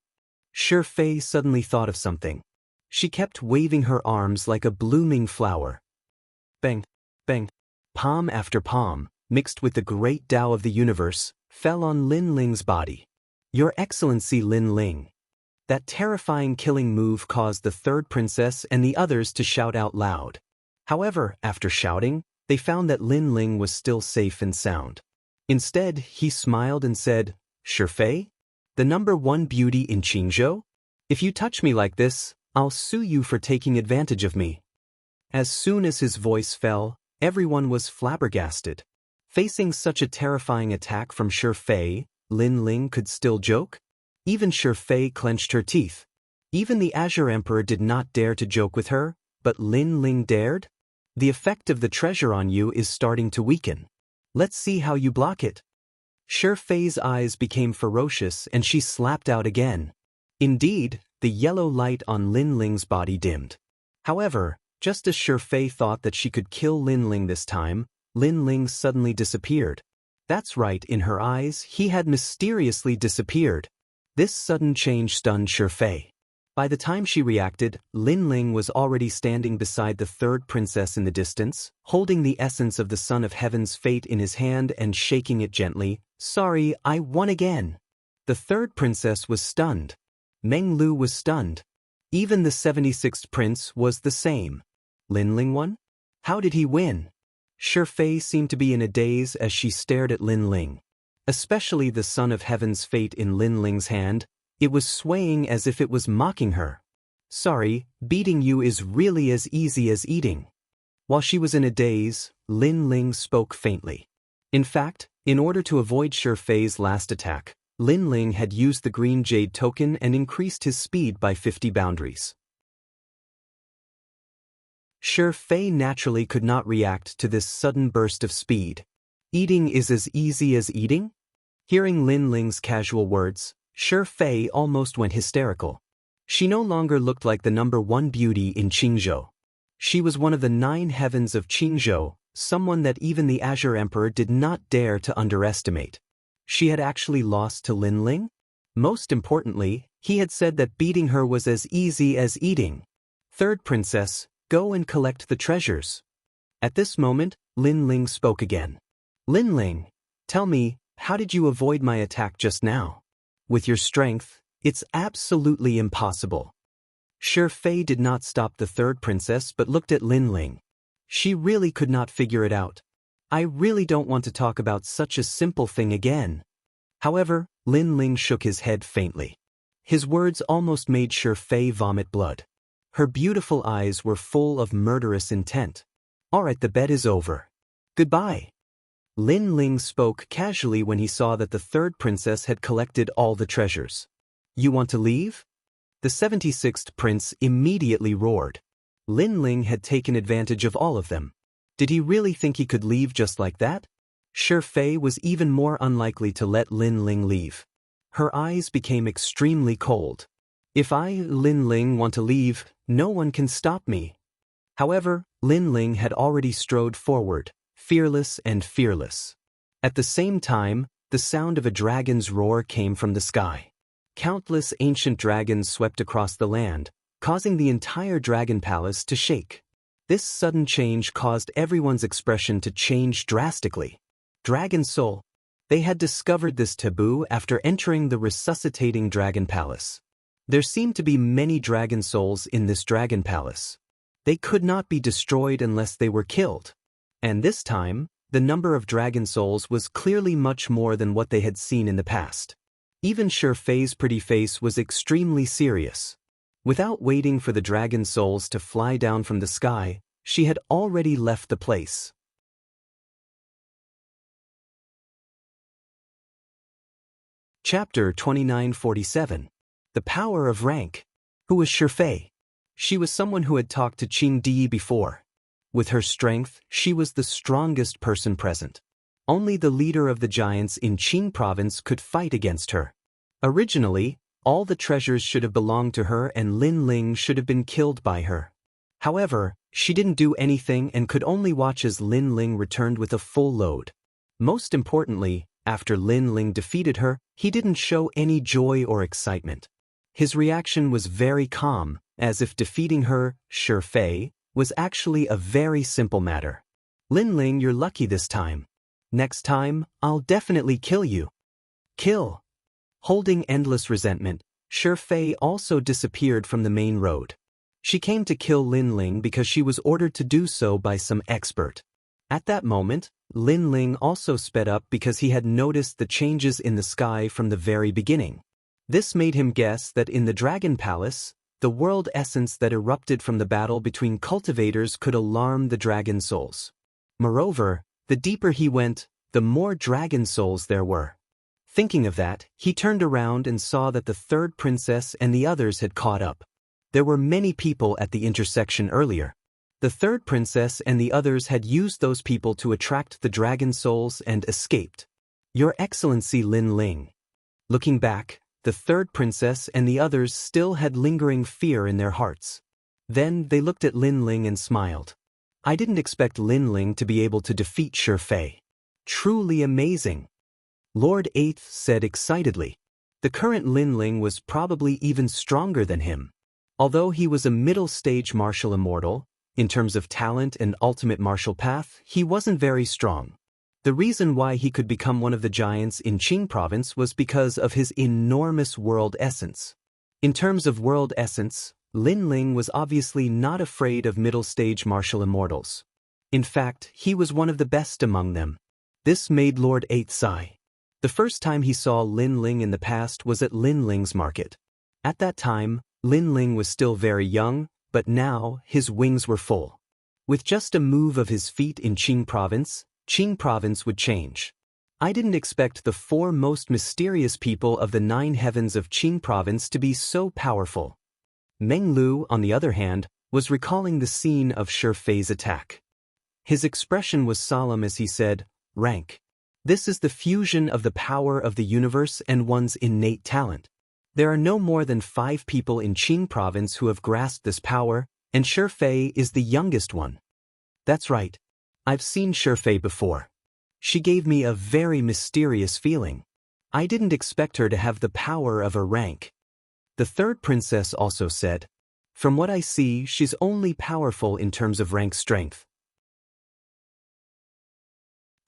Shi Fei suddenly thought of something. She kept waving her arms like a blooming flower. Bang, bang. Palm after palm, mixed with the great Tao of the universe, fell on Lin Ling's body. Your Excellency Lin Ling. That terrifying killing move caused the third princess and the others to shout out loud. However, after shouting, they found that Lin Ling was still safe and sound. Instead, he smiled and said, Shi Fei? The #1 beauty in Qingzhou? If you touch me like this, I'll sue you for taking advantage of me. As soon as his voice fell, everyone was flabbergasted. Facing such a terrifying attack from Shi Fei, Lin Ling could still joke? Even Shi Fei clenched her teeth. Even the Azure Emperor did not dare to joke with her, but Lin Ling dared? The effect of the treasure on you is starting to weaken. Let's see how you block it. Shi Fei's eyes became ferocious and she slapped out again. Indeed, the yellow light on Lin Ling's body dimmed. However, just as Shi Fei thought that she could kill Lin Ling this time, Lin Ling suddenly disappeared. That's right, in her eyes, he had mysteriously disappeared. This sudden change stunned Shi Fei. By the time she reacted, Lin Ling was already standing beside the third princess in the distance, holding the essence of the Son of Heaven's fate in his hand and shaking it gently. Sorry, I won again. The third princess was stunned. Meng Lu was stunned. Even the 76th prince was the same. Lin Ling won? How did he win? Shi Fei seemed to be in a daze as she stared at Lin Ling. Especially the Son of Heaven's fate in Lin Ling's hand. It was swaying as if it was mocking her. Sorry, beating you is really as easy as eating. While she was in a daze, Lin Ling spoke faintly. In fact, in order to avoid Shi Fei's last attack, Lin Ling had used the green jade token and increased his speed by 50 boundaries. Shi Fei naturally could not react to this sudden burst of speed. Eating is as easy as eating? Hearing Lin Ling's casual words, Shi Fei almost went hysterical. She no longer looked like the #1 beauty in Qingzhou. She was one of the 9 heavens of Qingzhou, someone that even the Azure Emperor did not dare to underestimate. She had actually lost to Lin Ling? Most importantly, he had said that beating her was as easy as eating. Third princess, go and collect the treasures. At this moment, Lin Ling spoke again. Lin Ling, tell me, how did you avoid my attack just now? With your strength, it's absolutely impossible. Shi Fei did not stop the third princess but looked at Lin Ling. She really could not figure it out. I really don't want to talk about such a simple thing again. However, Lin Ling shook his head faintly. His words almost made Fei vomit blood. Her beautiful eyes were full of murderous intent. Alright, the bet is over. Goodbye. Lin Ling spoke casually when he saw that the third princess had collected all the treasures. You want to leave? The 76th prince immediately roared. Lin Ling had taken advantage of all of them. Did he really think he could leave just like that? Fei was even more unlikely to let Lin Ling leave. Her eyes became extremely cold. If I, Lin Ling, want to leave, no one can stop me. However, Lin Ling had already strode forward, fearless and fearless. At the same time, the sound of a dragon's roar came from the sky. Countless ancient dragons swept across the land, causing the entire dragon palace to shake. This sudden change caused everyone's expression to change drastically. Dragon soul. They had discovered this taboo after entering the resuscitating dragon palace. There seemed to be many dragon souls in this dragon palace. They could not be destroyed unless they were killed. And this time, the number of dragon souls was clearly much more than what they had seen in the past. Even Fei's pretty face was extremely serious. Without waiting for the dragon souls to fly down from the sky, she had already left the place. Chapter 2947. The Power of Rank. Who was Fei? She was someone who had talked to Qing Di before. With her strength, she was the strongest person present. Only the leader of the giants in Qing province could fight against her. Originally, all the treasures should have belonged to her and Lin Ling should have been killed by her. However, she didn't do anything and could only watch as Lin Ling returned with a full load. Most importantly, after Lin Ling defeated her, he didn't show any joy or excitement. His reaction was very calm, as if defeating her, Fei, was actually a very simple matter. Lin Ling, you're lucky this time. Next time, I'll definitely kill you. Kill. Holding endless resentment, Fei also disappeared from the main road. She came to kill Lin Ling because she was ordered to do so by some expert. At that moment, Lin Ling also sped up because he had noticed the changes in the sky from the very beginning. This made him guess that in the Dragon Palace, the world essence that erupted from the battle between cultivators could alarm the dragon souls. Moreover, the deeper he went, the more dragon souls there were. Thinking of that, he turned around and saw that the third princess and the others had caught up. There were many people at the intersection earlier. The third princess and the others had used those people to attract the dragon souls and escaped. Your Excellency Lin Ling. Looking back, the third princess and the others still had lingering fear in their hearts. Then they looked at Lin Ling and smiled. I didn't expect Lin Ling to be able to defeat Fei. Truly amazing. Lord Eighth said excitedly. The current Lin Ling was probably even stronger than him. Although he was a middle-stage martial immortal, in terms of talent and ultimate martial path, he wasn't very strong. The reason why he could become one of the giants in Qing province was because of his enormous world essence. In terms of world essence, Lin Ling was obviously not afraid of middle-stage martial immortals. In fact, he was one of the best among them. This made Lord Eighth sigh. The first time he saw Lin Ling in the past was at Lin Ling's market. At that time, Lin Ling was still very young, but now his wings were full. With just a move of his feet in Qing province would change. I didn't expect the four most mysterious people of the 9 heavens of Qing province to be so powerful. Meng Lu, on the other hand, was recalling the scene of Fei's attack. His expression was solemn as he said, "Rank. This is the fusion of the power of the universe and one's innate talent. There are no more than 5 people in Qing province who have grasped this power, and Fei is the youngest one." That's right. I've seen Fei before. She gave me a very mysterious feeling. I didn't expect her to have the power of a rank. The third princess also said, "From what I see, she's only powerful in terms of rank strength.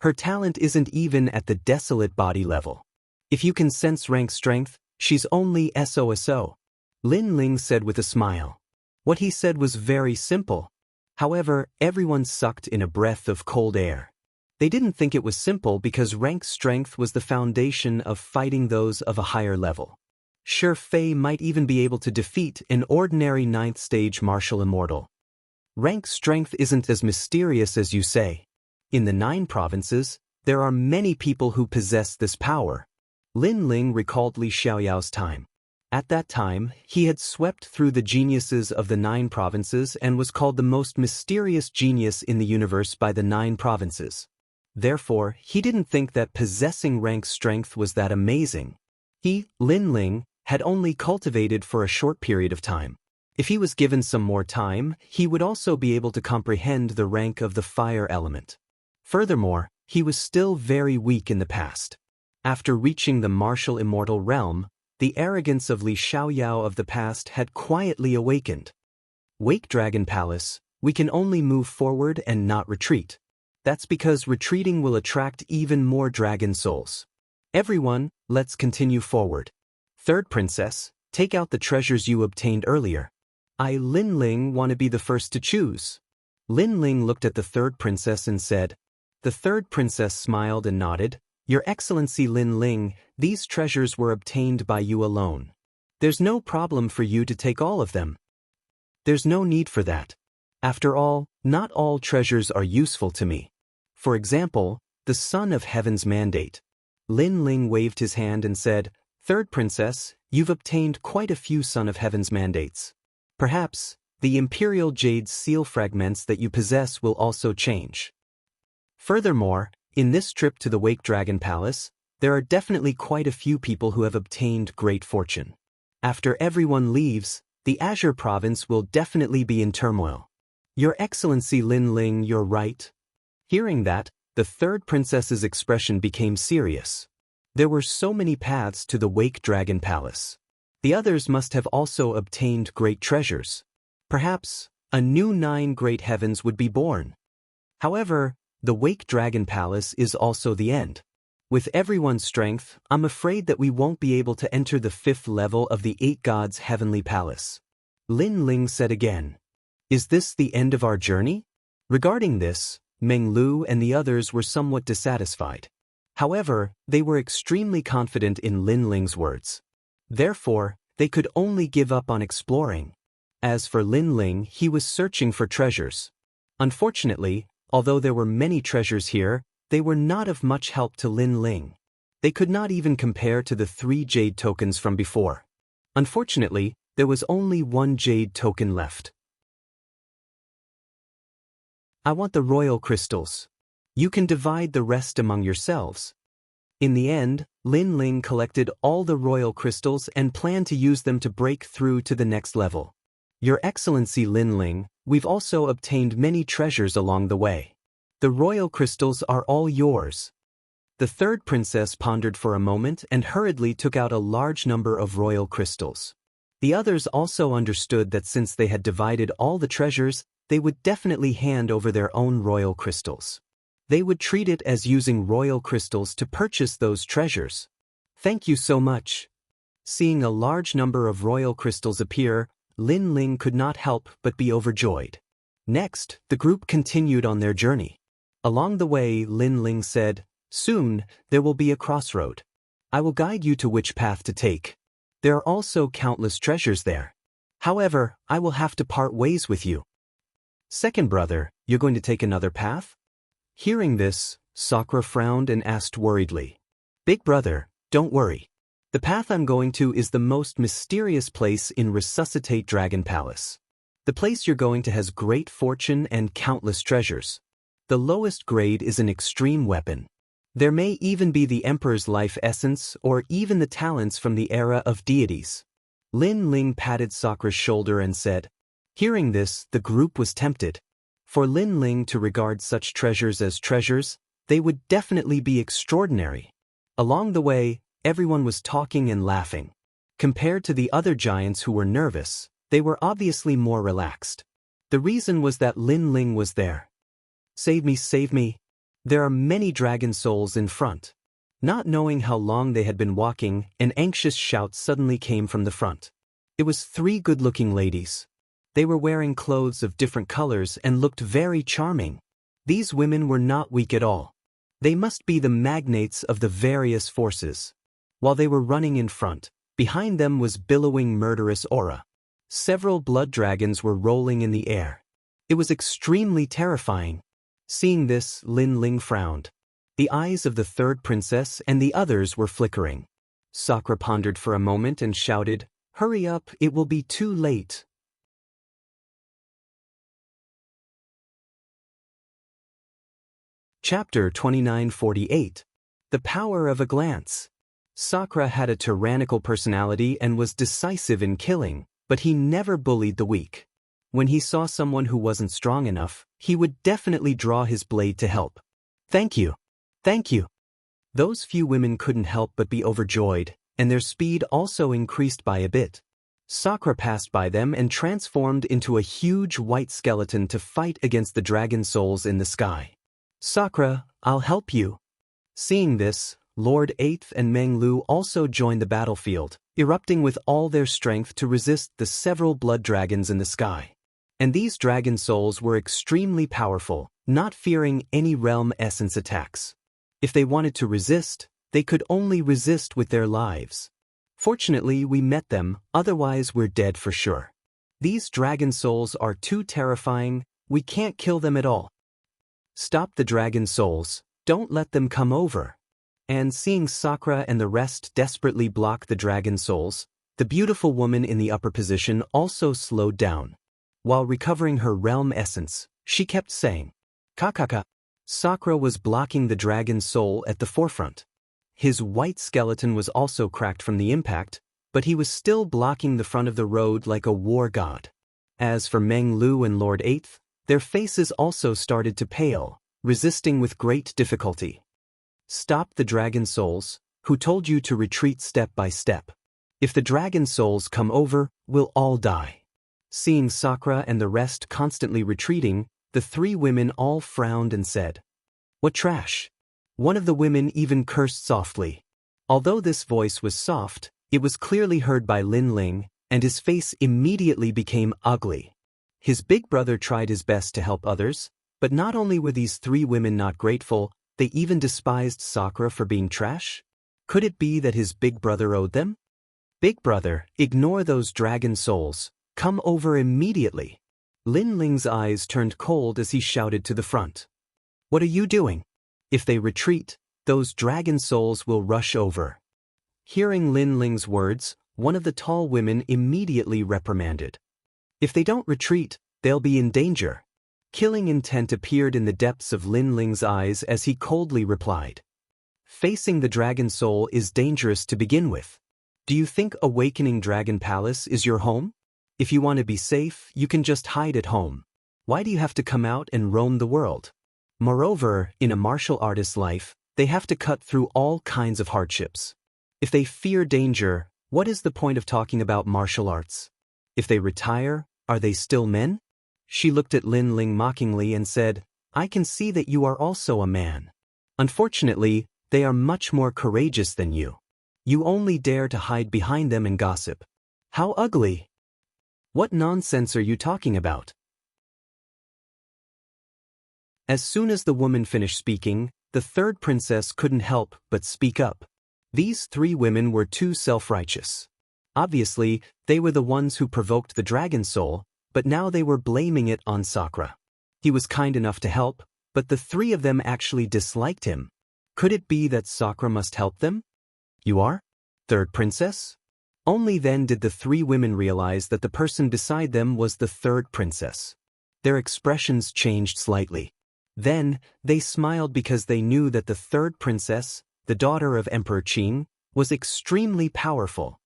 Her talent isn't even at the desolate body level. If you can sense rank strength, she's only SOSO. Lin Ling said with a smile. What he said was very simple. However, everyone sucked in a breath of cold air. They didn't think it was simple because rank strength was the foundation of fighting those of a higher level. Sure, Fei might even be able to defeat an ordinary 9th stage martial immortal. Rank strength isn't as mysterious as you say. In the 9 provinces, there are many people who possess this power. Lin Ling recalled Li Xiaoyao's time. At that time, he had swept through the geniuses of the 9 provinces and was called the most mysterious genius in the universe by the 9 provinces. Therefore, he didn't think that possessing rank strength was that amazing. He, Lin Ling, had only cultivated for a short period of time. If he was given some more time, he would also be able to comprehend the rank of the fire element. Furthermore, he was still very weak in the past. After reaching the martial immortal realm, the arrogance of Li Xiaoyao of the past had quietly awakened. Wake Dragon Palace, we can only move forward and not retreat. That's because retreating will attract even more dragon souls. Everyone, let's continue forward. Third princess, take out the treasures you obtained earlier. I, Lin Ling, want to be the first to choose. Lin Ling looked at the third princess and said. The third princess smiled and nodded. Your Excellency Lin Ling, these treasures were obtained by you alone. There's no problem for you to take all of them. There's no need for that. After all, not all treasures are useful to me. For example, the Son of Heaven's mandate. Lin Ling waved his hand and said, Third princess, you've obtained quite a few Son of Heaven's mandates. Perhaps, the Imperial Jade seal fragments that you possess will also change. Furthermore, in this trip to the Wake Dragon Palace, there are definitely quite a few people who have obtained great fortune. After everyone leaves, the Azure Province will definitely be in turmoil. Your Excellency Lin Ling, you're right. Hearing that, the third princess's expression became serious. There were so many paths to the Wake Dragon Palace. The others must have also obtained great treasures. Perhaps, a new 9 great heavens would be born. However, the Wake Dragon Palace is also the end. With everyone's strength, I'm afraid that we won't be able to enter the 5th level of the 8 gods' heavenly palace. Lin Ling said again. Is this the end of our journey? Regarding this, Meng Lu and the others were somewhat dissatisfied. However, they were extremely confident in Lin Ling's words. Therefore, they could only give up on exploring. As for Lin Ling, he was searching for treasures. Unfortunately, although there were many treasures here, they were not of much help to Lin Ling. They could not even compare to the 3 jade tokens from before. Unfortunately, there was only 1 jade token left. I want the royal crystals. You can divide the rest among yourselves. In the end, Lin Ling collected all the royal crystals and planned to use them to break through to the next level. Your Excellency Lin Ling, we've also obtained many treasures along the way. The royal crystals are all yours. The third princess pondered for a moment and hurriedly took out a large number of royal crystals. The others also understood that since they had divided all the treasures, they would definitely hand over their own royal crystals. They would treat it as using royal crystals to purchase those treasures. Thank you so much. Seeing a large number of royal crystals appear, Lin Ling could not help but be overjoyed. Next, the group continued on their journey. Along the way, Lin Ling said, Soon, there will be a crossroad. I will guide you to which path to take. There are also countless treasures there. However, I will have to part ways with you. Second brother, you're going to take another path? Hearing this, Sakura frowned and asked worriedly. Big brother, don't worry. The path I'm going to is the most mysterious place in Resuscitate Dragon Palace. The place you're going to has great fortune and countless treasures. The lowest grade is an extreme weapon. There may even be the Emperor's life essence or even the talents from the era of deities. Lin Ling patted Sakura's shoulder and said. Hearing this, the group was tempted. For Lin Ling to regard such treasures as treasures, they would definitely be extraordinary. Along the way, everyone was talking and laughing. Compared to the other giants who were nervous, they were obviously more relaxed. The reason was that Lin Ling was there. Save me, save me. There are many dragon souls in front. Not knowing how long they had been walking, an anxious shout suddenly came from the front. It was 3 good-looking ladies. They were wearing clothes of different colors and looked very charming. These women were not weak at all. They must be the magnates of the various forces. While they were running in front, behind them was billowing murderous aura. Several blood dragons were rolling in the air. It was extremely terrifying. Seeing this, Lin Ling frowned. The eyes of the third princess and the others were flickering. Sakura pondered for a moment and shouted, "Hurry up, it will be too late." Chapter 2948. The Power of a Glance. Sakura had a tyrannical personality and was decisive in killing, but he never bullied the weak. When he saw someone who wasn't strong enough, he would definitely draw his blade to help. "Thank you. Thank you." Those few women couldn't help but be overjoyed, and their speed also increased by a bit. Sakura passed by them and transformed into a huge white skeleton to fight against the dragon souls in the sky. "Sakura, I'll help you." Seeing this, Lord Eighth and Meng Lu also joined the battlefield, erupting with all their strength to resist the several blood dragons in the sky. And these dragon souls were extremely powerful, not fearing any realm essence attacks. If they wanted to resist, they could only resist with their lives. Fortunately, we met them, otherwise we're dead for sure. These dragon souls are too terrifying, we can't kill them at all. Stop the dragon souls, don't let them come over. And seeing Sakura and the rest desperately block the dragon souls, the beautiful woman in the upper position also slowed down. While recovering her realm essence, she kept saying, "Kakaka." Sakura was blocking the dragon soul at the forefront. His white skeleton was also cracked from the impact, but he was still blocking the front of the road like a war god. As for Meng Lu and Lord Eighth, their faces also started to pale, resisting with great difficulty. "Stop the dragon souls, who told you to retreat step by step. If the dragon souls come over, we'll all die." Seeing Sakura and the rest constantly retreating, the three women all frowned and said, "What trash?" One of the women even cursed softly. Although this voice was soft, it was clearly heard by Lin Ling, and his face immediately became ugly. His big brother tried his best to help others, but not only were these three women not grateful, they even despised Sakura for being trash. Could it be that his big brother owed them? "Big brother, ignore those dragon souls. Come over immediately." Lin Ling's eyes turned cold as he shouted to the front. "What are you doing? If they retreat, those dragon souls will rush over." Hearing Lin Ling's words, one of the tall women immediately reprimanded. "If they don't retreat, they'll be in danger." Killing intent appeared in the depths of Lin Ling's eyes as he coldly replied, "Facing the dragon soul is dangerous to begin with. Do you think Awakening Dragon Palace is your home? If you want to be safe, you can just hide at home. Why do you have to come out and roam the world? Moreover, in a martial artist's life, they have to cut through all kinds of hardships. If they fear danger, what is the point of talking about martial arts? If they retire, are they still men?" She looked at Lin Ling mockingly and said, "I can see that you are also a man. Unfortunately, they are much more courageous than you. You only dare to hide behind them and gossip. How ugly! What nonsense are you talking about?" As soon as the woman finished speaking, the third princess couldn't help but speak up. These three women were too self-righteous. Obviously, they were the ones who provoked the dragon soul, but now they were blaming it on Sakura. He was kind enough to help, but the three of them actually disliked him. Could it be that Sakura must help them? "You are? Third princess?" Only then did the three women realize that the person beside them was the third princess. Their expressions changed slightly. Then, they smiled because they knew that the third princess, the daughter of Emperor Qing, was extremely powerful.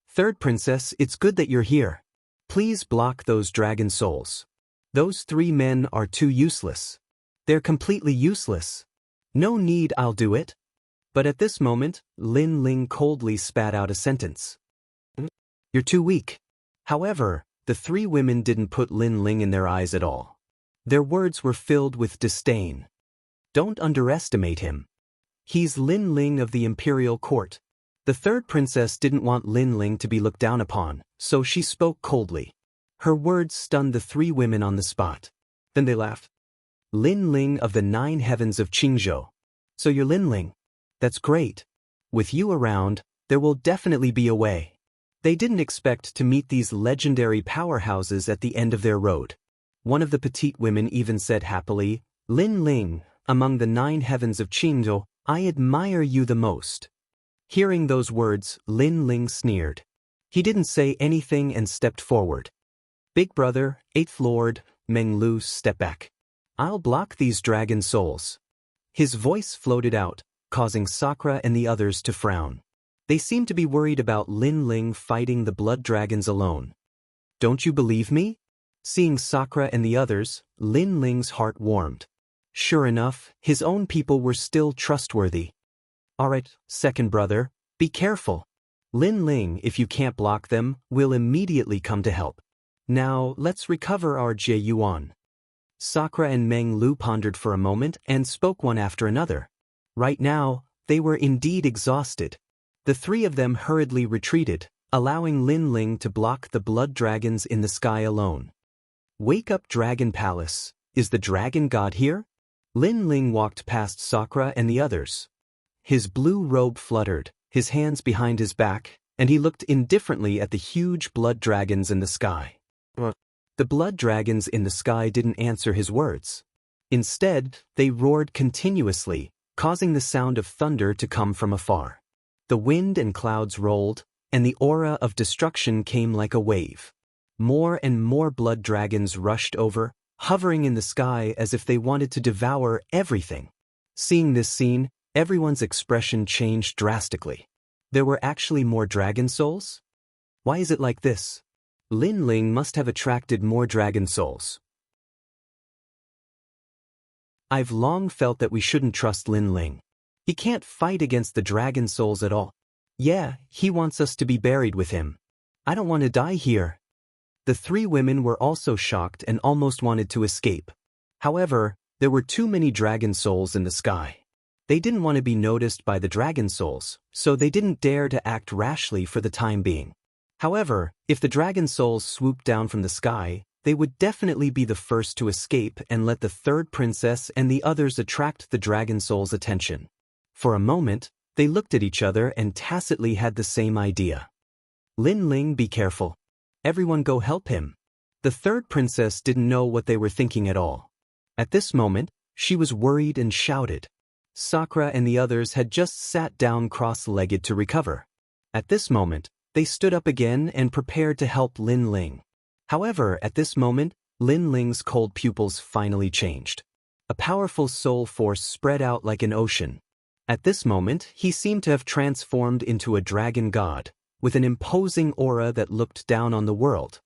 "Third princess, it's good that you're here. Please block those dragon souls. Those three men are too useless. They're completely useless. No need, I'll do it." But at this moment, Lin Ling coldly spat out a sentence. "You're too weak." However, the three women didn't put Lin Ling in their eyes at all. Their words were filled with disdain. "Don't underestimate him. He's Lin Ling of the imperial court." The third princess didn't want Lin Ling to be looked down upon, so she spoke coldly. Her words stunned the three women on the spot. Then they laughed. "Lin Ling of the 9 heavens of Qingzhou. So you're Lin Ling. That's great. With you around, there will definitely be a way. They didn't expect to meet these legendary powerhouses at the end of their road. One of the petite women even said happily, Lin Ling, among the 9 heavens of Qingzhou, I admire you the most. Hearing those words, Lin Ling sneered. He didn't say anything and stepped forward. Big brother, 8th Lord, Meng Lu, step back. I'll block these dragon souls. His voice floated out, causing Sakura and the others to frown. They seemed to be worried about Lin Ling fighting the blood dragons alone. Don't you believe me? Seeing Sakura and the others, Lin Ling's heart warmed. Sure enough, his own people were still trustworthy. Alright, second brother, be careful. Lin Ling, if you can't block them, will immediately come to help. Now, let's recover our Jie Yuan. Sakura and Meng Lu pondered for a moment and spoke one after another. Right now, they were indeed exhausted. The 3 of them hurriedly retreated, allowing Lin Ling to block the blood dragons in the sky alone. Wake up, Dragon Palace. Is the dragon god here? Lin Ling walked past Sakura and the others. His blue robe fluttered, his hands behind his back, and he looked indifferently at the huge blood dragons in the sky. The blood dragons in the sky didn't answer his words. Instead, they roared continuously, causing the sound of thunder to come from afar. The wind and clouds rolled, and the aura of destruction came like a wave. More and more blood dragons rushed over, hovering in the sky as if they wanted to devour everything. Seeing this scene, everyone's expression changed drastically. There were actually more dragon souls? Why is it like this? Lin Ling must have attracted more dragon souls. I've long felt that we shouldn't trust Lin Ling. He can't fight against the dragon souls at all. Yeah, he wants us to be buried with him. I don't want to die here. The 3 women were also shocked and almost wanted to escape. However, there were too many dragon souls in the sky. They didn't want to be noticed by the dragon souls, so they didn't dare to act rashly for the time being. However, if the dragon souls swooped down from the sky, they would definitely be the first to escape and let the 3rd princess and the others attract the dragon souls' attention. For a moment, they looked at each other and tacitly had the same idea. Lin Ling, be careful. Everyone go help him. The 3rd princess didn't know what they were thinking at all. At this moment, she was worried and shouted. Sakura and the others had just sat down cross-legged to recover. At this moment, they stood up again and prepared to help Lin Ling. However, at this moment, Lin Ling's cold pupils finally changed. A powerful soul force spread out like an ocean. At this moment, he seemed to have transformed into a dragon god, with an imposing aura that looked down on the world.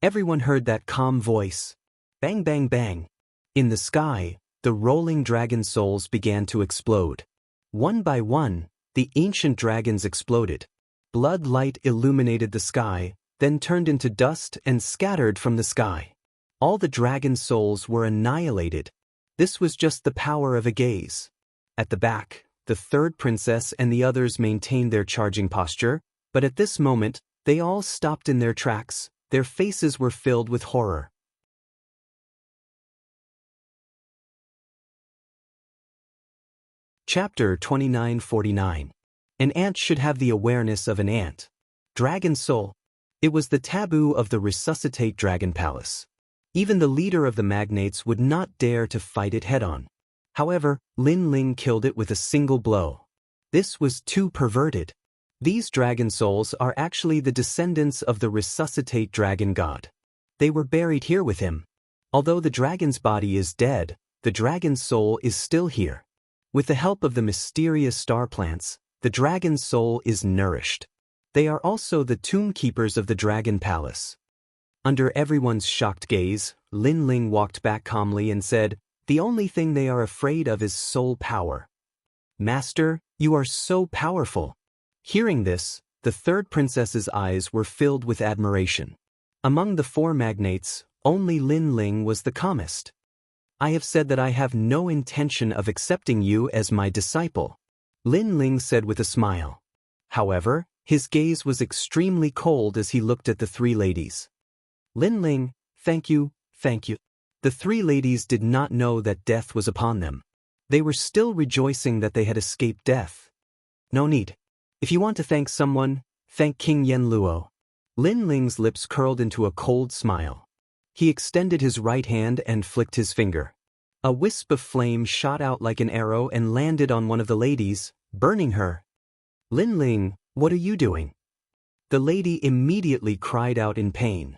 Everyone heard that calm voice. Bang, bang, bang. In the sky, the rolling dragon souls began to explode. One by one, the ancient dragons exploded. Blood light illuminated the sky, then turned into dust and scattered from the sky. All the dragon souls were annihilated. This was just the power of a gaze. At the back, the 3rd princess and the others maintained their charging posture, but at this moment, they all stopped in their tracks. Their faces were filled with horror. Chapter 2949. An ant should have the awareness of an ant. Dragon soul. It was the taboo of the Resuscitate Dragon Palace. Even the leader of the magnates would not dare to fight it head-on. However, Lin Ling killed it with a single blow. This was too perverted. These dragon souls are actually the descendants of the Resuscitate Dragon God. They were buried here with him. Although the dragon's body is dead, the dragon's soul is still here. With the help of the mysterious star plants, the dragon's soul is nourished. They are also the tomb keepers of the Dragon Palace. Under everyone's shocked gaze, Lin Ling walked back calmly and said, The only thing they are afraid of is soul power. Master, you are so powerful. Hearing this, the 3rd princess's eyes were filled with admiration. Among the 4 magnates, only Lin Ling was the calmest. I have said that I have no intention of accepting you as my disciple, Lin Ling said with a smile. However, his gaze was extremely cold as he looked at the 3 ladies. Lin Ling, thank you, thank you. The 3 ladies did not know that death was upon them. They were still rejoicing that they had escaped death. No need. If you want to thank someone, thank King Yen Luo. Lin Ling's lips curled into a cold smile. He extended his right hand and flicked his finger. A wisp of flame shot out like an arrow and landed on one of the ladies, burning her. Lin Ling, what are you doing? The lady immediately cried out in pain.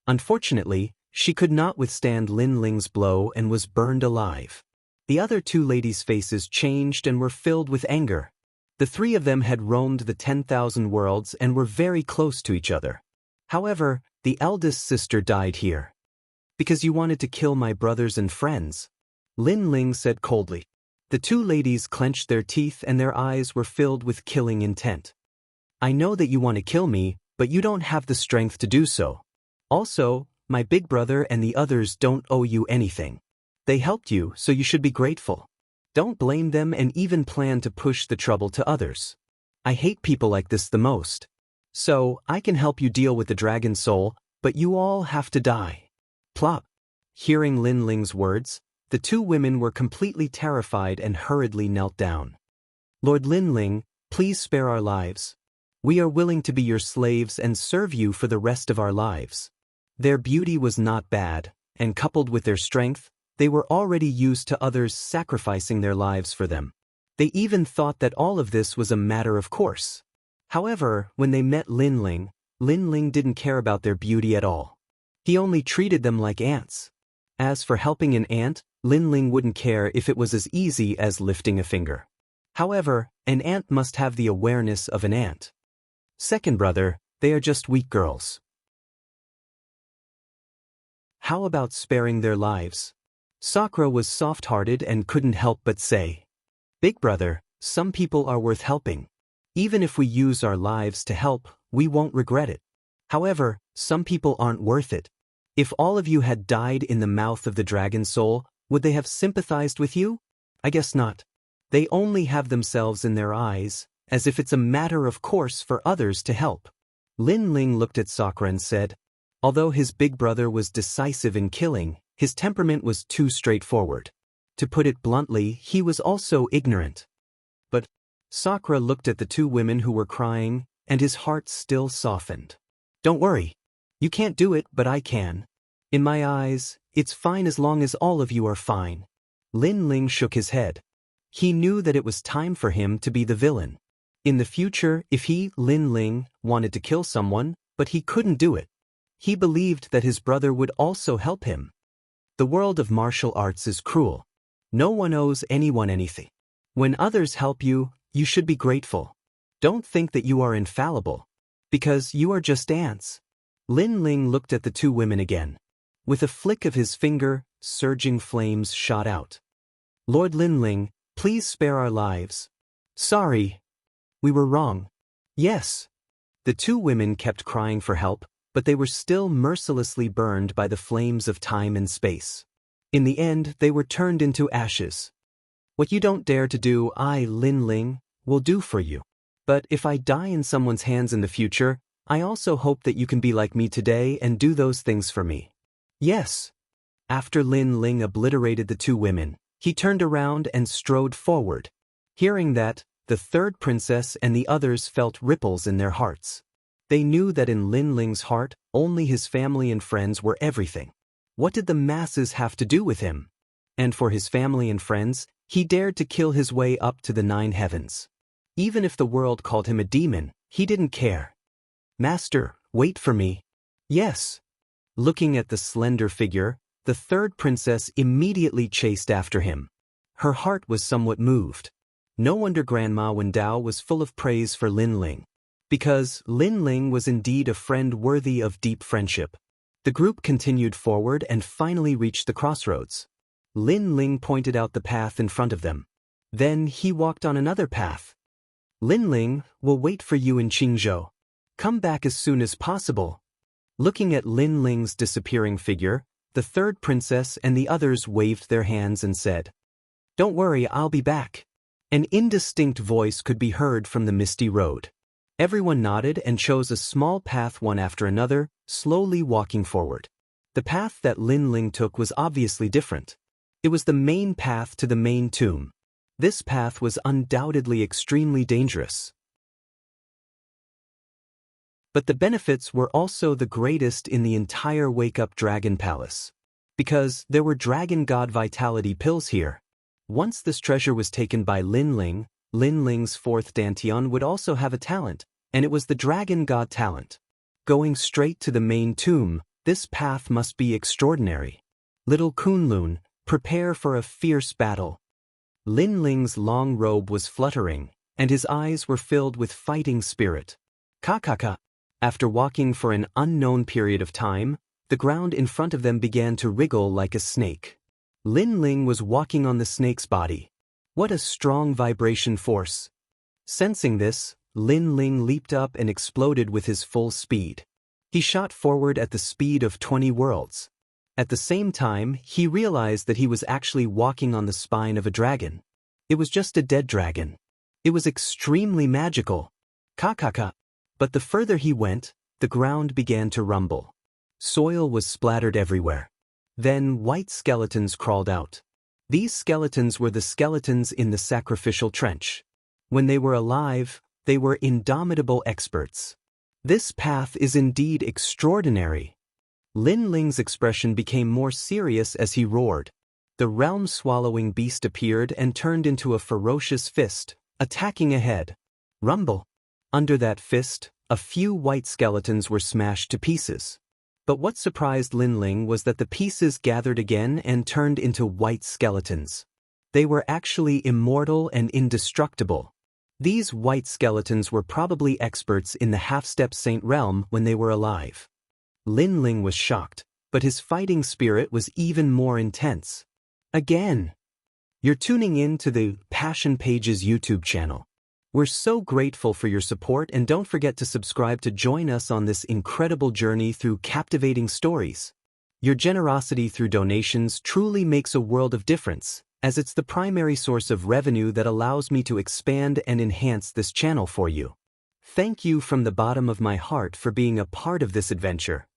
Unfortunately, she could not withstand Lin Ling's blow and was burned alive. The other two ladies' faces changed and were filled with anger. The three of them had roamed the 10,000 worlds and were very close to each other. However, the eldest sister died here. Because you wanted to kill my brothers and friends, Lin Ling said coldly. The two ladies clenched their teeth and their eyes were filled with killing intent. I know that you want to kill me, but you don't have the strength to do so. Also, my big brother and the others don't owe you anything. They helped you, so you should be grateful. Don't blame them and even plan to push the trouble to others. I hate people like this the most. So, I can help you deal with the dragon soul, but you all have to die. Plop. Hearing Lin Ling's words, the two women were completely terrified and hurriedly knelt down. Lord Lin Ling, please spare our lives. We are willing to be your slaves and serve you for the rest of our lives. Their beauty was not bad, and coupled with their strength, they were already used to others sacrificing their lives for them. They even thought that all of this was a matter of course. However, when they met Lin Ling didn't care about their beauty at all. He only treated them like ants. As for helping an ant, Lin Ling wouldn't care if it was as easy as lifting a finger. However, an ant must have the awareness of an ant. Second brother, they are just weak girls. How about sparing their lives? Sakura was soft-hearted and couldn't help but say, Big brother, some people are worth helping. Even if we use our lives to help, we won't regret it. However, some people aren't worth it. If all of you had died in the mouth of the dragon soul, would they have sympathized with you? I guess not. They only have themselves in their eyes, as if it's a matter of course for others to help. Lin Ling looked at Sakura and said, although his big brother was decisive in killing, his temperament was too straightforward. To put it bluntly, he was also ignorant. But Sakura looked at the two women who were crying, and his heart still softened. Don't worry. You can't do it, but I can. In my eyes, it's fine as long as all of you are fine. Lin Ling shook his head. He knew that it was time for him to be the villain. In the future, if he, Lin Ling, wanted to kill someone, but he couldn't do it. He believed that his brother would also help him. The world of martial arts is cruel. No one owes anyone anything. When others help you, you should be grateful. Don't think that you are infallible. Because you are just ants. Lin Ling looked at the two women again. With a flick of his finger, surging flames shot out. Lord Lin Ling, please spare our lives. Sorry. We were wrong. Yes. The two women kept crying for help, but they were still mercilessly burned by the flames of time and space. In the end, they were turned into ashes. What you don't dare to do, I, Lin Ling, will do for you. But if I die in someone's hands in the future, I also hope that you can be like me today and do those things for me. Yes. After Lin Ling obliterated the two women, he turned around and strode forward. Hearing that, the third princess and the others felt ripples in their hearts. They knew that in Lin Ling's heart, only his family and friends were everything. What did the masses have to do with him? And for his family and friends, he dared to kill his way up to the 9 heavens. Even if the world called him a demon, he didn't care. Master, wait for me. Yes. Looking at the slender figure, the third princess immediately chased after him. Her heart was somewhat moved. No wonder Grandma Wendao was full of praise for Lin Ling. Because Lin Ling was indeed a friend worthy of deep friendship. The group continued forward and finally reached the crossroads. Lin Ling pointed out the path in front of them. Then he walked on another path. Lin Ling will wait for you in Qingzhou. Come back as soon as possible. Looking at Lin Ling's disappearing figure, the third princess and the others waved their hands and said, Don't worry, I'll be back. An indistinct voice could be heard from the misty road. Everyone nodded and chose a small path one after another, slowly walking forward. The path that Lin Ling took was obviously different. It was the main path to the main tomb. This path was undoubtedly extremely dangerous. But the benefits were also the greatest in the entire Wake-Up Dragon Palace. Because there were Dragon God Vitality pills here. Once this treasure was taken by Lin Ling, Lin Ling's fourth Dantian would also have a talent, and it was the Dragon God talent. Going straight to the main tomb, this path must be extraordinary. Little Kunlun, prepare for a fierce battle. Lin Ling's long robe was fluttering, and his eyes were filled with fighting spirit. Kakaka. After walking for an unknown period of time, the ground in front of them began to wriggle like a snake. Lin Ling was walking on the snake's body. What a strong vibration force! Sensing this, Lin Ling leaped up and exploded with his full speed. He shot forward at the speed of 20 worlds. At the same time, he realized that he was actually walking on the spine of a dragon. It was just a dead dragon. It was extremely magical. Kakaka. But the further he went, the ground began to rumble. Soil was splattered everywhere. Then white skeletons crawled out. These skeletons were the skeletons in the sacrificial trench. When they were alive, they were indomitable experts. This path is indeed extraordinary. Lin Ling's expression became more serious as he roared. The realm-swallowing beast appeared and turned into a ferocious fist, attacking ahead. Rumble. Under that fist, a few white skeletons were smashed to pieces. But what surprised Lin Ling was that the pieces gathered again and turned into white skeletons. They were actually immortal and indestructible. These white skeletons were probably experts in the half-step saint realm when they were alive. Lin Ling was shocked, but his fighting spirit was even more intense. Again! You're tuning in to the Passion Pages YouTube channel. We're so grateful for your support, and don't forget to subscribe to join us on this incredible journey through captivating stories. Your generosity through donations truly makes a world of difference, as it's the primary source of revenue that allows me to expand and enhance this channel for you. Thank you from the bottom of my heart for being a part of this adventure.